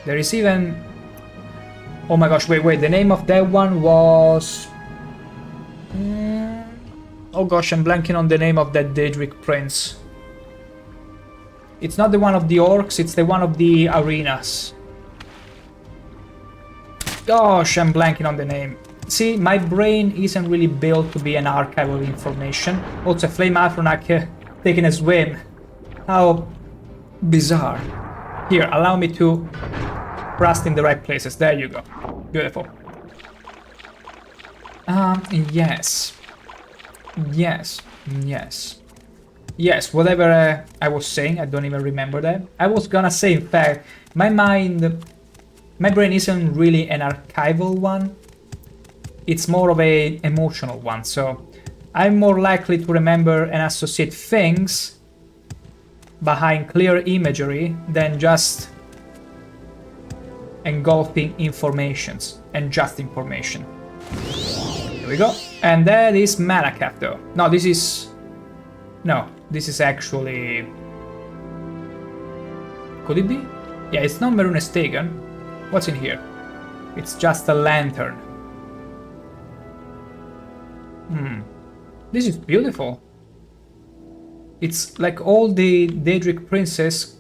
There is even... Oh my gosh, wait, the name of that one was... Oh gosh, I'm blanking on the name of that Daedric prince. It's not the one of the orcs, it's the one of the arenas. Gosh, I'm blanking on the name. See, my brain isn't really built to be an archive of information. Also, Flame Aphronak taking a swim. How bizarre. Here, allow me to rust in the right places. There you go. Beautiful. Yes, whatever I was saying, I don't even remember that. I was gonna say, in fact, my brain isn't really an archival one. It's more of an emotional one, so I'm more likely to remember and associate things behind clear imagery than just engulfing informations and just information. Here we go. And that is Malakath though. No, this is... No, this is actually... Could it be? Yeah, it's not Marunes Taken. What's in here? It's just a lantern. This is beautiful. It's like all the Daedric princes.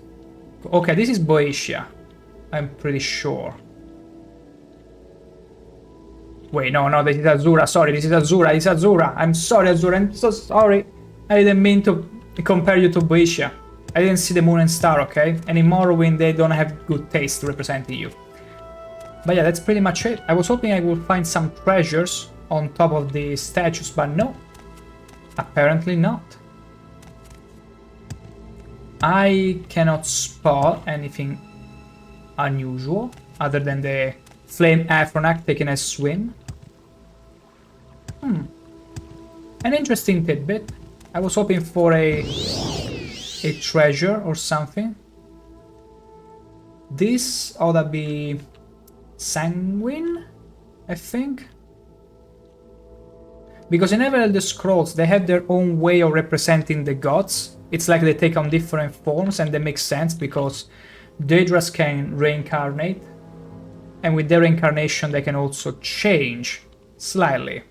Okay, this is Boeotia. I'm pretty sure. Wait, no, this is Azura. Sorry, this is Azura. This is Azura. I'm sorry, Azura. I'm so sorry. I didn't mean to compare you to Boeotia. I didn't see the moon and star, okay? And in Morrowind, they don't have good taste representing you. But yeah, that's pretty much it. I was hoping I would find some treasures on top of the statues, but no. Apparently not. I cannot spot anything unusual other than the flame Aphronac taking a swim. An interesting tidbit. I was hoping for a treasure or something. This ought to be Sanguine, I think. Because in every Elder Scrolls they have their own way of representing the gods. It's like they take on different forms, and that makes sense because Daedras can reincarnate, and with their reincarnation they can also change slightly.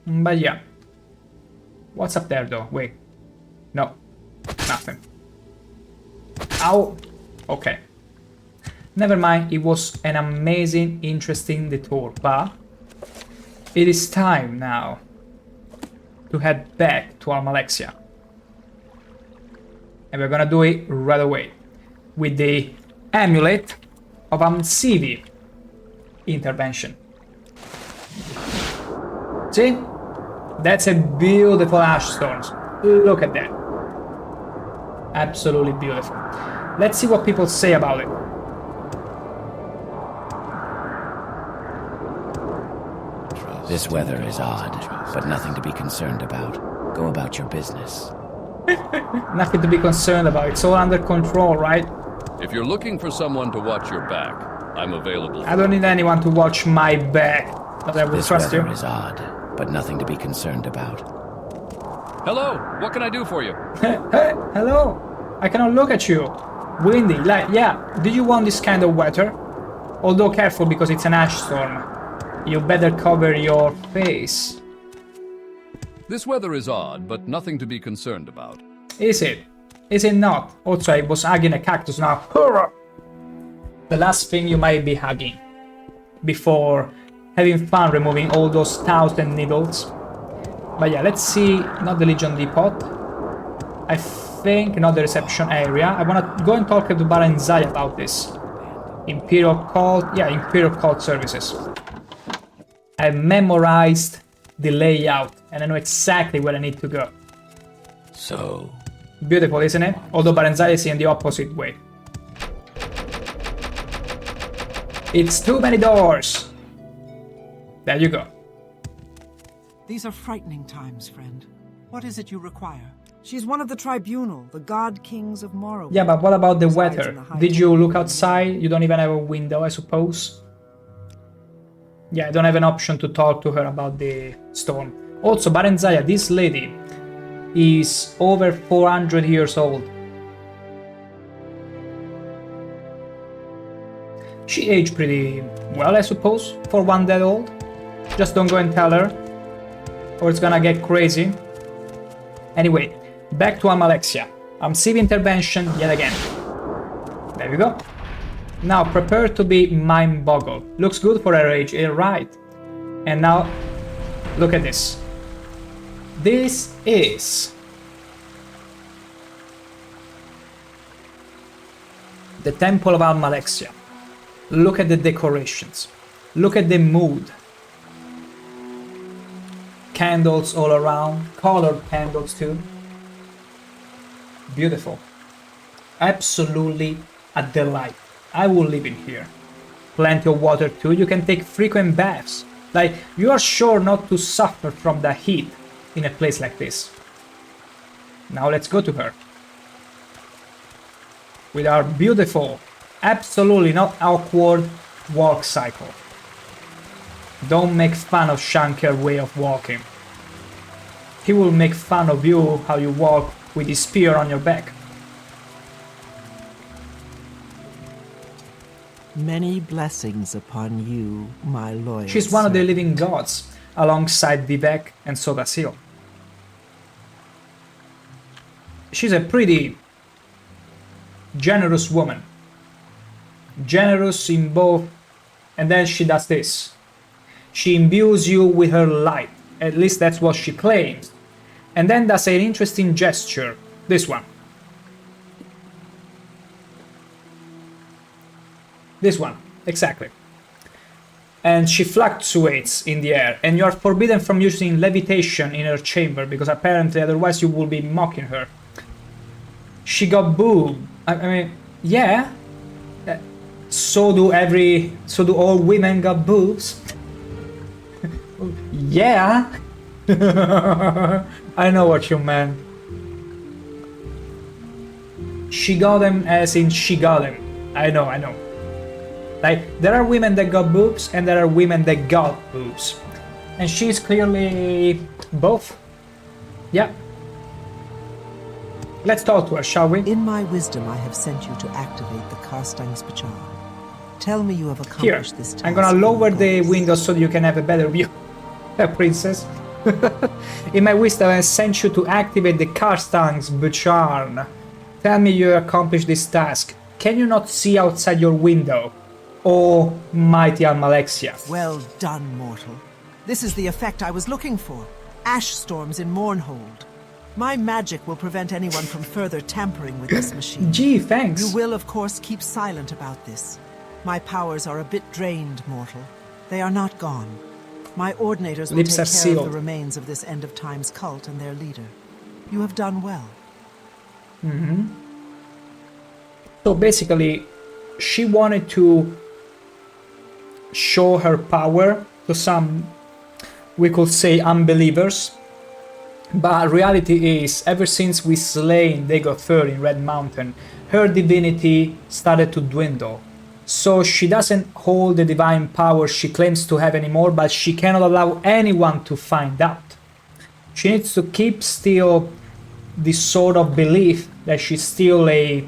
But yeah. What's up there though? Wait. No. Nothing. Ow! Okay. Never mind, it was an amazing, interesting detour, but it is time now to head back to Almalexia. And we're gonna do it right away with the amulet of Amsivi intervention. See? That's a beautiful ash storm. Look at that. Absolutely beautiful. Let's see what people say about it. This weather is odd, but nothing to be concerned about. Go about your business. Nothing to be concerned about. It's all under control, right? If you're looking for someone to watch your back, I'm available. I don't need anyone to watch my back, but I will This trust you. weather is odd, but nothing to be concerned about. Hello, what can I do for you? Hey, hello. I cannot look at you. Windy, like, yeah. Do you want this kind of weather? Although careful because it's an ash storm. You better cover your face. This weather is odd, but nothing to be concerned about. Is it? Is it not? Also, I was hugging a cactus now. Hurrah! The last thing you might be hugging before having fun removing all those 1,000 needles. But yeah, let's see. Not the Legion Depot. I think not the reception area. I wanna go and talk to Barenziah about this. Imperial Cult. Yeah, Imperial Cult Services. I memorized the layout and I know exactly where I need to go. So beautiful, isn't it? Although Barenziah is in the opposite way. It's too many doors. There you go. These are frightening times, friend. What is it you require? She's one of the tribunal, the god kings of Morrowind. Yeah, but what about the weather? Did you look outside? You don't even have a window, I suppose. Yeah, I don't have an option to talk to her about the storm. Also, Barenziah, this lady is over 400 years old. She aged pretty well, I suppose, for one that old. Just don't go and tell her, or it's gonna get crazy. Anyway, back to Almalexia. Amsivi intervention yet again. There we go. Now prepare to be mind-boggled. Looks good for her age, right? And now, look at this. This is the Temple of Almalexia. Look at the decorations. Look at the mood. Candles all around, colored candles too. Beautiful. Absolutely a delight. I will live in here. Plenty of water too. You can take frequent baths. Like, you are sure not to suffer from the heat in a place like this. Now let's go to her. With our beautiful, absolutely not awkward walk cycle. Don't make fun of ShankH-ER way of walking. He will make fun of you how you walk with his spear on your back. Many blessings upon you, my loyal She's one of the servant. living gods, alongside Vivek and Sodasil. she's a pretty generous woman. Generous in both, and then she does this. She imbues you with her light, at least that's what she claims, and then does an interesting gesture, this one. This one, exactly. And she fluctuates in the air, and you are forbidden from using levitation in her chamber, because apparently otherwise you will be mocking her. She got boob. I mean, yeah. So do all women got boobs. Yeah. I know what you meant. She got them as in she got them. I know. Like, there are women that got boobs and there are women that got boobs. And she's clearly both. Yeah. Let's talk to her, shall we? In my wisdom, I have sent you to activate the Karstangspachar. Tell me you have accomplished this task. I'm gonna lower the windows so you can have a better view. Princess. In my wisdom, I sent you to activate the Karstangspachar. Tell me you accomplished this task. Can you not see outside your window? Oh, mighty Almalexia. Well done, mortal. This is the effect I was looking for. Ash storms in Mournhold. My magic will prevent anyone from further tampering with this machine. Gee, thanks. You will, of course, keep silent about this. My powers are a bit drained, mortal. They are not gone. My ordinators will take care of the remains of this end-of-times cult and their leader. You have done well. Mm-hmm. So basically, she wanted to show her power to some, we could say, unbelievers. But reality is, ever since we slain Dagon III in Red Mountain, her divinity started to dwindle. So she doesn't hold the divine power she claims to have anymore, but she cannot allow anyone to find out. She needs to keep still this sort of belief that she's still a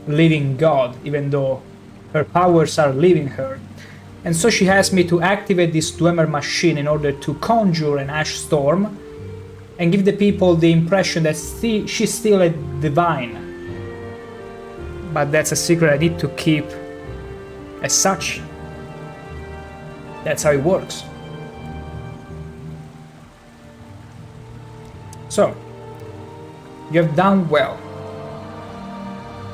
living god, even though her powers are leaving her. And so she asked me to activate this Dwemer machine in order to conjure an ash storm and give the people the impression that she's still a divine. But that's a secret I need to keep as such. That's how it works. So, you have done well.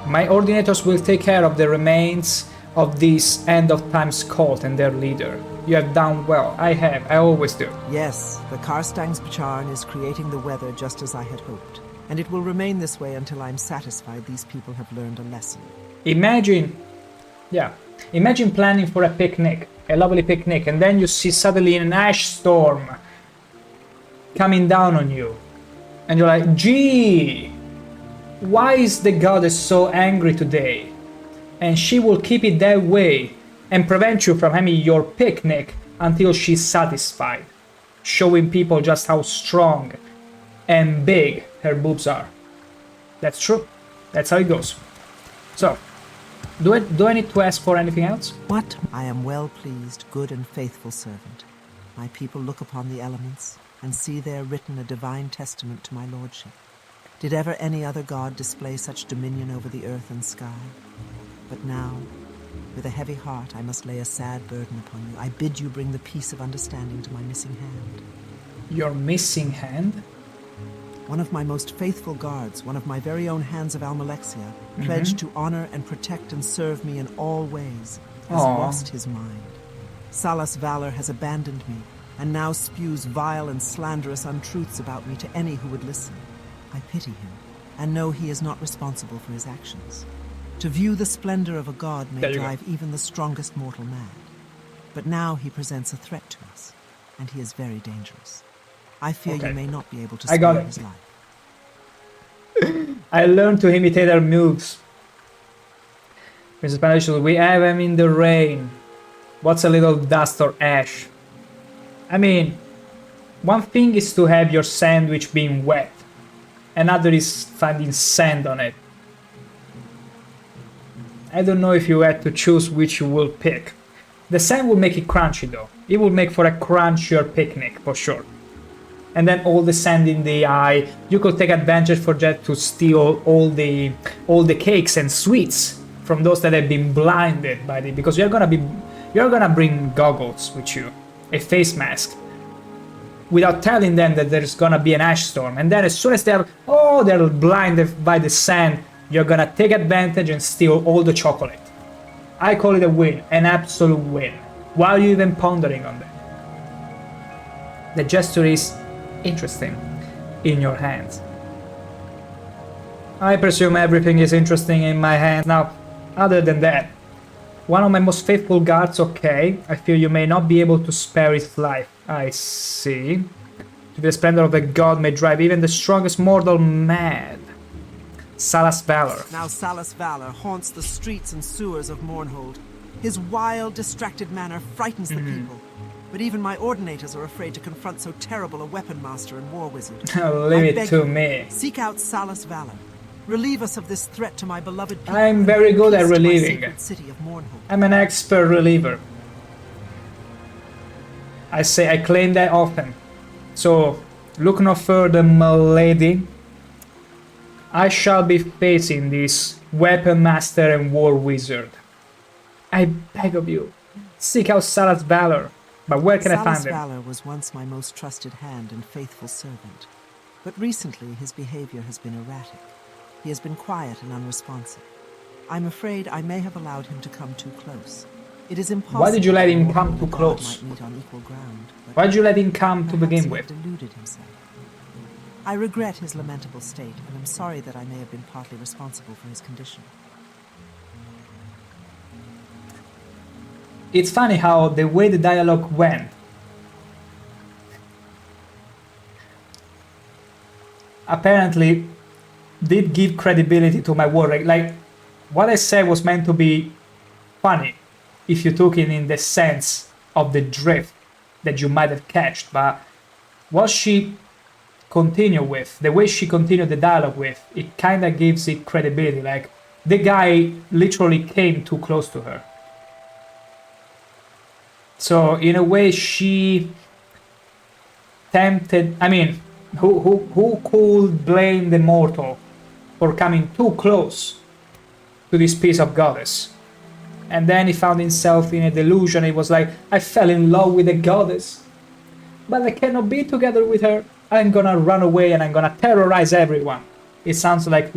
My ordinators will take care of the remains of this end of times cult and their leader. You have done well. I always do. Yes, the Karstangspachar is creating the weather just as I had hoped. And it will remain this way until I'm satisfied these people have learned a lesson. Imagine planning for a picnic, a lovely picnic, and then you see suddenly an ash storm coming down on you. And you're like, gee, why is the goddess so angry today? And she will keep it that way and prevent you from having your picnic until she's satisfied, showing people just how strong and big her boobs are. That's true. That's how it goes. So, do I need to ask for anything else? What? I am well pleased, good and faithful servant. My people look upon the elements and see there written a divine testament to my lordship. Did ever any other god display such dominion over the earth and sky? But now, with a heavy heart, I must lay a sad burden upon you. I bid you bring the peace of understanding to my missing hand. Your missing hand? One of my most faithful guards, one of my very own hands of Almalexia, pledged to honor and protect and serve me in all ways, has lost his mind. Salas Valor has abandoned me, and now spews vile and slanderous untruths about me to any who would listen. I pity him, and know he is not responsible for his actions. To view the splendor of a god may drive even the strongest mortal mad. But now he presents a threat to us, and he is very dangerous. I fear you may not be able to spare his life. I learned to imitate her moves. Princess Panagiotis, we have him in the rain. What's a little dust or ash? I mean, one thing is to have your sandwich being wet. Another is finding sand on it. I don't know if you had to choose which you will pick. The sand will make it crunchy though. It will make for a crunchier picnic, for sure. and then all the sand in the eye. You could take advantage for that to steal all the cakes and sweets from those that have been blinded by the, because you're gonna bring goggles with you, a face mask, without telling them that there's gonna be an ash storm, and then as soon as they're blinded by the sand, you're gonna take advantage and steal all the chocolate. I call it a win, an absolute win, while you're even pondering on that. The gesture is interesting in your hands. I presume everything is interesting in my hands. Now, other than that, one of my most faithful guards, okay. I fear you may not be able to spare his life. I see. The splendor of the god may drive even the strongest mortal mad. Salas Valor. Now Salas Valor haunts the streets and sewers of Mournhold. His wild, distracted manner frightens the people. But even my ordinators are afraid to confront so terrible a weapon master and war wizard. Leave it to me. Seek out Salas Valor. Relieve us of this threat to my beloved people. I'm very good at relieving. City of Mournhold. I'm an expert reliever. I claim that often. So, look no further, my lady. I shall be facing this weapon master and war wizard. I beg of you, seek out Salas Valor. But where can I find him? Salas Valor was once my most trusted hand and faithful servant. But recently his behavior has been erratic. He has been quiet and unresponsive. I'm afraid I may have allowed him to come too close. It is impossible. Why did you let him come too close? Why did you let him come to begin with? Deluded himself. I regret his lamentable state, and am sorry that I may have been partly responsible for his condition. It's funny how the way the dialogue went. Apparently did give credibility to my word. Like, what I said was meant to be funny if you took it in the sense of the drift that you might have catched, but what she continued with, the way she continued the dialogue with, it kind of gives it credibility. Like, the guy literally came too close to her. So in a way she tempted, I mean, who could blame the mortal for coming too close to this piece of goddess? And then he found himself in a delusion. He was like, I fell in love with a goddess, but I cannot be together with her. I'm gonna run away and I'm gonna terrorize everyone. It sounds like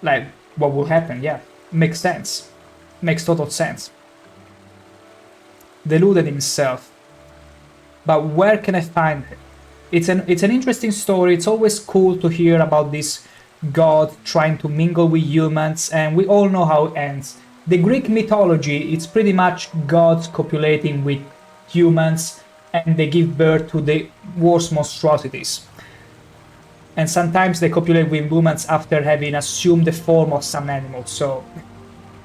what will happen. Yeah, makes sense. Makes total sense. Deluded himself. But where can I find him? It's an interesting story. It's always cool to hear about this god trying to mingle with humans, and we all know how it ends. The Greek mythology, it's pretty much gods copulating with humans, and they give birth to the worst monstrosities. And sometimes they copulate with humans after having assumed the form of some animal. So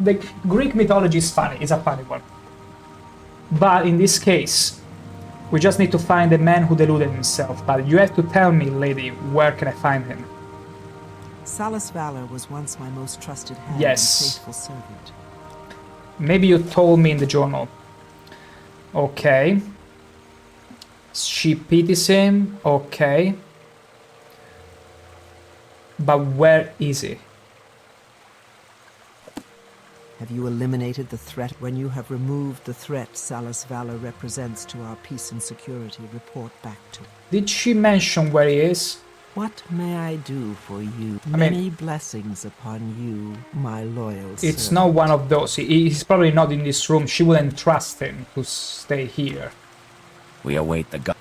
the Greek mythology is funny. It's a funny one. But in this case, we just need to find the man who deluded himself. But you have to tell me, lady, where can I find him? Salas Valor was once my most trusted hand and faithful servant. Maybe you told me in the journal. Okay. She pities him. Okay. But where is he? Have you eliminated the threat? When you have removed the threat Salas Valor represents to our peace and security, report back to me. Did she mention where he is? What may I do for you? Many blessings upon you, my loyal servant. It's not one of those. He's probably not in this room. She wouldn't trust him to stay here. We await the god.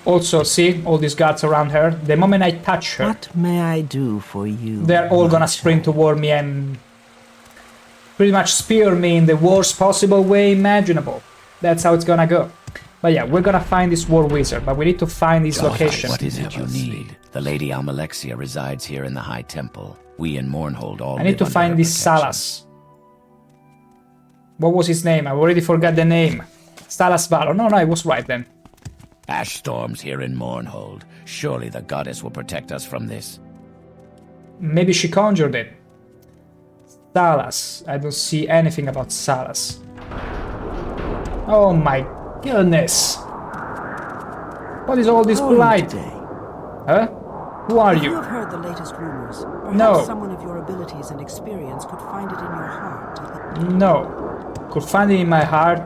Also, see all these guards around her? The moment I touch her... What may I do for you? They're all gonna sprint toward me and pretty much spear me in the worst possible way imaginable. That's how it's gonna go. But yeah, we're gonna find this war wizard, but we need to find his location. What is it you need? The Lady Almalexia resides here in the High Temple. We in Mournhold all I need to find this Salas. What was his name? I already forgot the name. Salas Valor. No, I was right then. Ash storms here in Mournhold. Surely the goddess will protect us from this. Maybe she conjured it. Salas. I don't see anything about Salas. Oh my goodness. What is all this How are you blight? today? Huh? Who are If you you? have heard the latest rumors, perhaps No. someone of your abilities and experience could find it in your heart to help. No. Could find it in my heart?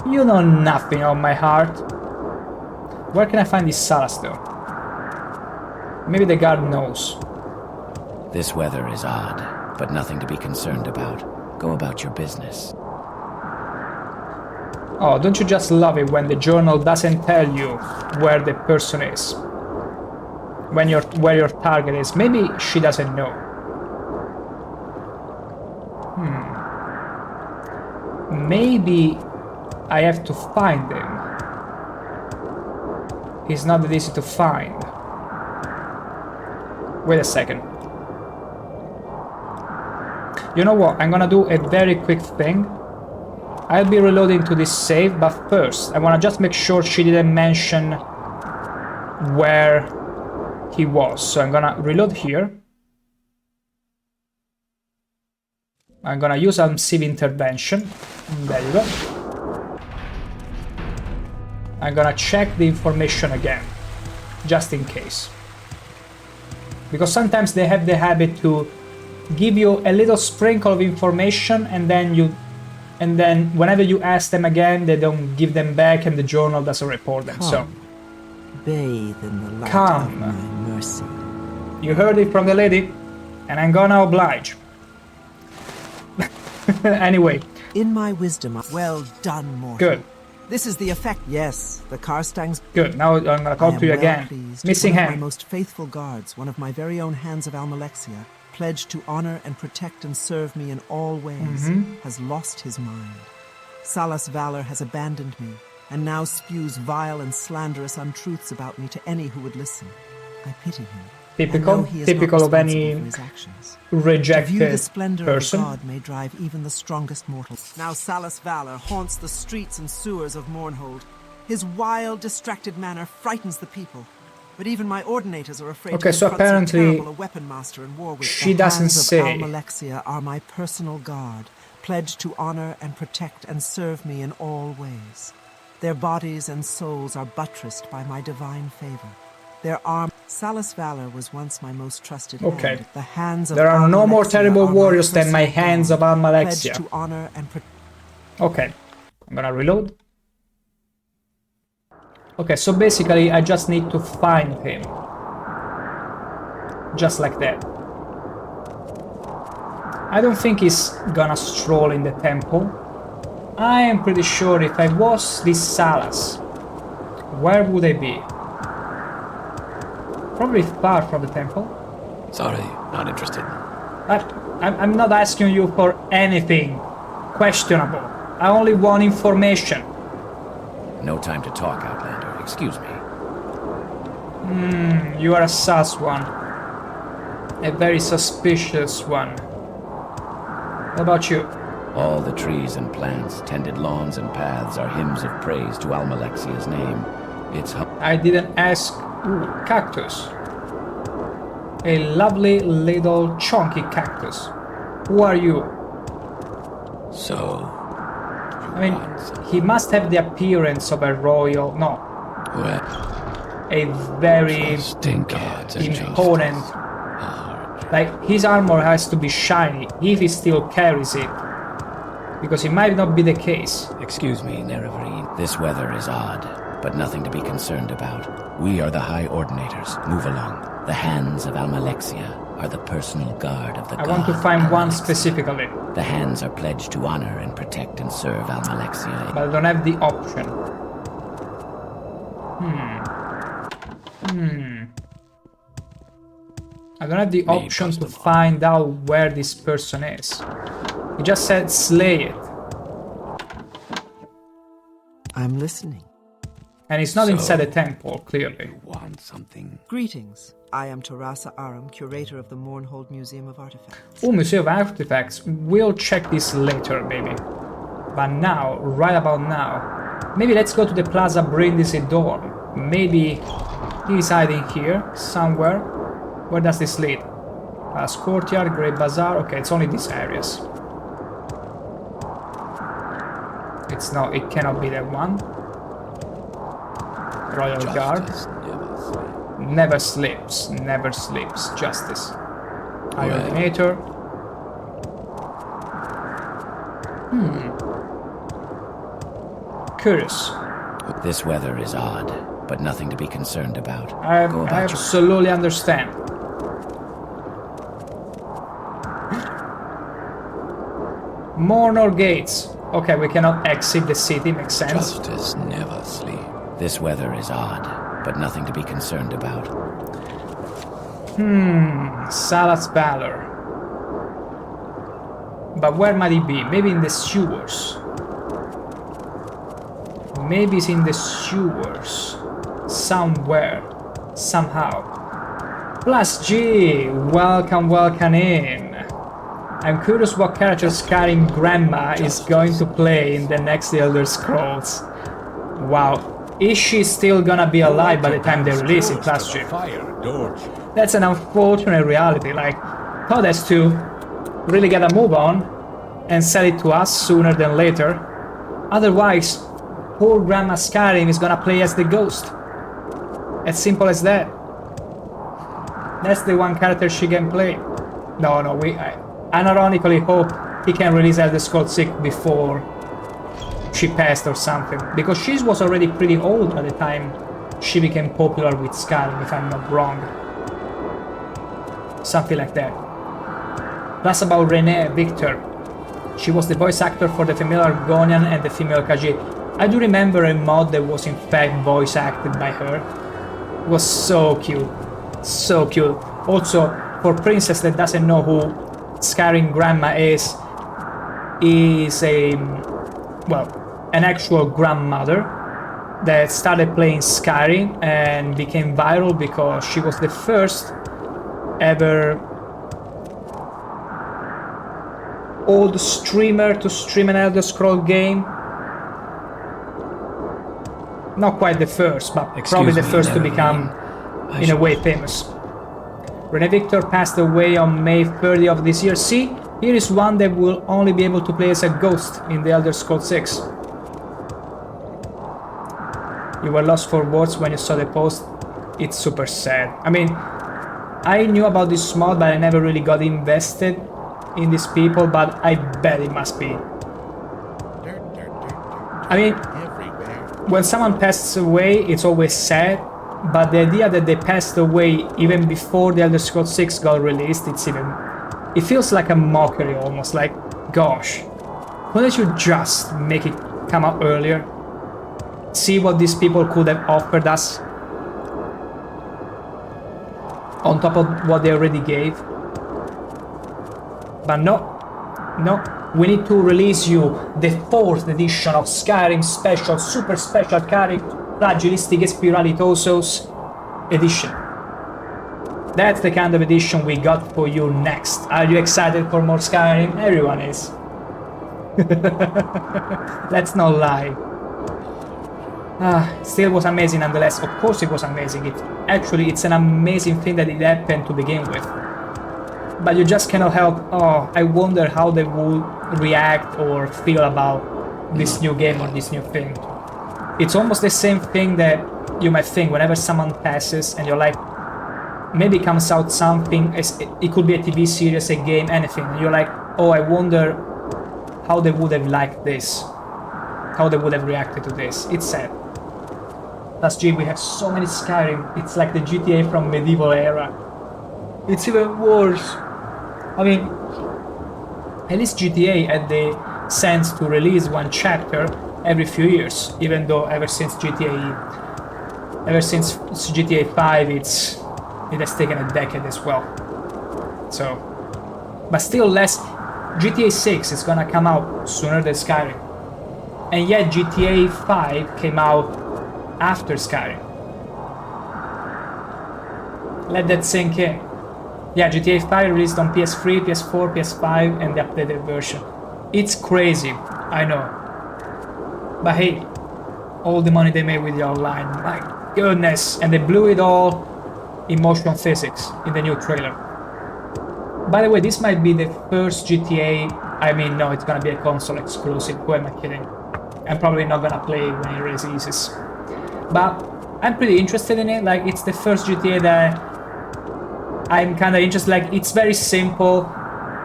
You know nothing of my heart. Where can I find this Salas though? Maybe the guard knows. This weather is odd, but nothing to be concerned about. Go about your business. Oh, don't you just love it when the journal doesn't tell you where the person is? Where your target is. Maybe she doesn't know. Maybe I have to find him. He's not that easy to find. Wait a second. You know what? I'm gonna do a very quick thing. I'll be reloading to this save, but first I wanna just make sure she didn't mention where he was. So I'm gonna reload here. I'm gonna use Sieve intervention. There you go. I'm gonna check the information again, just in case. Because sometimes they have the habit to give you a little sprinkle of information and then whenever you ask them again, they don't give them back and the journal doesn't report them. So bathe in the light Come. of my mercy. you heard it from the lady, and I'm gonna oblige. Anyway. In my wisdom, well done, mortal. Good. This is the effect. Yes, the Karstang's. Good. Now I'm gonna talk to you again. Missing one of hand. my most faithful guards, one of my very own hands of Almalexia, pledged to honor and protect and serve me in all ways, has lost his mind. Salas Valor has abandoned me, and now spews vile and slanderous untruths about me to any who would listen. I pity him. Typical of any rejected to view the splendor person. of God may drive even the strongest mortal. Now Salas Valor haunts the streets and sewers of Mournhold. His wild, distracted manner frightens the people. But even my ordinators are afraid Okay, to so confront so apparently terrible a weapon master in war with. she the doesn't hands say. of Almalexia are my personal guard, pledged to honor and protect and serve me in all ways. Their bodies and souls are buttressed by my divine favor. Their arm. Salas Valor was once my most trusted Okay. hand. The hands of There are no more Almalexia terrible are my warriors than my personal hands of guard, Almalexia. pledged to honor and Okay. I'm gonna reload. Okay, so basically I just need to find him. Just like that. I don't think he's gonna stroll in the temple. I am pretty sure if I was this Salas, where would I be? Probably far from the temple. Sorry, not interested. I'm not asking you for anything questionable. I only want information. No time to talk, Outlander. Excuse me. You are a sus one. A very suspicious one. What about you? All the trees and plants, tended lawns and paths are hymns of praise to Almalexia's name. It's I didn't ask. Ooh, cactus. A lovely little chunky cactus. Who are you? So. I mean, he must have the appearance of a royal. No. Well, a very imponent. Like, his armor has to be shiny, if he still carries it. Because it might not be the case. Excuse me, Nerevarine. This weather is odd, but nothing to be concerned about. We are the High Ordinators. Move along. The hands of Almalexia are the personal guard of the god. I want to find one specifically. The hands are pledged to honor and protect and serve Almalexia. But I don't have the option. I don't have the option to find out where this person is. He just said slay it. I'm listening. And it's not inside the temple, clearly. Want something? Greetings. I am Tarasa Aram, curator of the Mournhold Museum of Artifacts. Oh, Museum of Artifacts. We'll check this later, maybe. But now, right about now, maybe let's go to the Plaza Brindisi dorm. Maybe he's hiding here, somewhere. Where does this lead? Palace Courtyard, Great Bazaar. Okay, it's only these areas. It's not, it cannot be that one. Royal Guard. Never sleeps, never sleeps. Justice. Ironator. Curious. This weather is odd, but nothing to be concerned about. I absolutely understand. Mornor Gates. Okay, we cannot exit the city, makes sense. Justice never sleeps. This weather is odd, but nothing to be concerned about. Salad's Valor. But where might it be? Maybe in the sewers. Maybe it's in the sewers. Somewhere. Somehow. Plus G! Welcome in. I'm curious what character Skyrim Grandma is going to play in the next Elder Scrolls. Wow. Is she still gonna be alive by the time they release it, Plus G? That's an unfortunate reality. Like, Todd has to really get a move on and sell it to us sooner than later. Otherwise, poor Grandma Skyrim is gonna play as the ghost. As simple as that. That's the one character she can play. No, I unironically hope he can release Elder Scrolls 6 before she passed or something. Because she was already pretty old by the time she became popular with Skyrim, if I'm not wrong. Something like that. Plus about Renee Victor. She was the voice actor for the female Argonian and the female Khajiit. I do remember a mod that was in fact voice acted by her. It was so cute. So cute. Also, for Princess that doesn't know who Skyrim Grandma is a, well, an actual grandmother that started playing Skyrim and became viral because she was the first ever old streamer to stream an Elder Scrolls game. Not quite the first, but probably the first to become, in a way, famous. Renee Victor passed away on May 30 of this year. See, here is one that will only be able to play as a ghost in the Elder Scrolls 6. You were lost for words when you saw the post. It's super sad. I mean, I knew about this mod, but I never really got invested in these people, but I bet it must be. I mean, when someone passes away, it's always sad, but the idea that they passed away even before the Elder Scrolls 6 got released, it feels like a mockery almost, like, gosh, couldn't you just make it come out earlier? See what these people could have offered us on top of what they already gave. But no, we need to release you the 4th edition of Skyrim Special, Super Special Fragilistic Spiralitosos edition. That's the kind of edition we got for you next. Are you excited for more Skyrim? Everyone is. Let's not lie. Still was amazing nonetheless. Of course it was amazing. It's an amazing thing that it happened to begin with. But you just cannot help, I wonder how they would react or feel about this new game or this new thing. It's almost the same thing that you might think whenever someone passes and you're like, maybe comes out something, it could be a TV series, a game, anything, and you're like, oh, I wonder how they would have liked this, how they would have reacted to this. It's sad. Plus G, we have so many Skyrim, it's like the GTA from medieval era. It's even worse. I mean, at least GTA had the sense to release one chapter every few years, even though ever since GTA 5 it has taken a decade as well. So, but still less. GTA 6 is gonna come out sooner than Skyrim, and yet GTA 5 came out after Skyrim. Let that sink in. Yeah, GTA 5 released on PS3, PS4, PS5 and the updated version. It's crazy, I know. But hey, all the money they made with the online, my goodness, and they blew it all in motion physics in the new trailer. By the way, this might be the first GTA, I mean, no, it's gonna be a console exclusive, who am I kidding? I'm probably not gonna play when it releases. But I'm pretty interested in it. Like, it's the first GTA that I'm kind of interested. Like, it's very simple.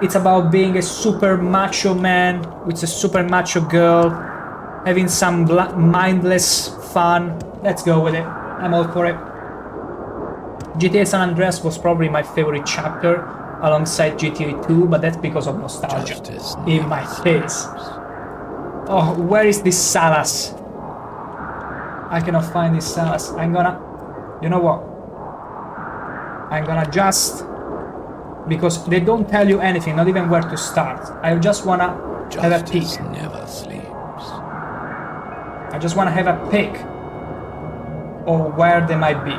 It's about being a super macho man with a super macho girl, having some mindless fun. Let's go with it. I'm all for it. GTA San Andreas was probably my favorite chapter alongside GTA 2, but that's because of nostalgia. In my case. Oh, where is this Salas? I cannot find this Salas. I'm gonna... You know what? I'm gonna just... Because they don't tell you anything, not even where to start. I just wanna have a peek. Never sleeps. I just wanna have a peek of where they might be.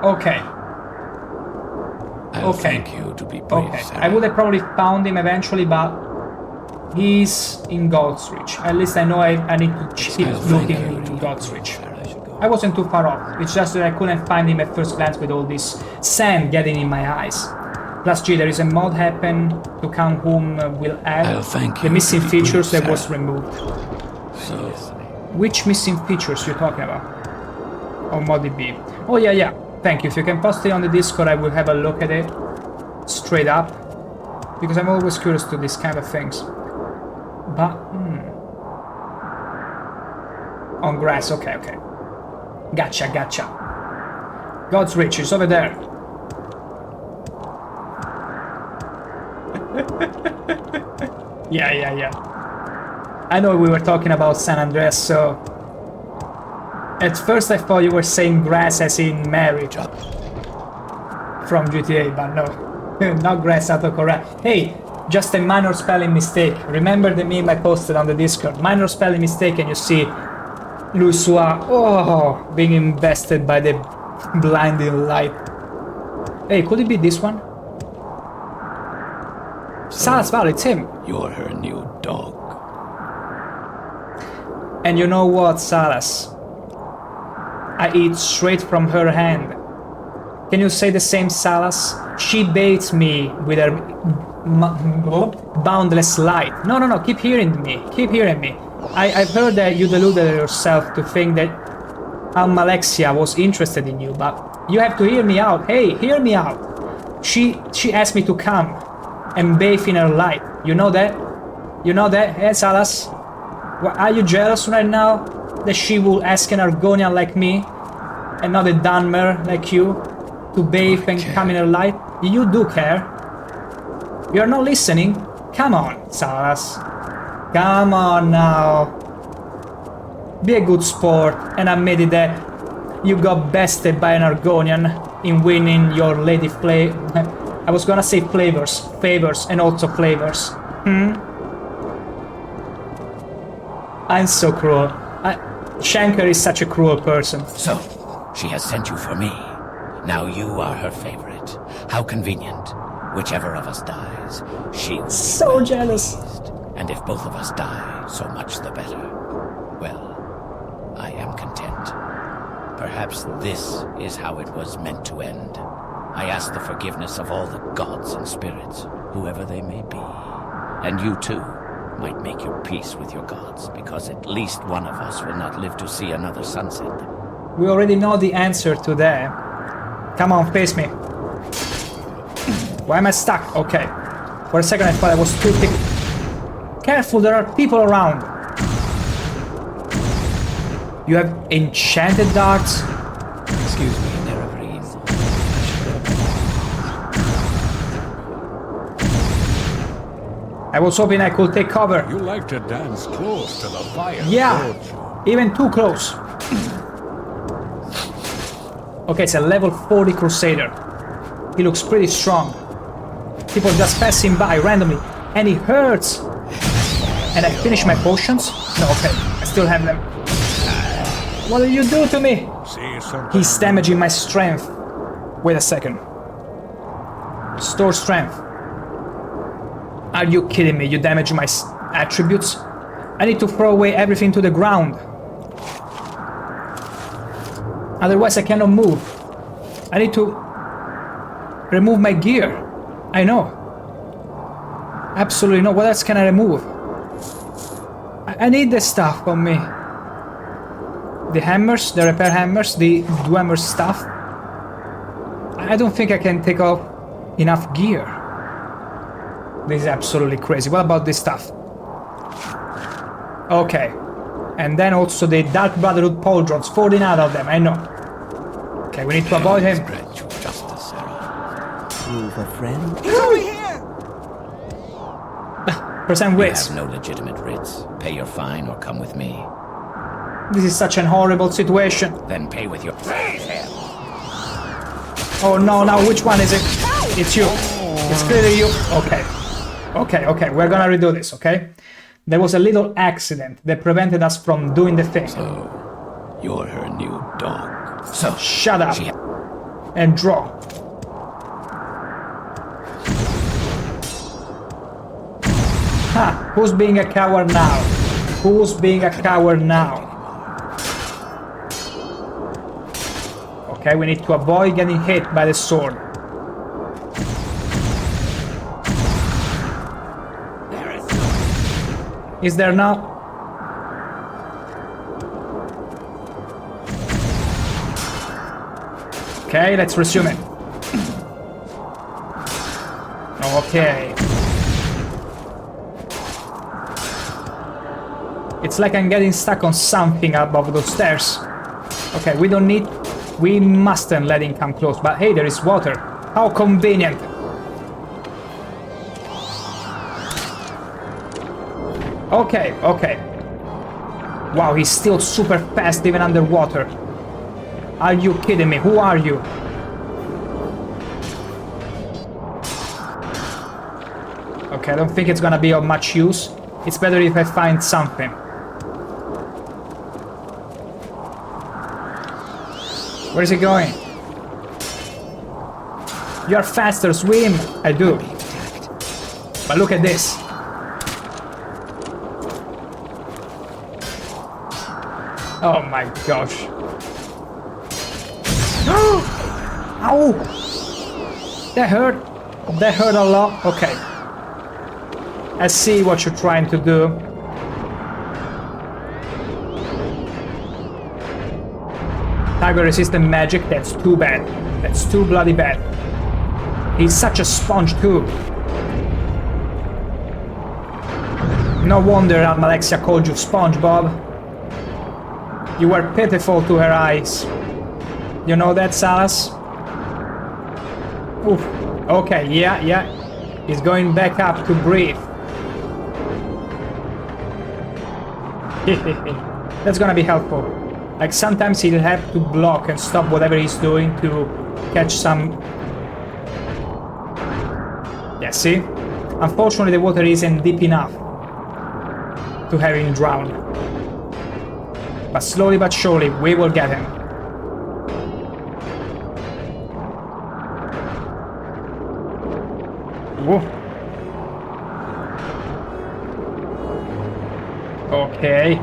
Okay. I'll thank you to be brave, okay. Sarah. I would have probably found him eventually, but he's in God's Reach. At least I know I need to keep looking into God's Reach. I wasn't too far off. It's just that I couldn't find him at first glance with all this sand getting in my eyes. Plus, G, there is a mod happen to count whom will add the missing features that was removed. So, which missing features you're talking about? Or mod it be? Oh yeah. Thank you. If you can post it on the Discord, I will have a look at it straight up, because I'm always curious to these kind of things. But on grass, okay. Gotcha. God's Reach is over there. Yeah. I know we were talking about San Andreas, so at first I thought you were saying grass as in marriage from GTA, but no, not grass autocorrect. Hey, just a minor spelling mistake. Remember the meme I posted on the Discord? Minor spelling mistake and you see Lusua, being invested by the blinding light. Hey, could it be this one? Salas Val, it's him. You're her new dog. And you know what, Salas? I eat straight from her hand. Can you say the same, Salas? She baits me with her boundless light. No, keep hearing me. I've heard that you deluded yourself to think that Almalexia was interested in you, but you have to hear me out. Hey, hear me out. She asked me to come and bathe in her light. You know that? Hey, Salas? Are you jealous right now that she will ask an Argonian like me, and not a Dunmer like you, to bathe and come in her light? You do care. You're not listening? Come on, Salas. Come on now. Be a good sport and admit it that you got bested by an Argonian in winning your lady I was gonna say favors, and also flavors. I'm so cruel. ShankH-ER is such a cruel person. So, she has sent you for me. Now you are her favorite. How convenient. Whichever of us dies, she will so jealous. And if both of us die, so much the better. Well, I am content. Perhaps this is how it was meant to end. I ask the forgiveness of all the gods and spirits, whoever they may be. And you too might make your peace with your gods, because at least one of us will not live to see another sunset. We already know the answer to that. Come on, face me. Why am I stuck? Okay. For a second I thought I was too thick. Careful, there are people around. You have enchanted darts? Excuse me, Nerevarine. I was hoping I could take cover. You like to dance close to the fire. Yeah, even too close. Okay, it's a level 40 Crusader. He looks pretty strong. People just passing by randomly, and he hurts. And I finish my potions? No, okay, I still have them. What did you do to me? He's damaging my strength. Wait a second. Store strength. Are you kidding me? You damage my attributes? I need to throw away everything to the ground. Otherwise I cannot move. I need to remove my gear. I know. Absolutely no. What else can I remove? I need the stuff on me. The hammers, the repair hammers, the Dwemer stuff. I don't think I can take off enough gear. This is absolutely crazy. What about this stuff? Okay. And then also the Dark Brotherhood pauldrons, 14 out of them, I know. Okay, we need to avoid him. Prove a friend? Over here! Percent wits. You have no legitimate writs. Pay your fine or come with me. This is such an horrible situation. Then pay with your... Oh no, now which one is it? It's you. It's clearly you. Okay. Okay, we're gonna redo this, okay? There was a little accident that prevented us from doing the thing. So, you're her new dog. So, shut up. And draw. Ha! Who's being a coward now? Who's being a coward now? Okay, we need to avoid getting hit by the sword. Is there now? Okay, let's resume it. Okay. It's like I'm getting stuck on something above those stairs. Okay, we mustn't let him come close, but hey, there is water. How convenient. Okay. Wow, he's still super fast even underwater. Are you kidding me? Who are you? Okay, I don't think it's gonna be of much use. It's better if I find something. Where is he going? You're faster, swim! I do. But look at this. Oh my gosh. Ow! That hurt. That hurt a lot. Okay. I see what you're trying to do. Tiger resistant magic, that's too bad. That's too bloody bad. He's such a sponge too. No wonder Almalexia called you SpongeBob. You were pitiful to her eyes. You know that, Salas? Oof. Okay, yeah. He's going back up to breathe. That's gonna be helpful. Like sometimes he'll have to block and stop whatever he's doing to catch some... Yeah, see? Unfortunately the water isn't deep enough to have him drown. But slowly but surely we will get him. Whoa. Okay.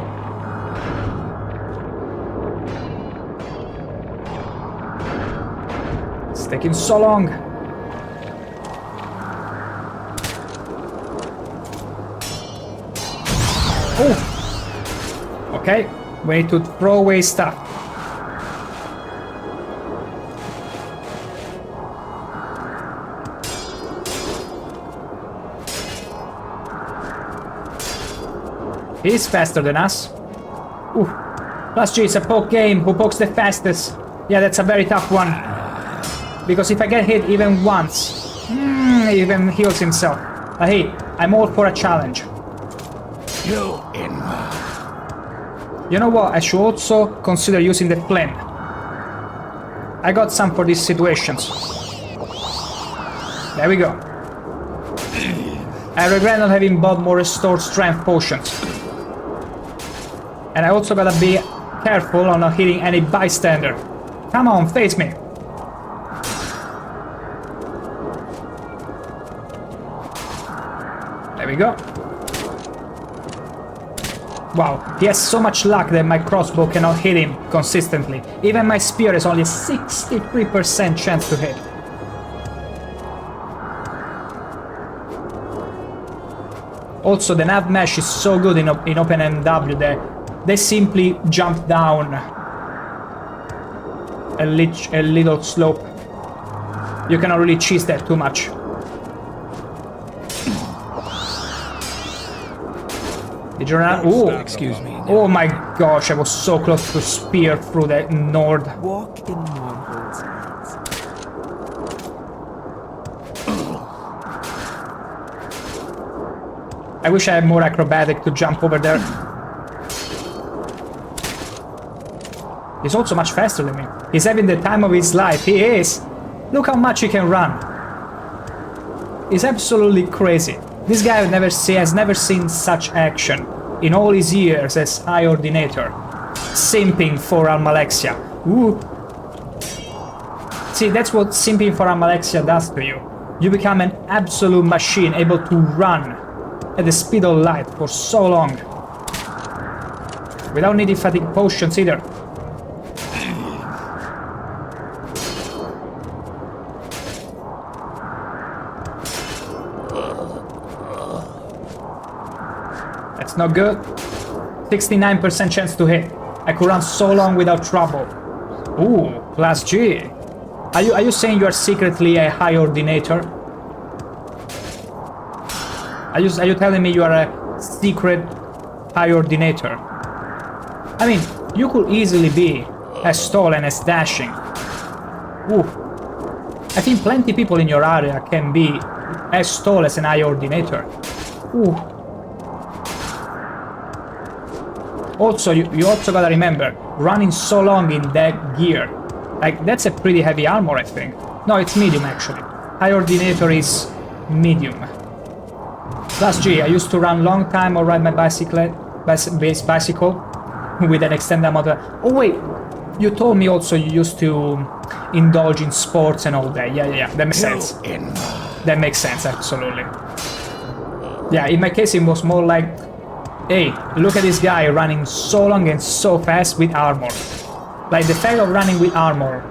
It's taking so long. Oh. Okay, we need to throw away stuff. He's faster than us. Ooh. Plus G, it's a poke game. Who pokes the fastest? Yeah, that's a very tough one. Because if I get hit even once, he even heals himself. But hey, I'm all for a challenge. You in. You know what? I should also consider using the flame. I got some for these situations. There we go. I regret not having bought more restored strength potions. And I also gotta be careful on not hitting any bystander. Come on, face me. There we go. Wow, he has so much luck that my crossbow cannot hit him consistently. Even my spear has only a 63% chance to hit. Also, the nav mesh is so good in OpenMW that they simply jump down a little slope. You cannot really cheese that too much. Did you run? Oh, excuse me. Oh my gosh, I was so close to spear through the Nord. Walk in Mornhold's hands. I wish I had more acrobatic to jump over there. He's also much faster than me. He's having the time of his life. He is. Look how much he can run. He's absolutely crazy. This guy has never seen such action in all his years as High Ordinator. Simping for Almalexia. Ooh. See, that's what simping for Almalexia does to you. You become an absolute machine, able to run at the speed of light for so long. Without needing fatigue potions either. That's not good. 69% chance to hit. I could run so long without trouble. Ooh, class G. Are you saying you are secretly a High Ordinator? Are you telling me you are a secret High Ordinator? I mean, you could easily be as tall and as dashing. Ooh. I think plenty people in your area can be as tall as an High Ordinator. Ooh. Also, you also gotta remember, running so long in that gear, like, that's a pretty heavy armor, I think. No, it's medium, actually. High Ordinator is medium. Plus G, I used to run long time or ride my bicycle with an extended amount of... Oh wait, you told me also you used to indulge in sports and all that. Yeah, that makes sense. That makes sense, absolutely. Yeah, in my case it was more like, hey, look at this guy running so long and so fast with armor. Like, the fact of running with armor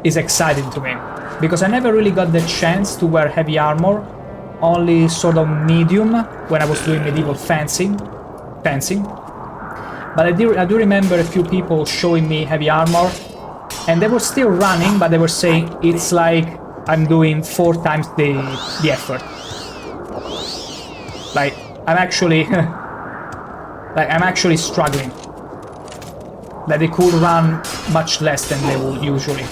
is exciting to me, because I never really got the chance to wear heavy armor, only sort of medium when I was doing medieval fencing. But I do remember a few people showing me heavy armor, and they were still running, but they were saying it's like I'm doing 4 times the effort. Like, I'm actually struggling. That they could run much less than they would usually.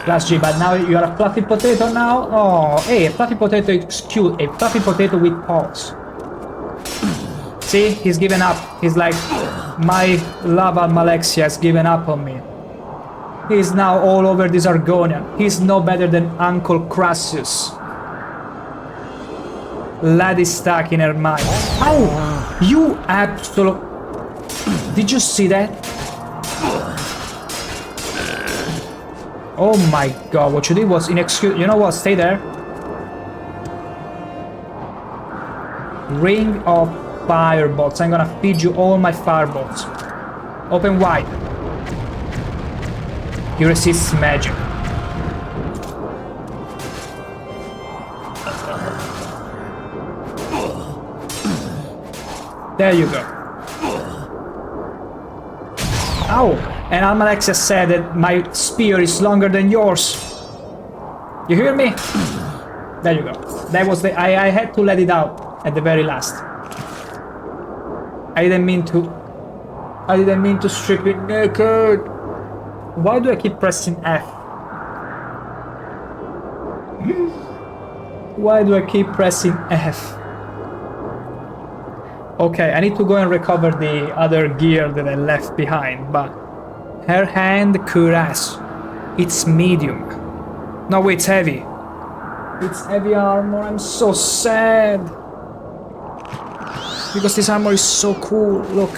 Plus G, but now you're a fluffy potato now? Oh, hey, a fluffy potato is cute. A fluffy potato with paws. See, he's given up. He's like, my love Almalexia has given up on me. He's now all over this Argonian. He's no better than Uncle Crassius. Laddie stuck in her mind. Ow! You absolute... Did you see that? Oh my god, what you did was inexcusable. You know what? Stay there. Ring of firebolts. I'm gonna feed you all my firebolts. Open wide. He resists magic. There you go. Ow! And Almalexia said that my spear is longer than yours. You hear me? There you go. That was the... I had to let it out at the very last. I didn't mean to strip it naked. Why do I keep pressing F? Why do I keep pressing F? Okay, I need to go and recover the other gear that I left behind, but... Her hand cuirass. It's medium. No, wait, it's heavy. It's heavy armor, I'm so sad. Because this armor is so cool. Look.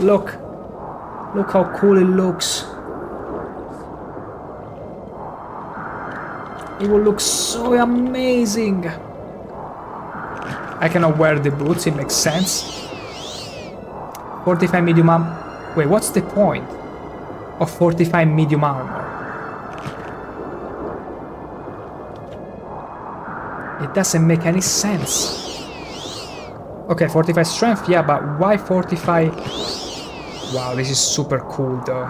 Look. Look how cool it looks. It will look so amazing. I cannot wear the boots, it makes sense. 45 medium armor. Wait, what's the point of 45 medium armor? It doesn't make any sense. Okay, 45 strength, yeah, but why 45? Wow, this is super cool though.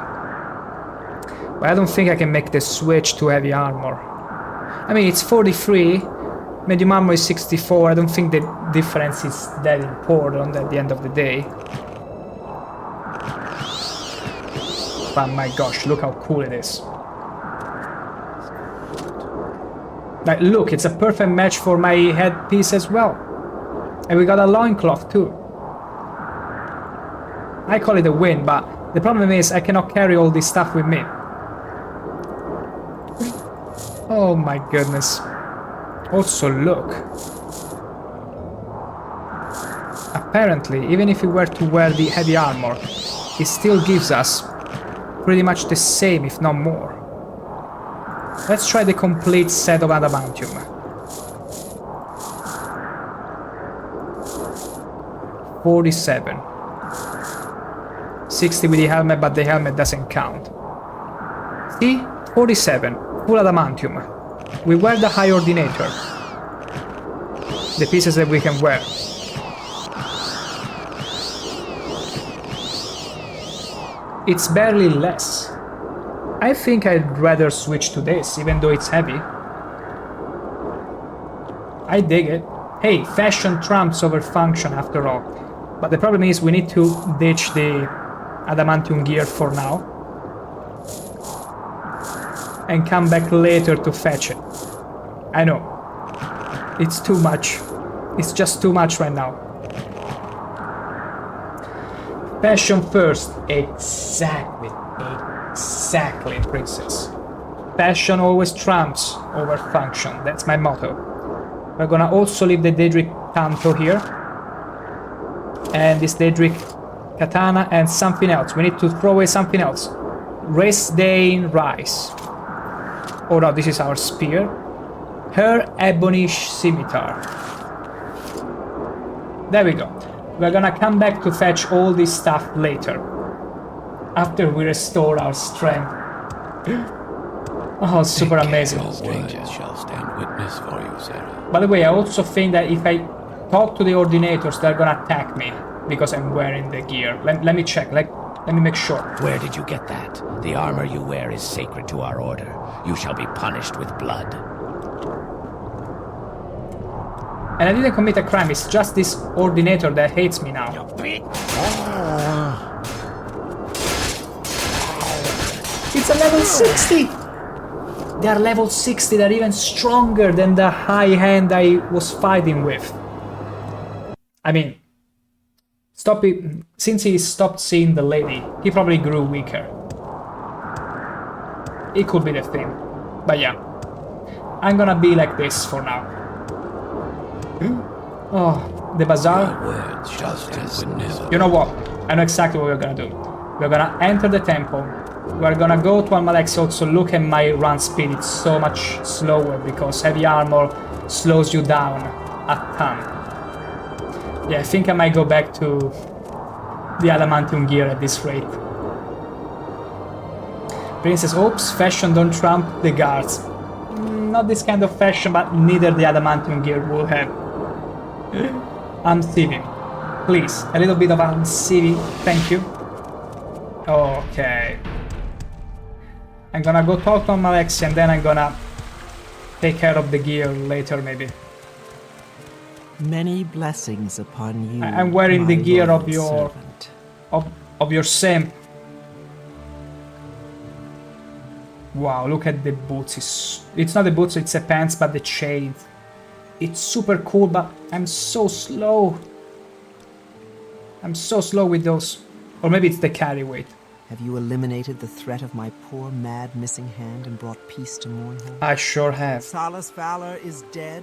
But I don't think I can make the switch to heavy armor. I mean, it's 43, medium armor is 64, I don't think the difference is that important at the end of the day. But my gosh, look how cool it is. Like, look, it's a perfect match for my headpiece as well. And we got a loincloth too. I call it a win, but the problem is I cannot carry all this stuff with me. Oh my goodness. Also look. Apparently, even if we were to wear the heavy armor, it still gives us pretty much the same, if not more. Let's try the complete set of adamantium. 47. 60 with the helmet, but the helmet doesn't count. See? 47. Full adamantium. We wear the high ordinator. The pieces that we can wear. It's barely less. I think I'd rather switch to this, even though it's heavy. I dig it. Hey, fashion trumps over function after all. But the problem is we need to ditch the adamantium gear for now. And come back later to fetch it. I know. It's too much. It's just too much right now. Passion first. Exactly. Exactly, princess. Passion always trumps over function. That's my motto. We're gonna also leave the Daedric Tanto here. And this Daedric Katana and something else. We need to throw away something else. Race-Dane Rice. Oh no, this is our spear. Her Ebonish Scimitar. There we go. We're gonna come back to fetch all this stuff later. After we restore our strength. Oh, super amazing. Strangers shall stand witness for you, Sarah. By the way, I also think that if I talk to the Ordinators, they're gonna attack me because I'm wearing the gear. Let me check. Let me make sure. Where did you get that? The armor you wear is sacred to our order. You shall be punished with blood. And I didn't commit a crime, it's just this Ordinator that hates me now. It's a level 60! They are level 60, they're even stronger than the high hand I was fighting with. I mean, since he stopped seeing the lady, he probably grew weaker. It could be the thing. But yeah, I'm gonna be like this for now. Oh, the bazaar. You know what? I know exactly what we're gonna do. We're gonna enter the temple. We're gonna go to Almalexia. Also look at my run speed. It's so much slower because heavy armor slows you down a ton. Yeah, I think I might go back to the adamantium gear at this rate. Princess, oops, fashion don't trump the guards. Not this kind of fashion, but neither the adamantium gear will have. Unsiving. Please, a little bit of unsiving, thank you. Okay. I'm gonna go talk to Almalexia and then I'm gonna take care of the gear later, maybe. Many blessings upon you. I'm wearing the gear of your servant. of your simp. Wow, look at the boots. It's not the boots, it's the pants, but the chains. It's super cool, but I'm so slow. I'm so slow with those. Or maybe it's the carry weight. Have you eliminated the threat of my poor, mad, missing hand and brought peace to Mournhold? I sure have. Salus Valor is dead.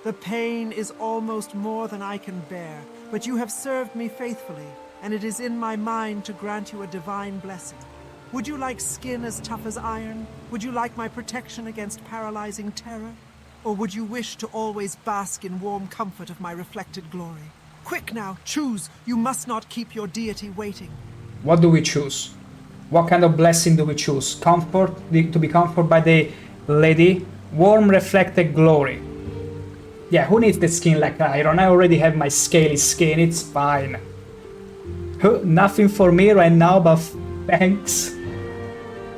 The pain is almost more than I can bear, but you have served me faithfully, and it is in my mind to grant you a divine blessing. Would you like skin as tough as iron? Would you like my protection against paralyzing terror? Or would you wish to always bask in warm comfort of my reflected glory? Quick now, choose! You must not keep your deity waiting. What do we choose? What kind of blessing do we choose? Comfort, to be comforted by the lady? Warm reflected glory. Yeah, who needs the skin like iron? I already have my scaly skin, it's fine. Nothing for me right now, but thanks.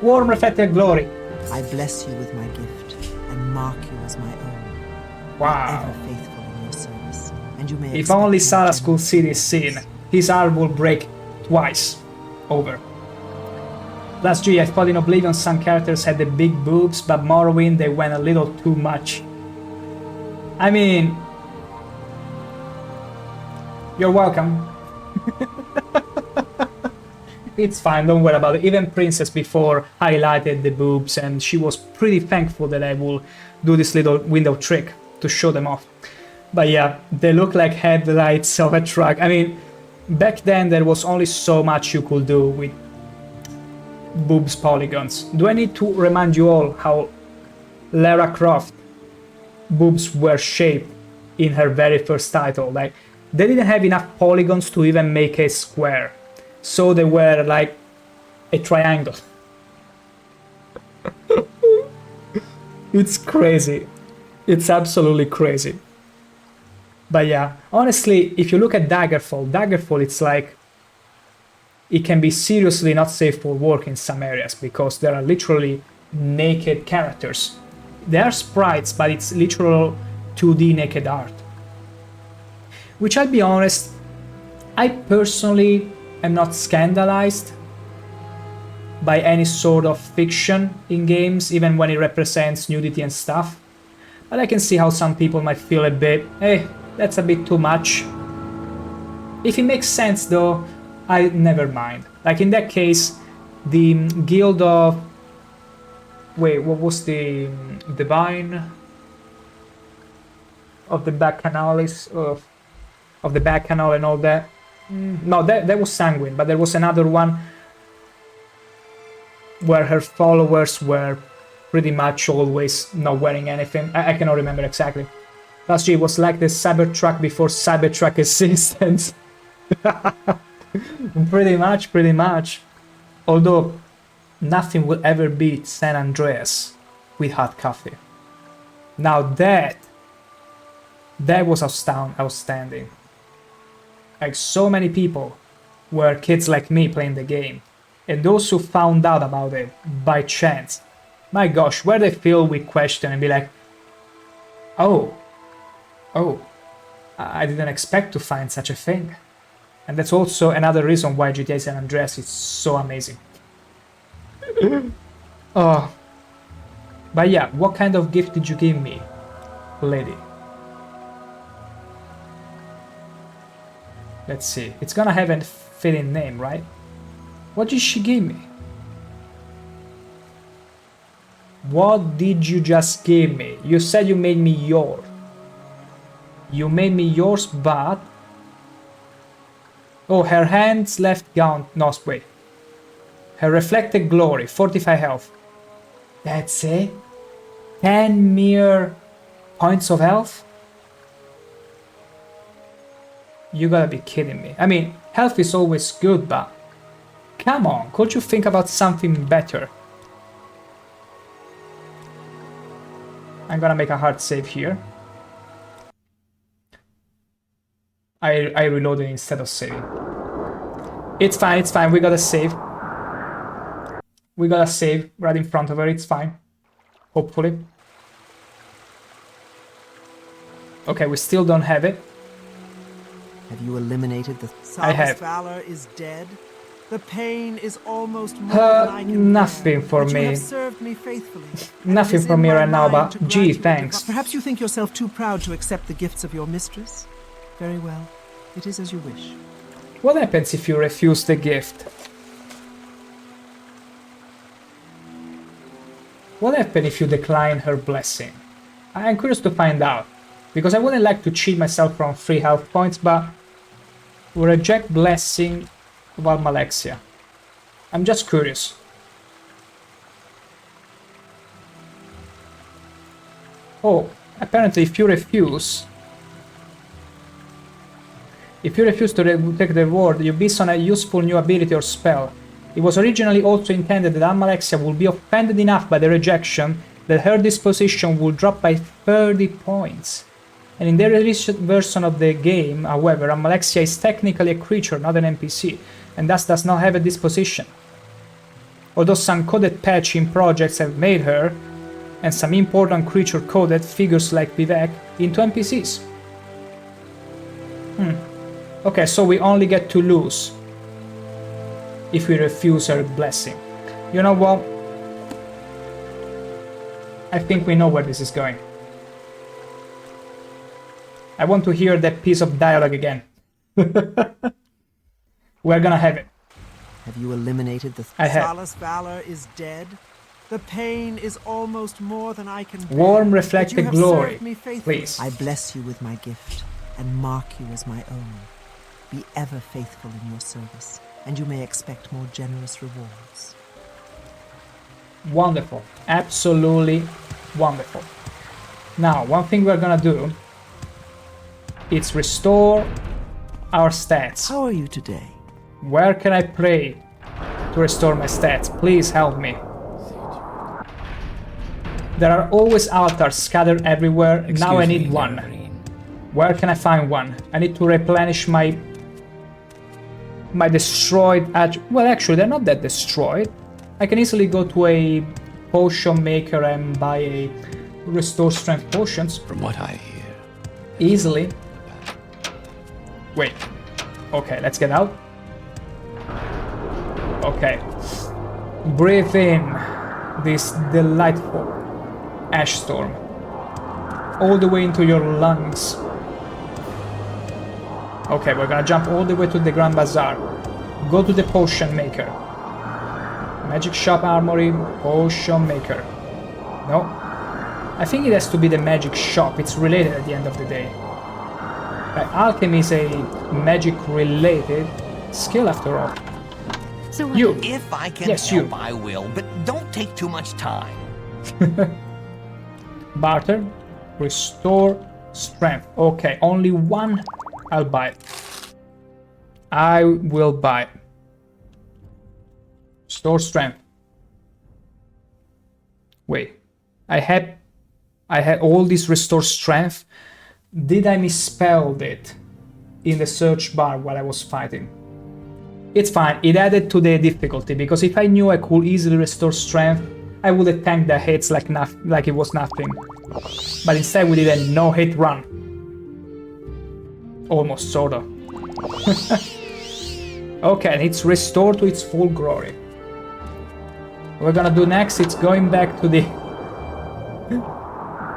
Warm reflected glory. I bless you with my gift and mark you as my own. Wow. Ever faithful in your service, and you may. If only Salas could see this scene, his heart will break twice over. Plus G, I thought in Oblivion some characters had the big boobs, but Morrowind they went a little too much. I mean, you're welcome. It's fine, don't worry about it. Even Princess before highlighted the boobs, and she was pretty thankful that I will do this little window trick to show them off. But yeah, they look like headlights of a truck. I mean, back then there was only so much you could do with boobs polygons. Do I need to remind you all how Lara Croft boobs were shaped in her very first title? Like, they didn't have enough polygons to even make a square, so they were like a triangle. It's crazy. It's absolutely crazy. But yeah, honestly, if you look at Daggerfall, it's like it can be seriously not safe for work in some areas because there are literally naked characters. They are sprites, but it's literal 2D naked art. Which, I'll be honest, I personally am not scandalized by any sort of fiction in games, even when it represents nudity and stuff. But I can see how some people might feel a bit, hey, that's a bit too much. If it makes sense though, I never mind. Like in that case, the Guild of... Wait, what was the Divine of the Bacchanals, of the Bacchanal and all that? No, that was Sanguine, but there was another one where her followers were pretty much always not wearing anything. I cannot remember exactly. Last year was like the Cybertruck before Cybertruck existence. Pretty much. Although nothing will ever beat San Andreas with hot coffee. Now that was outstanding. Like, so many people were kids like me playing the game, and those who found out about it by chance, my gosh, were they filled with question and be like, oh, I didn't expect to find such a thing. And that's also another reason why GTA San Andreas is so amazing. Oh, but yeah, what kind of gift did you give me, lady? Let's see, it's gonna have a fitting name, right? What did she give me? What did you just give me? You said you made me yours. You made me yours, but... Oh, her hands left gown. No, wait. Her reflected glory, 45 health. That's it? 10 mere points of health? You gotta be kidding me. I mean, health is always good, but... Come on, could you think about something better? I'm gonna make a hard save here. I reloaded instead of saving. It's fine, we gotta save. We gotta save right in front of her, it's fine. Hopefully. Okay, we still don't have it. Have you eliminated the... I have. Valor is dead. The pain is almost more than I can nothing bear, for but me. You have served me faithfully. Nothing for me right now, but gee, thanks. Perhaps you think yourself too proud to accept the gifts of your mistress? Very well. It is as you wish. What happens if you refuse the gift? What happens if you decline her blessing? I'm curious to find out, because I wouldn't like to cheat myself from 3 health points, but reject blessing of Almalexia. I'm just curious. Oh, apparently if you refuse to take the reward, you miss on a useful new ability or spell. It was originally also intended that Almalexia would be offended enough by the rejection that her disposition would drop by 30 points. And in the released version of the game, however, Almalexia is technically a creature, not an NPC, and thus does not have a disposition. Although some coded patch in projects have made her, and some important creature coded figures like Vivek, into NPCs. Okay, so we only get to lose if we refuse her blessing. You know what? I think we know where this is going. I want to hear that piece of dialogue again. We're gonna have it. Have you eliminated the... I have. Salus Valor is dead. The pain is almost more than I can bear. Warm But reflected you have glory, served me faithfully. please. I bless you with my gift and mark you as my own. Be ever faithful in your service, and you may expect more generous rewards. Wonderful. Absolutely wonderful. Now, one thing we're gonna do is restore our stats. How are you today? Where can I pray to restore my stats? Please help me. There are always altars scattered everywhere. Now I need one. Where can I find one? I need to replenish my destroyed... Well, actually, they're not that destroyed. I can easily go to a potion maker and buy a restore strength potions. From what I hear. Easily. Wait. Okay, let's get out. Okay. Breathe in this delightful ash storm all the way into your lungs. Okay, we're gonna jump all the way to the Grand Bazaar. Go to the potion maker. Magic shop armory, potion maker. No. I think it has to be the magic shop. It's related at the end of the day. Right, alchemy is a magic related skill after all. So you. If I can yes, help, you. I will, but don't take too much time. Barter. Restore strength. Okay, only one. I'll buy it. I will buy it. Restore strength. Wait. I had all this restore strength. Did I misspelled it in the search bar while I was fighting? It's fine, it added to the difficulty, because if I knew I could easily restore strength, I would have tanked the hits like it was nothing. But instead we did a no-hit run. Almost, sorta. Okay, and it's restored to its full glory. What we're gonna do next, it's going back to the...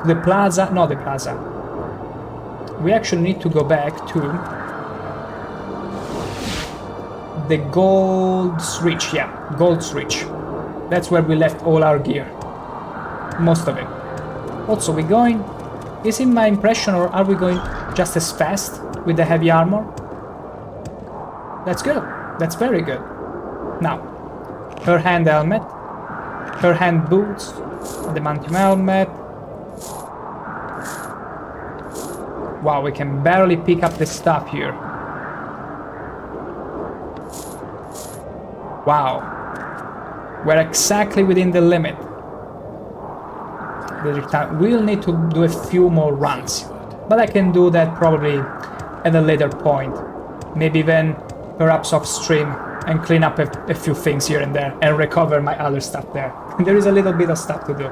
the plaza, not the plaza. We actually need to go back to the Gold's Reach, yeah, Gold's Reach. That's where we left all our gear. Most of it. Also, we're going... Is it my impression, or are we going just as fast with the heavy armor? That's good. That's very good. Now, her hand helmet, her hand boots, the mantium helmet. Wow, we can barely pick up the stuff here. Wow. We're exactly within the limit. We'll need to do a few more runs. But I can do that probably at a later point. Maybe even perhaps off stream and clean up a few things here and there and recover my other stuff there. There is a little bit of stuff to do.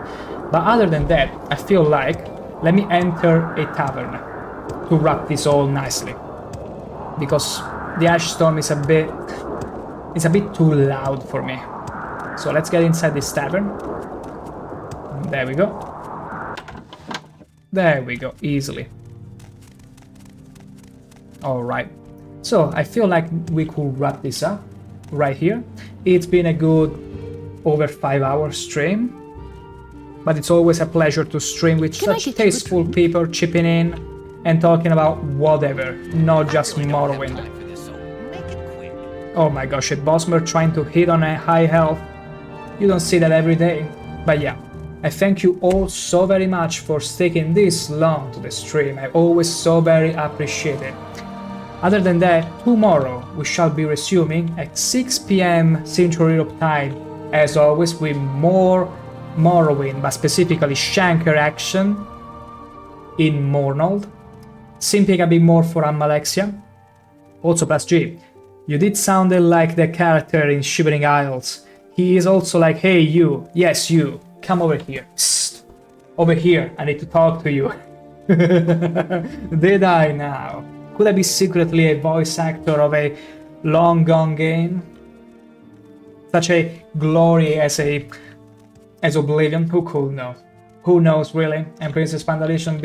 But other than that, I feel like let me enter a tavern to wrap this all nicely. Because the Ash Storm is a bit too loud for me. So let's get inside this tavern. There we go. There we go, easily. Alright. So I feel like we could wrap this up right here. It's been a good over 5-hour stream. But it's always a pleasure to stream with such tasteful people chipping in and talking about whatever, not just Morrowind. Oh my gosh, a Bosmer trying to hit on a high health. You don't see that every day. But yeah, I thank you all so very much for sticking this long to the stream. I always so very appreciate it. Other than that, tomorrow we shall be resuming at 6 PM Central Europe time, as always with more Morrowind, but specifically ShankH-ER action in Mornold. simping a bit more for Almalexia. Also plus G. You did sound like the character in Shivering Isles. He is also like, hey you, yes you, come over here. Psst. Over here, I need to talk to you. Did I now? Could I be secretly a voice actor of a long gone game? Such a glory as Oblivion, who could know? Who knows really? And Princess Pandalation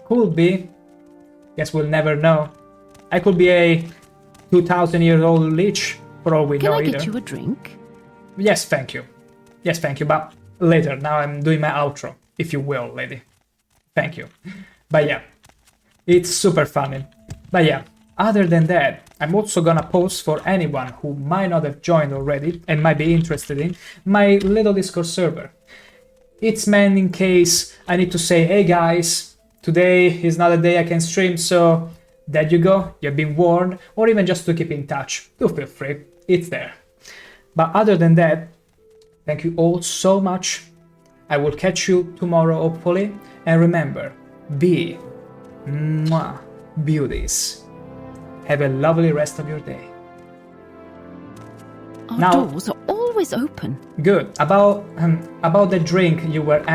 could be. Guess we'll never know. I could be a 2,000-year-old lich for all we know either. Can I get you a drink? Yes, thank you. Yes, thank you, but later. Now I'm doing my outro, if you will, lady. Thank you. But yeah, it's super funny. But yeah, other than that, I'm also gonna post for anyone who might not have joined already and might be interested in my little Discord server. It's meant in case I need to say, hey guys, today is not a day I can stream, so there you go, you've been warned, or even just to keep in touch. Do feel free, it's there. But other than that, thank you all so much. I will catch you tomorrow, hopefully. And remember, be beauties. Have a lovely rest of your day. Our doors are always open. Good. About the drink you were asking.